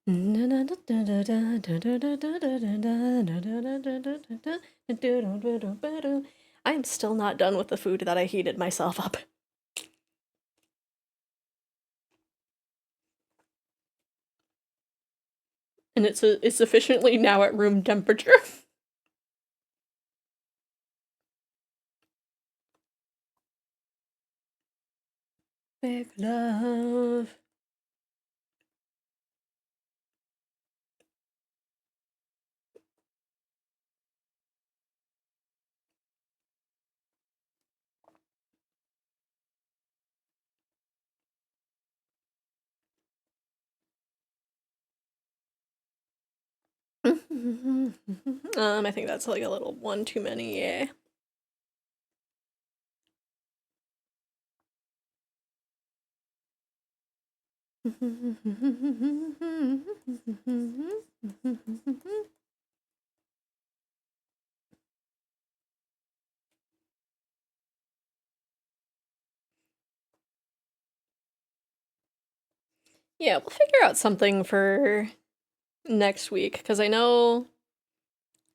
I am still not done with the food that I heated myself up. And it's sufficiently now at room temperature. Big love. I think that's like a little one too many, yeah. Yeah, we'll figure out something for next week, because I know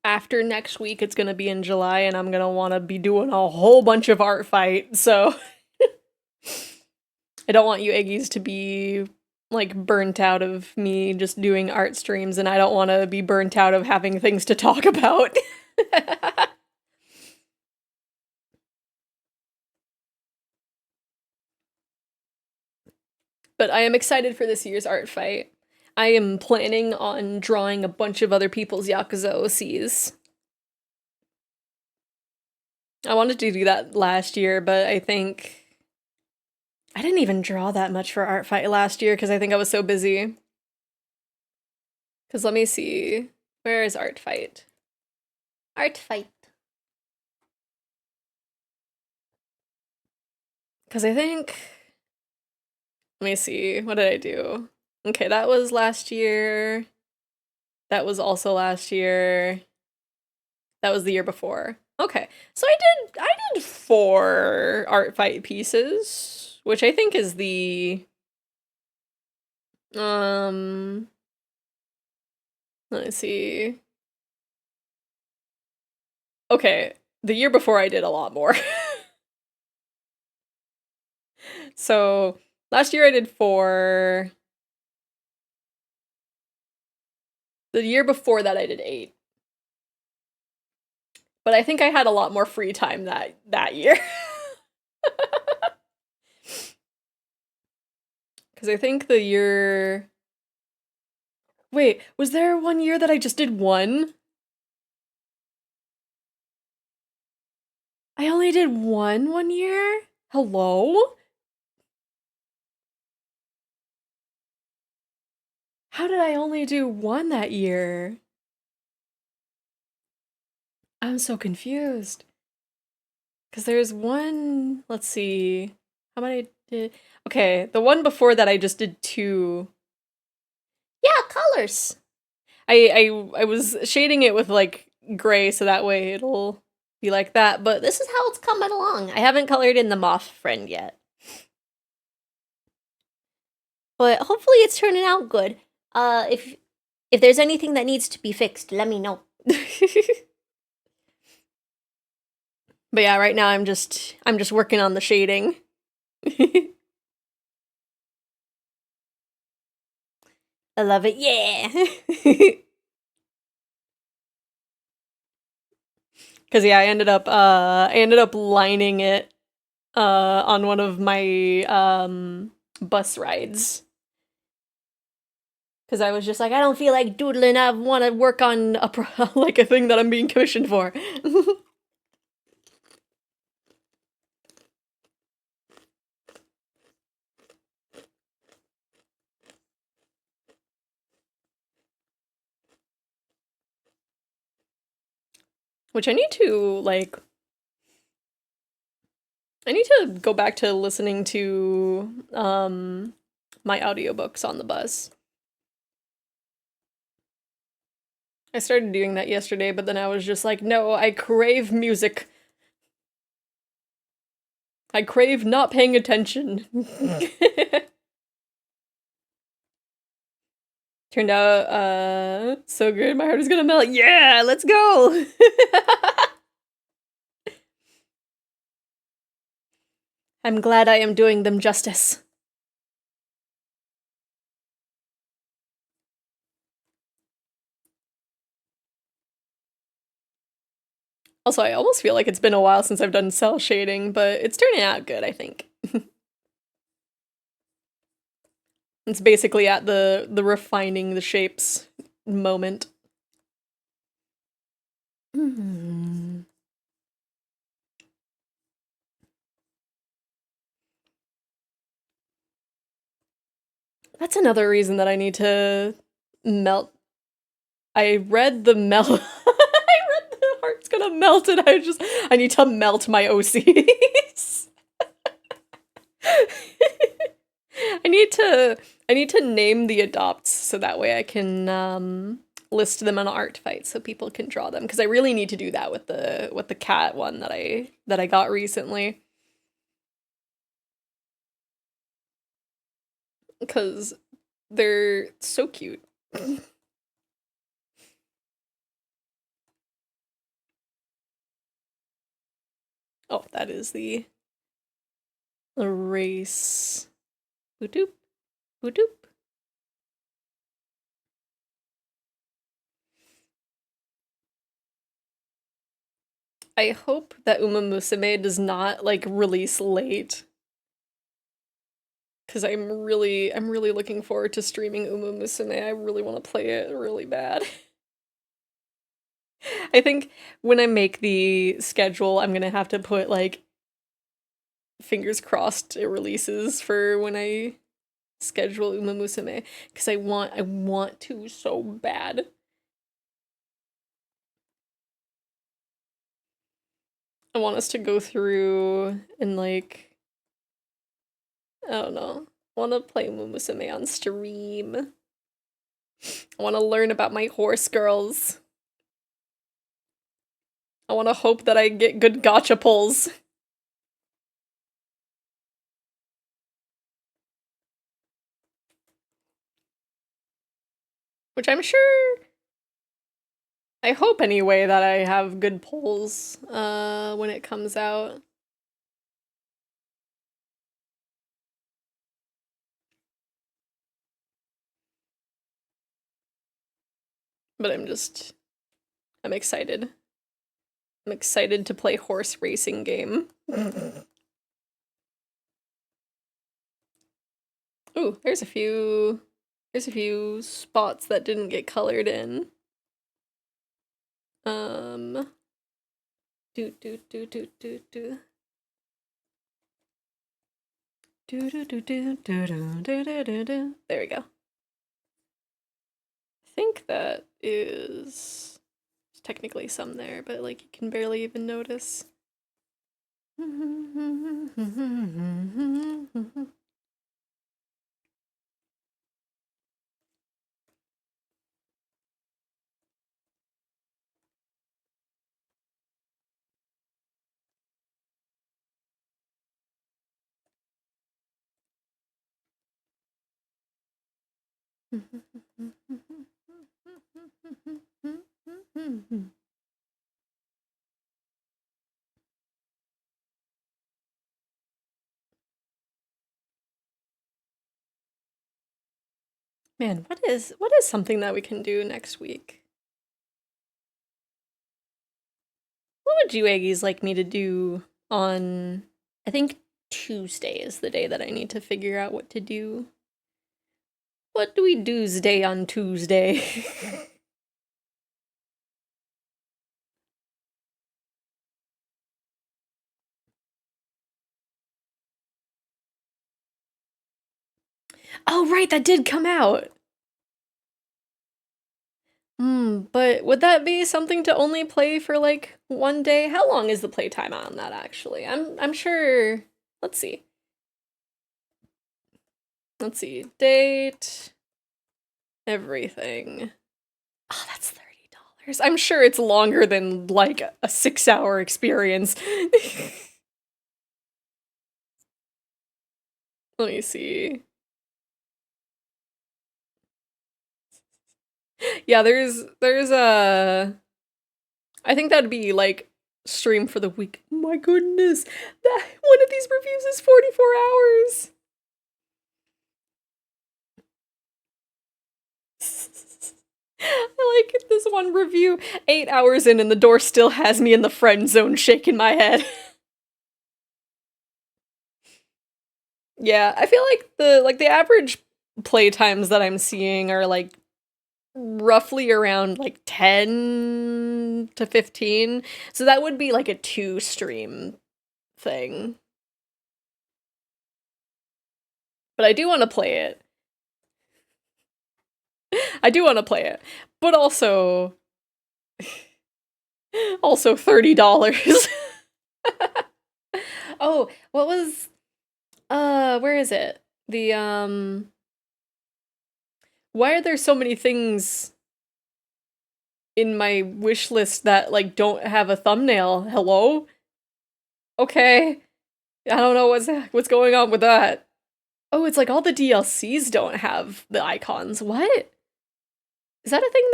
after next week it's gonna be in July, and I'm gonna want to be doing a whole bunch of art fight, so I don't want you Eggies to be, like, burnt out of me just doing art streams, and I don't want to be burnt out of having things to talk about. But I am excited for this year's art fight. I am planning on drawing a bunch of other people's Yakuza OCs. I wanted to do that last year, but I think I didn't even draw that much for art fight last year because I think I was so busy. Because let me see. Where is art fight? Art fight. Because I think... Let me see. What did I do? Okay, that was last year. That was also last year. That was the year before. Okay, so I did 4 art fight pieces, which I think is the let's see. Okay, the year before I did a lot more. So last year I did 4. The year before that I did 8. But I think I had a lot more free time that year. Because I think the year... Wait, was there one year that I just did 1? I only did 1 year? Hello? How did I only do 1 that year? I'm so confused. Because there's one, let's see, how many did, okay, the one before that I just did 2. Yeah, colors. I was shading it with like gray so that way it'll be like that, but this is how it's coming along. I haven't colored in the moth friend yet. But hopefully it's turning out good. If there's anything that needs to be fixed, let me know. But yeah, right now I'm just working on the shading. I love it. Yeah. Cuz yeah, I ended up lining it on one of my bus rides. Cuz I was just like I don't feel like doodling. I want to work on like a thing that I'm being commissioned for. Which I need to like I need to go back to listening to my audiobooks on the bus. I started doing that yesterday, but then I was just like, no, I crave music. I crave not paying attention. Turned out so good, my heart is gonna melt. Yeah, let's go. I'm glad I am doing them justice. Also, I almost feel like it's been a while since I've done cell shading, but it's turning out good, I think. It's basically at the refining the shapes moment. That's another reason that I need to melt. I read the melt. I read the heart's gonna melt, and I need to melt my OCs. I need to name the adopts so that way I can list them on art fight so people can draw them, because I really need to do that with the cat one that I got recently. Because they're so cute. Oh, that is the race. Boop-doop. Boop-doop. I hope that Uma Musume does not like release late. Cause I'm really looking forward to streaming Uma Musume. I really want to play it really bad. I think when I make the schedule, I'm gonna have to put like fingers crossed it releases for when I schedule Uma Musume, because I want to so bad. I want us to go through and like I don't know. I want to play Uma Musume on stream. I want to learn about my horse girls. I want to hope that I get good gacha pulls. Which I'm sure I hope anyway that I have good polls when it comes out. But I'm excited. I'm excited to play horse racing game. Ooh, there's a few spots that didn't get colored in. Do do do do do do. Do do do do do do do do do. There we go. I think that is there's technically some there, but like you can barely even notice. Man, what is something that we can do next week? What would you Aggies like me to do on, I think Tuesday is the day that I need to figure out what to do. What do we do's-day on Tuesday? Oh, right, that did come out. But would that be something to only play for like one day? How long is the playtime on that actually? I'm sure. Let's see. Let's see. Date. Everything. Oh, that's $30. I'm sure it's longer than like a 6-hour experience. Let me see. Yeah, there's a I think that'd be like stream for the week. My goodness. That one of these reviews is 44 hours. I like this one review 8 hours in and the door still has me in the friend zone shaking my head. Yeah, I feel like the average play times that I'm seeing are like roughly around like 10 to 15. So that would be like a 2 stream thing. But I do want to play it. I do want to play it. But also $30. Oh, what was where is it? The why are there so many things in my wish list that like don't have a thumbnail? Hello? Okay. I don't know what's going on with that. Oh, it's like all the DLCs don't have the icons. What? Is that a thing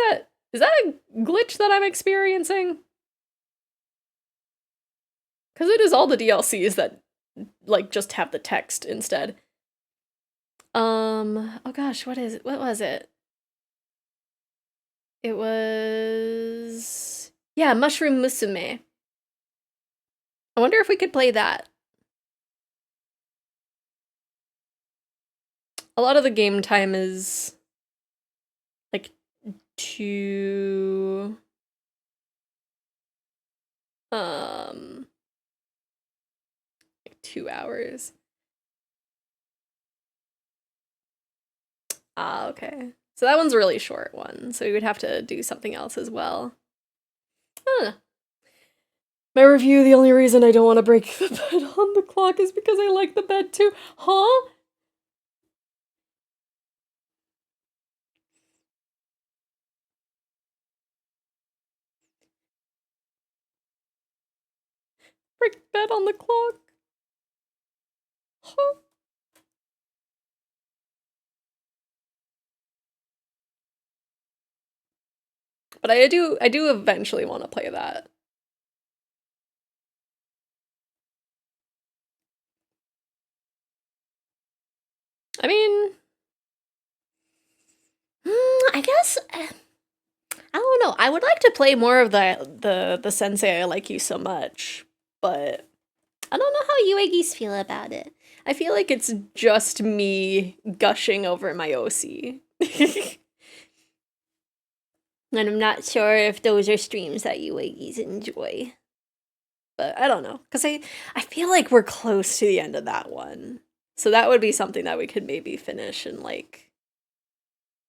is that a glitch that I'm experiencing? Because it is all the DLCs that like just have the text instead. Oh gosh, what was it? It was yeah, Mushroom Musume. I wonder if we could play that. A lot of the game time is like 2 like 2 hours. Ah, okay. So that one's a really short one, so we would have to do something else as well. Huh. My review, the only reason I don't want to break the bed on the clock is because I like the bed too. Huh? Break bed on the clock. Huh? But I do eventually want to play that. I mean, I guess I don't know. I would like to play more of the Sensei I Like You So Much, but I don't know how you Aggies feel about it. I feel like it's just me gushing over my OC. And I'm not sure if those are streams that you Aggies enjoy. But I don't know, because I feel like we're close to the end of that one. So that would be something that we could maybe finish in, like,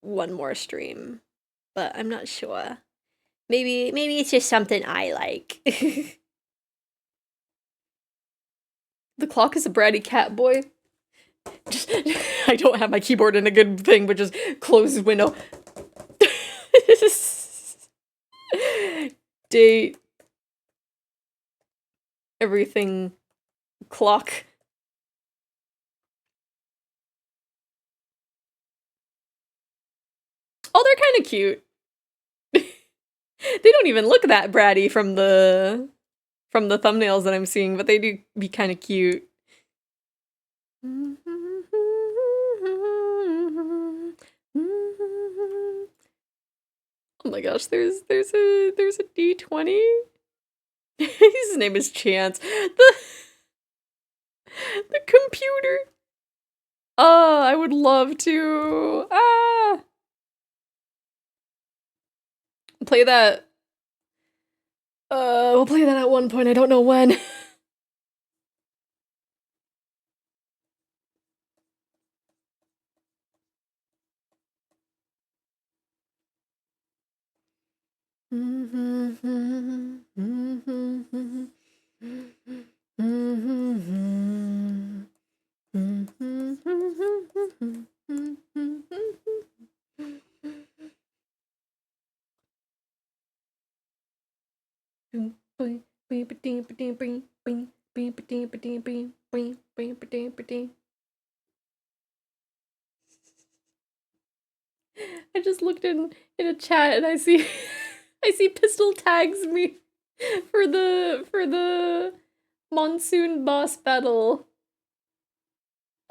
one more stream. But I'm not sure. Maybe it's just something I like. The clock is a bratty cat boy. Just, I don't have my keyboard in a good thing, but just close his window. Date. Everything. Clock. Oh, they're kind of cute. They don't even look that bratty from the thumbnails that I'm seeing, but they do be kind of cute. Oh my gosh, there's a D20. His name is Chance. The computer. Oh, I would love to. Ah. Play that. We'll play that at one point. I don't know when. I just looked in a chat and I see I see Pistol tags me for the monsoon boss battle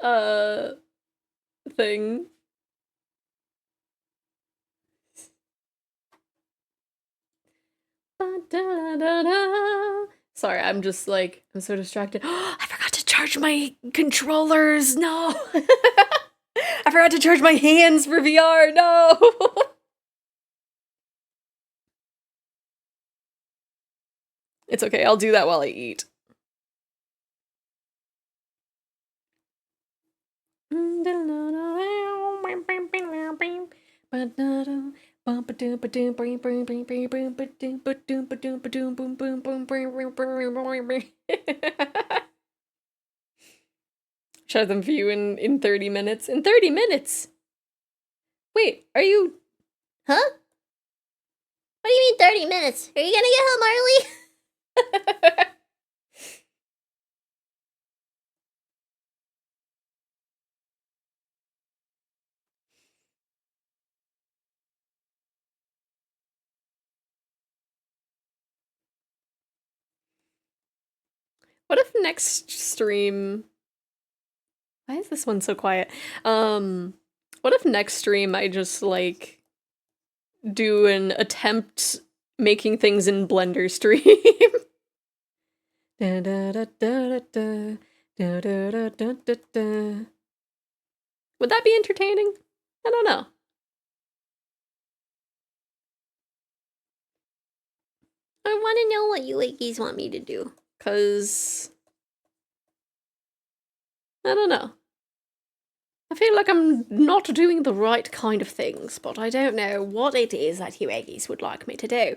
thing. Sorry, I'm just like, I'm so distracted. I forgot to charge my controllers. No. I forgot to charge my hands for VR. No. It's okay. I'll do that while I eat. Share them for you in 30 minutes. In 30 minutes? Wait, are you... Huh? What do you mean 30 minutes? Are you gonna get home early? What if next stream... Why is this one so quiet? What if next stream I just, like, do an attempt making things in Blender stream? Da, da, da, da, da, da, da, da, da, da, da. Would that be entertaining? I don't know. I want to know what you Aggies want me to do. 'Cause I don't know. I feel like I'm not doing the right kind of things, but I don't know what it is that you Aggies would like me to do.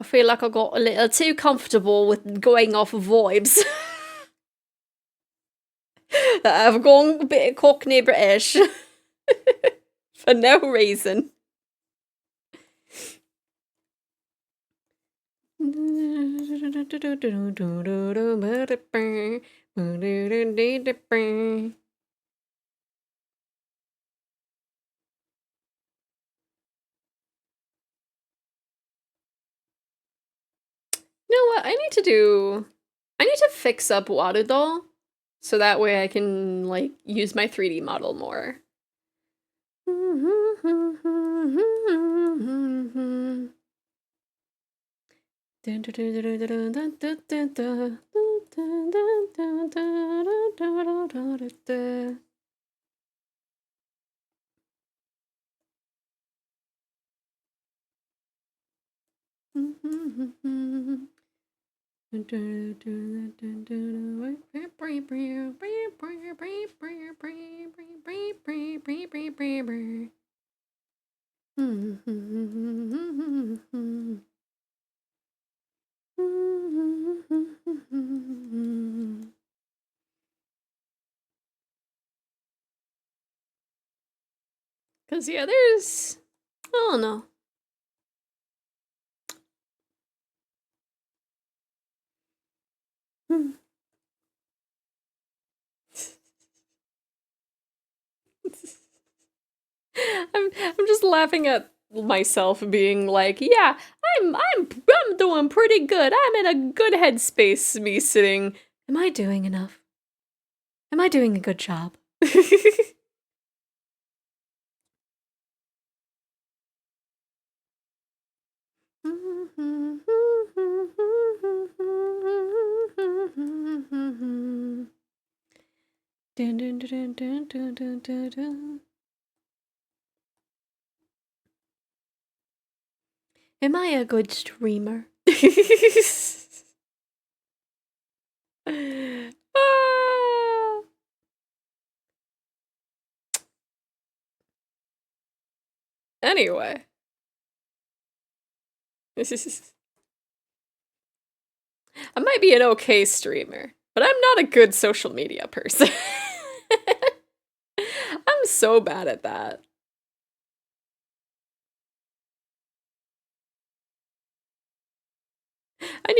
I feel like I got a little too comfortable with going off of vibes. That I've gone a bit Cockney British. For no reason. You know what? I need to fix up Doll so that way I can like use my 3D model more. Cause yeah, there's, I don't know. I'm just laughing at myself being like, yeah, I'm doing pretty good. I'm in a good headspace, me sitting. Am I doing enough? Am I doing a good job? Dun, dun, dun, dun, dun, dun, dun, dun. Am I a good streamer? Ah. Anyway. I might be an okay streamer, but I'm not a good social media person. I'm so bad at that. I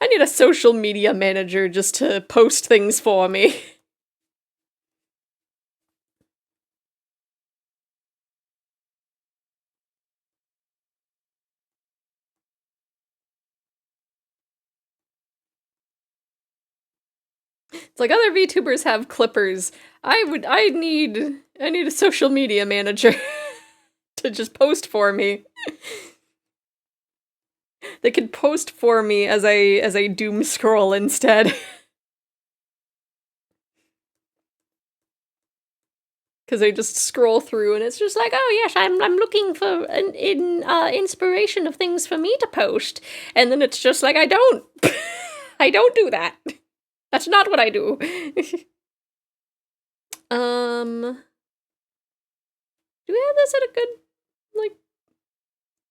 need a social media manager just to post things for me. It's like other VTubers have clippers. I need a social media manager to just post for me. They could post for me as I doom scroll instead. Because I just scroll through and it's just like, oh yes, I'm looking for an inspiration of things for me to post, and then it's just like I don't I don't do that. That's not what I do. Do we have this at a good like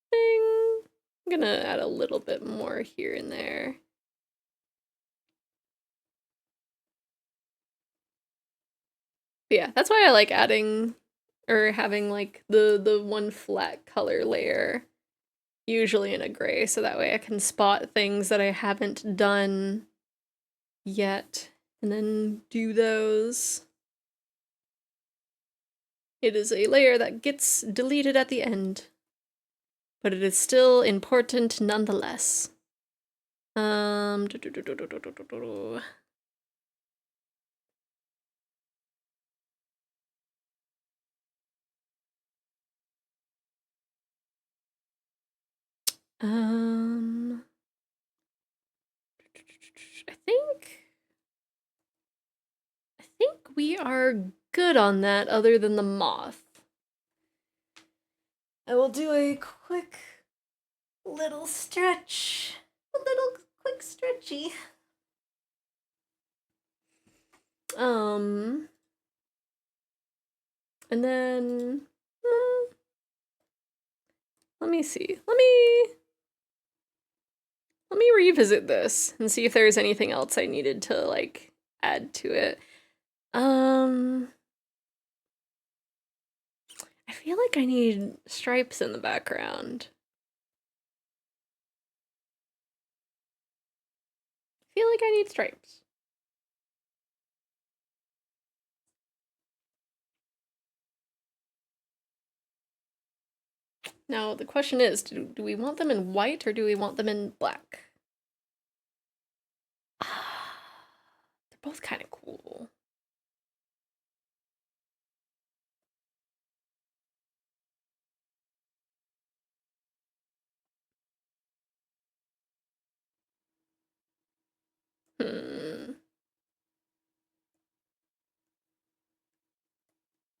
thing? I'm gonna add a little bit more here and there. But yeah, that's why I like adding or having like the one flat color layer, usually in a gray, so that way I can spot things that I haven't done yet and then do those. It is a layer that gets deleted at the end, but it is still important nonetheless. I think we are good on that other than the moth. I will do a quick little stretch. A little quick stretchy. And then let me see. Let me revisit this and see if there's anything else I needed to like add to it. I feel like I need stripes in the background. feel like I need stripes. Now, the question is, do we want them in white or do we want them in black? They're both kind of cool.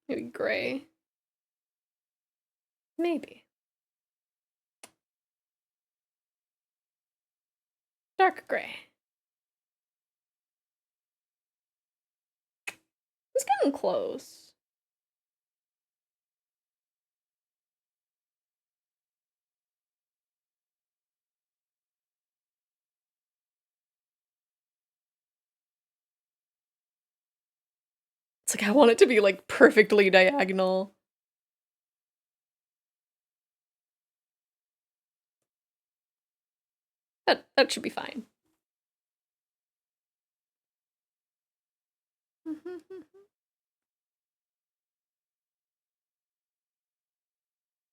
Maybe gray. Maybe. Dark gray. It's getting close. It's like I want it to be like perfectly diagonal. That should be fine.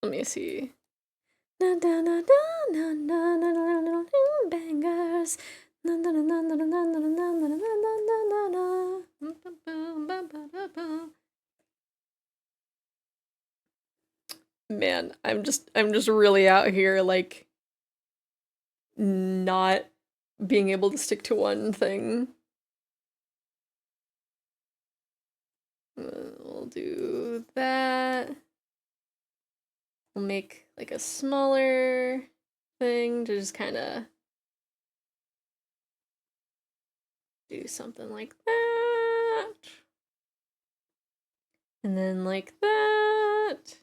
Let me see. Bangers. Man, I'm just really out here like not being able to stick to one thing. We'll do that. We'll make like a smaller thing to just kind of do something like that. And then like that.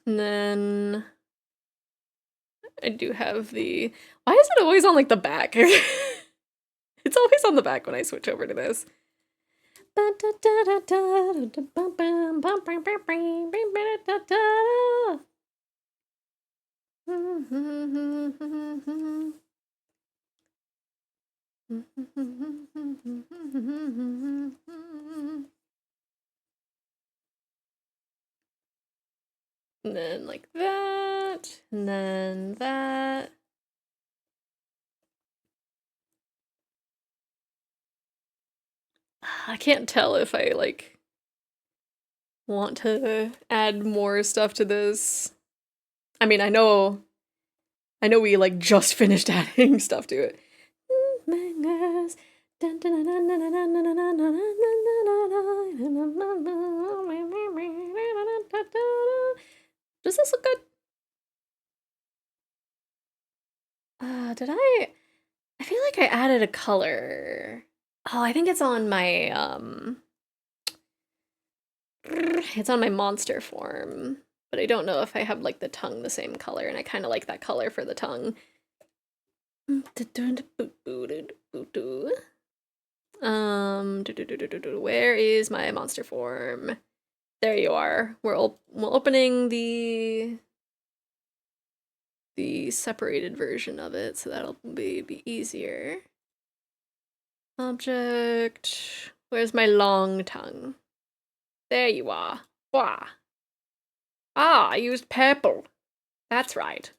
And then I do have the, why is it always on like the back? It's always on the back when I switch over to this. And then like that, and then that. I can't tell if I like want to add more stuff to this. I mean, I know we like just finished adding stuff to it. Does this look good? Did I feel like I added a color. Oh, I think it's on my it's on my monster form, but I don't know if I have like the tongue the same color, and I kind of like that color for the tongue. Where is my monster form? There you are. We're opening the separated version of it, so that'll be easier. Object. Where's my long tongue? There you are. Wah. Ah, I used purple. That's right.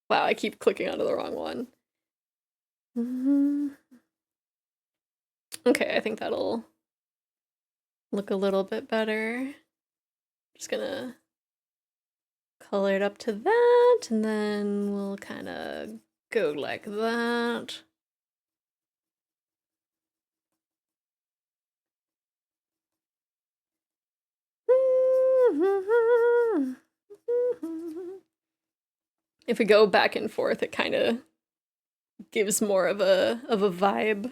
Wow, I keep clicking onto the wrong one. Okay, I think that'll look a little bit better. Just gonna color it up to that, and then we'll kind of go like that. If we go back and forth, it kind of gives more of a vibe.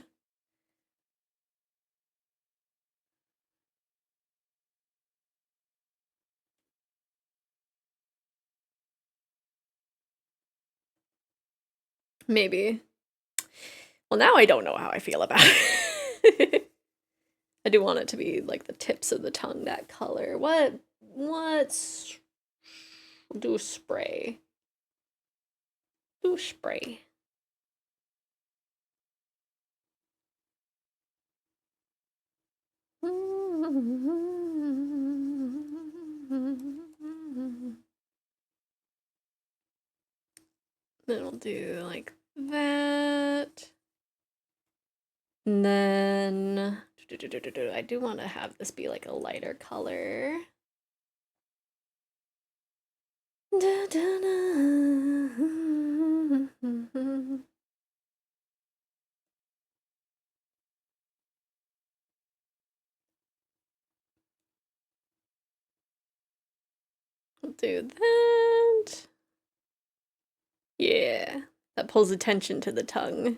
Maybe. Well, now I don't know how I feel about it. I do want it to be like the tips of the tongue, that color. What's do spray? Do spray. Then I'll do like that. And then I do want to have this be like a lighter color. I'll do that. Yeah, that pulls attention to the tongue.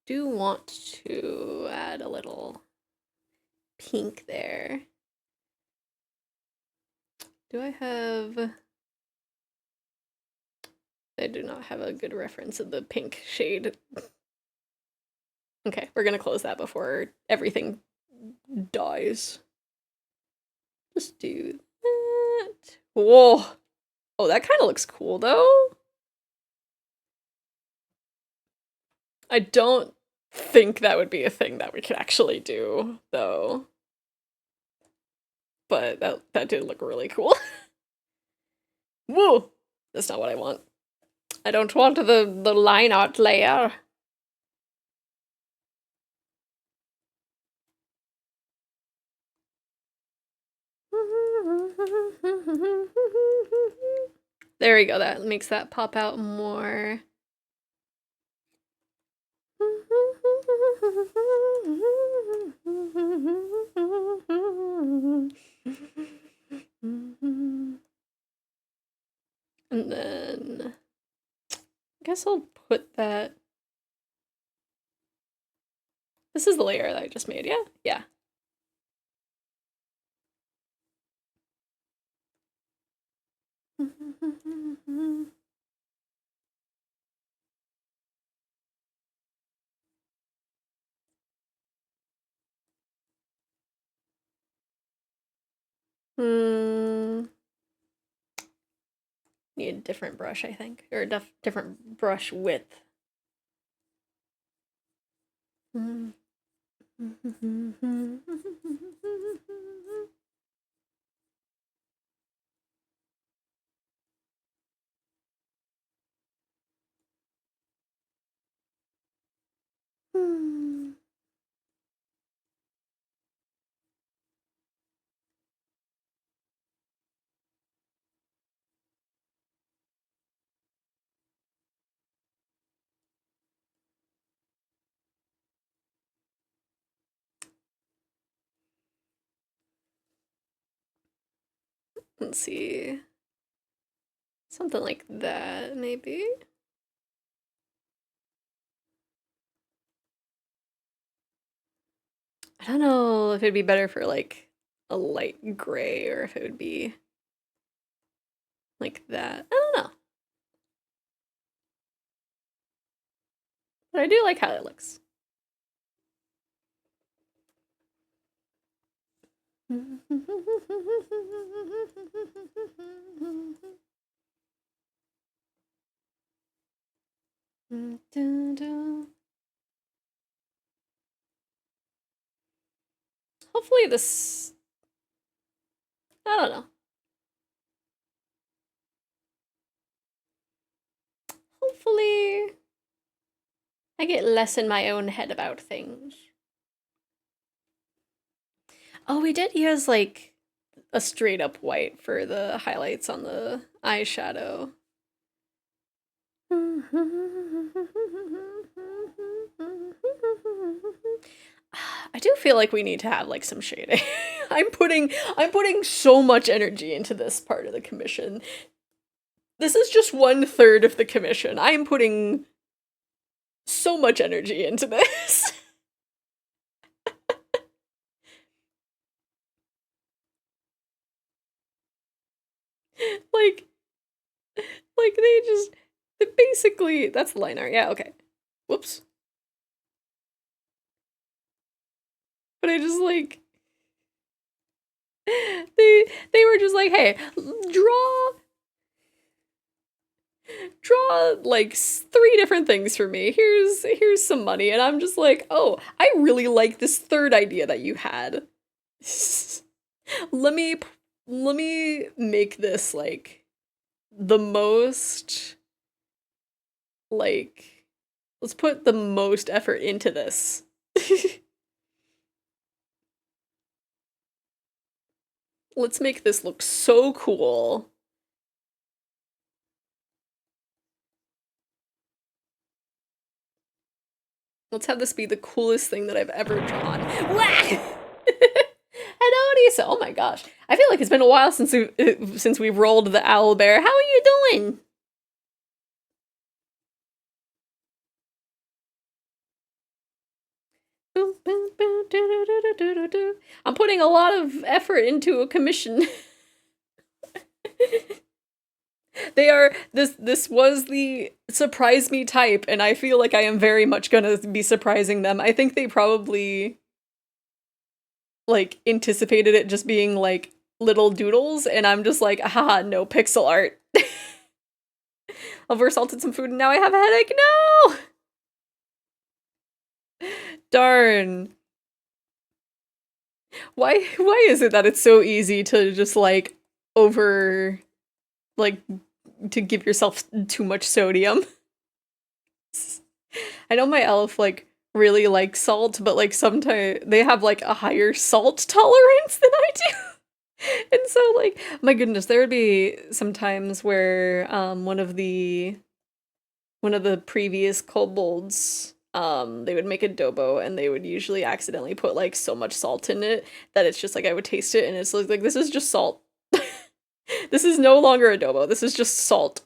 Do want to add a little pink there. Do I have... I do not have a good reference of the pink shade. Okay, we're gonna close that before everything dies. Just do that. Whoa. Oh, that kind of looks cool, though. I don't think that would be a thing that we could actually do, though. But that did look really cool. Woo! That's not what I want. I don't want the line art layer. There we go, that makes that pop out more. And then I guess I'll put that. This is the layer that I just made, yeah? Yeah. Need a different brush, I think, or a different brush width. Let's see. Something like that, maybe? I don't know if it'd be better for like a light gray or if it would be like that. I don't know. But I do like how it looks. Hopefully this... I don't know. Hopefully I get less in my own head about things. Oh, we did use like a straight up white for the highlights on the eyeshadow. I do feel like we need to have like some shading. I'm putting so much energy into this part of the commission. This is just 1/3 of the commission. I am putting so much energy into this. like they basically, that's the line art. Yeah, okay. Whoops. But I just like they were just like, "Hey, draw like 3 different things for me. Here's some money." And I'm just like, "Oh, I really like this third idea that you had. let me make this like the most, like, let's put the most effort into this." Let's make this look so cool. Let's have this be the coolest thing that I've ever drawn. Hello, Lisa. Oh my gosh. I feel like it's been a while since we've rolled the owl bear. How are you doing? I'm putting a lot of effort into a commission. This was the surprise me type, and I feel like I am very much gonna be surprising them. I think they probably like anticipated it just being like little doodles, and I'm just like, haha, no pixel art. I've oversalted some food and now I have a headache. No! Darn. Why is it that it's so easy to just like to give yourself too much sodium? I know my elf like really likes salt, but like sometimes they have like a higher salt tolerance than I do. And so like, my goodness, there would be some times where one of the previous kobolds, they would make adobo and they would usually accidentally put like so much salt in it that it's just like I would taste it and it's like this is just salt. This is no longer adobo. This is just salt.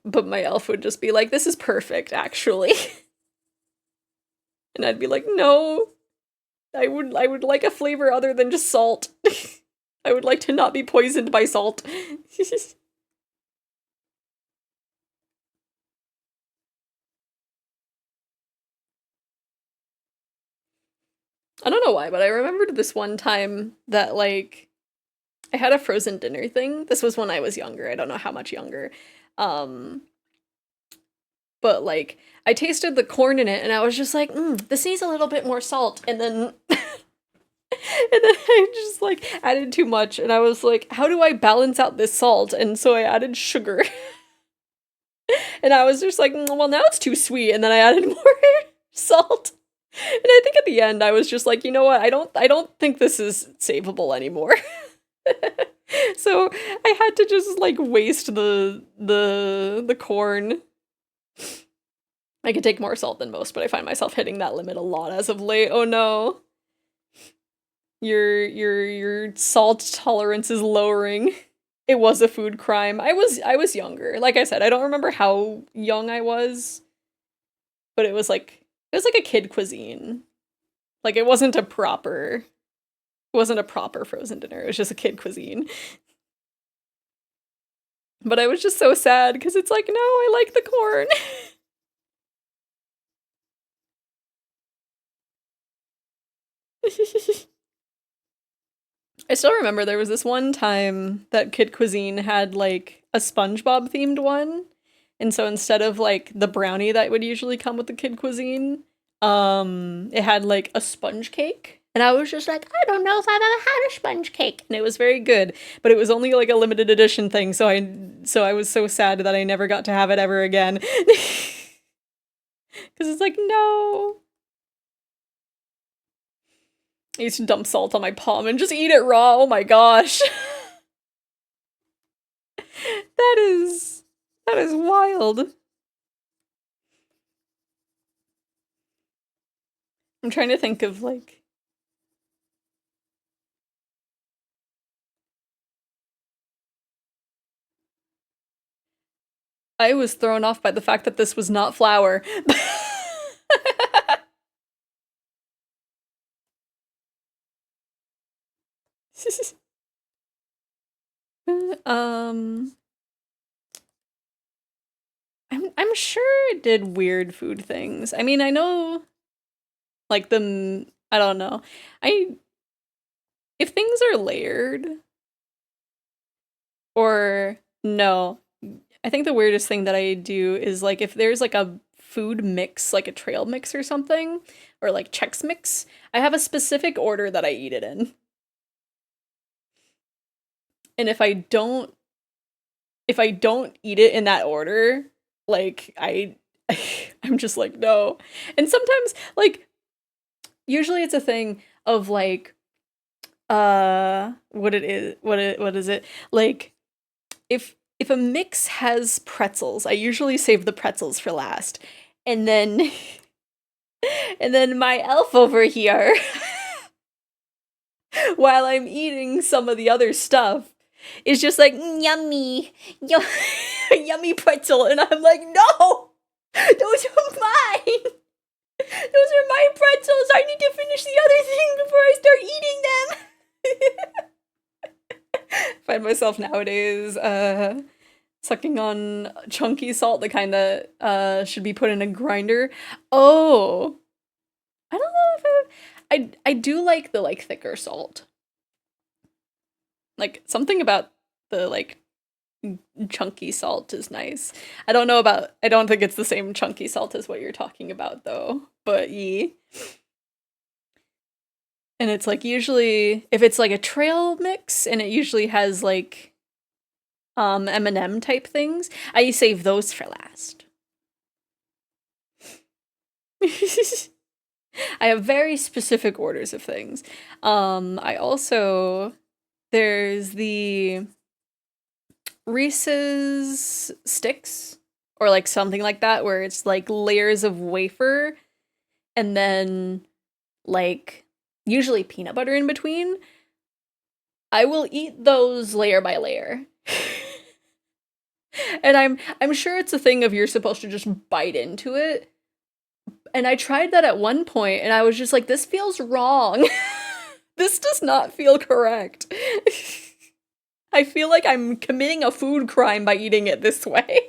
But my elf would just be like, this is perfect, actually. And I'd be like, no. I would like a flavor other than just salt. I would like to not be poisoned by salt. I don't know why, but I remembered this one time that, like, I had a frozen dinner thing. This was when I was younger. I don't know how much younger. But, like, I tasted the corn in it, and I was just like, this needs a little bit more salt. And then... and then I just, like, added too much, and I was like, how do I balance out this salt? And so I added sugar. And I was just like, well, now it's too sweet, and then I added more salt. And I think at the end I was just like, you know what, I don't think this is savable anymore. So I had to just like waste the corn. I could take more salt than most, but I find myself hitting that limit a lot as of late. Oh no. Your salt tolerance is lowering. It was a food crime. I was younger. Like I said, I don't remember how young I was, but it was like a kid cuisine. Like it wasn't a proper frozen dinner. It was just a kid cuisine. But I was just so sad because it's like, no, I like the corn. I still remember there was this one time that Kid Cuisine had like a SpongeBob themed one. And so instead of like the brownie that would usually come with the Kid Cuisine, it had like a sponge cake. And I was just like, I don't know if I've ever had a sponge cake. And it was very good, but it was only like a limited edition thing. So I was so sad that I never got to have it ever again. Cause it's like, no. I used to dump salt on my palm and just eat it raw. Oh my gosh. That is wild. I'm trying to think of like I was thrown off by the fact that this was not flour. um I'm sure it did weird food things. I mean, I know like I don't know. If things are layered or no, I think the weirdest thing that I do is like if there's like a food mix, like a trail mix or something, or like Chex Mix, I have a specific order that I eat it in. And if I don't eat it in that order, like I'm just like, no. And sometimes like usually it's a thing of like what is it? Like if a mix has pretzels, I usually save the pretzels for last. And then and then my elf over here while I'm eating some of the other stuff is just like yummy, yummy pretzel, and I'm like, no, those are mine. Those are my pretzels. I need to finish the other thing before I start eating them. Find myself nowadays sucking on chunky salt, the kind that should be put in a grinder. Oh, I don't know if I do like the like thicker salt. Like something about the like chunky salt is nice. I don't think it's the same chunky salt as what you're talking about though, but yee. And it's like usually if it's like a trail mix and it usually has like M&M type things, I save those for last. I have very specific orders of things. I also there's the Reese's sticks or like something like that where it's like layers of wafer and then like usually peanut butter in between. I will eat those layer by layer. And I'm sure it's a thing of you're supposed to just bite into it. And I tried that at one point and I was just like, this feels wrong. This does not feel correct. I feel like I'm committing a food crime by eating it this way.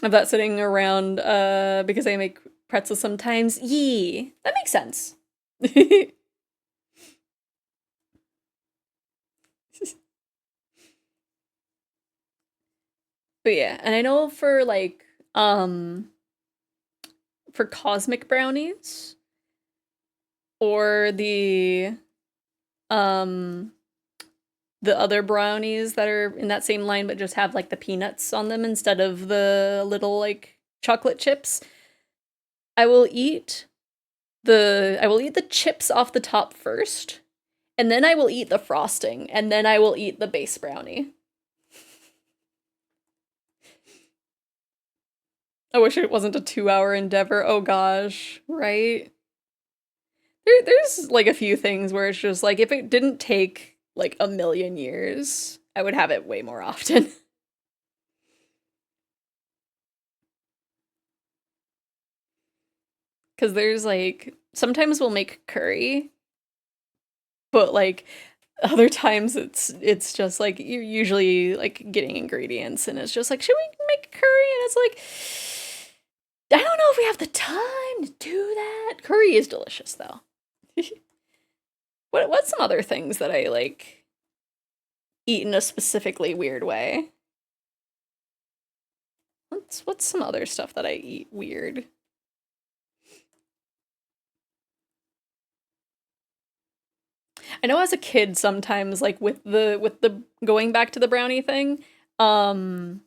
Of that sitting around because I make pretzels sometimes. Yee, that makes sense. But yeah, and I know for like for cosmic brownies or the other brownies that are in that same line but just have like the peanuts on them instead of the little like chocolate chips, I will eat the chips off the top first, and then I will eat the frosting, and then I will eat the base brownie. I wish it wasn't a 2-hour endeavor. Oh gosh, right? There's like a few things where it's just like if it didn't take like a million years, I would have it way more often. Because there's like sometimes we'll make curry, but like other times it's just like you're usually like getting ingredients and it's just like, should we make curry? And it's like, I don't know if we have the time to do that. Curry is delicious though. What's some other things that I like eat in a specifically weird way? What's some other stuff that I eat weird? I know as a kid sometimes like with the going back to the brownie thing, I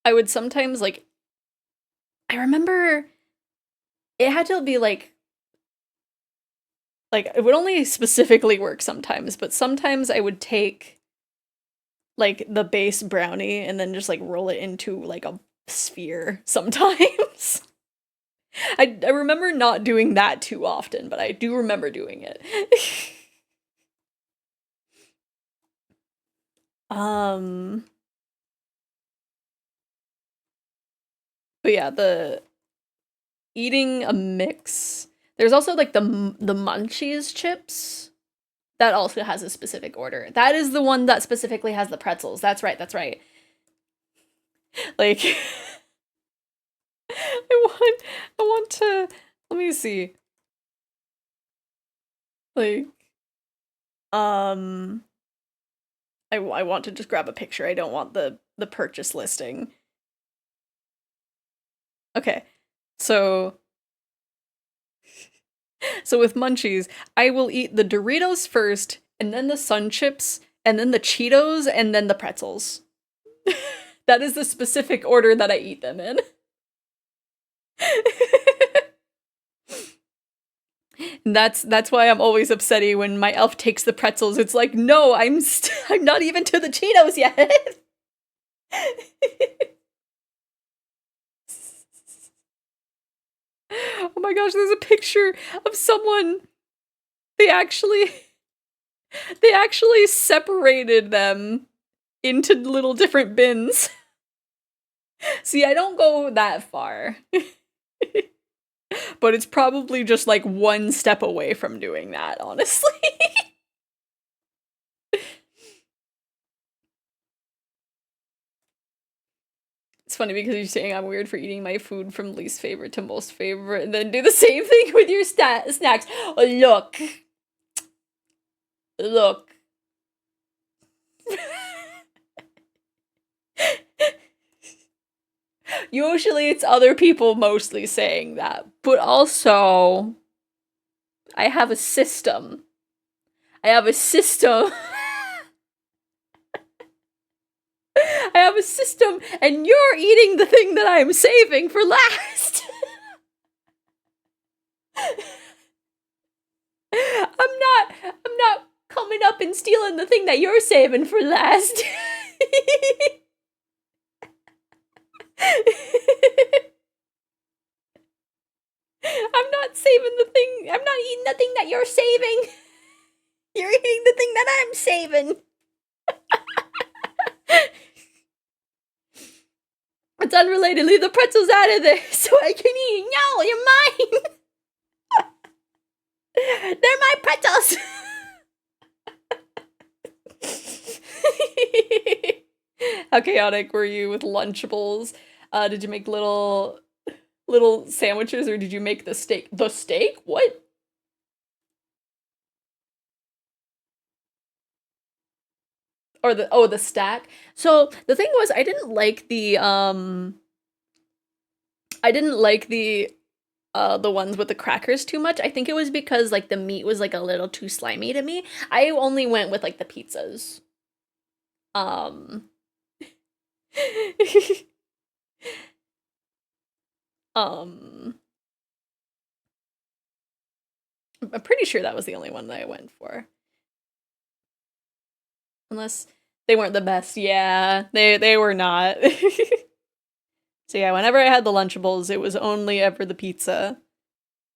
would sometimes like I remember it had to be like it would only specifically work sometimes, but sometimes I would take like the base brownie and then just like roll it into like a sphere sometimes. I remember not doing that too often, but I do remember doing it. But yeah, the eating a mix. There's also like the munchies chips. That also has a specific order. That is the one that specifically has the pretzels. That's right, that's right. Like I want to, let me see. Like I want to just grab a picture. I don't want the purchase listing. Okay. So with munchies, I will eat the Doritos first, and then the Sun Chips, and then the Cheetos, and then the pretzels. That is the specific order that I eat them in. That's why I'm always upsetty when my elf takes the pretzels. It's like, no, I'm not even to the Cheetos yet. Oh my gosh, there's a picture of someone. They actually separated them into little different bins. See, I don't go that far. But it's probably just like one step away from doing that, honestly. It's funny because you're saying I'm weird for eating my food from least favorite to most favorite, and then do the same thing with your snacks. Oh, look. Look. Usually it's other people mostly saying that, but also I have a system. I have a system, and you're eating the thing that I'm saving for last. I'm not coming up and stealing the thing that you're saving for last. I'm not eating the thing that you're saving. You're eating the thing that I'm saving. It's unrelated. Leave the pretzels out of there so I can eat. No, you're mine. They're my pretzels. How chaotic were you with Lunchables? Did you make little sandwiches, or did you make the steak? The steak? What? Or the stack. So the thing was, I didn't like the ones with the crackers too much. I think it was because like the meat was like a little too slimy to me. I only went with like the pizzas. I'm pretty sure that was the only one that I went for. Unless they weren't the best. Yeah, they were not. So yeah, whenever I had the Lunchables, it was only ever the pizza.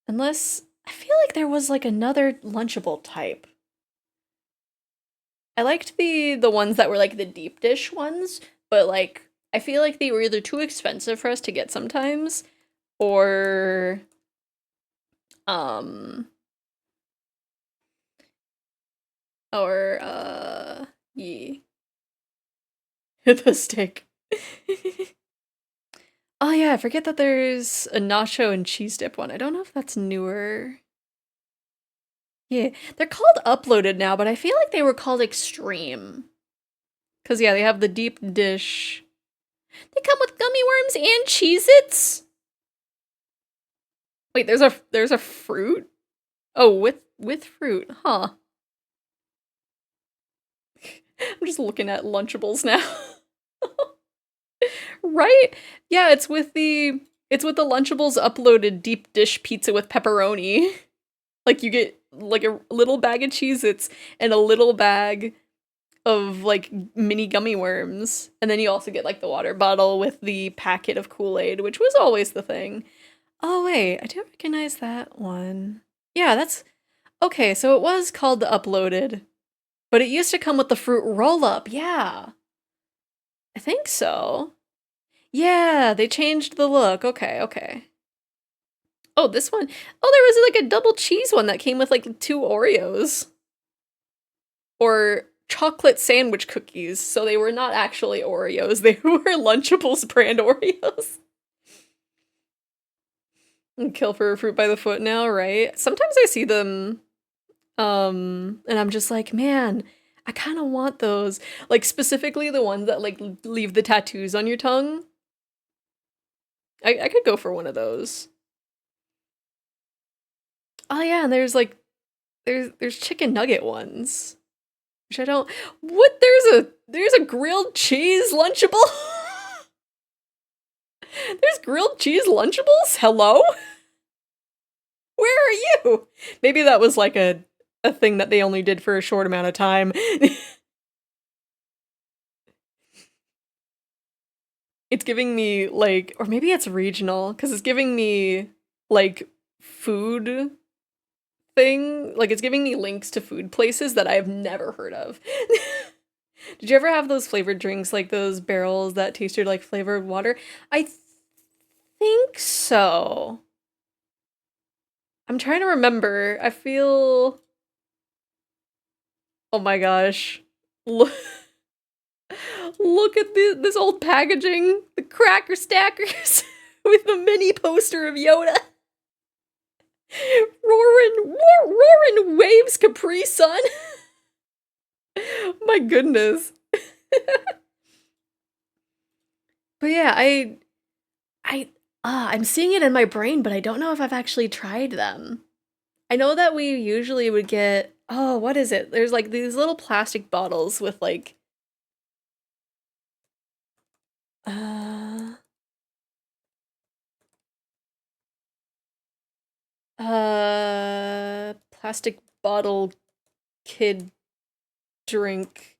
Unless, I feel like there was like another Lunchable type. I liked the ones that were like the deep dish ones, but like, I feel like they were either too expensive for us to get sometimes, or yeah. The steak. Oh yeah, I forget that there's a nacho and cheese dip one. I don't know if that's newer. Yeah, they're called uploaded now, but I feel like they were called extreme. Cause yeah, they have the deep dish. They come with gummy worms and Cheez-Its? Wait, there's a fruit? Oh, with fruit, huh? I'm just looking at Lunchables now. Right? Yeah, it's with the Lunchables uploaded deep dish pizza with pepperoni. Like you get like a little bag of Cheez-Its and a little bag of like mini gummy worms. And then you also get like the water bottle with the packet of Kool-Aid, which was always the thing. Oh wait, I do recognize that one. Yeah, that's okay, so it was called the Uploaded, but it used to come with the fruit roll-up. Yeah. I think so. Yeah, they changed the look. Okay, okay. Oh, this one. Oh, there was like a double cheese one that came with like 2 Oreos. Or chocolate sandwich cookies, so they were not actually Oreos. They were Lunchables brand Oreos. And kill for a fruit by the foot now, right? Sometimes I see them, and I'm just like, man, I kind of want those. Like, specifically the ones that, like, leave the tattoos on your tongue. I could go for one of those. Oh yeah, and there's, like, there's chicken nugget ones. Which I don't... What? There's a grilled cheese Lunchable? There's grilled cheese Lunchables? Hello? Where are you? Maybe that was like a thing that they only did for a short amount of time. It's giving me like, or maybe it's regional, because it's giving me like food thing. Like it's giving me links to food places that I've never heard of. Did you ever have those flavored drinks, like those barrels that tasted like flavored water? I think so. I'm trying to remember. I feel... Oh my gosh. Look, look at this old packaging. The cracker stackers with a mini poster of Yoda. Roaring waves Capri Sun. My goodness. But yeah, I'm seeing it in my brain, but I don't know if I've actually tried them. I know that we usually would get, oh, what is it? There's like these little plastic bottles with like, uh, plastic bottle kid drink.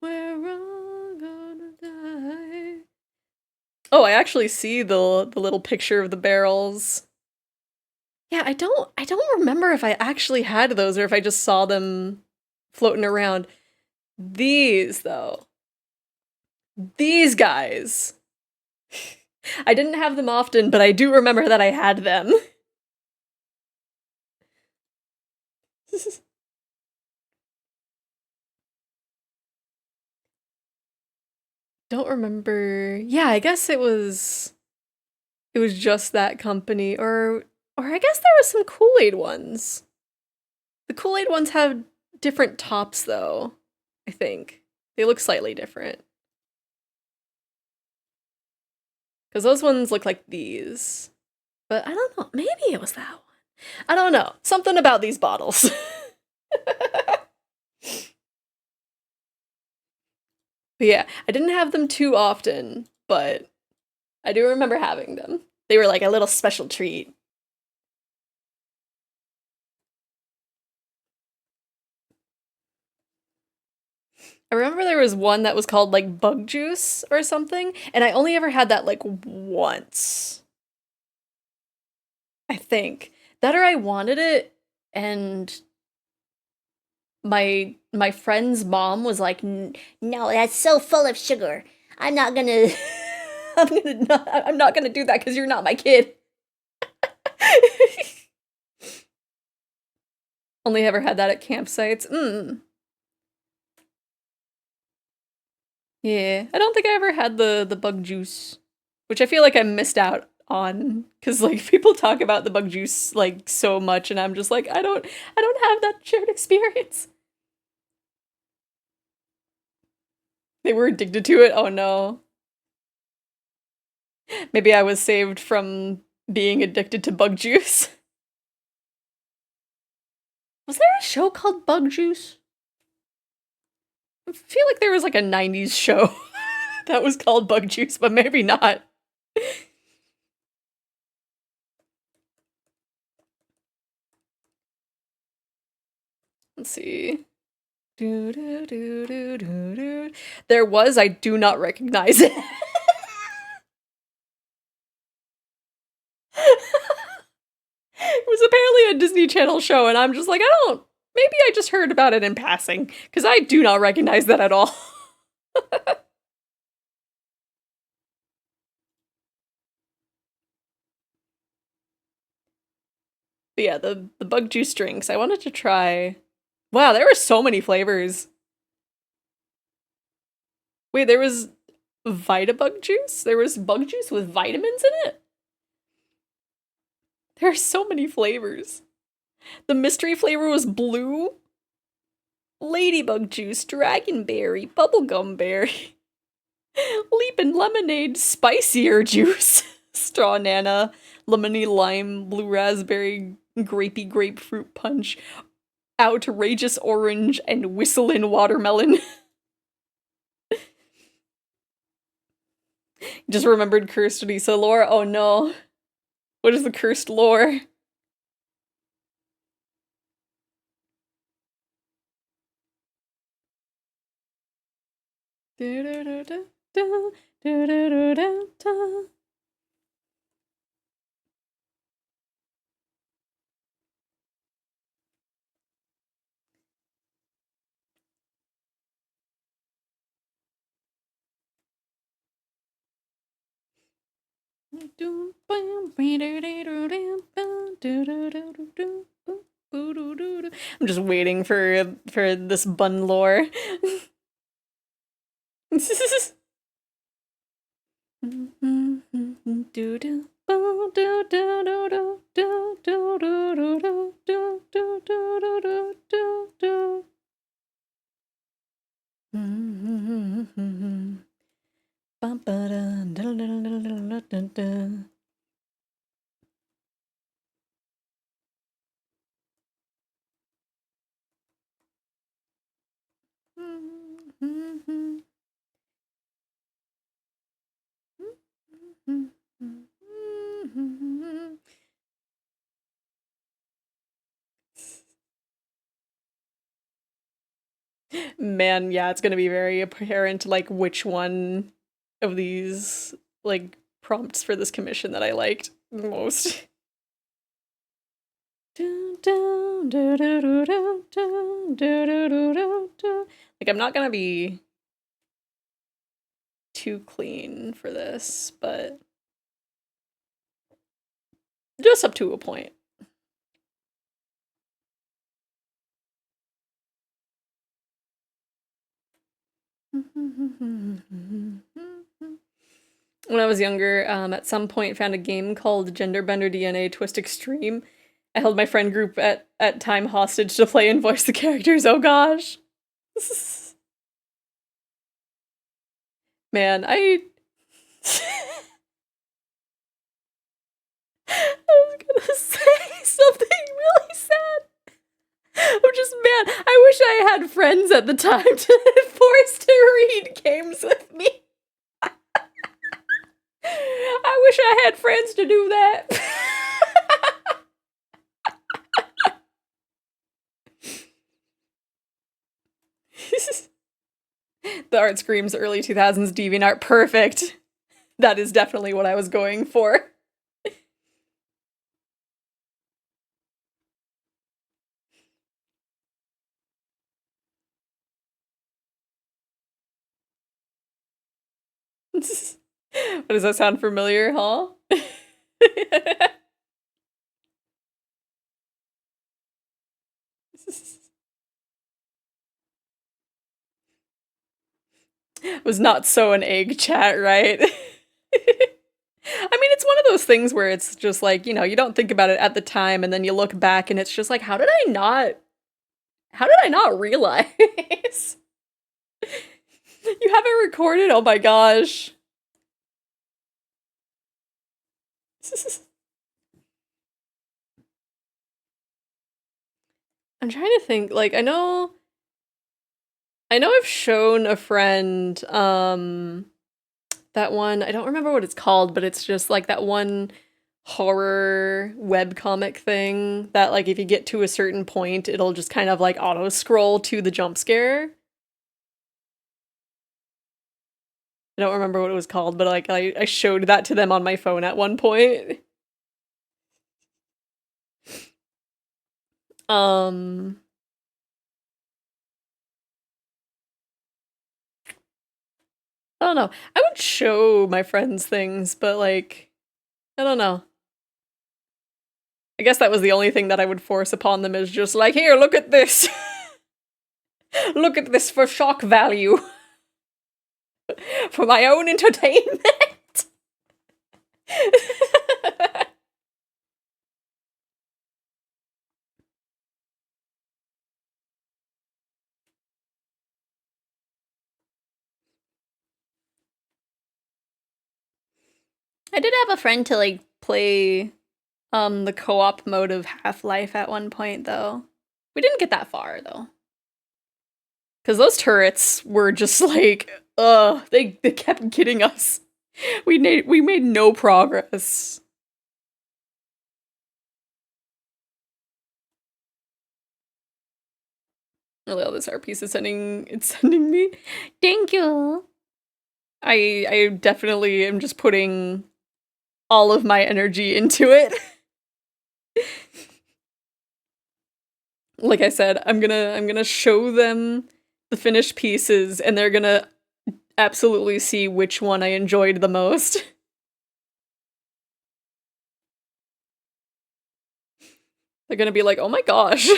We're all gonna die. Oh, I actually see the little picture of the barrels. Yeah, I don't remember if I actually had those or if I just saw them floating around. These though. These guys. I didn't have them often, but I do remember that I had them. Don't remember. Yeah, I guess it was just that company, or I guess there was some Kool-Aid ones. The Kool-Aid ones have different tops though, I think. They look slightly different. Because those ones look like these. But I don't know, maybe it was that one. I don't know. Something about these bottles. But yeah, I didn't have them too often, but I do remember having them. They were like a little special treat. I remember there was one that was called like bug juice or something, and I only ever had that like once. I think. That or I wanted it and my friend's mom was like, No, that's so full of sugar. I'm not gonna. I'm not gonna do that because you're not my kid. Only ever had that at campsites. Yeah, I don't think I ever had the bug juice, which I feel like I missed out on because like people talk about the bug juice like so much, and I'm just like I don't have that shared experience. They were addicted to it. Oh no. Maybe I was saved from being addicted to bug juice. Was there a show called Bug Juice? I feel like there was like a 90s show that was called Bug Juice, but maybe not. Let's see. Do, do, do, do, do, do. There was, I do not recognize it. It was apparently a Disney Channel show, and I'm just like, maybe I just heard about it in passing, because I do not recognize that at all. But yeah, the bug juice drinks, I wanted to try. Wow, there were so many flavors. Wait, there was Vitabug juice? There was bug juice with vitamins in it? There are so many flavors. The mystery flavor was blue. Ladybug juice, dragonberry, bubblegum berry, leapin' lemonade, spicier juice, straw nana, lemony lime, blue raspberry, grapey grapefruit punch, outrageous orange, and whistlin' watermelon. Just remembered cursed Lisa lore. Oh no. What is the cursed lore? I'm just waiting for this bun lore. Man, yeah, it's gonna be very apparent, like, which one of these, like, prompts for this commission that I liked the most. Like, I'm not gonna be too clean for this, but just up to a point. When I was younger, at some point found a game called Genderbender DNA Twist Extreme. I held my friend group at time hostage to play and voice the characters. Oh gosh. Man, I was gonna say something really sad. I'm just mad. I wish I had friends at the time to force to read games with me. I wish I had friends to do that. The art screams early 2000s DeviantArt. Perfect. That is definitely what I was going for. Does that sound familiar, huh? Was not so an egg chat, right? I mean, it's one of those things where it's just like, you know, you don't think about it at the time and then you look back and it's just like, how did I not realize? You have it recorded? Oh my gosh. I'm trying to think, like, I know I've shown a friend, that one, I don't remember what it's called, but it's just like that one horror webcomic thing that like if you get to a certain point, it'll just kind of like auto scroll to the jump scare. I don't remember what it was called, but like I showed that to them on my phone at one point. I don't know. I would show my friends things, but like, I don't know. I guess that was the only thing that I would force upon them is just like, here, look at this. Look at this for shock value. For my own entertainment. I did have a friend to like play the co-op mode of Half-Life at one point though. We didn't get that far though. Cause those turrets were just like, they kept getting us. We made no progress. Really, all this art piece is sending me. Thank you. I definitely am just putting all of my energy into it. Like I said, I'm gonna show them the finished pieces and they're gonna absolutely see which one I enjoyed the most. They're gonna be like, oh my gosh.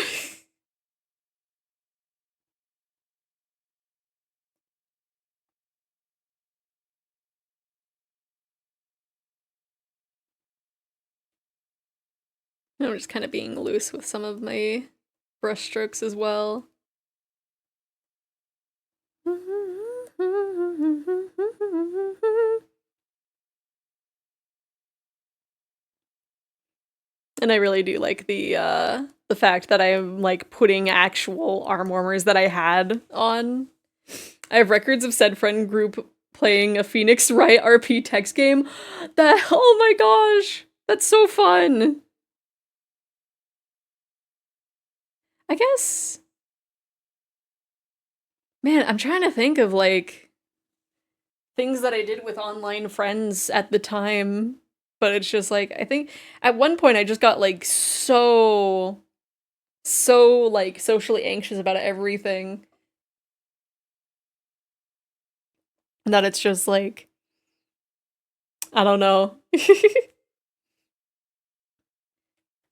I'm just kind of being loose with some of my brush strokes as well. And I really do like the fact that I'm like putting actual arm warmers that I had on. I have records of said friend group playing a Phoenix Wright RP text game. Oh my gosh, that's so fun. I guess, man, I'm trying to think of like things that I did with online friends at the time, but it's just like I think at one point I just got like so like socially anxious about everything that it's just like I don't know.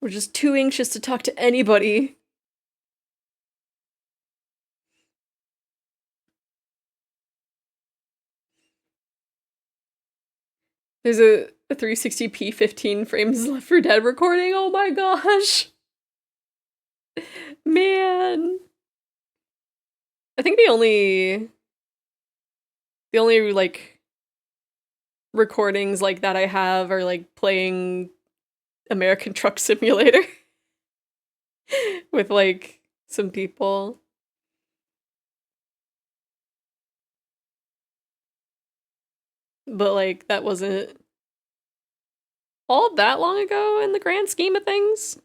We're just too anxious to talk to anybody. There's a 360p 15 frames Left 4 Dead recording. Oh my gosh. Man. I think the only like recordings like that I have are like playing American Truck Simulator with like some people. But like that wasn't all that long ago in the grand scheme of things.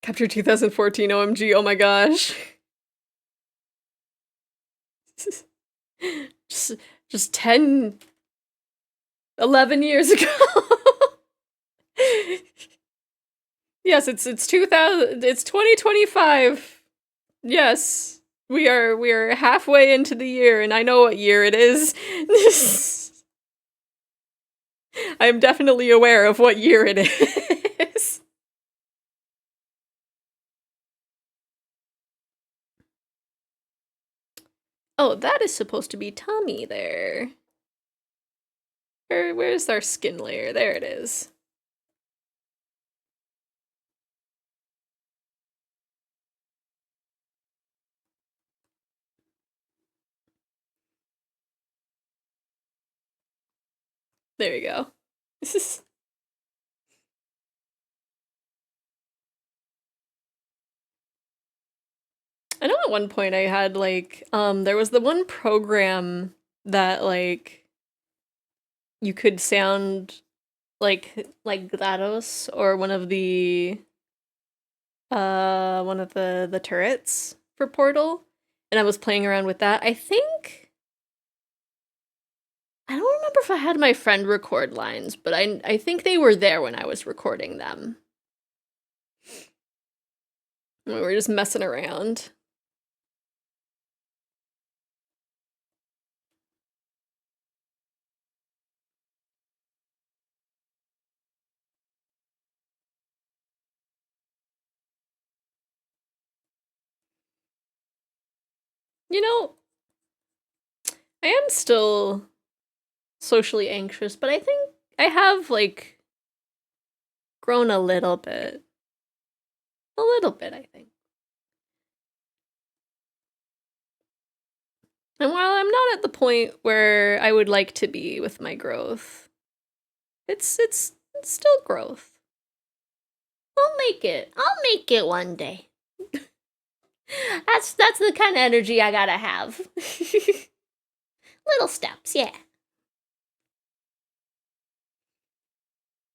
Capture 2014 OMG, oh my gosh. just 10 11 years ago. Yes, it's 2025. Yes. We are halfway into the year and I know what year it is. I am definitely aware of what year it is. Oh, that is supposed to be Tommy there. Where's our skin layer? There it is. There you go. I know at one point I had like there was the one program that like you could sound like GLaDOS or one of the turrets for Portal, and I was playing around with that. I don't remember if I had my friend record lines, but I think they were there when I was recording them. We were just messing around. You know, I am still socially anxious, but I think I have, like, grown a little bit. A little bit, I think. And while I'm not at the point where I would like to be with my growth, it's still growth. I'll make it. I'll make it one day. That's the kind of energy I gotta have. Little steps, yeah.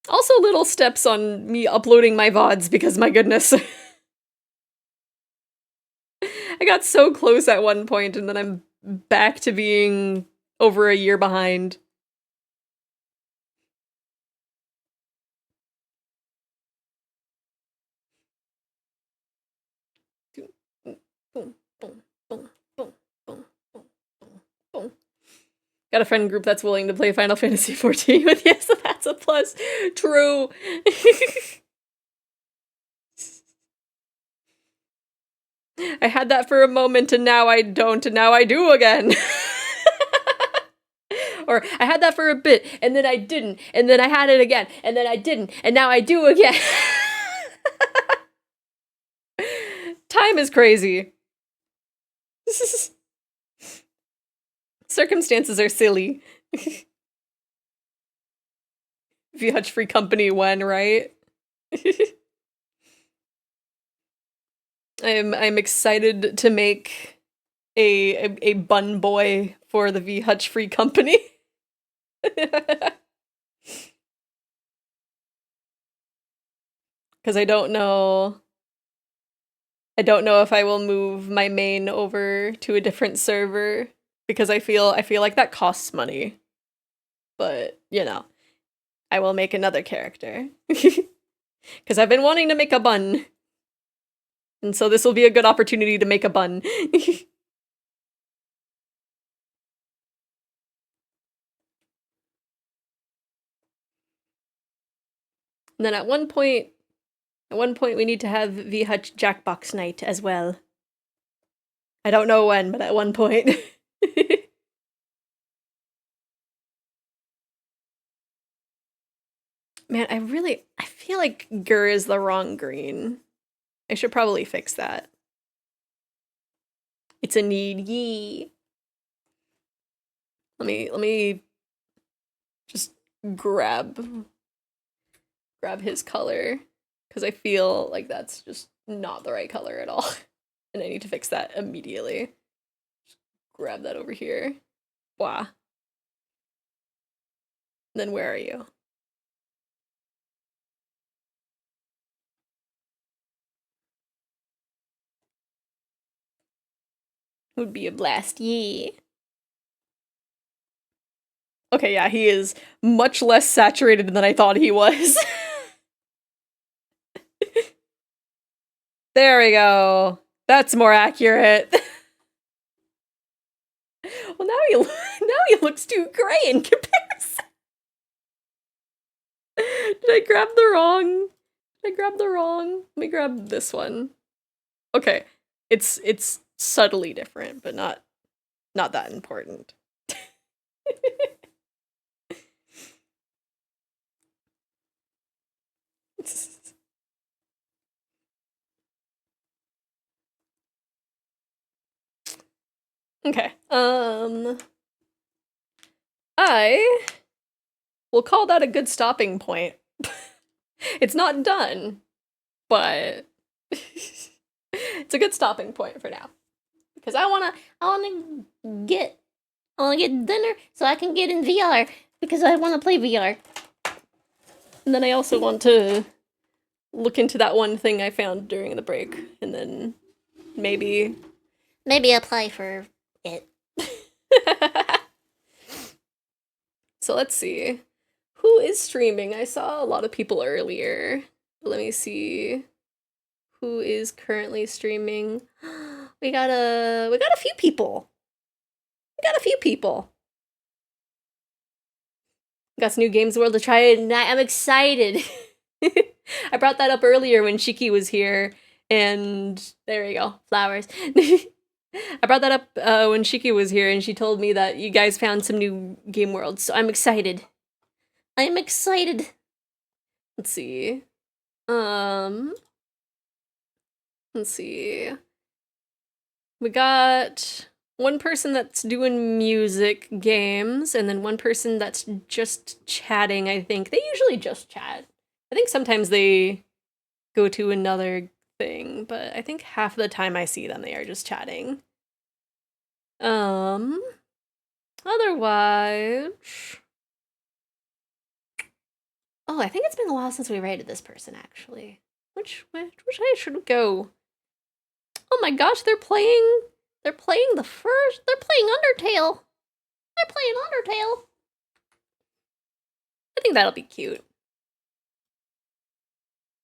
Also little steps on me uploading my VODs because my goodness. I got so close at one point and then I'm back to being over a year behind. Boom, boom, boom, boom, boom, boom, boom, boom. Got a friend group that's willing to play Final Fantasy XIV with you, so that's a plus. True. I had that for a moment and now I don't, and now I do again. Or I had that for a bit and then I didn't, and then I had it again, and then I didn't, and now I do again. Time is crazy. Circumstances are silly. VOD free company when, right? I'm excited to make a bun boy for the VOD free company. Because I don't know if I will move my main over to a different server because I feel like that costs money. But, you know, I will make another character. Because I've been wanting to make a bun. And so this will be a good opportunity to make a bun. And then at one point we need to have VHutch Jackbox night as well. I don't know when, but at one point. Man, I feel like Gur is the wrong green. I should probably fix that. It's a need, yee. Let me just grab his color, because I feel like that's just not the right color at all. And I need to fix that immediately. Just grab that over here. Wow. Then where are you? Would be a blast, yeah. Okay, yeah, he is much less saturated than I thought he was. There we go. That's more accurate. Well, now he looks too gray in comparison. Did I grab the wrong? Let me grab this one. Okay, it's subtly different, but not that important. Okay, I will call that a good stopping point. It's not done, but It's a good stopping point for now. Because I wanna get dinner so I can get in VR. Because I wanna play VR. And then I also want to look into that one thing I found during the break. And then maybe apply for it. So let's see. Who is streaming? I saw a lot of people earlier. Let me see. Who is currently streaming? We got a few people. We got some new Games World to try it, and I'm excited. I brought that up earlier when Shiki was here, and there you go, flowers. I brought that up when Shiki was here, and she told me that you guys found some new Game Worlds, so I'm excited. Let's see. Let's see. We got one person that's doing music games, and then one person that's just chatting, I think. They usually just chat. I think sometimes they go to another thing, but I think half the time I see them, they are just chatting. Otherwise... Oh, I think it's been a while since we rated this person, actually. Which way should go? Oh my gosh, they're playing Undertale. They're playing Undertale. I think that'll be cute.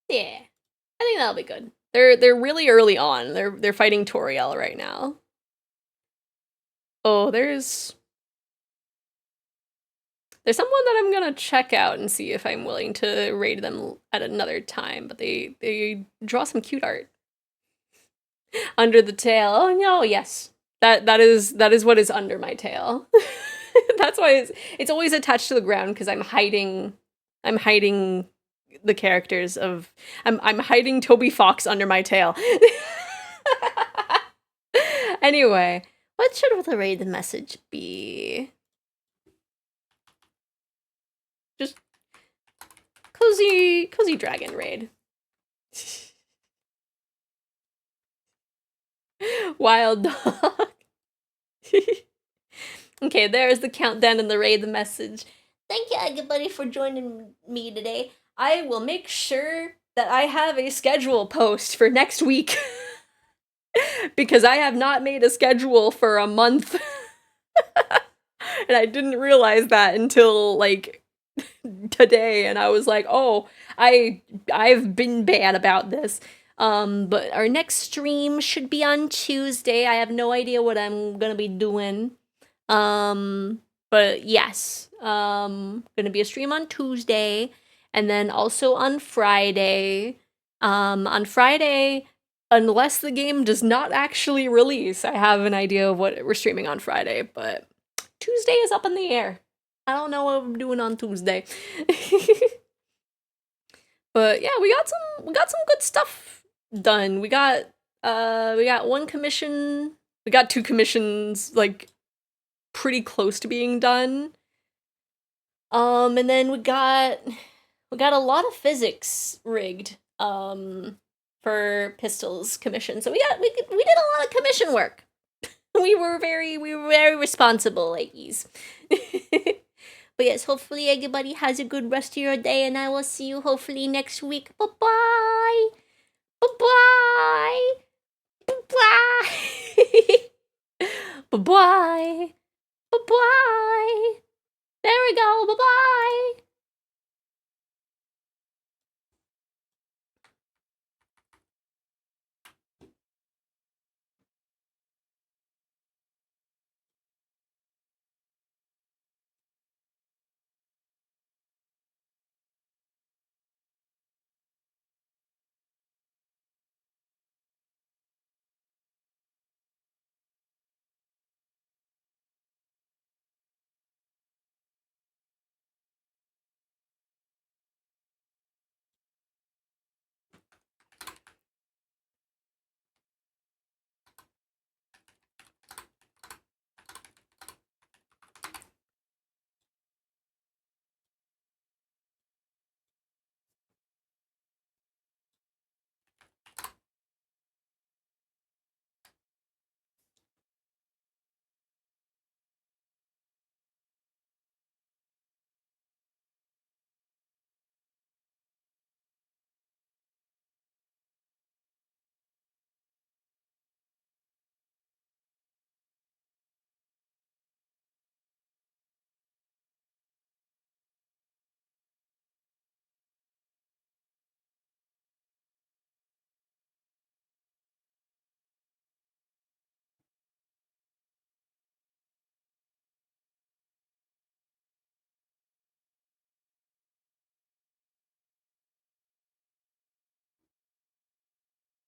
Yeah. I think that'll be good. They're really early on. They're fighting Toriel right now. Oh, there's someone that I'm gonna check out and see if I'm willing to raid them at another time, but they draw some cute art. Under the tail. Oh no, yes. That is what is under my tail. That's why it's always attached to the ground, because I'm hiding the characters of I'm hiding Toby Fox under my tail. Anyway, what should the raid message be? Just cozy dragon raid. Wild dog. Okay, there's the countdown and the raid message. Thank you, everybody, for joining me today. I will make sure that I have a schedule post for next week. Because I have not made a schedule for a month. And I didn't realize that until, like, today. And I was like, oh, I've been bad about this. But our next stream should be on Tuesday. I have no idea what I'm gonna be doing. But yes, gonna be a stream on Tuesday, and then also on Friday. On Friday, unless the game does not actually release, I have an idea of what we're streaming on Friday, but Tuesday is up in the air. I don't know what I'm doing on Tuesday. But yeah, we got some good stuff done. We got one commission. We got 2 commissions, like, pretty close to being done. And then we got a lot of physics rigged for Pistol's commission. So we did a lot of commission work. We were very responsible ladies. But yes, hopefully everybody has a good rest of your day, and I will see you hopefully next week. Bye-bye. Bye-bye. Bye-bye. Bye-bye. Bye-bye. There we go. Bye-bye.